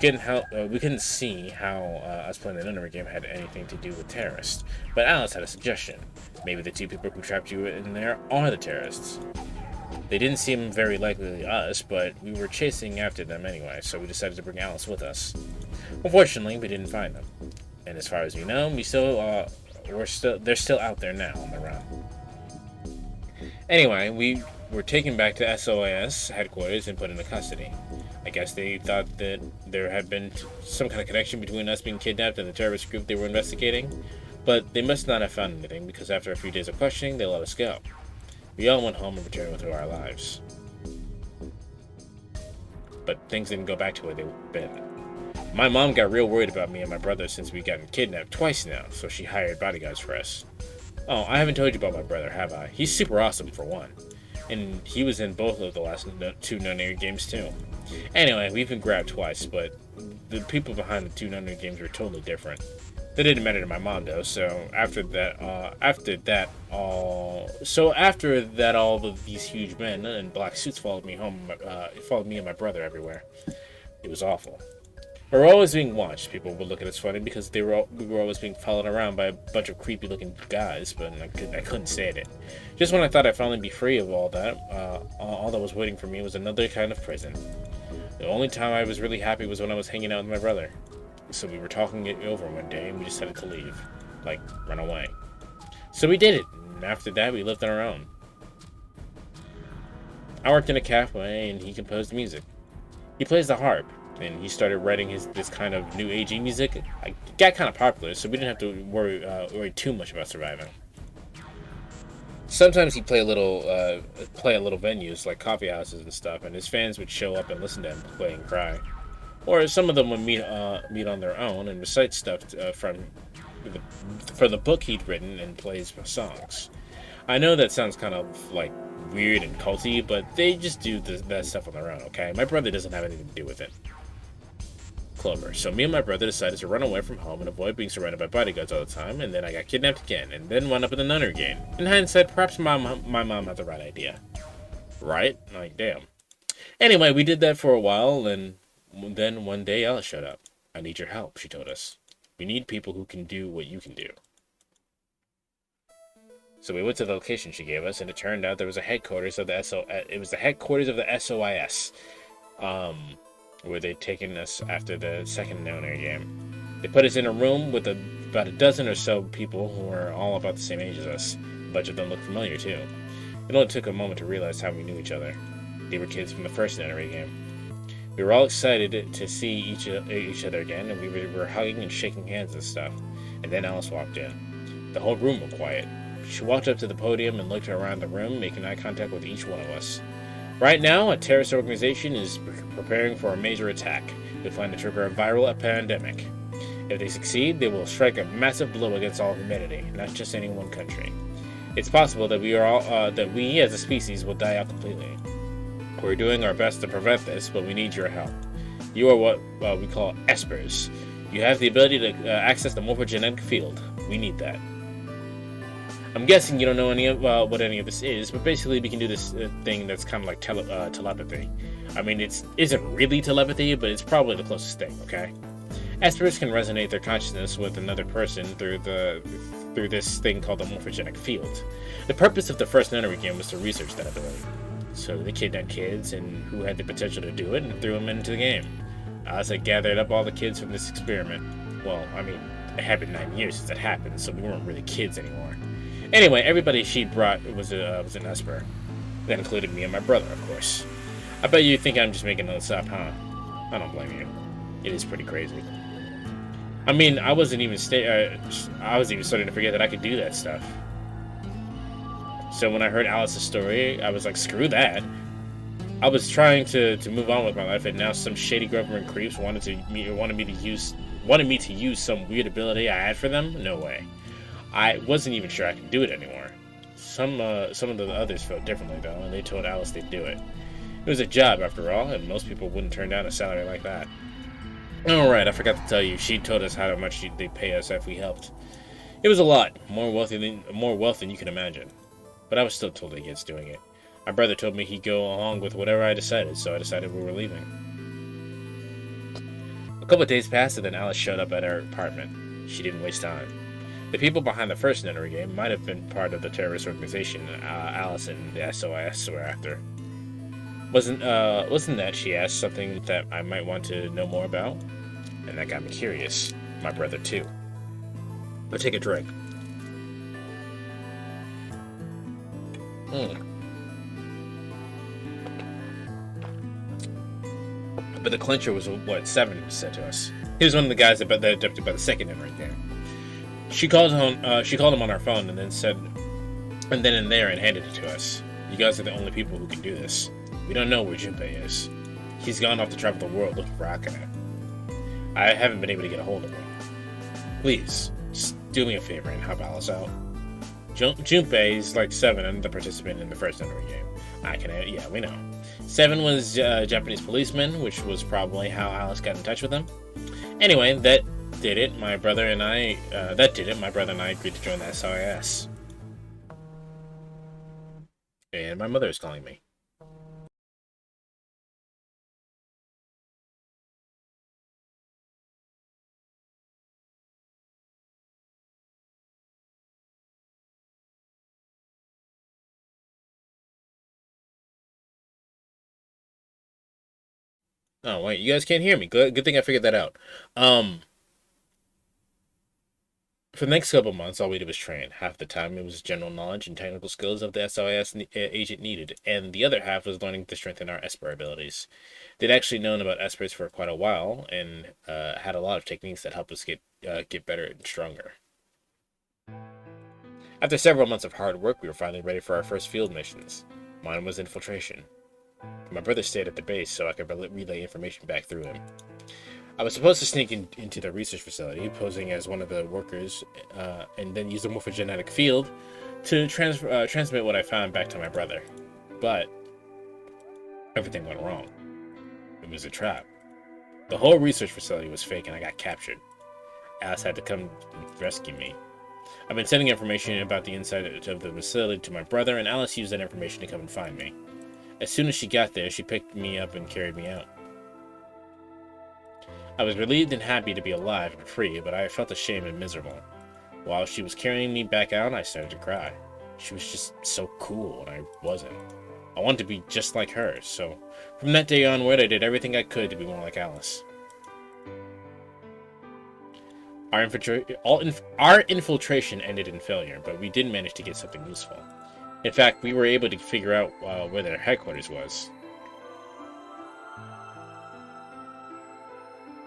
We couldn't see how us playing the nunnery game had anything to do with terrorists. But Alice had a suggestion. Maybe the two people who trapped you in there are the terrorists. They didn't seem very likely to us, but we were chasing after them anyway, so we decided to bring Alice with us. Unfortunately, we didn't find them. And as far as we know, they're still out there now on the run. Anyway, we were taken back to SOAS headquarters and put into custody. I guess they thought that there had been some kind of connection between us being kidnapped and the terrorist group they were investigating, but they must not have found anything because after a few days of questioning, they let us go. We all went home and returned to our lives. But things didn't go back to where they've been. My mom got real worried about me and my brother since we gotten kidnapped twice now, so she hired bodyguards for us. Oh, I haven't told you about my brother, have I? He's super awesome, for one. And he was in both of the last two nunnery games, too. Anyway, we've been grabbed twice, but the people behind the two nunnery games were totally different. That didn't matter to my mom, though, so after that, all of these huge men in black suits followed me home, followed me and my brother everywhere. It was awful. We were always being watched. People would look at us funny because we were always being followed around by a bunch of creepy-looking guys, but I couldn't stand it. Just when I thought I'd finally be free of all that, all that was waiting for me was another kind of prison. The only time I was really happy was when I was hanging out with my brother. So we were talking it over one day, and we decided to leave. Like, run away. So we did it, and after that, we lived on our own. I worked in a cafe, and he composed music. He plays the harp, and he started writing this kind of new agey music. It got kind of popular, so we didn't have to worry too much about surviving. Sometimes he'd play a little venues like coffee houses and stuff, and his fans would show up and listen to him play and cry. Or some of them would meet on their own and recite stuff from the book he'd written and plays songs. I know that sounds kind of like weird and culty, but they just do that stuff on their own, okay? My brother doesn't have anything to do with it. Clover. So me and my brother decided to run away from home and avoid being surrounded by bodyguards all the time, and then I got kidnapped again, and then wound up in the nunnery game. In hindsight, perhaps my mom had the right idea. Right? Like, damn. Anyway, we did that for a while, and then one day Alice showed up. I need your help, she told us. We need people who can do what you can do. So we went to the location she gave us, and it turned out there was a headquarters of the SOIS, where they'd taken us after the second nunnery game. They put us in a room with about a dozen or so people who were all about the same age as us. A bunch of them looked familiar too. It only took a moment to realize how we knew each other. They were kids from the first nunnery game. We were all excited to see each other again, and we were hugging and shaking hands and stuff. And then Alice walked in. The whole room went quiet. She walked up to the podium and looked around the room, making eye contact with each one of us. Right now, a terrorist organization is preparing for a major attack. They plan to trigger a viral pandemic. If they succeed, they will strike a massive blow against all humanity, not just any one country. It's possible that we as a species will die out completely. We're doing our best to prevent this, but we need your help. You are what we call espers. You have the ability to access the morphogenetic field. We need that. I'm guessing you don't know what any of this is, but basically we can do this thing that's kind of like telepathy. I mean, it isn't really telepathy, but it's probably the closest thing, okay? Espers can resonate their consciousness with another person through this thing called the morphogenic field. The purpose of the first nunnery game was to research that ability. So they kidnapped kids and who had the potential to do it and threw them into the game. Alice had gathered up all the kids from this experiment. Well, I mean, it had been 9 years since it happened, so we weren't really kids anymore. Anyway, everybody she brought was an Esper. That included me and my brother, of course. I bet you think I'm just making this up, huh? I don't blame you. It is pretty crazy. I mean, I was even starting to forget that I could do that stuff. So when I heard Alice's story, I was like, screw that. I was trying to move on with my life, and now some shady government creeps wanted me to use some weird ability I had for them? No way. I wasn't even sure I could do it anymore. Some of the others felt differently though, and they told Alice they'd do it. It was a job after all, and most people wouldn't turn down a salary like that. Alright, I forgot to tell you, she told us how much they'd pay us if we helped. It was a lot, more wealth than you can imagine. But I was still totally against doing it. My brother told me he'd go along with whatever I decided, so I decided we were leaving. A couple of days passed and then Alice showed up at our apartment. She didn't waste time. The people behind the first nunnery game might have been part of the terrorist organization Alice and the SOS were after. Wasn't that, she asked, something that I might want to know more about? And that got me curious. My brother, too. But take a drink. But the clincher was what Seven said to us. He was one of the guys that abducted by the second nunnery game. She called him on our phone and then and there and handed it to us. You guys are the only people who can do this. We don't know where Junpei is. He's gone off to travel the world looking for Akane. I haven't been able to get a hold of him. Please, just do me a favor and help Alice out. Junpei is like Seven and the participant in the first nunnery game. Akane, yeah, we know. Seven was a Japanese policeman, which was probably how Alice got in touch with him. Anyway, that did it. My brother and I agreed to join the SOS. And my mother is calling me. Oh, wait, you guys can't hear me. Good thing I figured that out. For the next couple months, all we did was train. Half the time, it was general knowledge and technical skills of the SOS agent needed, and the other half was learning to strengthen our Esper abilities. They'd actually known about Espers for quite a while, and had a lot of techniques that helped us get better and stronger. After several months of hard work, we were finally ready for our first field missions. Mine was infiltration. My brother stayed at the base so I could relay information back through him. I was supposed to sneak into the research facility, posing as one of the workers, and then use the morphogenetic field to transmit what I found back to my brother. But everything went wrong. It was a trap. The whole research facility was fake and I got captured. Alice had to come rescue me. I've been sending information about the inside of the facility to my brother, and Alice used that information to come and find me. As soon as she got there, she picked me up and carried me out. I was relieved and happy to be alive and free, but I felt ashamed and miserable. While she was carrying me back out, I started to cry. She was just so cool, and I wasn't. I wanted to be just like her, so from that day onward, I did everything I could to be more like Alice. Our infiltration ended in failure, but we did manage to get something useful. In fact, we were able to figure out where their headquarters was.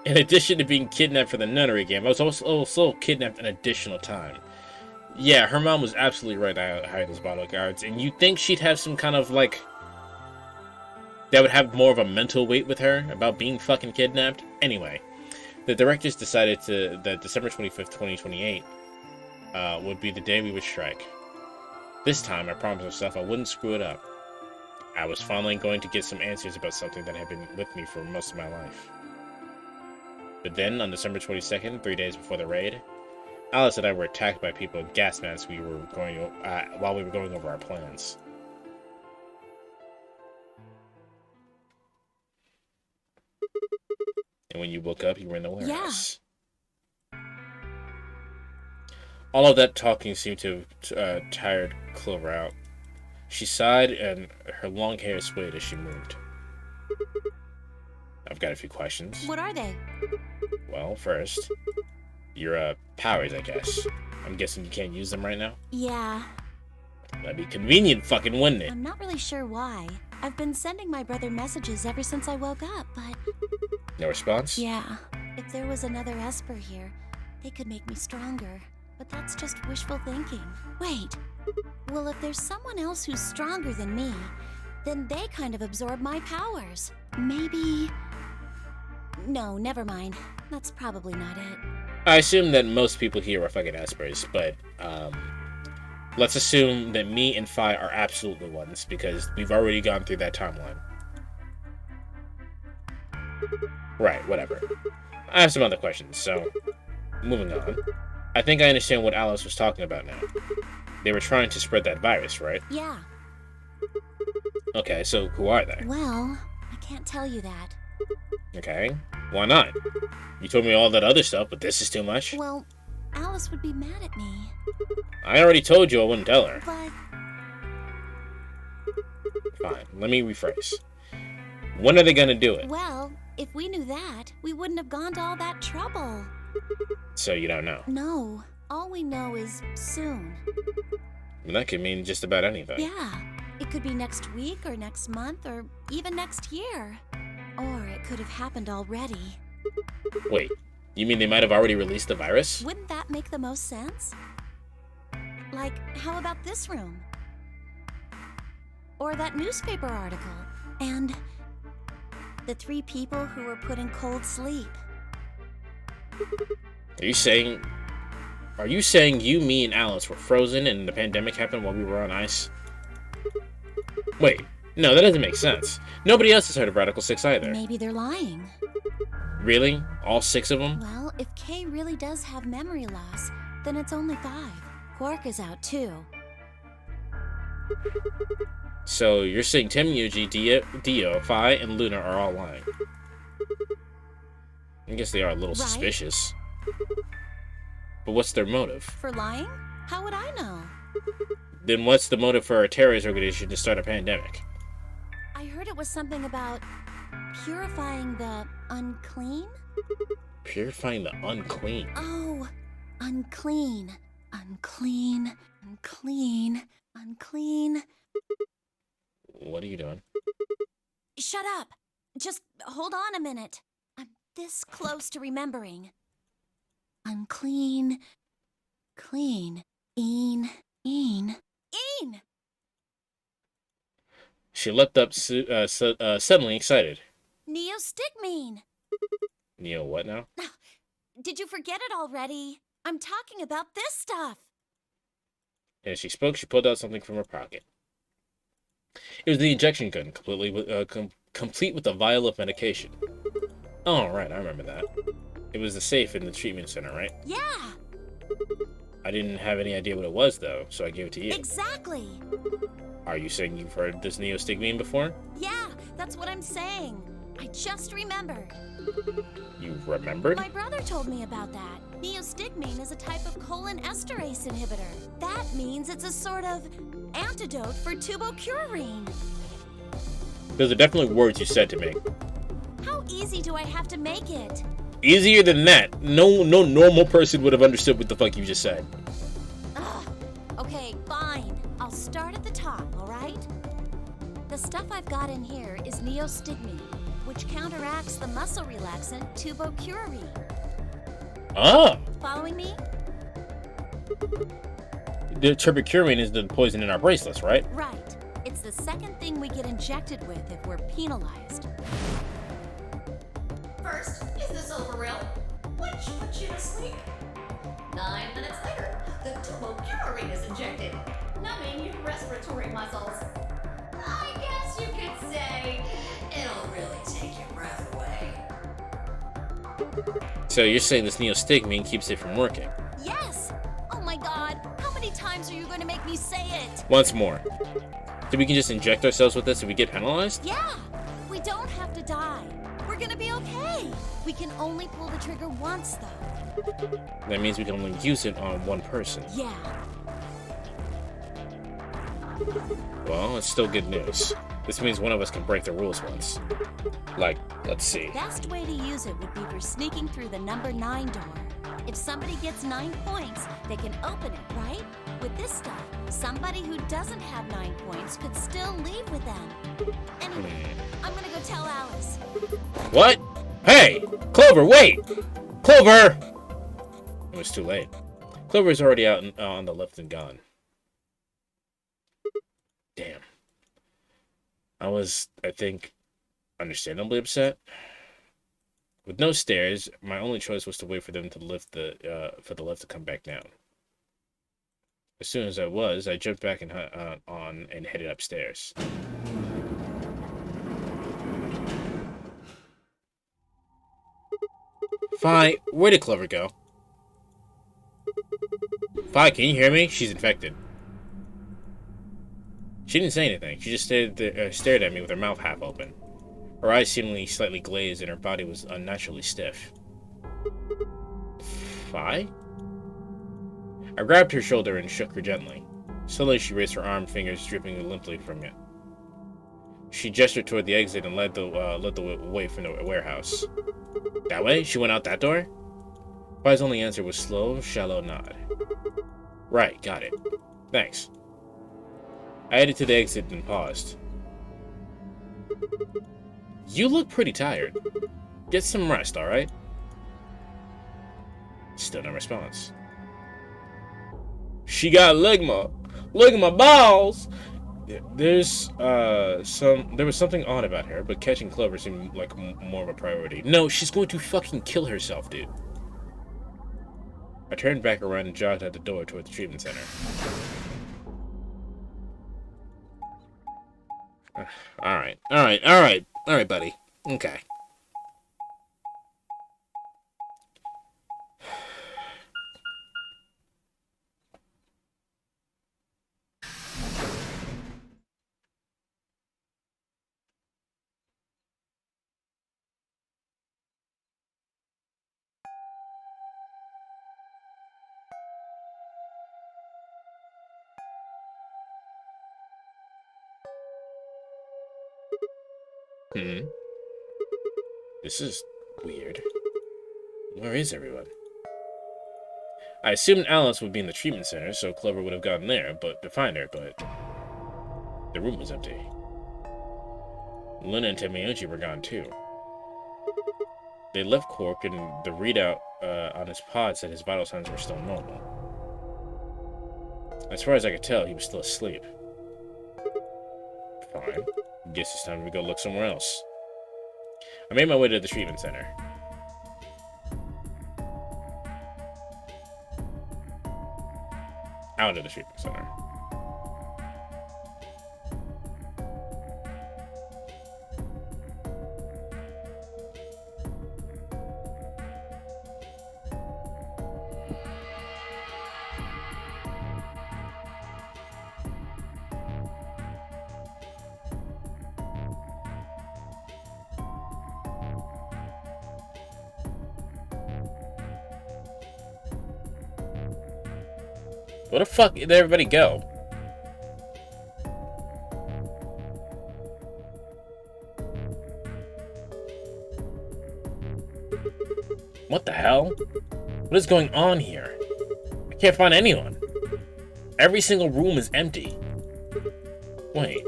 In addition to being kidnapped for the nunnery game, I was also kidnapped an additional time. Yeah, her mom was absolutely right to hire those bodyguards, and you'd think she'd have some kind of, like, that would have more of a mental weight with her about being fucking kidnapped. Anyway, the directors decided that December 25th, 2028 would be the day we would strike. This time, I promised myself I wouldn't screw it up. I was finally going to get some answers about something that had been with me for most of my life. But then, on December 22nd, 3 days before the raid, Alice and I were attacked by people in gas masks while we were going over our plans. And when you woke up, you were in the warehouse. Yeah. All of that talking seemed to have tired Clover out. She sighed, and her long hair swayed as she moved. I've got a few questions. What are they? Well, first, your powers, I guess. I'm guessing you can't use them right now? Yeah. That'd be convenient fucking, wouldn't it? I'm not really sure why. I've been sending my brother messages ever since I woke up, but... No response? Yeah. If there was another Esper here, they could make me stronger. But that's just wishful thinking. Wait. Well, if there's someone else who's stronger than me, then they kind of absorb my powers. Maybe... No, never mind. That's probably not it. I assume that most people here are fucking Espers, but, let's assume that me and Phi are absolutely ones, because we've already gone through that timeline. Right, whatever. I have some other questions, so, moving on. I think I understand what Alice was talking about now. They were trying to spread that virus, right? Yeah. Okay, so who are they? Well, I can't tell you that. Okay. Why not? You told me all that other stuff, but this is too much. Well, Alice would be mad at me. I already told you I wouldn't tell her. But Fine, let me rephrase. When are they gonna do it? well, if we knew that, we wouldn't have gone to all that trouble. So you don't know. No, all we know is soon. And that could mean just about anything. Yeah, it could be next week or next month or even next year. Or it could have happened already. Wait, you mean they might have already released the virus? Wouldn't that make the most sense? Like, how about this room? Or that newspaper article? And the 3 people who were put in cold sleep. Are you saying you, me, and Alice were frozen and the pandemic happened while we were on ice? Wait, no, that doesn't make sense. Nobody else has heard of Radical 6 either. Maybe they're lying. Really? All 6 of them? Well, if Kay really does have memory loss, then it's only 5. Quark is out too. So you're saying Tim, Yuji, Dio, Phi, and Luna are all lying. I guess they are a little Right. suspicious. But what's their motive? For lying? How would I know? Then what's the motive for a terrorist organization to start a pandemic? I heard it was something about purifying the unclean? Purifying the unclean. Oh, unclean. Unclean. Unclean. Unclean. What are you doing? Shut up! Just hold on a minute. I'm this close to remembering. Unclean. Clean. Een. She leapt up suddenly excited. Neostigmine! Neo, what now? Did you forget it already? I'm talking about this stuff. As she spoke, she pulled out something from her pocket. It was the injection gun, complete with a vial of medication. Oh, right, I remember that. It was the safe in the treatment center, right? Yeah, I didn't have any idea what it was, though, so I gave it to you. exactly. Are you saying you've heard this neostigmine before? Yeah, that's what I'm saying. I just remembered. You remembered? My brother told me about that. Neostigmine is a type of colon esterase inhibitor. That means it's a sort of antidote for tubocurarine. Those are definitely words you said to me. How easy do I have to make it? Easier than that. No normal person would have understood what the fuck you just said. Ugh. Okay, fine. I'll start at the top, alright? The stuff I've got in here is neostigmine, which counteracts the muscle relaxant tubocurarine. Ah! Following me? The tuberculin is the poison in our bracelets, right? Right. It's the second thing we get injected with if we're penalized. First is the silver rail, which puts you to sleep. 9 minutes later, the tubocurarine is injected, numbing your respiratory muscles. I guess you could say it'll really take your breath away. So you're saying this neostigmine keeps it from working? Yes! Oh my god, how many times are you going to make me say it? Once more. So we can just inject ourselves with this and we get penalized? Yeah! We don't have to die. We're gonna be okay. We can only pull the trigger once, though. That means we can only use it on one person. Yeah. Well, it's still good news. This means one of us can break the rules once. Like, let's see. Best way to use it would be for sneaking through the number 9 door. If somebody gets 9 points, they can open it, right? With this stuff, somebody who doesn't have 9 points could still leave with them. Anyway, I'm gonna go tell Alice. What? Hey! Clover, wait! Clover! It was too late. Clover's already out on the lift and gone. Damn. I was, I think, understandably upset. With no stairs, my only choice was to wait for them to lift for the lift to come back down. As soon as I jumped back on and headed upstairs. Fi, where did Clover go? Fi, can you hear me? She's infected. She didn't say anything. She just stared at me with her mouth half open. Her eyes seemingly slightly glazed and her body was unnaturally stiff. Fi? I grabbed her shoulder and shook her gently. Suddenly she raised her arm, fingers dripping limply from it. She gestured toward the exit and led the way from the warehouse. That way? She went out that door? Fi's only answer was slow, shallow nod. Right, got it. Thanks. I headed to the exit and paused. You look pretty tired. Get some rest, alright? Still no response. She got ligma. Look at my balls! There was something odd about her, but catching Clover seemed like more of a priority. No, she's going to fucking kill herself, dude. I turned back around and jogged out the door toward the treatment center. Alright, buddy. Okay. This is weird. Where is everyone? I assumed Alice would be in the treatment center, so Clover would have gone there, to find her, but the room was empty. Luna and Tamayoshi were gone too. They left Quark, and the readout on his pod said his vital signs were still normal. As far as I could tell, he was still asleep. Fine. Guess it's time to go look somewhere else. I made my way to the treatment center. Out of the treatment center. Where the fuck did everybody go? What the hell? What is going on here? I can't find anyone. Every single room is empty. Wait,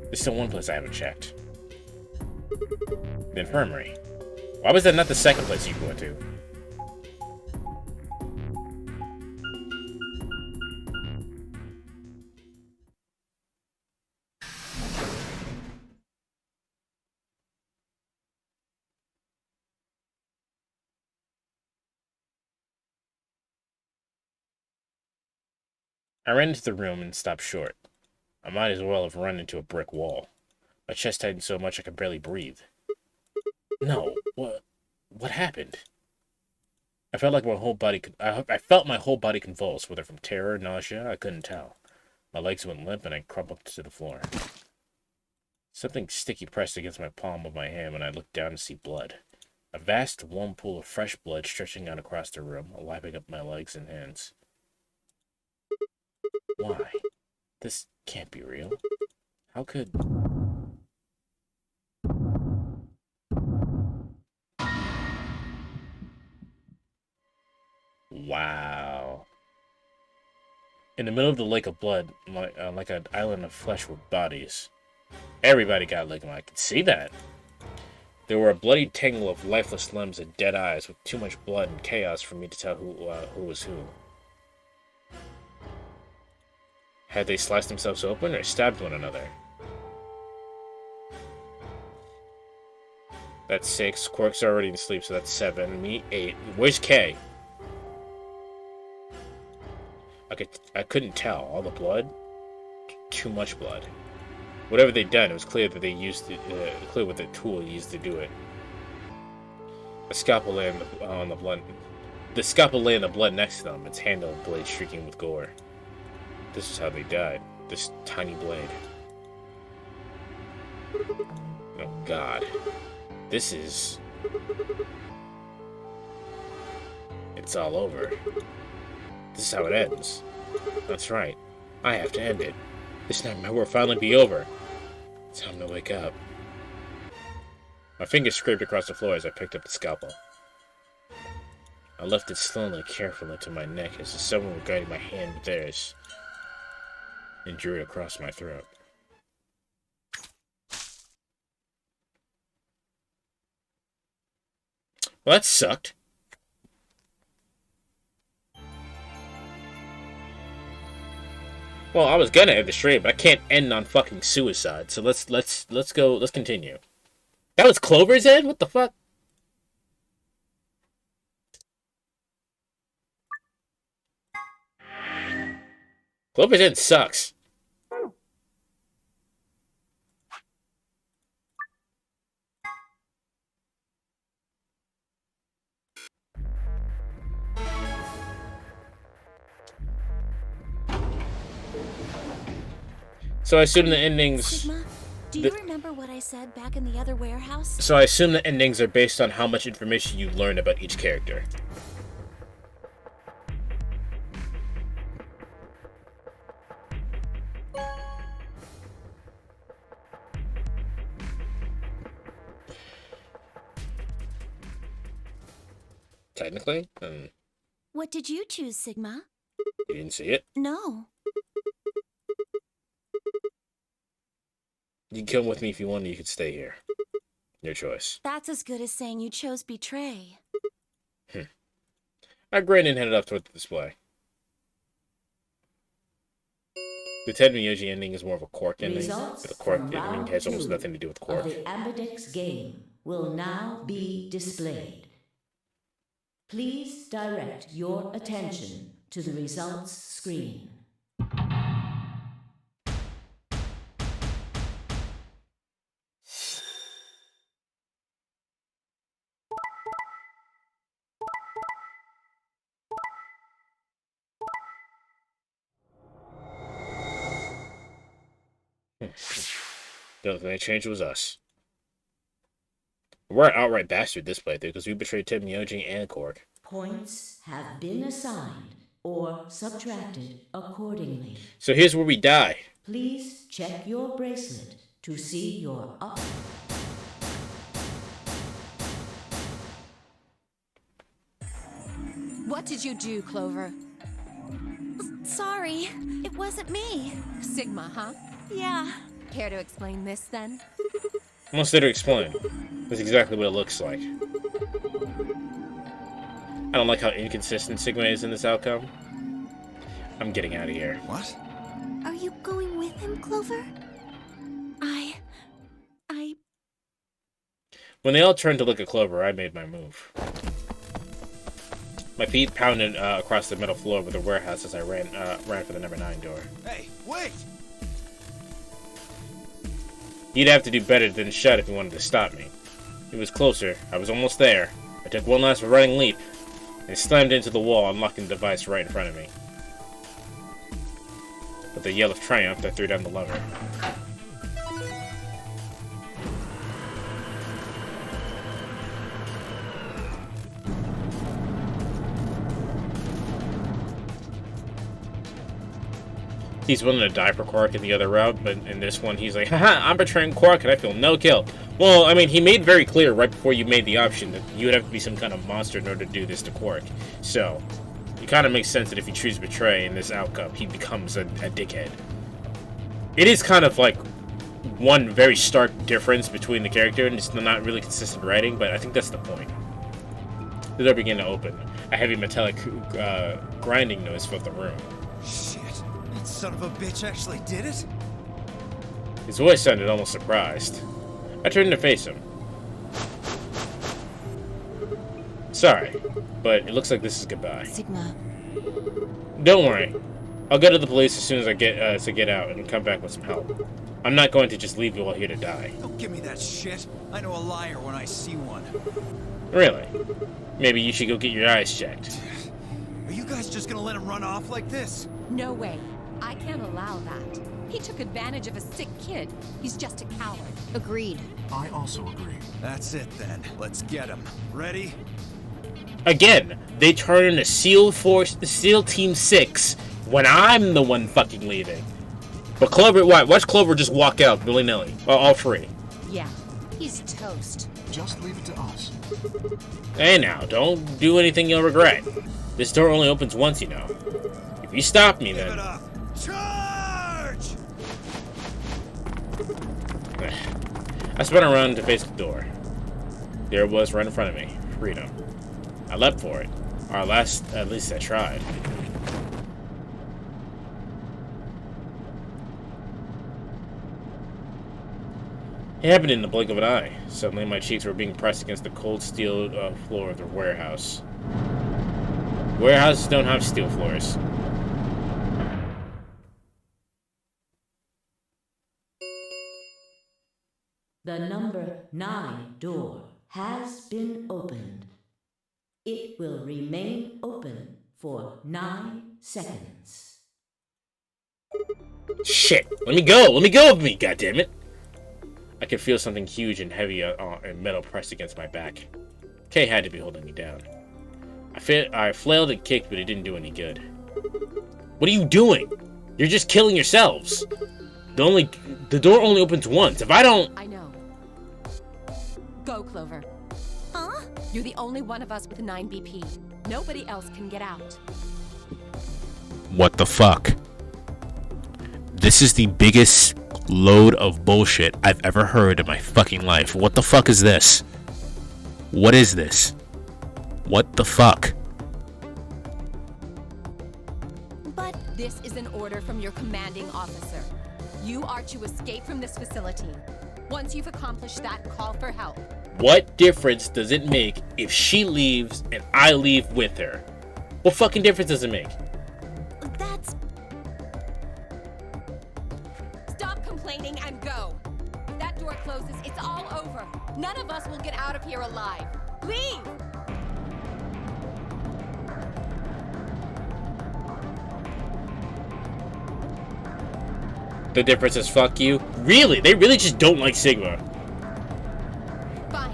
there's still one place I haven't checked. The infirmary. Why was that not the second place you could go to? I ran into the room and stopped short. I might as well have run into a brick wall. My chest tightened so much I could barely breathe. No, what happened? I felt like my whole body I felt my whole body convulse, whether from terror or nausea, I couldn't tell. My legs went limp and I crumpled to the floor. Something sticky pressed against my palm of my hand when I looked down to see blood. A vast, warm pool of fresh blood stretching out across the room, lapping up my legs and hands. Why? This can't be real. How could... Wow. In the middle of the lake of blood, like an island of flesh with bodies. Everybody got ligma, I could see that. There were a bloody tangle of lifeless limbs and dead eyes with too much blood and chaos for me to tell who was who. Had they sliced themselves open or stabbed one another? That's 6. Quark's already asleep, so that's 7. Me, 8. Where's K? I couldn't tell. All the blood? Too much blood. Whatever they'd done, it was clear that they used clear what the tool used to do it. A scalpel lay on the blood. The scalpel lay in the blood next to them, its handle and blade streaking with gore. This is how they died. This tiny blade. Oh god. This is... It's all over. This is how it ends. That's right. I have to end it. This nightmare will finally be over. It's time to wake up. My fingers scraped across the floor as I picked up the scalpel. I left it slowly, carefully to my neck as if someone were guiding my hand with theirs, and drew it across my throat. Well, that sucked. Well, I was gonna end the stream, but I can't end on fucking suicide. So let's continue. That was Clover's end? What the fuck? Clover's end sucks. So I assume the endings... Sigma, do you remember what I said back in the other warehouse? So I assume the endings are based on how much information you learn about each character. Technically? What did you choose, Sigma? You didn't see it? No. You can come with me if you want, or you could stay here. Your choice. That's as good as saying you chose betray. I grinned and headed up toward the display. The Ted Miyoshi ending is more of a Quark ending, Results but the Quark from ending round has almost 2 nothing to do with Quark. of the Ambidex game will now be displayed. Please direct your attention to the results screen. The only thing that changed was us. We're an outright bastard this playthrough because we betrayed Ted Miyoshi and Quark. Points have been assigned or subtracted accordingly. So here's where we die. Please check your bracelet to see your up. What did you do, Clover? Sorry, it wasn't me. Sigma, huh? Yeah. Care to explain this, then? I'm gonna to explain. That's exactly what it looks like. I don't like how inconsistent Sigma is in this outcome. I'm getting out of here. What? Are you going with him, Clover? When they all turned to look at Clover, I made my move. My feet pounded across the metal floor of the warehouse as I ran for the number 9 door. Hey, wait! You'd have to do better than shut if you wanted to stop me. It was closer. I was almost there. I took one last running leap and slammed into the wall, unlocking the device right in front of me. With a yell of triumph, I threw down the lever. He's willing to die for Quark in the other route, but in this one, he's like, haha, I'm betraying Quark and I feel no guilt. Well, I mean, he made very clear right before you made the option that you would have to be some kind of monster in order to do this to Quark. So, it kind of makes sense that if you choose betray in this outcome, he becomes a dickhead. It is kind of like one very stark difference between the character, and it's not really consistent writing, but I think that's the point. The door began to open. A heavy metallic grinding noise filled the room. Shit. That son of a bitch actually did it? His voice sounded almost surprised. I turned to face him. Sorry, but it looks like this is goodbye. Sigma. Don't worry. I'll go to the police as soon as I get out and come back with some help. I'm not going to just leave you all here to die. Don't give me that shit. I know a liar when I see one. Really? Maybe you should go get your eyes checked. Are you guys just gonna let him run off like this? No way. I can't allow that. He took advantage of a sick kid. He's just a coward. Agreed. I also agree. That's it then. Let's get him. Ready? Again, they turn into SEAL Team 6 when I'm the one fucking leaving. But Clover, watch Clover just walk out willy-nilly. All three. Yeah, he's toast. Just leave it to us. Hey now, don't do anything you'll regret. This door only opens once, you know. If you stop me, then... Charge! I spun around to face the door. There it was right in front of me. Freedom. I leapt for it. Or at least I tried. It happened in the blink of an eye. Suddenly my cheeks were being pressed against the cold steel floor of the warehouse. Warehouses don't have steel floors. The number 9 door has been opened. It will remain open for 9 seconds. Shit! Let me go! Let me go of me, goddammit! I could feel something huge and heavy and metal pressed against my back. Kay had to be holding me down. I flailed and kicked, but it didn't do any good. What are you doing? You're just killing yourselves! The door only opens once. If I don't... I know. Go, Clover. Huh? You're the only one of us with 9 BP. Nobody else can get out. What the fuck? This is the biggest load of bullshit I've ever heard in my fucking life. What the fuck is this? What is this? What the fuck? But this is an order from your commanding officer. You are to escape from this facility. Once you've accomplished that, call for help. What difference does it make if she leaves and I leave with her? What fucking difference does it make? That's... Stop complaining and go. If that door closes, it's all over. None of us will get out of here alive. Leave! The difference is fuck you? Really? They really just don't like Sigma. Fine.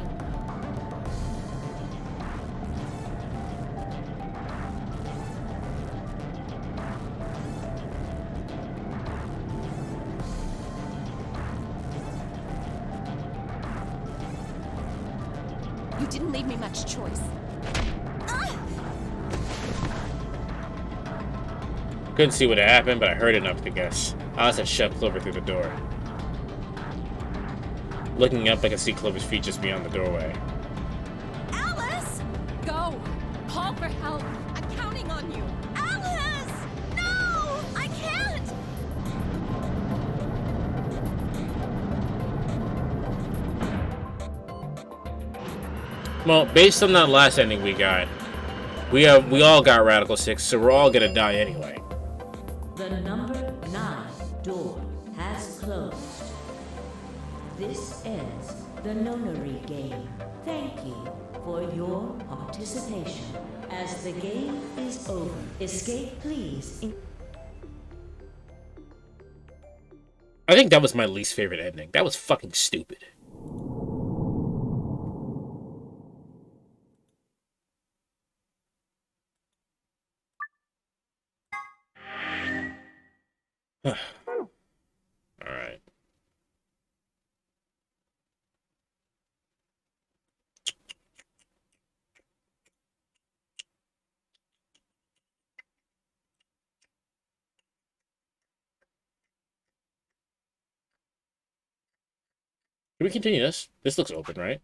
You didn't leave me much choice. Couldn't see what had happened, but I heard enough to guess. Alice had shoved Clover through the door. Looking up, I could see Clover's feet just beyond the doorway. Alice! Go! Call for help! I'm counting on you! Alice! No! I can't! Well, based on that last ending we got, we all got Radical 6, so we're all gonna die anyway. The number 9 door has closed. This ends the nonary game. Thank you for your participation. As the game is over, escape please. I think that was my least favorite ending. That was fucking stupid. Alright. Can we continue this? This looks open, right?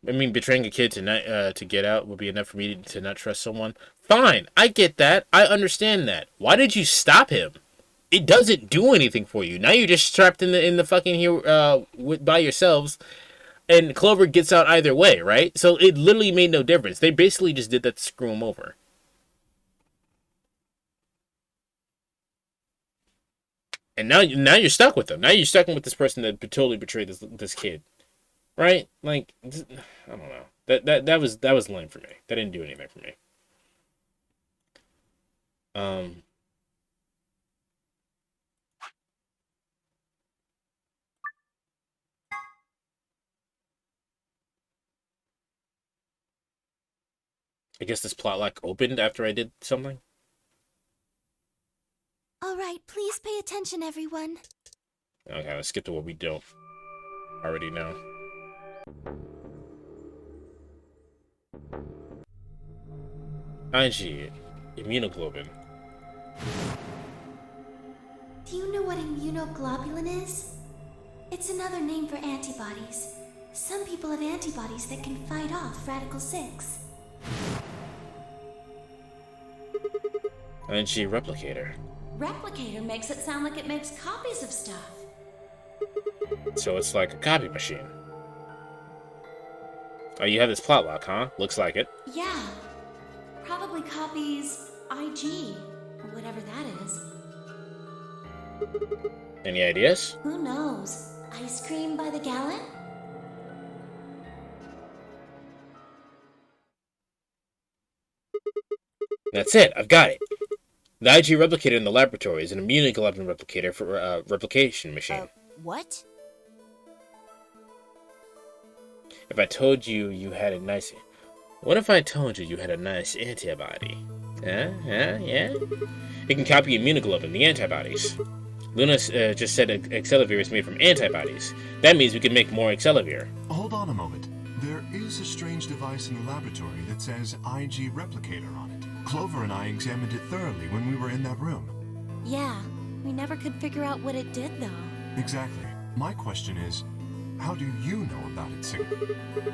I mean, betraying a kid to get out would be enough for me to not trust someone. Fine, I get that. I understand that. Why did you stop him? It doesn't do anything for you. Now you're just trapped in the fucking here by yourselves, and Clover gets out either way, right? So it literally made no difference. They basically just did that to screw him over. And now you're stuck with them. Now you're stuck with this person that totally betrayed this kid. Right? Like, I don't know. That was lame for me. That didn't do anything for me. Um, I guess this plot like opened after I did something. All right, please pay attention, everyone. Okay, let's skip to what we don't already know. IG, immunoglobin. Do you know what immunoglobulin is? It's another name for antibodies. Some people have antibodies that can fight off Radical 6. IG replicator. Replicator makes it sound like it makes copies of stuff. So it's like a copy machine. Oh, you have this plot lock, huh? Looks like it. Yeah. Probably copies IG, or whatever that is. Any ideas? Who knows? Ice cream by the gallon? That's it. I've got it. The IG replicator in the laboratory is an immunoglobulin replicator for a replication machine. What? If I told you you had a nice... What if I told you you had a nice antibody? Yeah? It can copy immunoglobulin, the antibodies. Luna just said Accelavir is made from antibodies. That means we can make more Accelavir. Hold on a moment. There is a strange device in the laboratory that says IG replicator on it. Clover and I examined it thoroughly when we were in that room. Yeah, we never could figure out what it did, though. Exactly. My question is, how do you know about it, Sigma?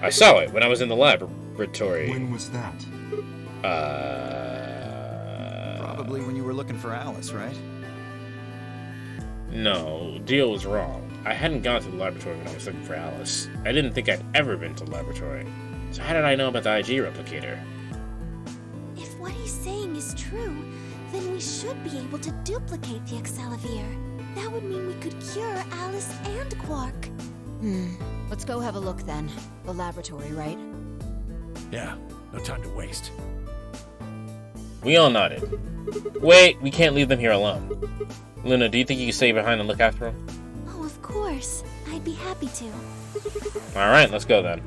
I saw it when I was in the laboratory. When was that? Probably when you were looking for Alice, right? No, Dio was wrong. I hadn't gone to the laboratory when I was looking for Alice. I didn't think I'd ever been to the laboratory. So how did I know about the IG replicator? If what he's saying is true, then we should be able to duplicate the Accelavir. That would mean we could cure Alice and Quark. Let's go have a look then. The laboratory, right? Yeah, no time to waste. We all nodded. Wait, we can't leave them here alone. Luna, do you think you can stay behind and look after them? Oh, of course. I'd be happy to. Alright, let's go then.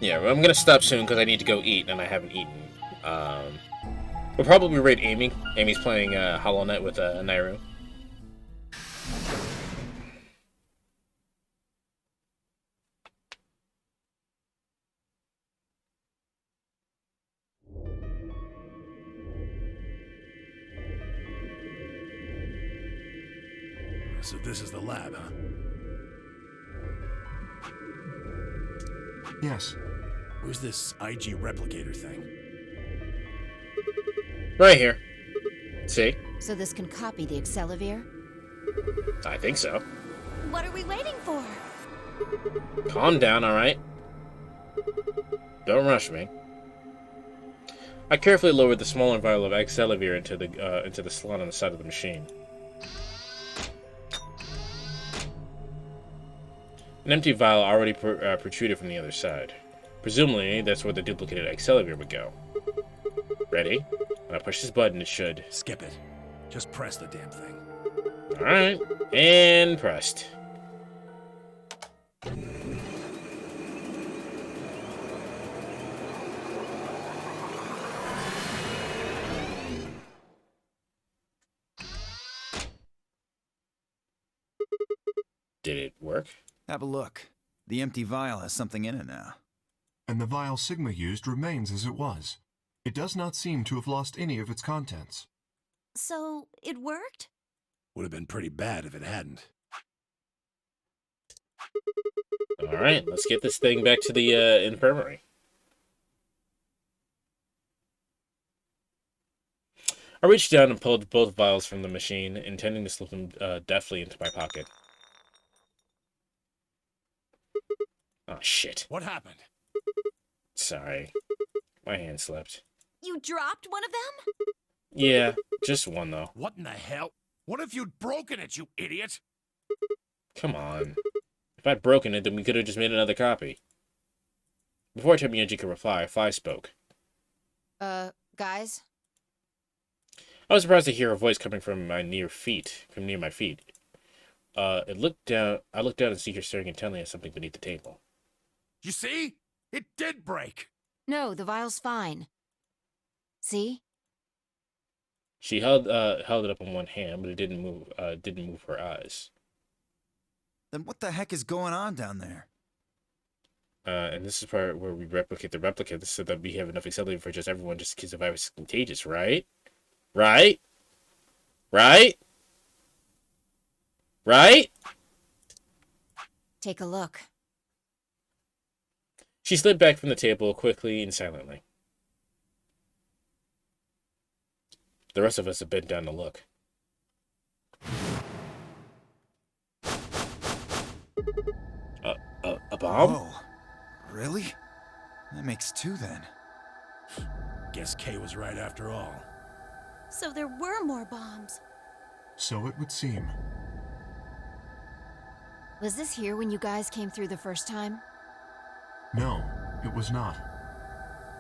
Yeah, well, I'm gonna stop soon because I need to go eat, and I haven't eaten. We'll probably raid Amy. Amy's playing Hollow Knight with Nairu. So this is the lab, huh? Yes. Where's this IG replicator thing? Right here. See? So this can copy the Accelavir? I think so. What are we waiting for? Calm down, alright? Don't rush me. I carefully lowered the smaller vial of Accelavir into the slot on the side of the machine. An empty vial already protruded from the other side. Presumably, that's where the duplicated Accelavir would go. Ready? When I push this button, it should... Skip it. Just press the damn thing. Alright. And pressed. Did it work? Have a look. The empty vial has something in it now. And the vial Sigma used remains as it was. It does not seem to have lost any of its contents. So, it worked? Would have been pretty bad if it hadn't. Alright, let's get this thing back to the infirmary. I reached down and pulled both vials from the machine, intending to slip them deftly into my pocket. Oh, shit. What happened? Sorry. My hand slipped. You dropped one of them? Yeah, just one, though. What in the hell? What if you'd broken it, you idiot? Come on. If I'd broken it, then we could have just made another copy. Before Temiyoji could reply, Fi spoke. Guys? I was surprised to hear a voice coming from near my feet. I looked down and see her staring intently at something beneath the table. You see? It did break! No, the vial's fine. See? She held it up in one hand, but it didn't move her eyes. Then what the heck is going on down there? And this is part where we replicate the replicants so that we have enough accelerator for just everyone, just in case the virus is contagious, right? Right? Right? Right? Take a look. She slid back from the table quickly and silently. The rest of us have bent down to look. A bomb? Whoa. Really? That makes two then. Guess Kay was right after all. So there were more bombs. So it would seem. Was this here when you guys came through the first time? No, it was not.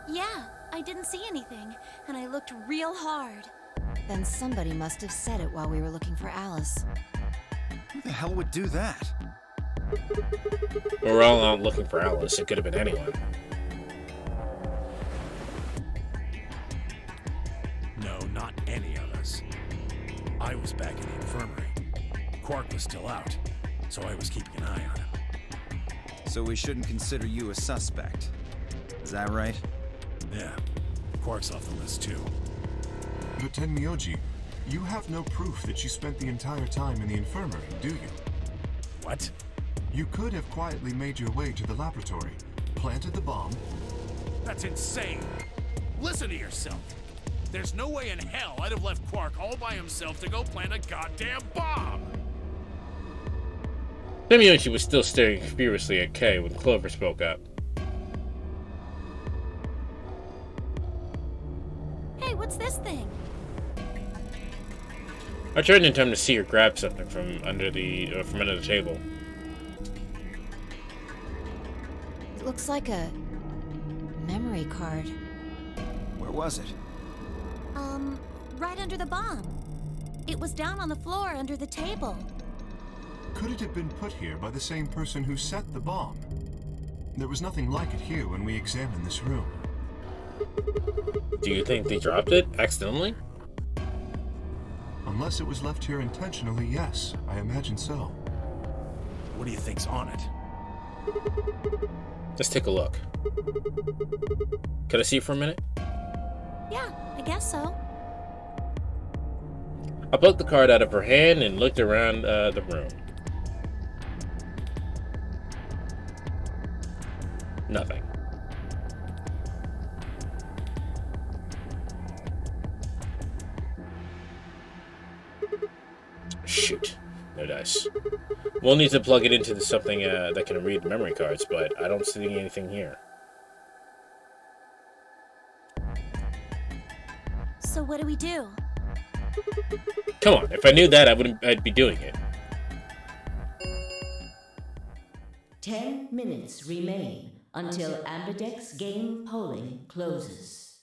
Yeah, I didn't see anything, and I looked real hard. Then somebody must have said it while we were looking for Alice. Who the hell would do that? We're all out looking for Alice. It could have been anyone. No, not any of us. I was back in the infirmary. Quark was still out, so I was keeping an eye on him. So we shouldn't consider you a suspect. Is that right? Yeah, Quark's off the list too. But Tenmyoji, you have no proof that you spent the entire time in the infirmary, do you? What? You could have quietly made your way to the laboratory, planted the bomb. That's insane! Listen to yourself! There's no way in hell I'd have left Quark all by himself to go plant a goddamn bomb! Temiyoshi was still staring furiously at Kay when Clover spoke up. Hey, what's this thing? I turned in time to see her grab something from under the table. It looks like a memory card. Where was it? Right under the bomb. It was down on the floor under the table. Could it have been put here by the same person who set the bomb? There was nothing like it here when we examined this room. Do you think they dropped it accidentally? Unless it was left here intentionally, yes. I imagine so. What do you think's on it? Let's take a look. Can I see it for a minute? Yeah, I guess so. I plucked the card out of her hand and looked around the room. Nothing. Shoot. No dice. We'll need to plug it into something that can read memory cards, but I don't see anything here. So what do we do? Come on, if I knew that, I'd be doing it. 10 minutes remain until Ambidex game polling closes.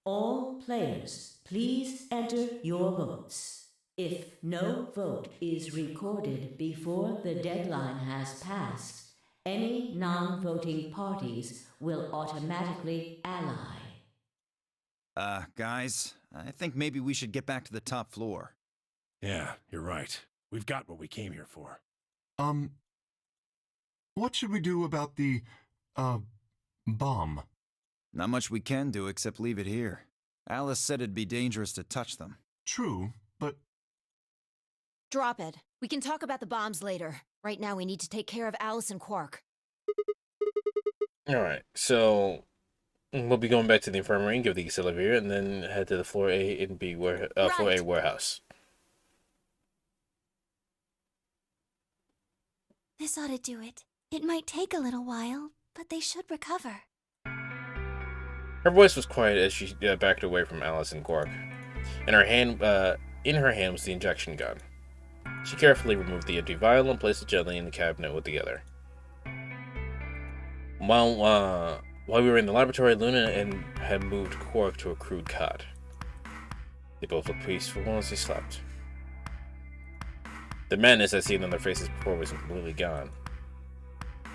All players, please enter your votes. If no vote is recorded before the deadline has passed, any non-voting parties will automatically ally. Guys, I think maybe we should get back to the top floor. Yeah, you're right. We've got what we came here for. What should we do about the, bomb? Not much we can do except leave it here. Alice said it'd be dangerous to touch them. True, but Drop it. We can talk about the bombs later. Right now, we need to take care of Alice and Quark. Alright, so we'll be going back to the infirmary and give the elevator, and then head to the floor A and B floor A warehouse. This ought to do it. It might take a little while, but they should recover. Her voice was quiet as she backed away from Alice and Quark. In her hand was the injection gun. She carefully removed the empty vial and placed it gently in the cabinet with the other. While we were in the laboratory, Luna had moved Quark to a crude cot. They both looked peaceful as they slept. The madness I'd seen on their faces before was completely gone.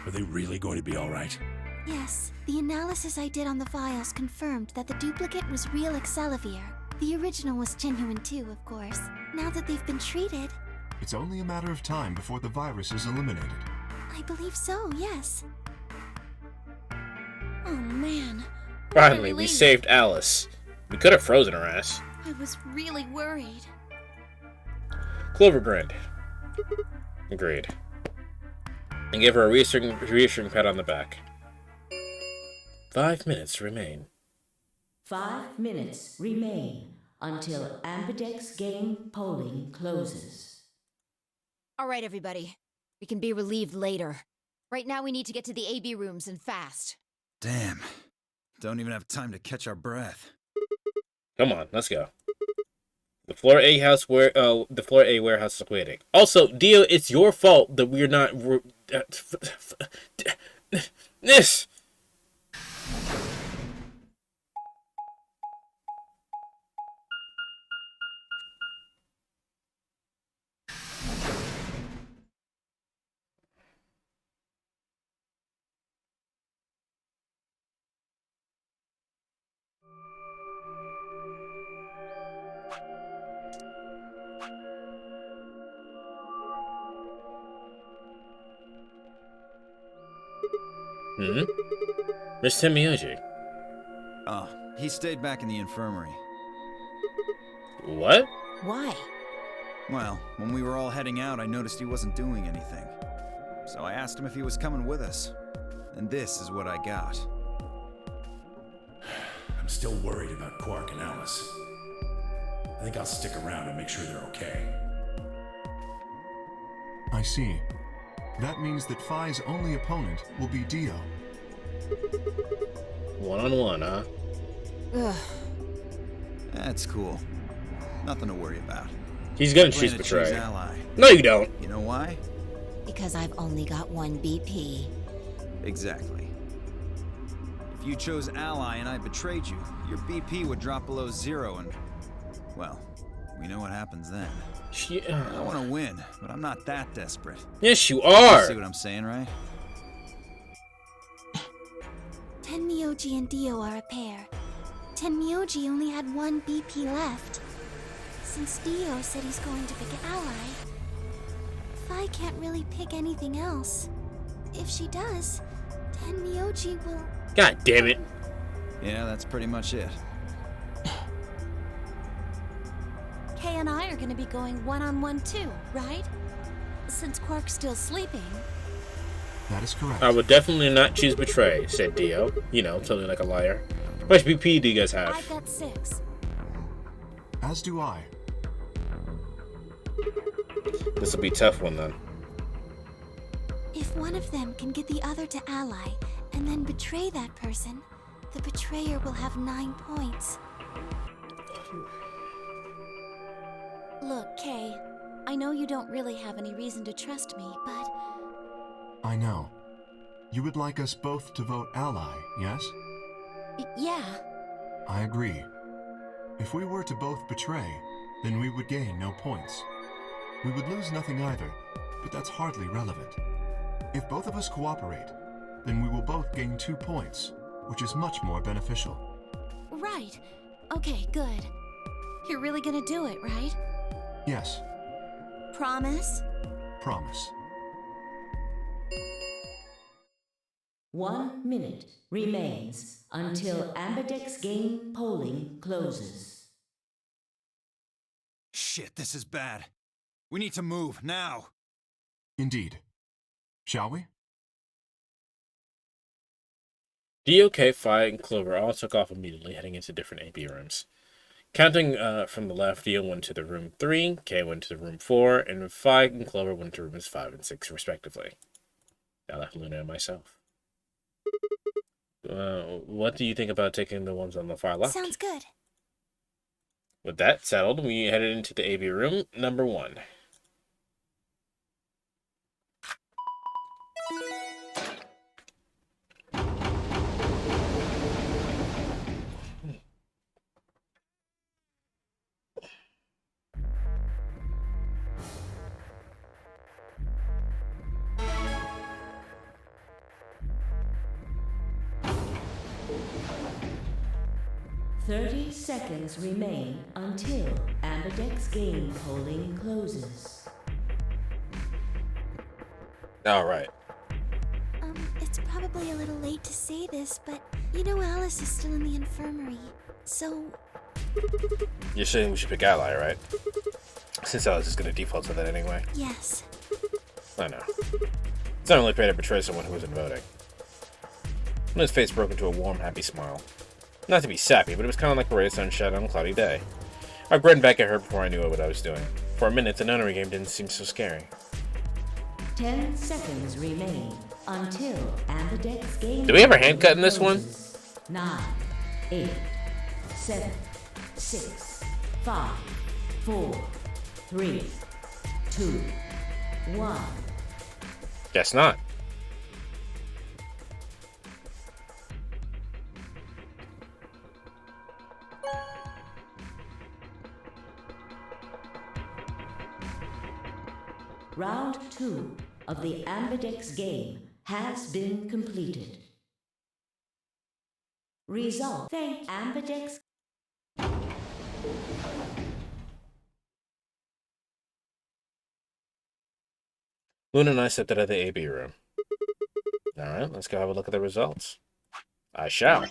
Are they really going to be all right? Yes, the analysis I did on the vials confirmed that the duplicate was real Excelivir. The original was genuine too, of course. Now that they've been treated... it's only a matter of time before the virus is eliminated. I believe so, yes. Oh man. Finally, we saved Alice. We could have frozen her ass. I was really worried. Clover grinned. Agreed. And gave her a reassuring pat on the back. 5 minutes remain. 5 minutes remain until Ambidex game polling closes. All right, everybody. We can be relieved later. Right now, we need to get to the AB rooms and fast. Damn. Don't even have time to catch our breath. Come on, let's go. The floor A warehouse is waiting. Also, Dio, it's your fault that we're not. This. Where's Semioji? Oh, he stayed back in the infirmary. What? Why? Well, when we were all heading out, I noticed he wasn't doing anything. So I asked him if he was coming with us. And this is what I got. I'm still worried about Quark and Alice. I think I'll stick around and make sure they're okay. I see. That means that Phi's only opponent will be Dio. One-on-one, huh? Ugh. That's cool. Nothing to worry about. He's gonna choose Betray. No, you don't. You know why? Because I've only got one BP. Exactly. If you chose Ally and I betrayed you, your BP would drop below 0 and... well, we know what happens then. I want to win, but I'm not that desperate. Yes, you are! You see what I'm saying, right? Tenmyoji and Dio are a pair. Tenmyoji only had one BP left. Since Dio said he's going to pick Ally, Phi can't really pick anything else. If she does, Tenmyoji will... God damn it. Yeah, that's pretty much it. Kay and I are gonna be going one-on-one too, right? Since Quark's still sleeping. That is correct. I would definitely not choose Betray, said Dio. You know, totally like a liar. How much BP do you guys have? I've got 6. As do I. This will be a tough one, then. If one of them can get the other to Ally, and then betray that person, the betrayer will have 9 points. Look, Kay, I know you don't really have any reason to trust me, but... I know. You would like us both to vote Ally, yes? Yeah. I agree. If we were to both betray, then we would gain no points. We would lose nothing either, but that's hardly relevant. If both of us cooperate, then we will both gain 2 points, which is much more beneficial. Right. Okay, good. You're really gonna do it, right? Yes. Promise? Promise. 1 minute remains until Ambidex game polling closes. Shit, this is bad. We need to move, now. Indeed. Shall we? DOK, Fi, and Clover all took off immediately, heading into different AP rooms. Counting from the left, Dio went to the room 3, K went to the room 4, and Fi and Clover went to rooms 5 and 6, respectively. I left Luna and myself. What do you think about taking the ones on the far left? Sounds good. With that settled, we headed into the AV room number 1. "30 seconds remain until Ambidex game polling closes." All right. It's probably a little late to say this, but you know Alice is still in the infirmary, so... You're saying we should pick Ally, right? Since Alice is going to default to that anyway. Yes. I know. It's not only fair to betray someone who isn't voting. Luna's face broke into a warm, happy smile. Not to be sappy, but it was kind of like a ray of sunshine on a cloudy day. I grinned back at her before I knew what I was doing. For a minute, the nunnery game didn't seem so scary. 10 seconds remain until Ambidex game. Do we have our hand cut in this one? 9, 8, 7, 6, 5, 4, 3, 2, 1. Guess not. Round 2 of the Ambidex game has been completed. Result. Thank Ambidex. Luna and I stepped out of the AB room. Alright, let's go have a look at the results. I shall.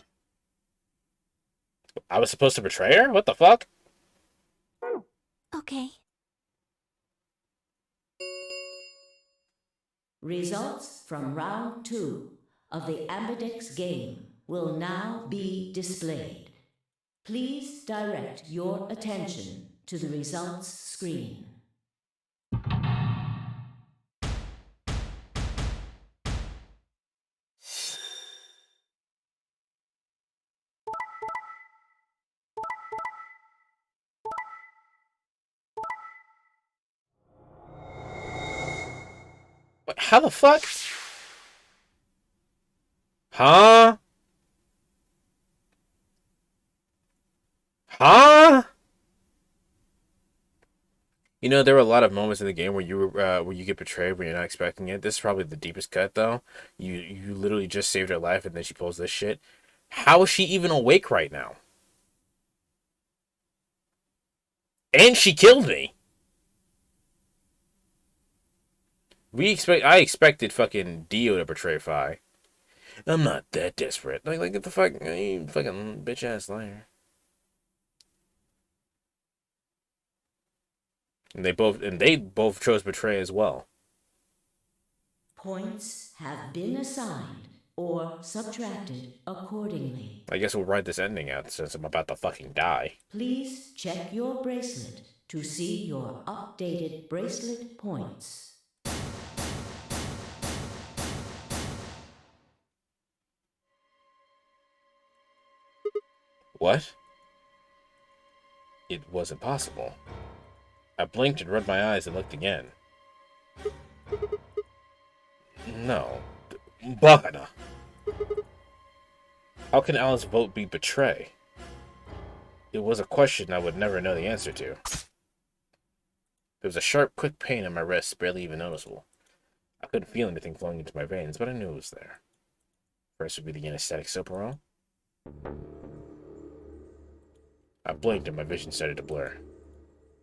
I was supposed to betray her? What the fuck? Okay. Results from round 2 of the Ambidex game will now be displayed. Please direct your attention to the results screen. What, how the fuck? Huh? Huh? You know, there were a lot of moments in the game where you get betrayed when you're not expecting it. This is probably the deepest cut, though. You literally just saved her life, and then she pulls this shit. How is she even awake right now? And she killed me. I expected fucking Dio to betray Fi. I'm not that desperate. Like get the fuck, you fucking bitch ass liar. And they both chose betray as well. Points have been assigned or subtracted accordingly. I guess we'll ride this ending out since I'm about to fucking die. Please check your bracelet to see your updated bracelet points. What? It wasn't possible. I blinked and rubbed my eyes and looked again. No. Bana. How can Alice's vote be betray? It was a question I would never know the answer to. There was a sharp, quick pain in my wrist, barely even noticeable. I couldn't feel anything flowing into my veins, but I knew it was there. First would be the anesthetic Soparol. I blinked and my vision started to blur.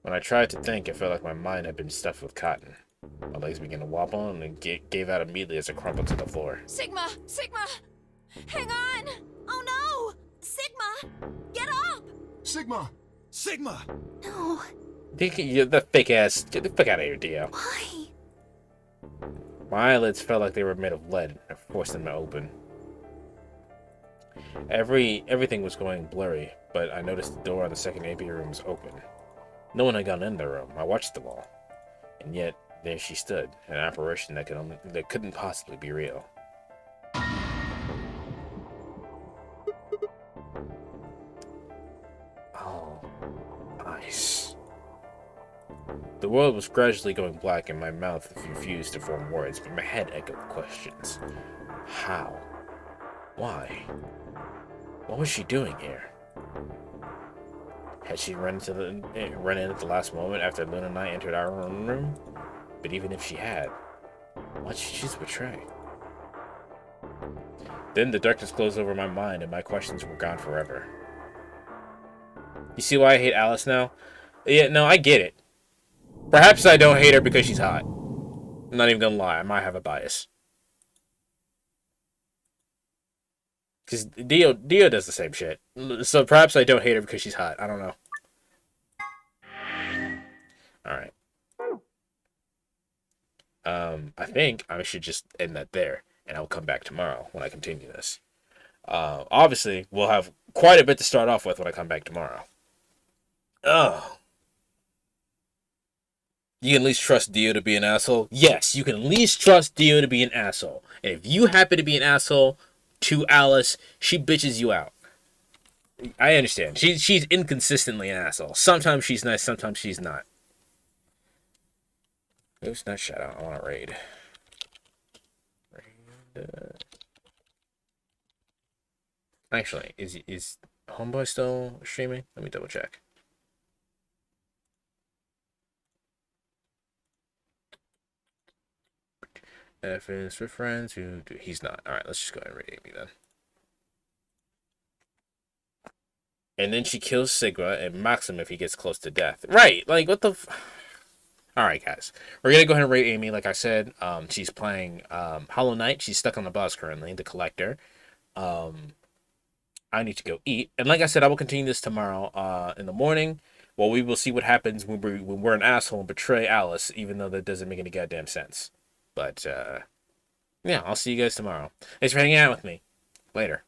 When I tried to think, it felt like my mind had been stuffed with cotton. My legs began to wobble and gave out immediately as I crumpled to the floor. Sigma! Sigma! Hang on! Oh no! Sigma! Get up! Sigma! Sigma! No. The fake ass. Get the fuck out of here, Dio. Why? My eyelids felt like they were made of lead. I forced them to open. Everything was going blurry, but I noticed the door on the second AP room was open. No one had gone in the room. I watched them all, and yet there she stood, an apparition that couldn't possibly be real. Oh, nice. The world was gradually going black, and my mouth refused to form words, but my head echoed questions. How? Why? What was she doing here? Had she run in at the last moment after Luna and I entered our own room? But even if she had, why'd she choose to betray? Then the darkness closed over my mind, and my questions were gone forever. You see why I hate Alice now? Yeah, no, I get it. Perhaps I don't hate her because she's hot. I'm not even gonna lie, I might have a bias. Because Dio does the same shit. So perhaps I don't hate her because she's hot. I don't know. Alright. I think I should just end that there. And I'll come back tomorrow when I continue this. Obviously, we'll have quite a bit to start off with when I come back tomorrow. Oh. You can at least trust Dio to be an asshole? Yes, you can at least trust Dio to be an asshole. And if you happen to be an asshole to Alice, she bitches you out. I understand. She's inconsistently an asshole. Sometimes she's nice, sometimes she's not. Oops, not shout out. I want to raid. Actually, is Homeboy still streaming? Let me double check. F is for friends who do. He's not. Alright, let's just go ahead and raid Amy then. And then she kills Sigma and mocks him if he gets close to death. Right, like, what the Alright, guys. We're gonna go ahead and rate Amy. Like I said, she's playing Hollow Knight. She's stuck on the boss currently, the Collector. I need to go eat. And like I said, I will continue this tomorrow in the morning. Well, we will see what happens when we're an asshole and betray Alice, even though that doesn't make any goddamn sense. But, yeah, I'll see you guys tomorrow. Thanks for hanging out with me. Later.